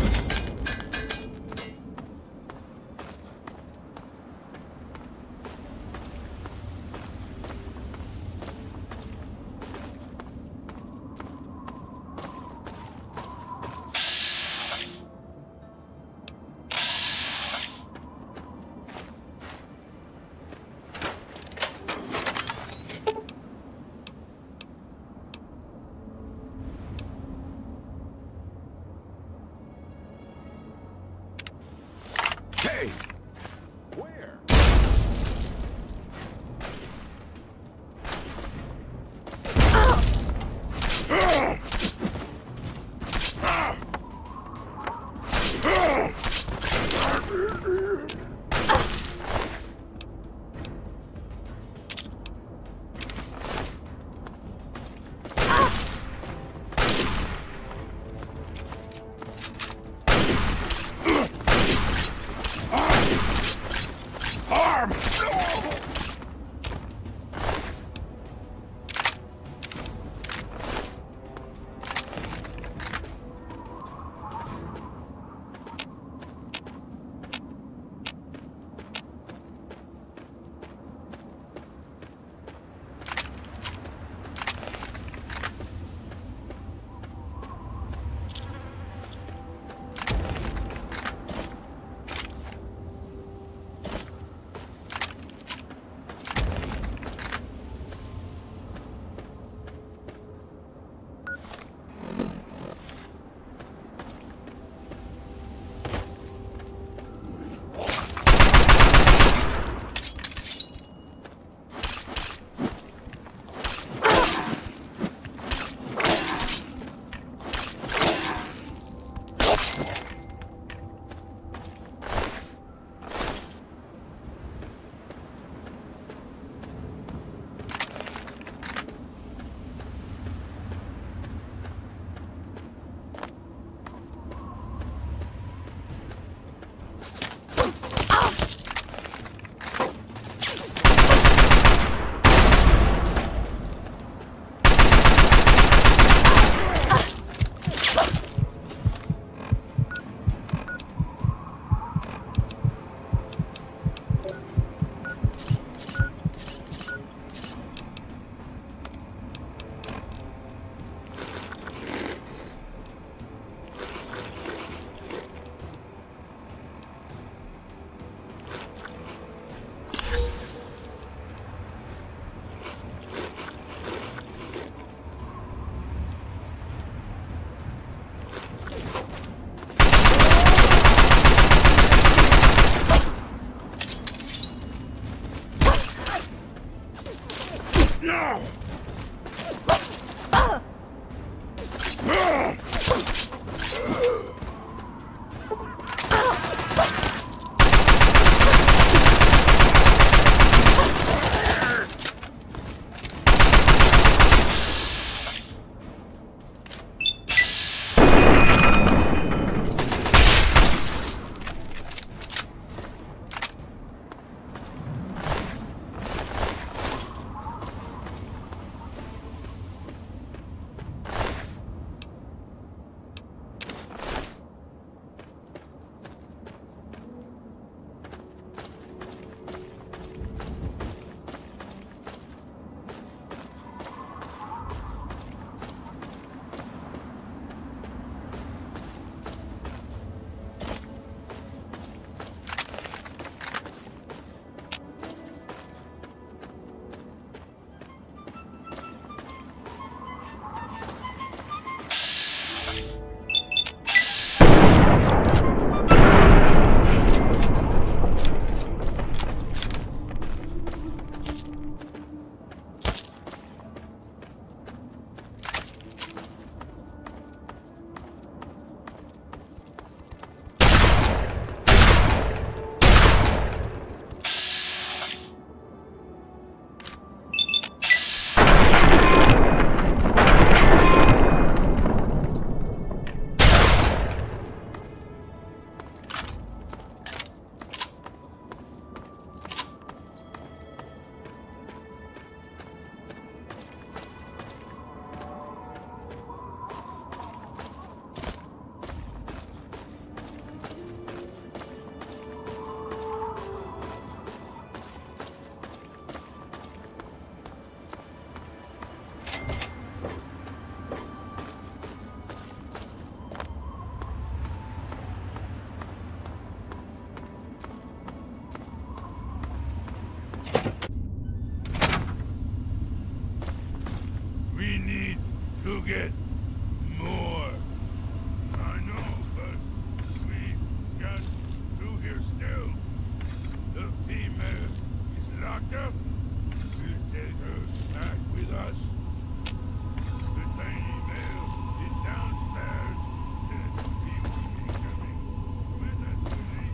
to get more. I know, but we got through here still. The female is locked up. We'll take her back with us. The tiny male is downstairs. He will be coming with us today.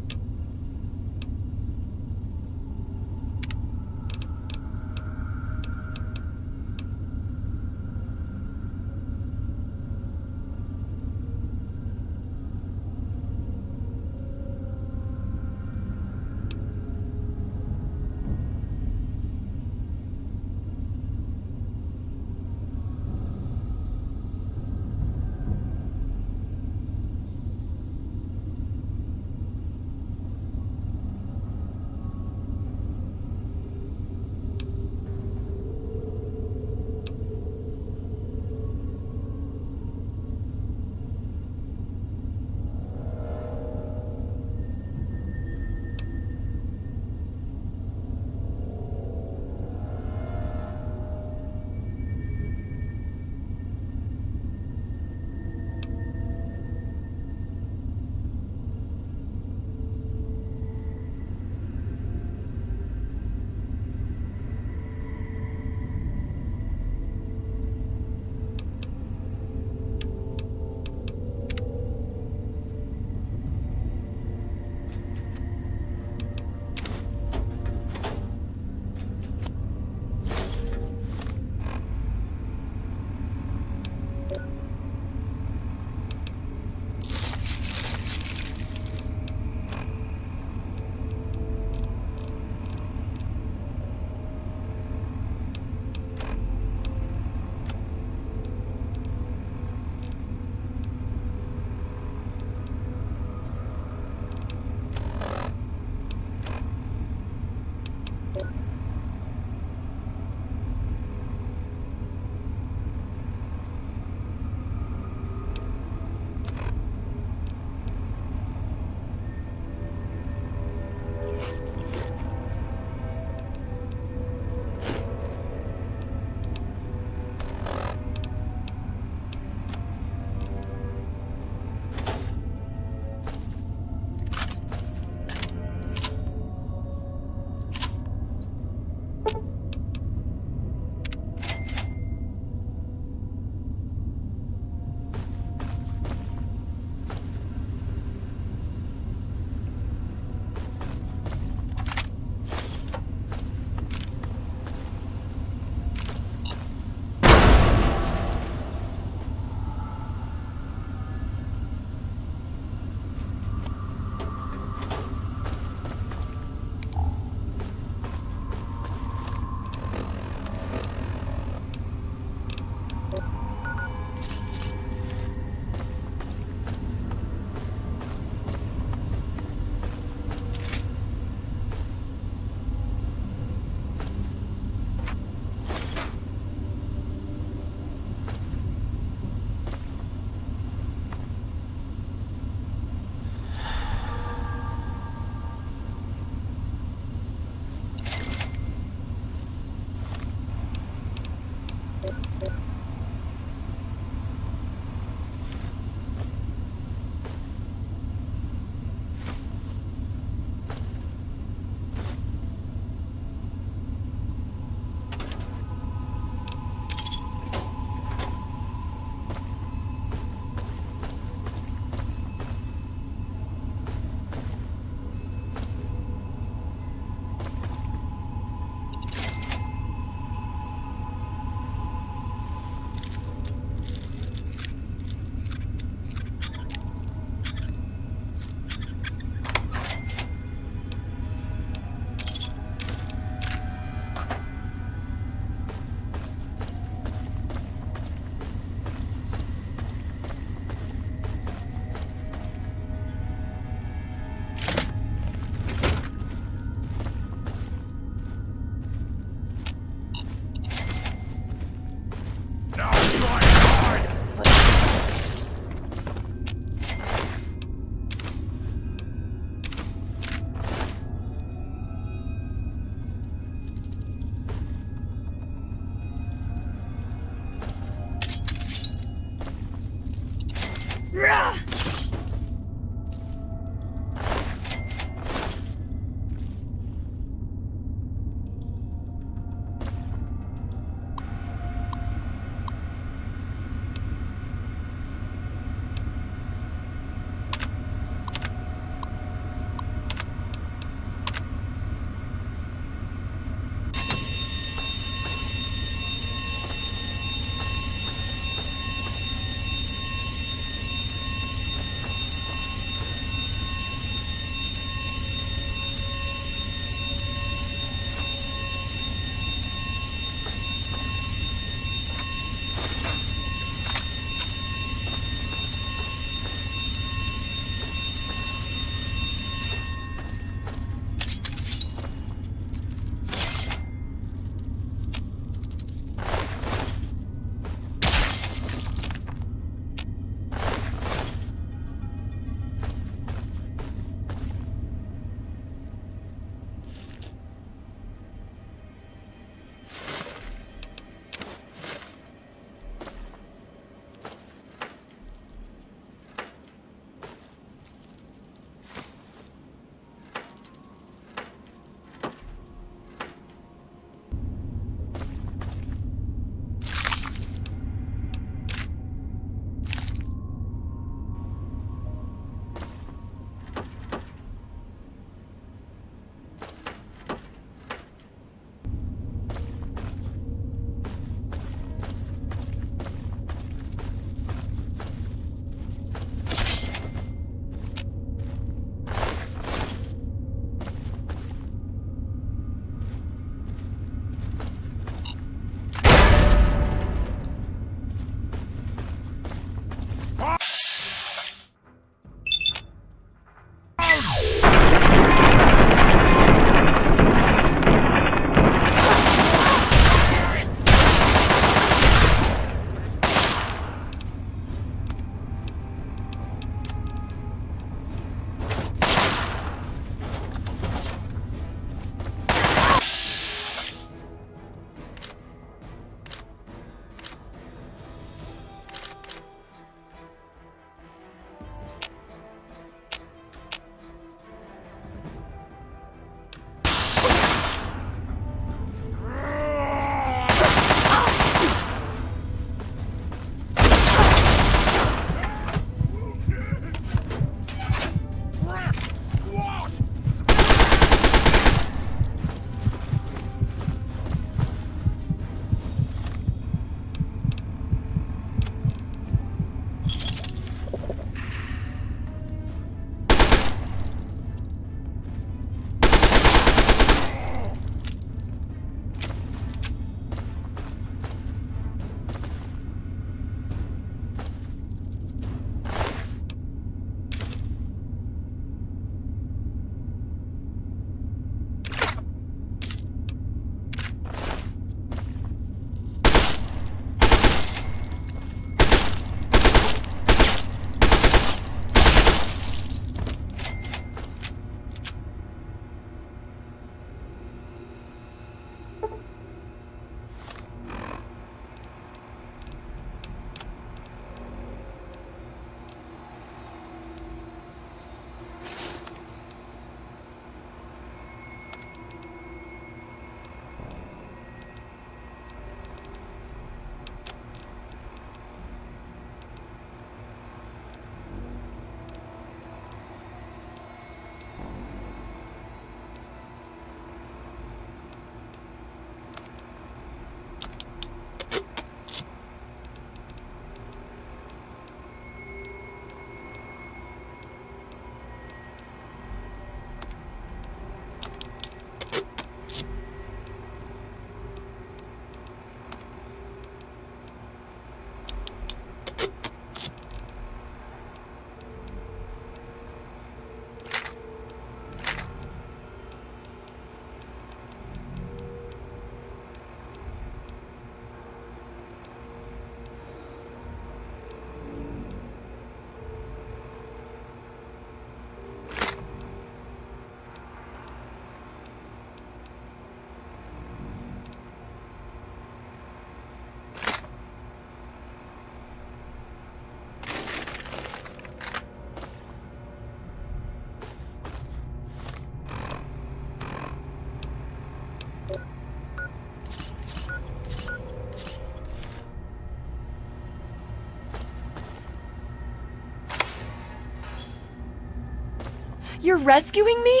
You're rescuing me?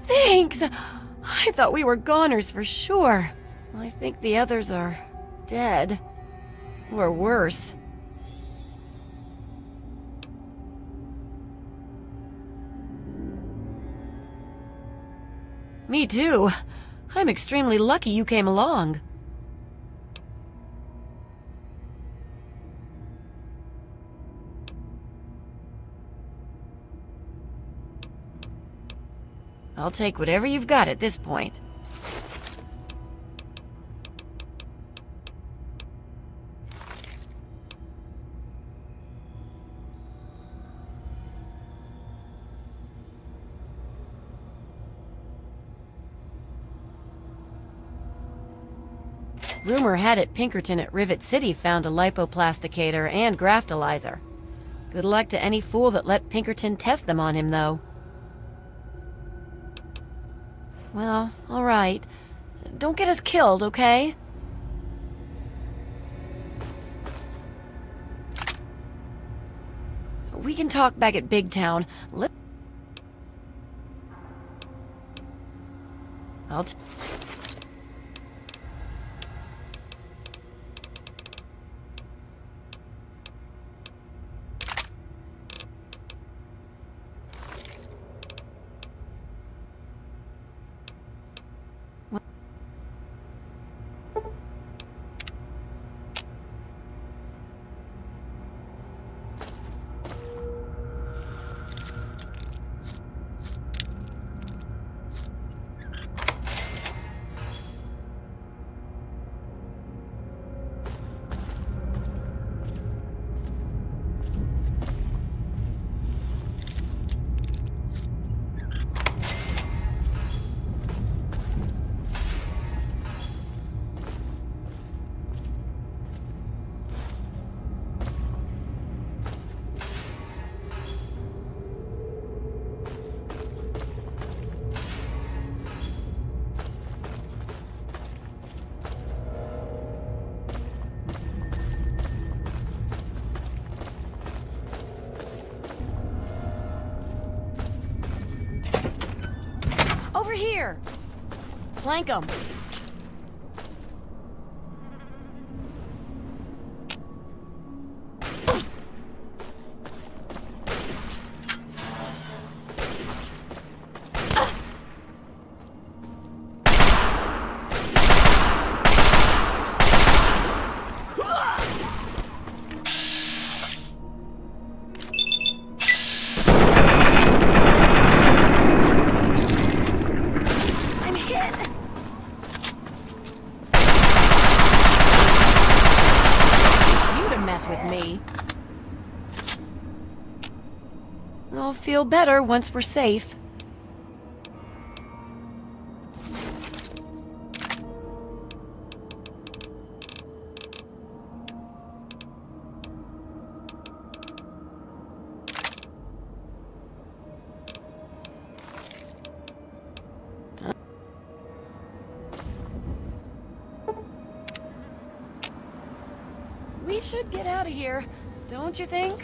Thanks! I thought we were goners for sure. I think the others are dead. Or worse. Me too. I'm extremely lucky you came along. I'll take whatever you've got at this point. Rumor had it Pinkerton at Rivet City found a lipoplasticator and graftalizer. Good luck to any fool that let Pinkerton test them on him, though. Well, all right. Don't get us killed, okay? We can talk back at Big Town. I'll Over here! Flank them! I'll feel better once we're safe. We should get out of here, don't you think?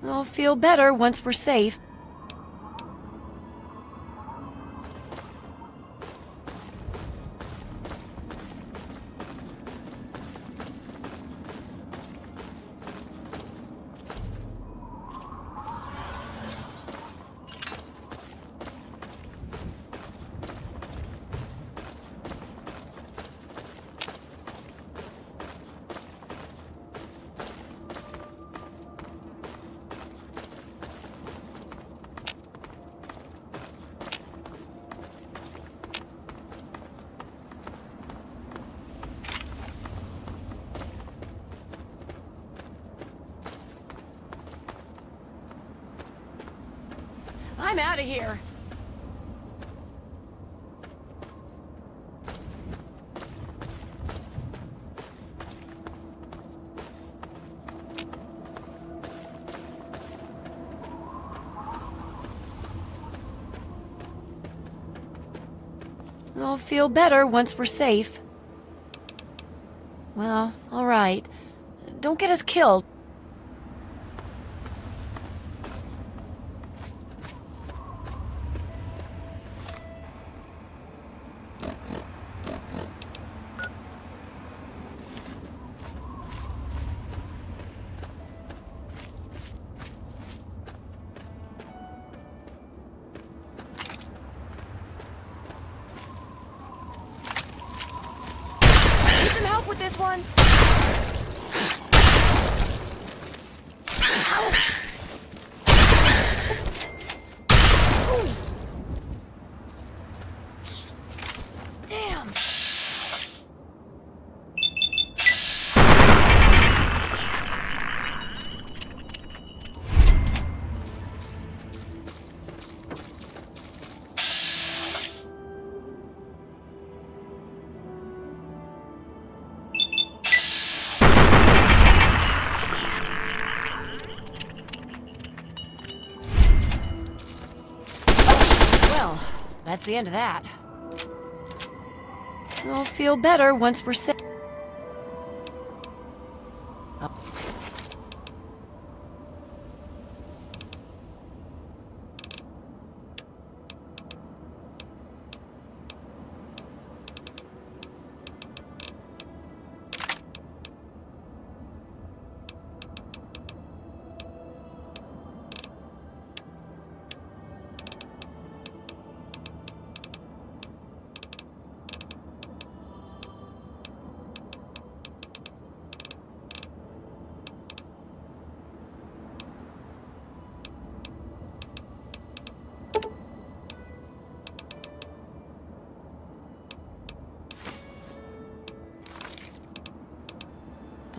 I'll feel better once we're safe. I'm out of here. I'll feel better once we're safe. Well, all right. Don't get us killed. With this one. Damn. That's the end of that. I'll feel better once we're safe.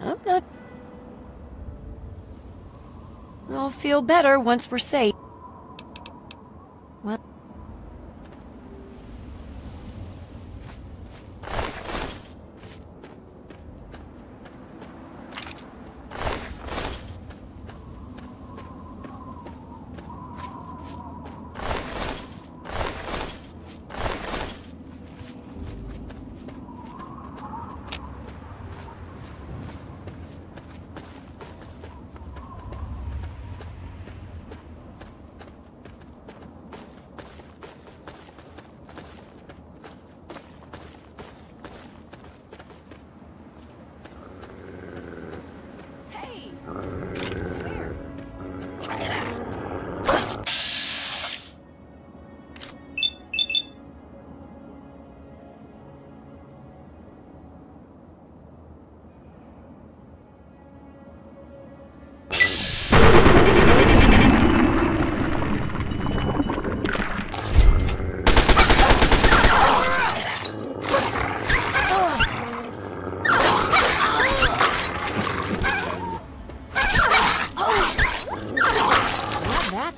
I'm not... I'll feel better once we're safe. Well...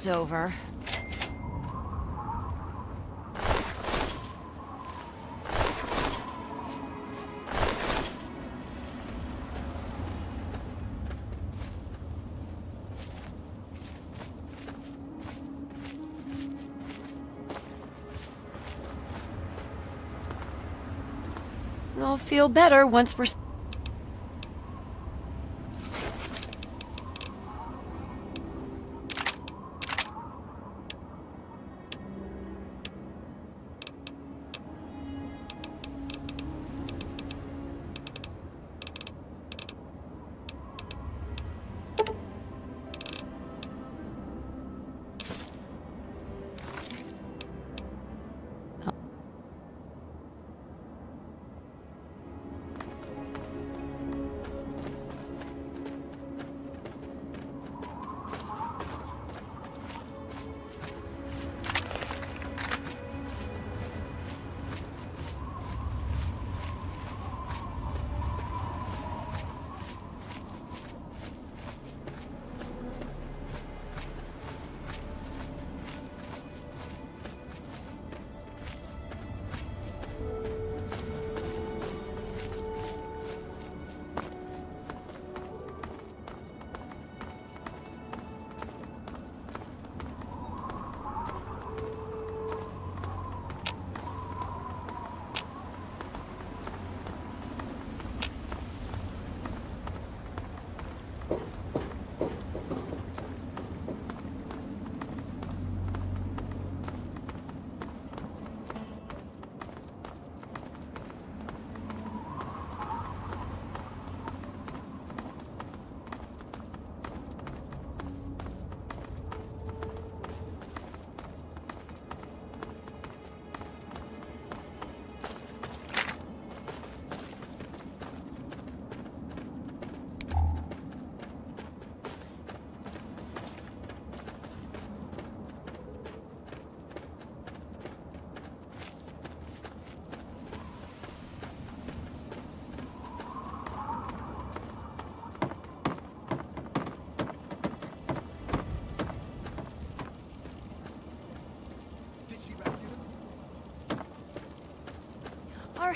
over. I'll feel better once we're...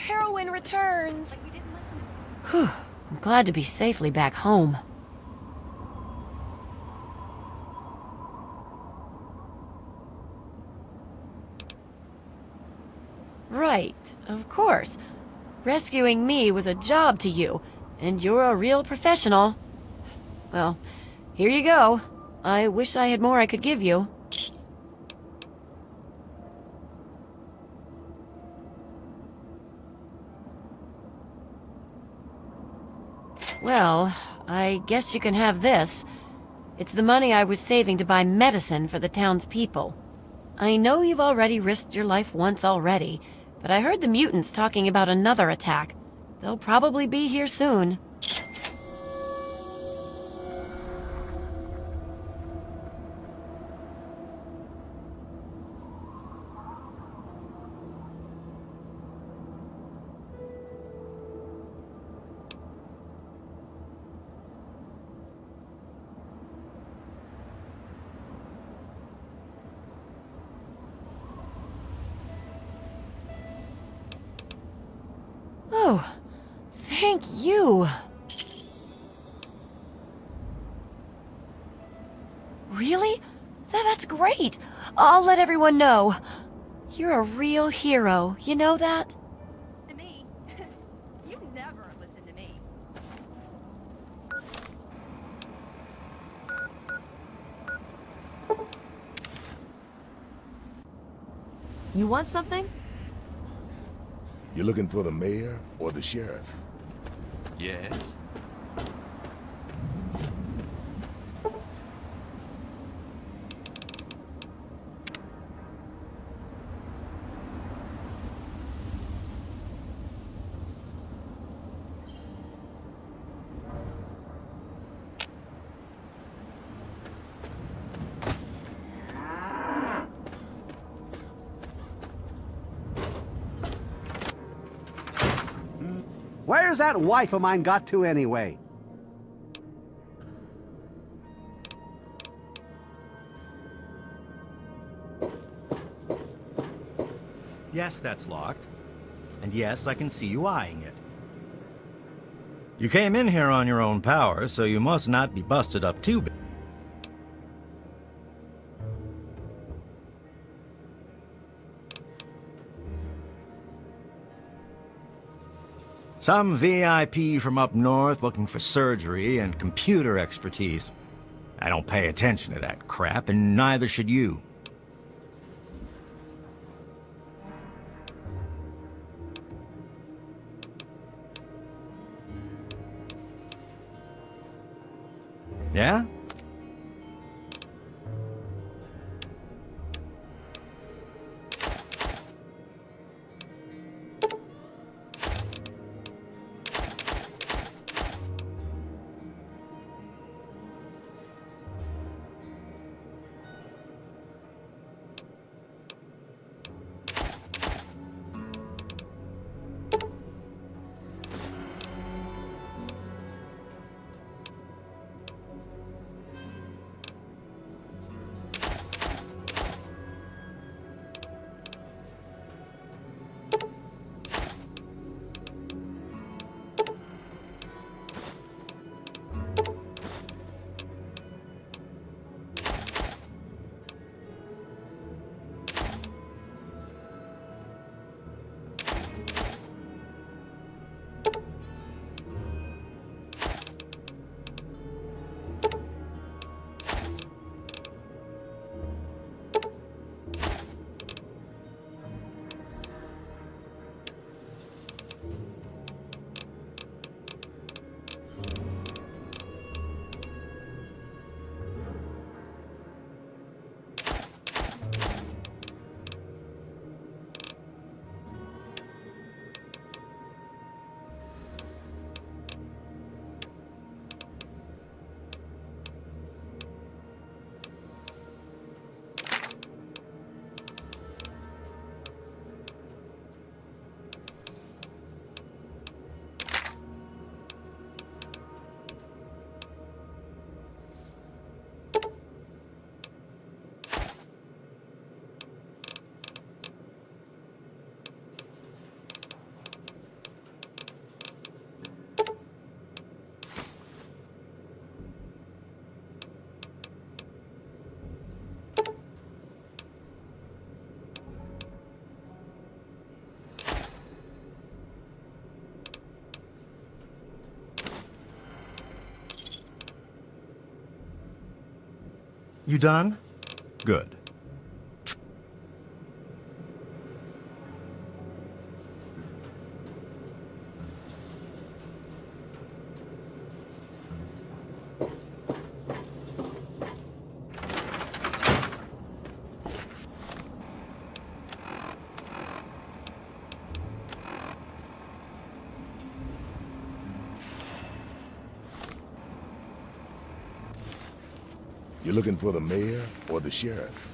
heroine returns. Whew. I'm glad to be safely back home. Right, of course. Rescuing me was a job to you, and you're a real professional. Well, here you go. I wish I had more I could give you. Well, I guess you can have this. It's the money I was saving to buy medicine for the town's people. I know you've already risked your life once already, but I heard the mutants talking about another attack. They'll probably be here soon. Oh, thank you. Really? That's great. I'll let everyone know. You're a real hero, you know that? To me? You never listen to me. You want something? You looking for the mayor or the sheriff? Yes. Where's that wife of mine got to anyway? Yes, that's locked. And yes, I can see you eyeing it. You came in here on your own power, so you must not be busted up too bad. Some VIP from up north looking for surgery and computer expertise. I don't pay attention to that crap, and neither should you. Yeah? You done? Good. You looking for the mayor or the sheriff?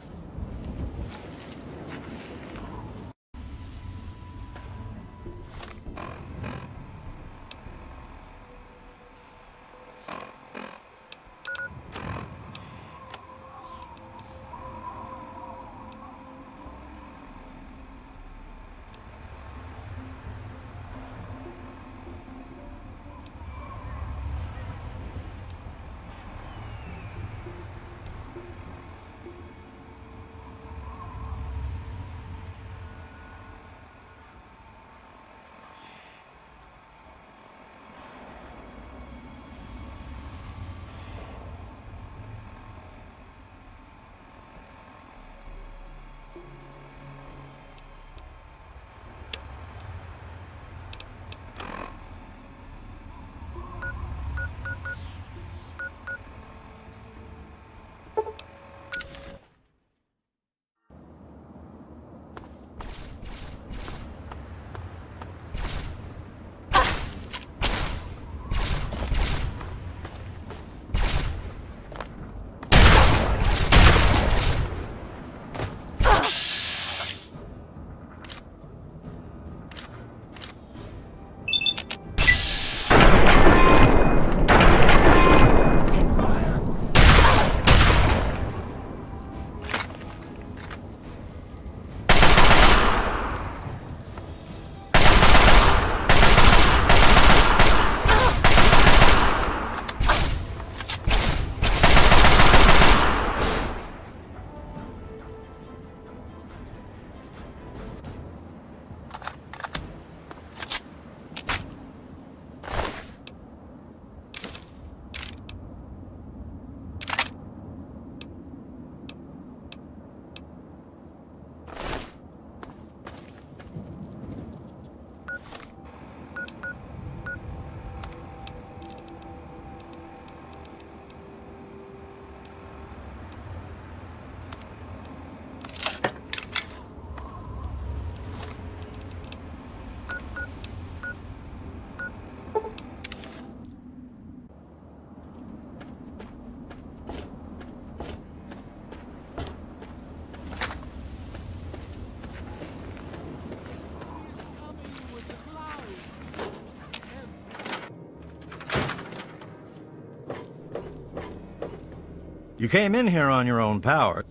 You came in here on your own power.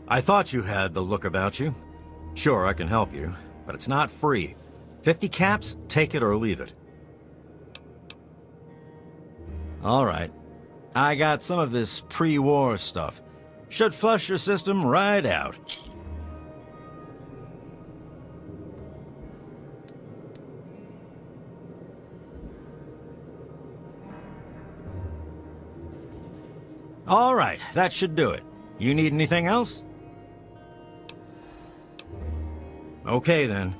I thought you had the look about you. Sure, I can help you, but it's not free. 50 caps, take it or leave it. All right. I got some of this pre-war stuff. Should flush your system right out. All right, that should do it. You need anything else? Okay, then.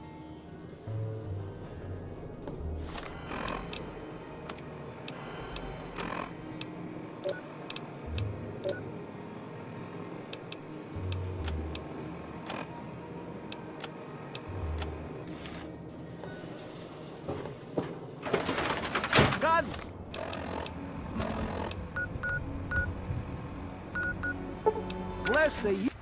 God! Bless the...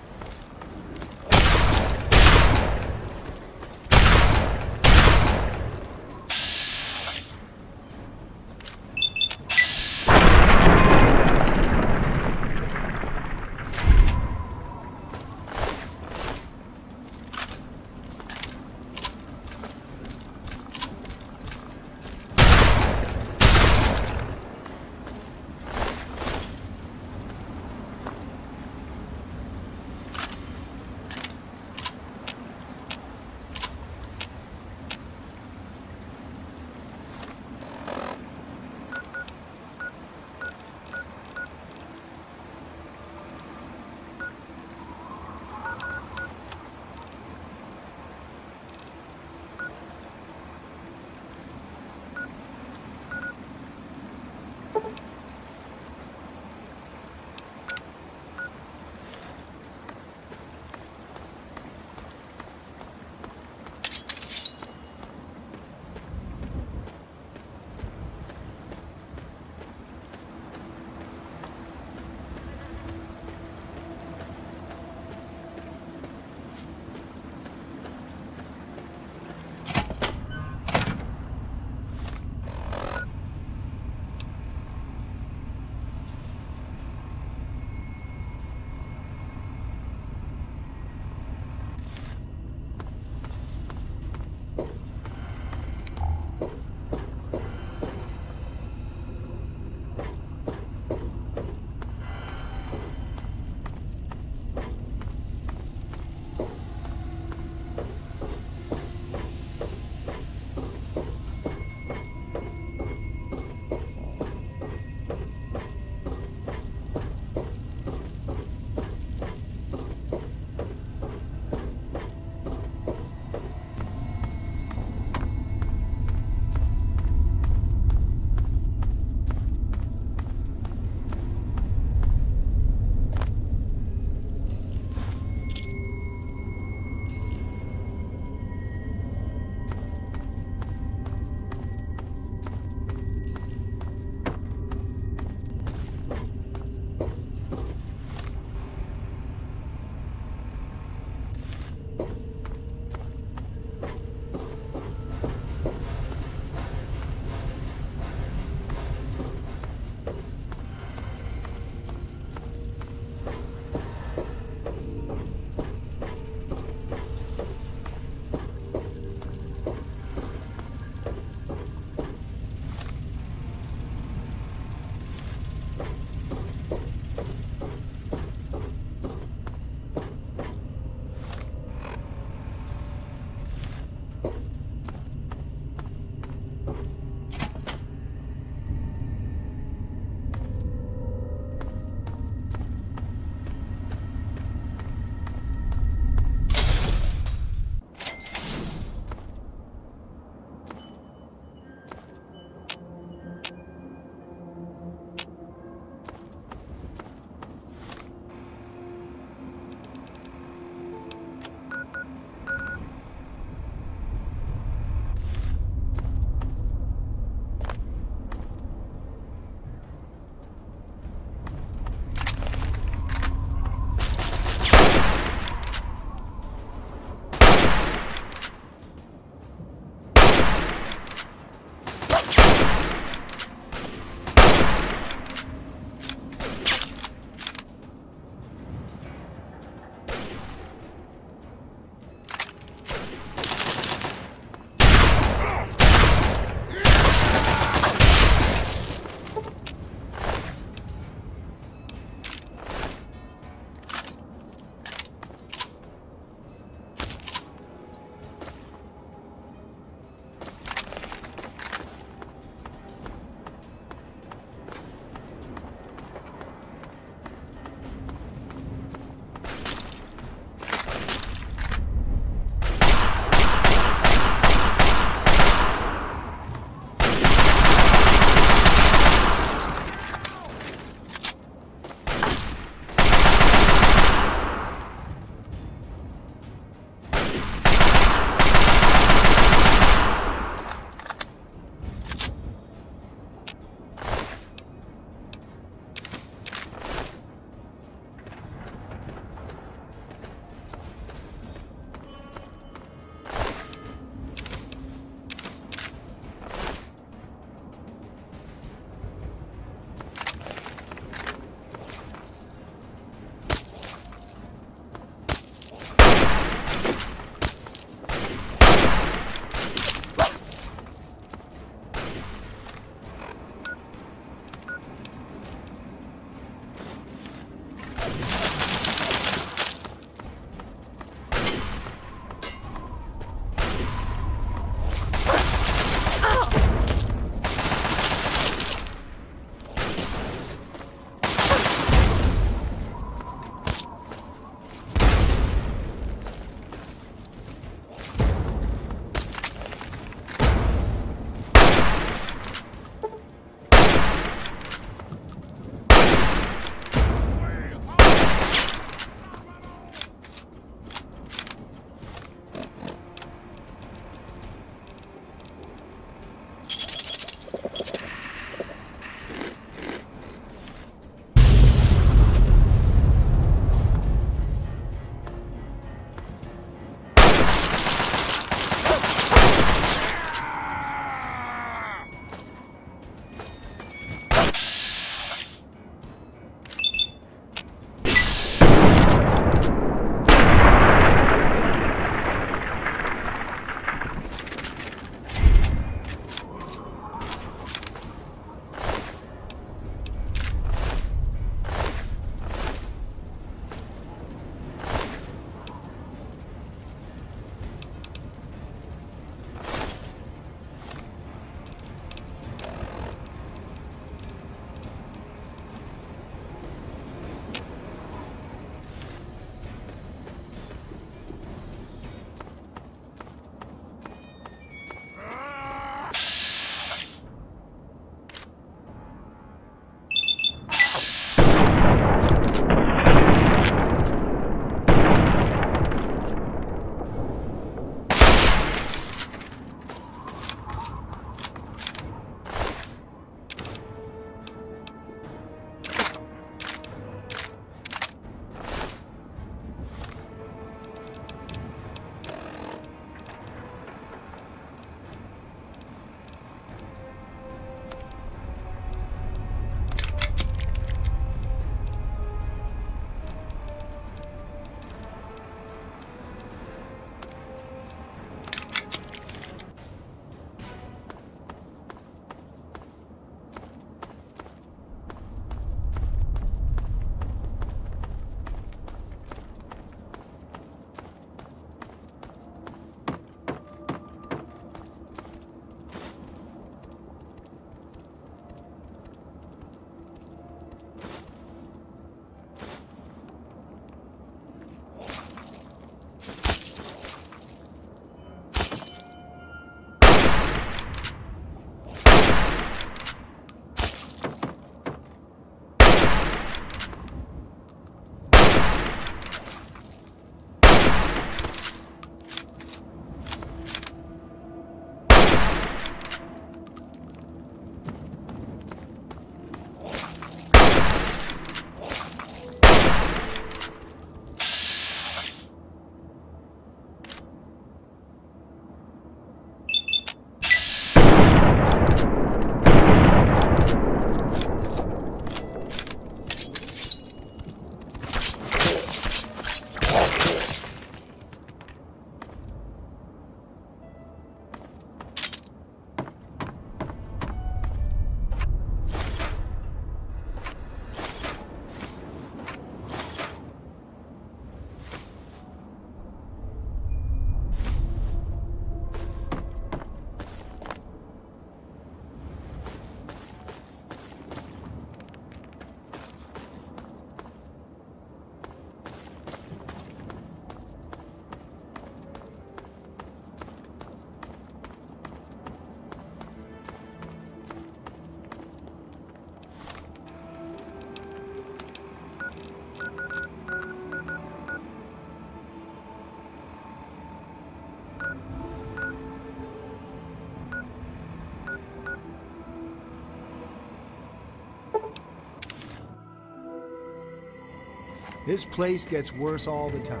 This place gets worse all the time.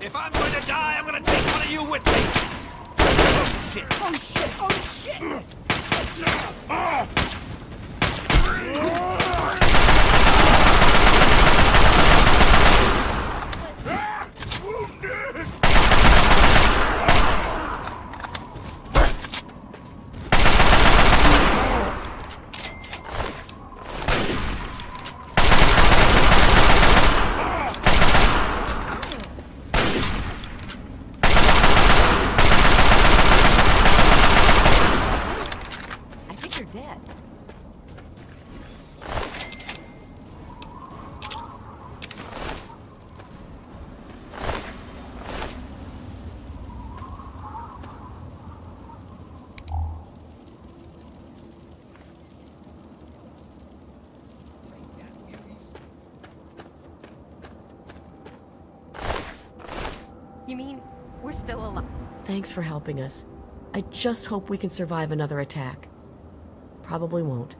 If I'm going to die, I'm going to take one of you with me. Oh, shit. Oh, shit. Oh, shit. You mean we're still alive? Thanks for helping us. I just hope we can survive another attack. Probably won't.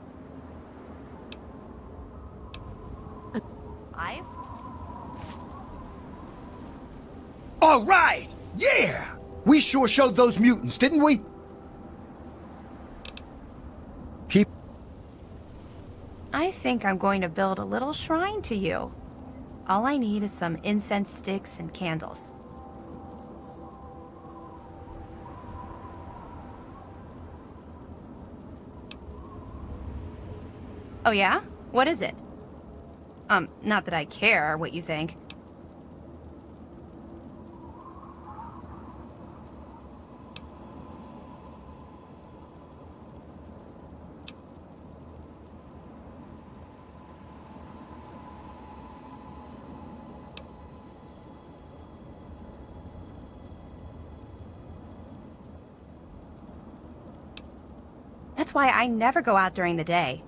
Alive? All right! Yeah! We sure showed those mutants, didn't we? Keep... I think I'm going to build a little shrine to you. All I need is some incense sticks and candles. Oh yeah? What is it? Not that I care what you think. That's why I never go out during the day.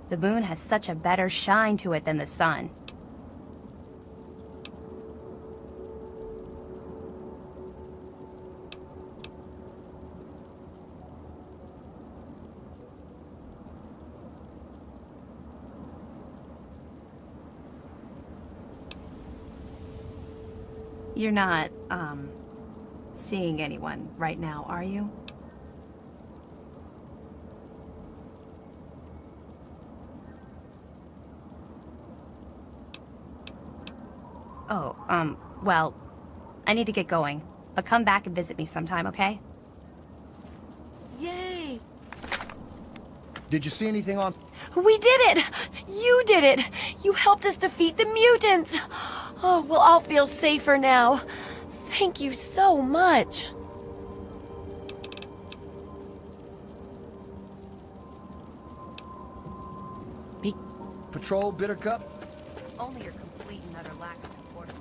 The moon has such a better shine to it than the sun. You're not, seeing anyone right now, are you? Oh, well, I need to get going. But come back and visit me sometime, okay? Yay! Did you see anything on... We did it! You did it! You helped us defeat the mutants! Oh, we'll all feel safer now. Thank you so much. Patrol, Bittercup? Only your complete and utter lack of importance.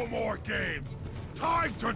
more games. Time to...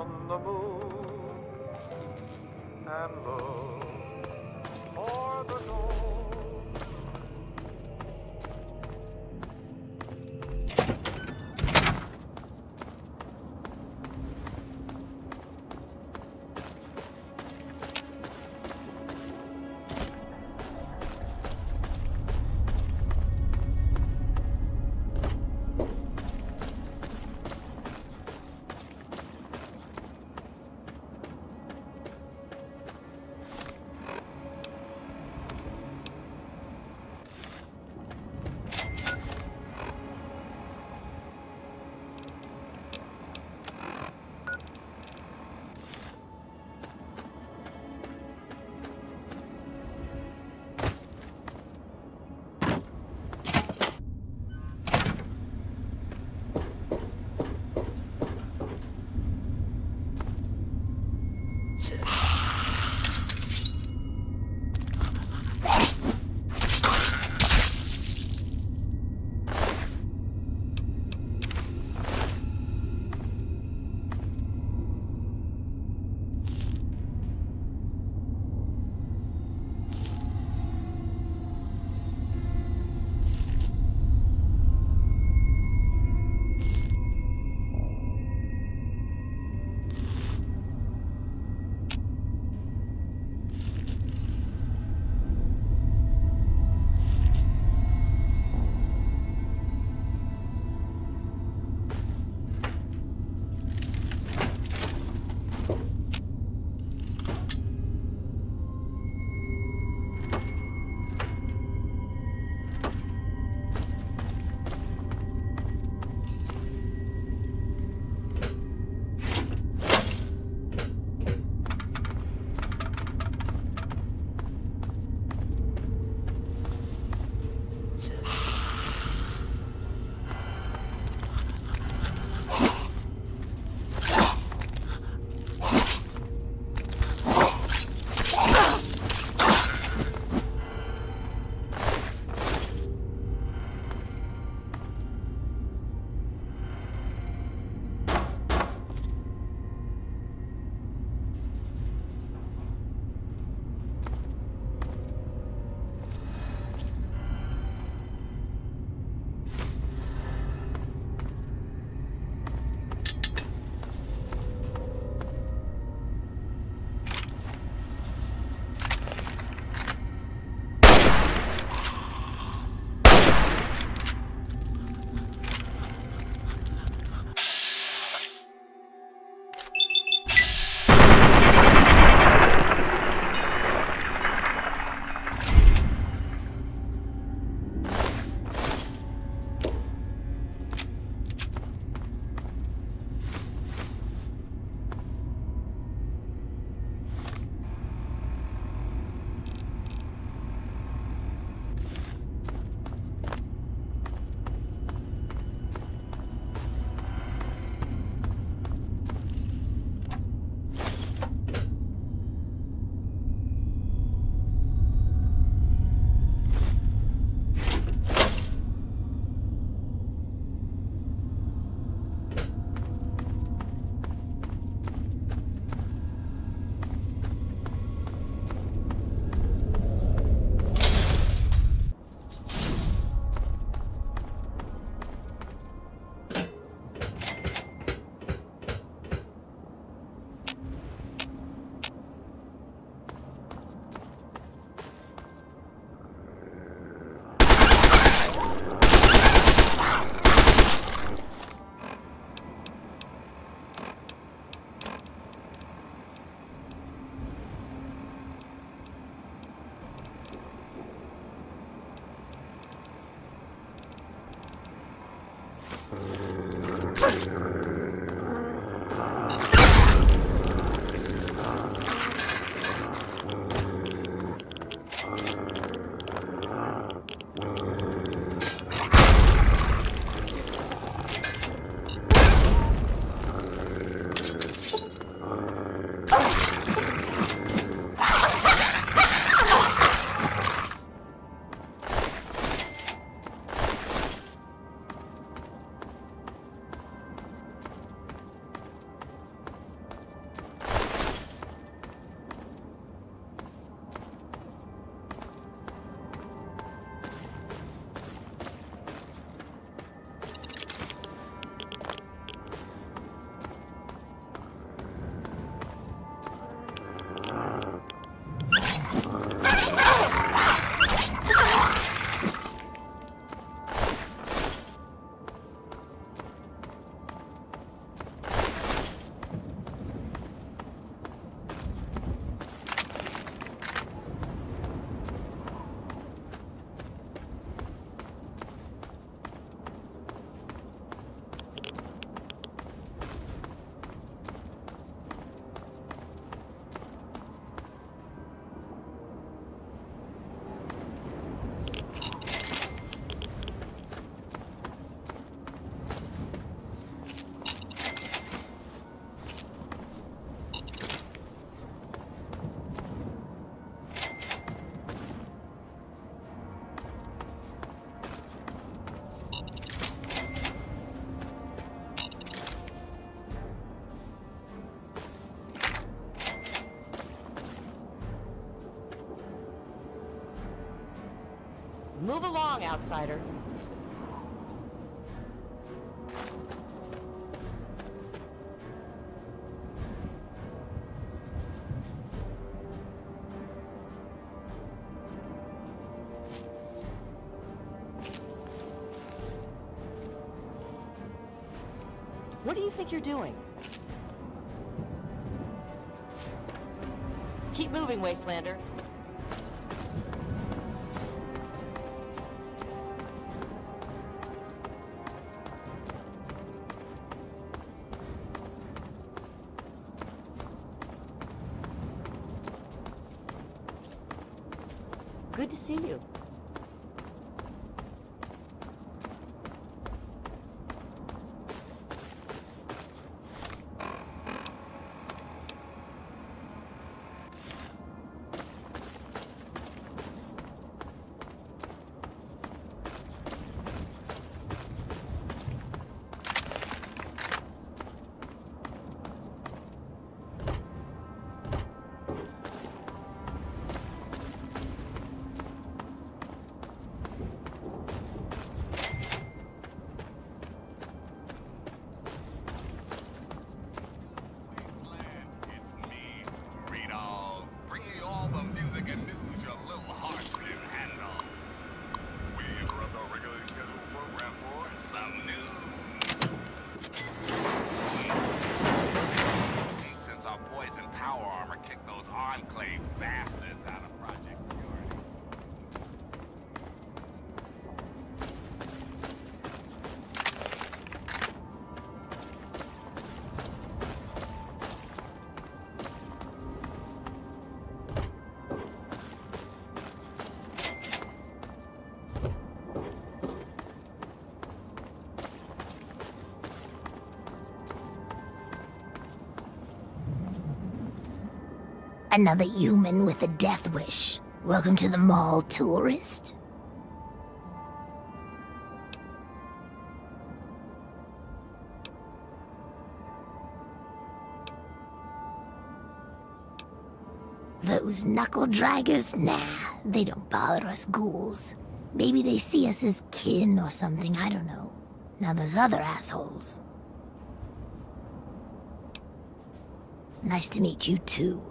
on the moon and look for the gold. Move along, outsider. What do you think you're doing? Keep moving, Wastelander. Good to see you. Another human with a death wish. Welcome to the mall, tourist. Those knuckle draggers? Nah, they don't bother us ghouls. Maybe they see us as kin or something, I don't know. Now those other assholes. Nice to meet you too.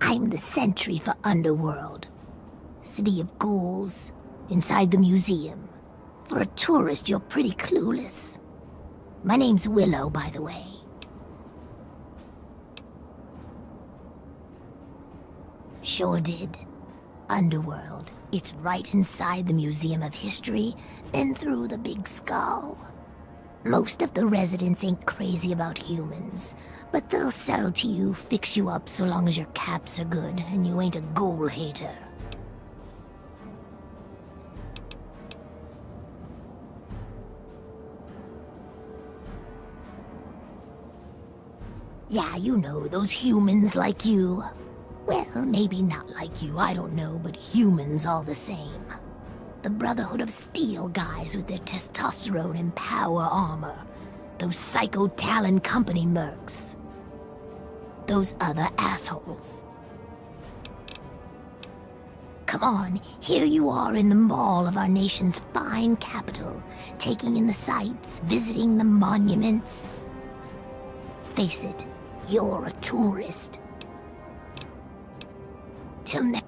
I'm the sentry for Underworld. City of ghouls, inside the museum. For a tourist, you're pretty clueless. My name's Willow, by the way. Sure did. Underworld. It's right inside the Museum of History, then through the Big Skull. Most of the residents ain't crazy about humans, but they'll sell to you, fix you up so long as your caps are good and you ain't a ghoul hater. Yeah, you know, those humans like you. Well, maybe not like you, I don't know, but humans all the same. The Brotherhood of Steel guys with their testosterone and power armor. Those Psycho Talon Company mercs. Those other assholes. Come on, here you are in the mall of our nation's fine capital, taking in the sights, visiting the monuments. Face it, you're a tourist. Till next.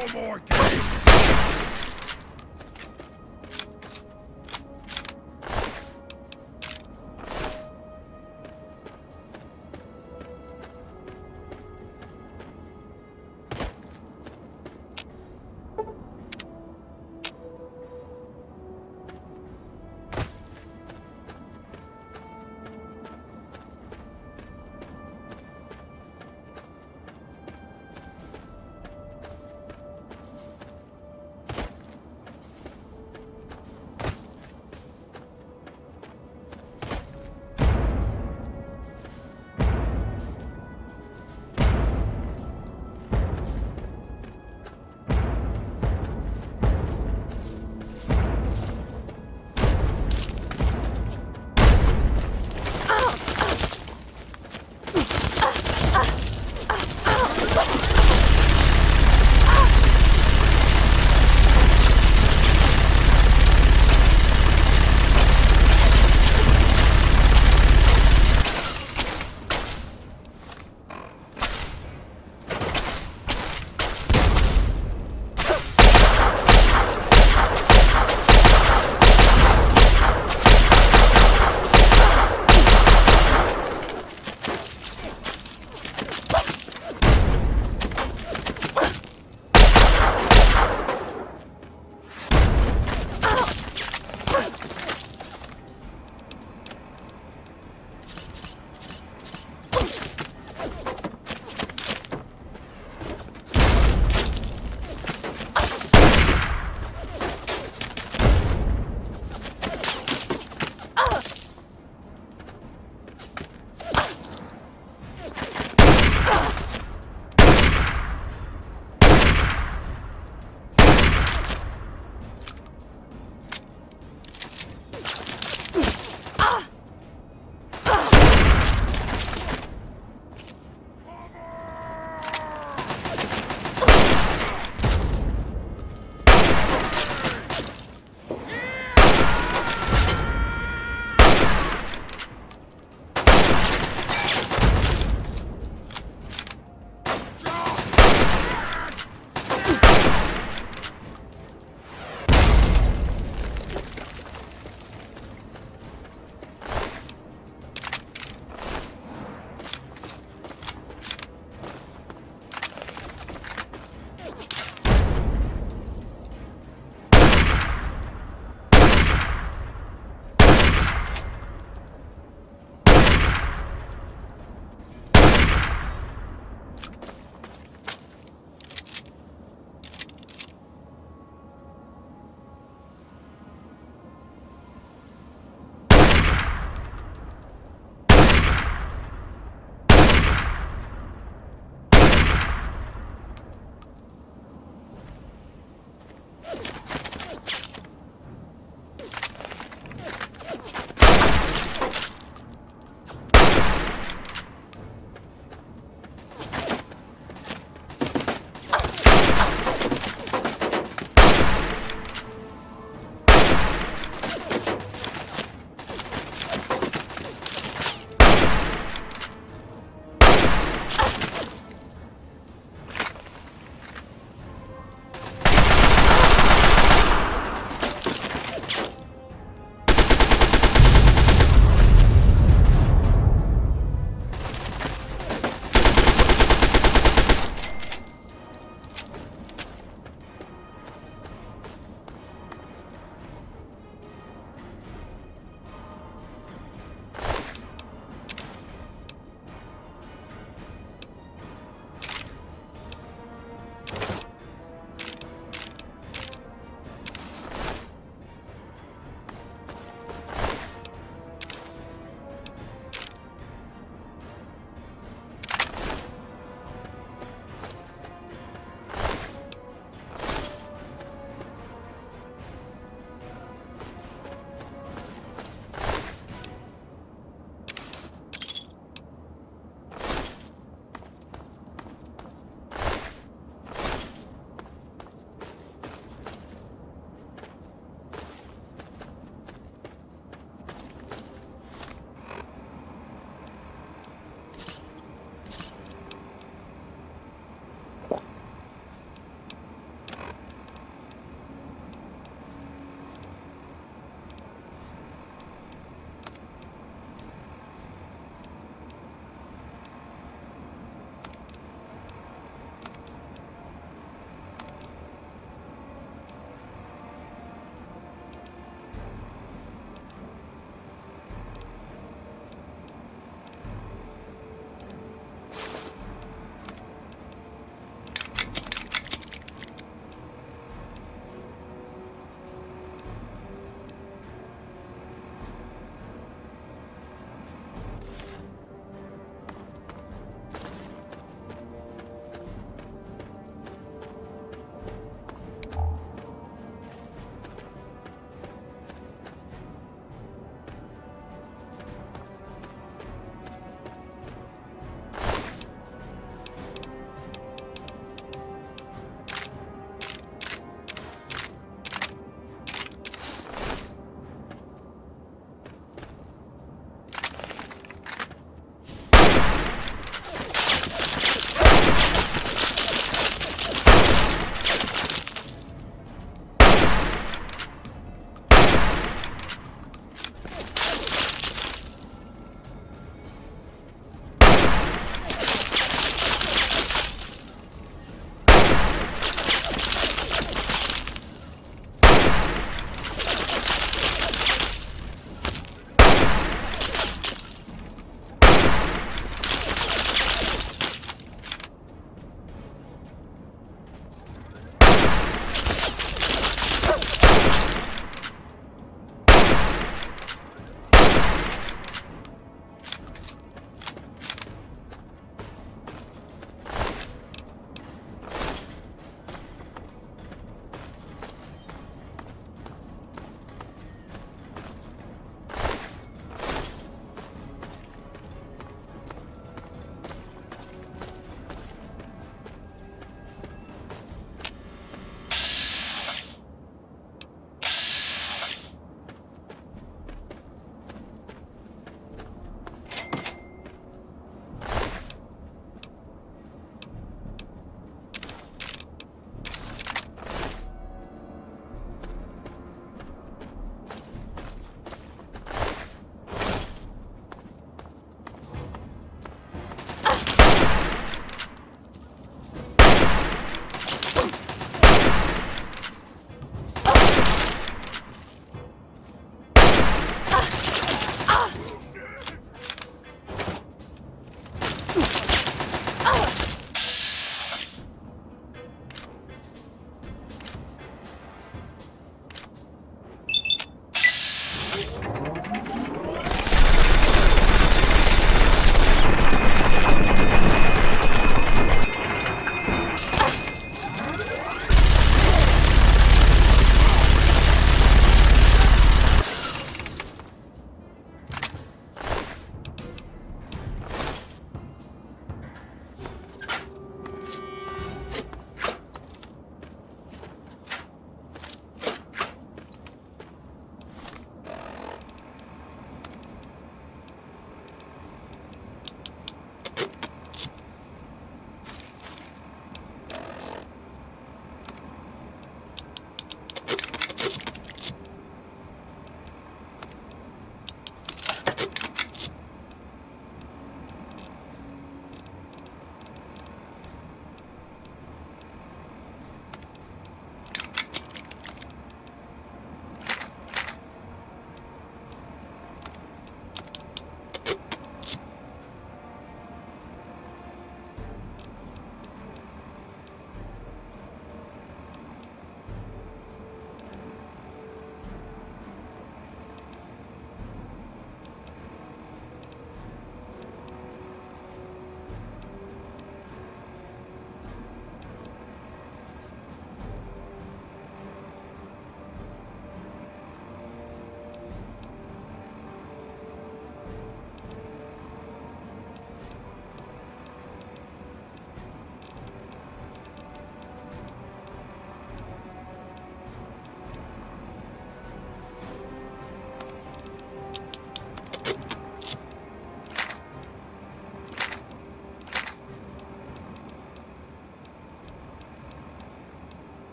No more games!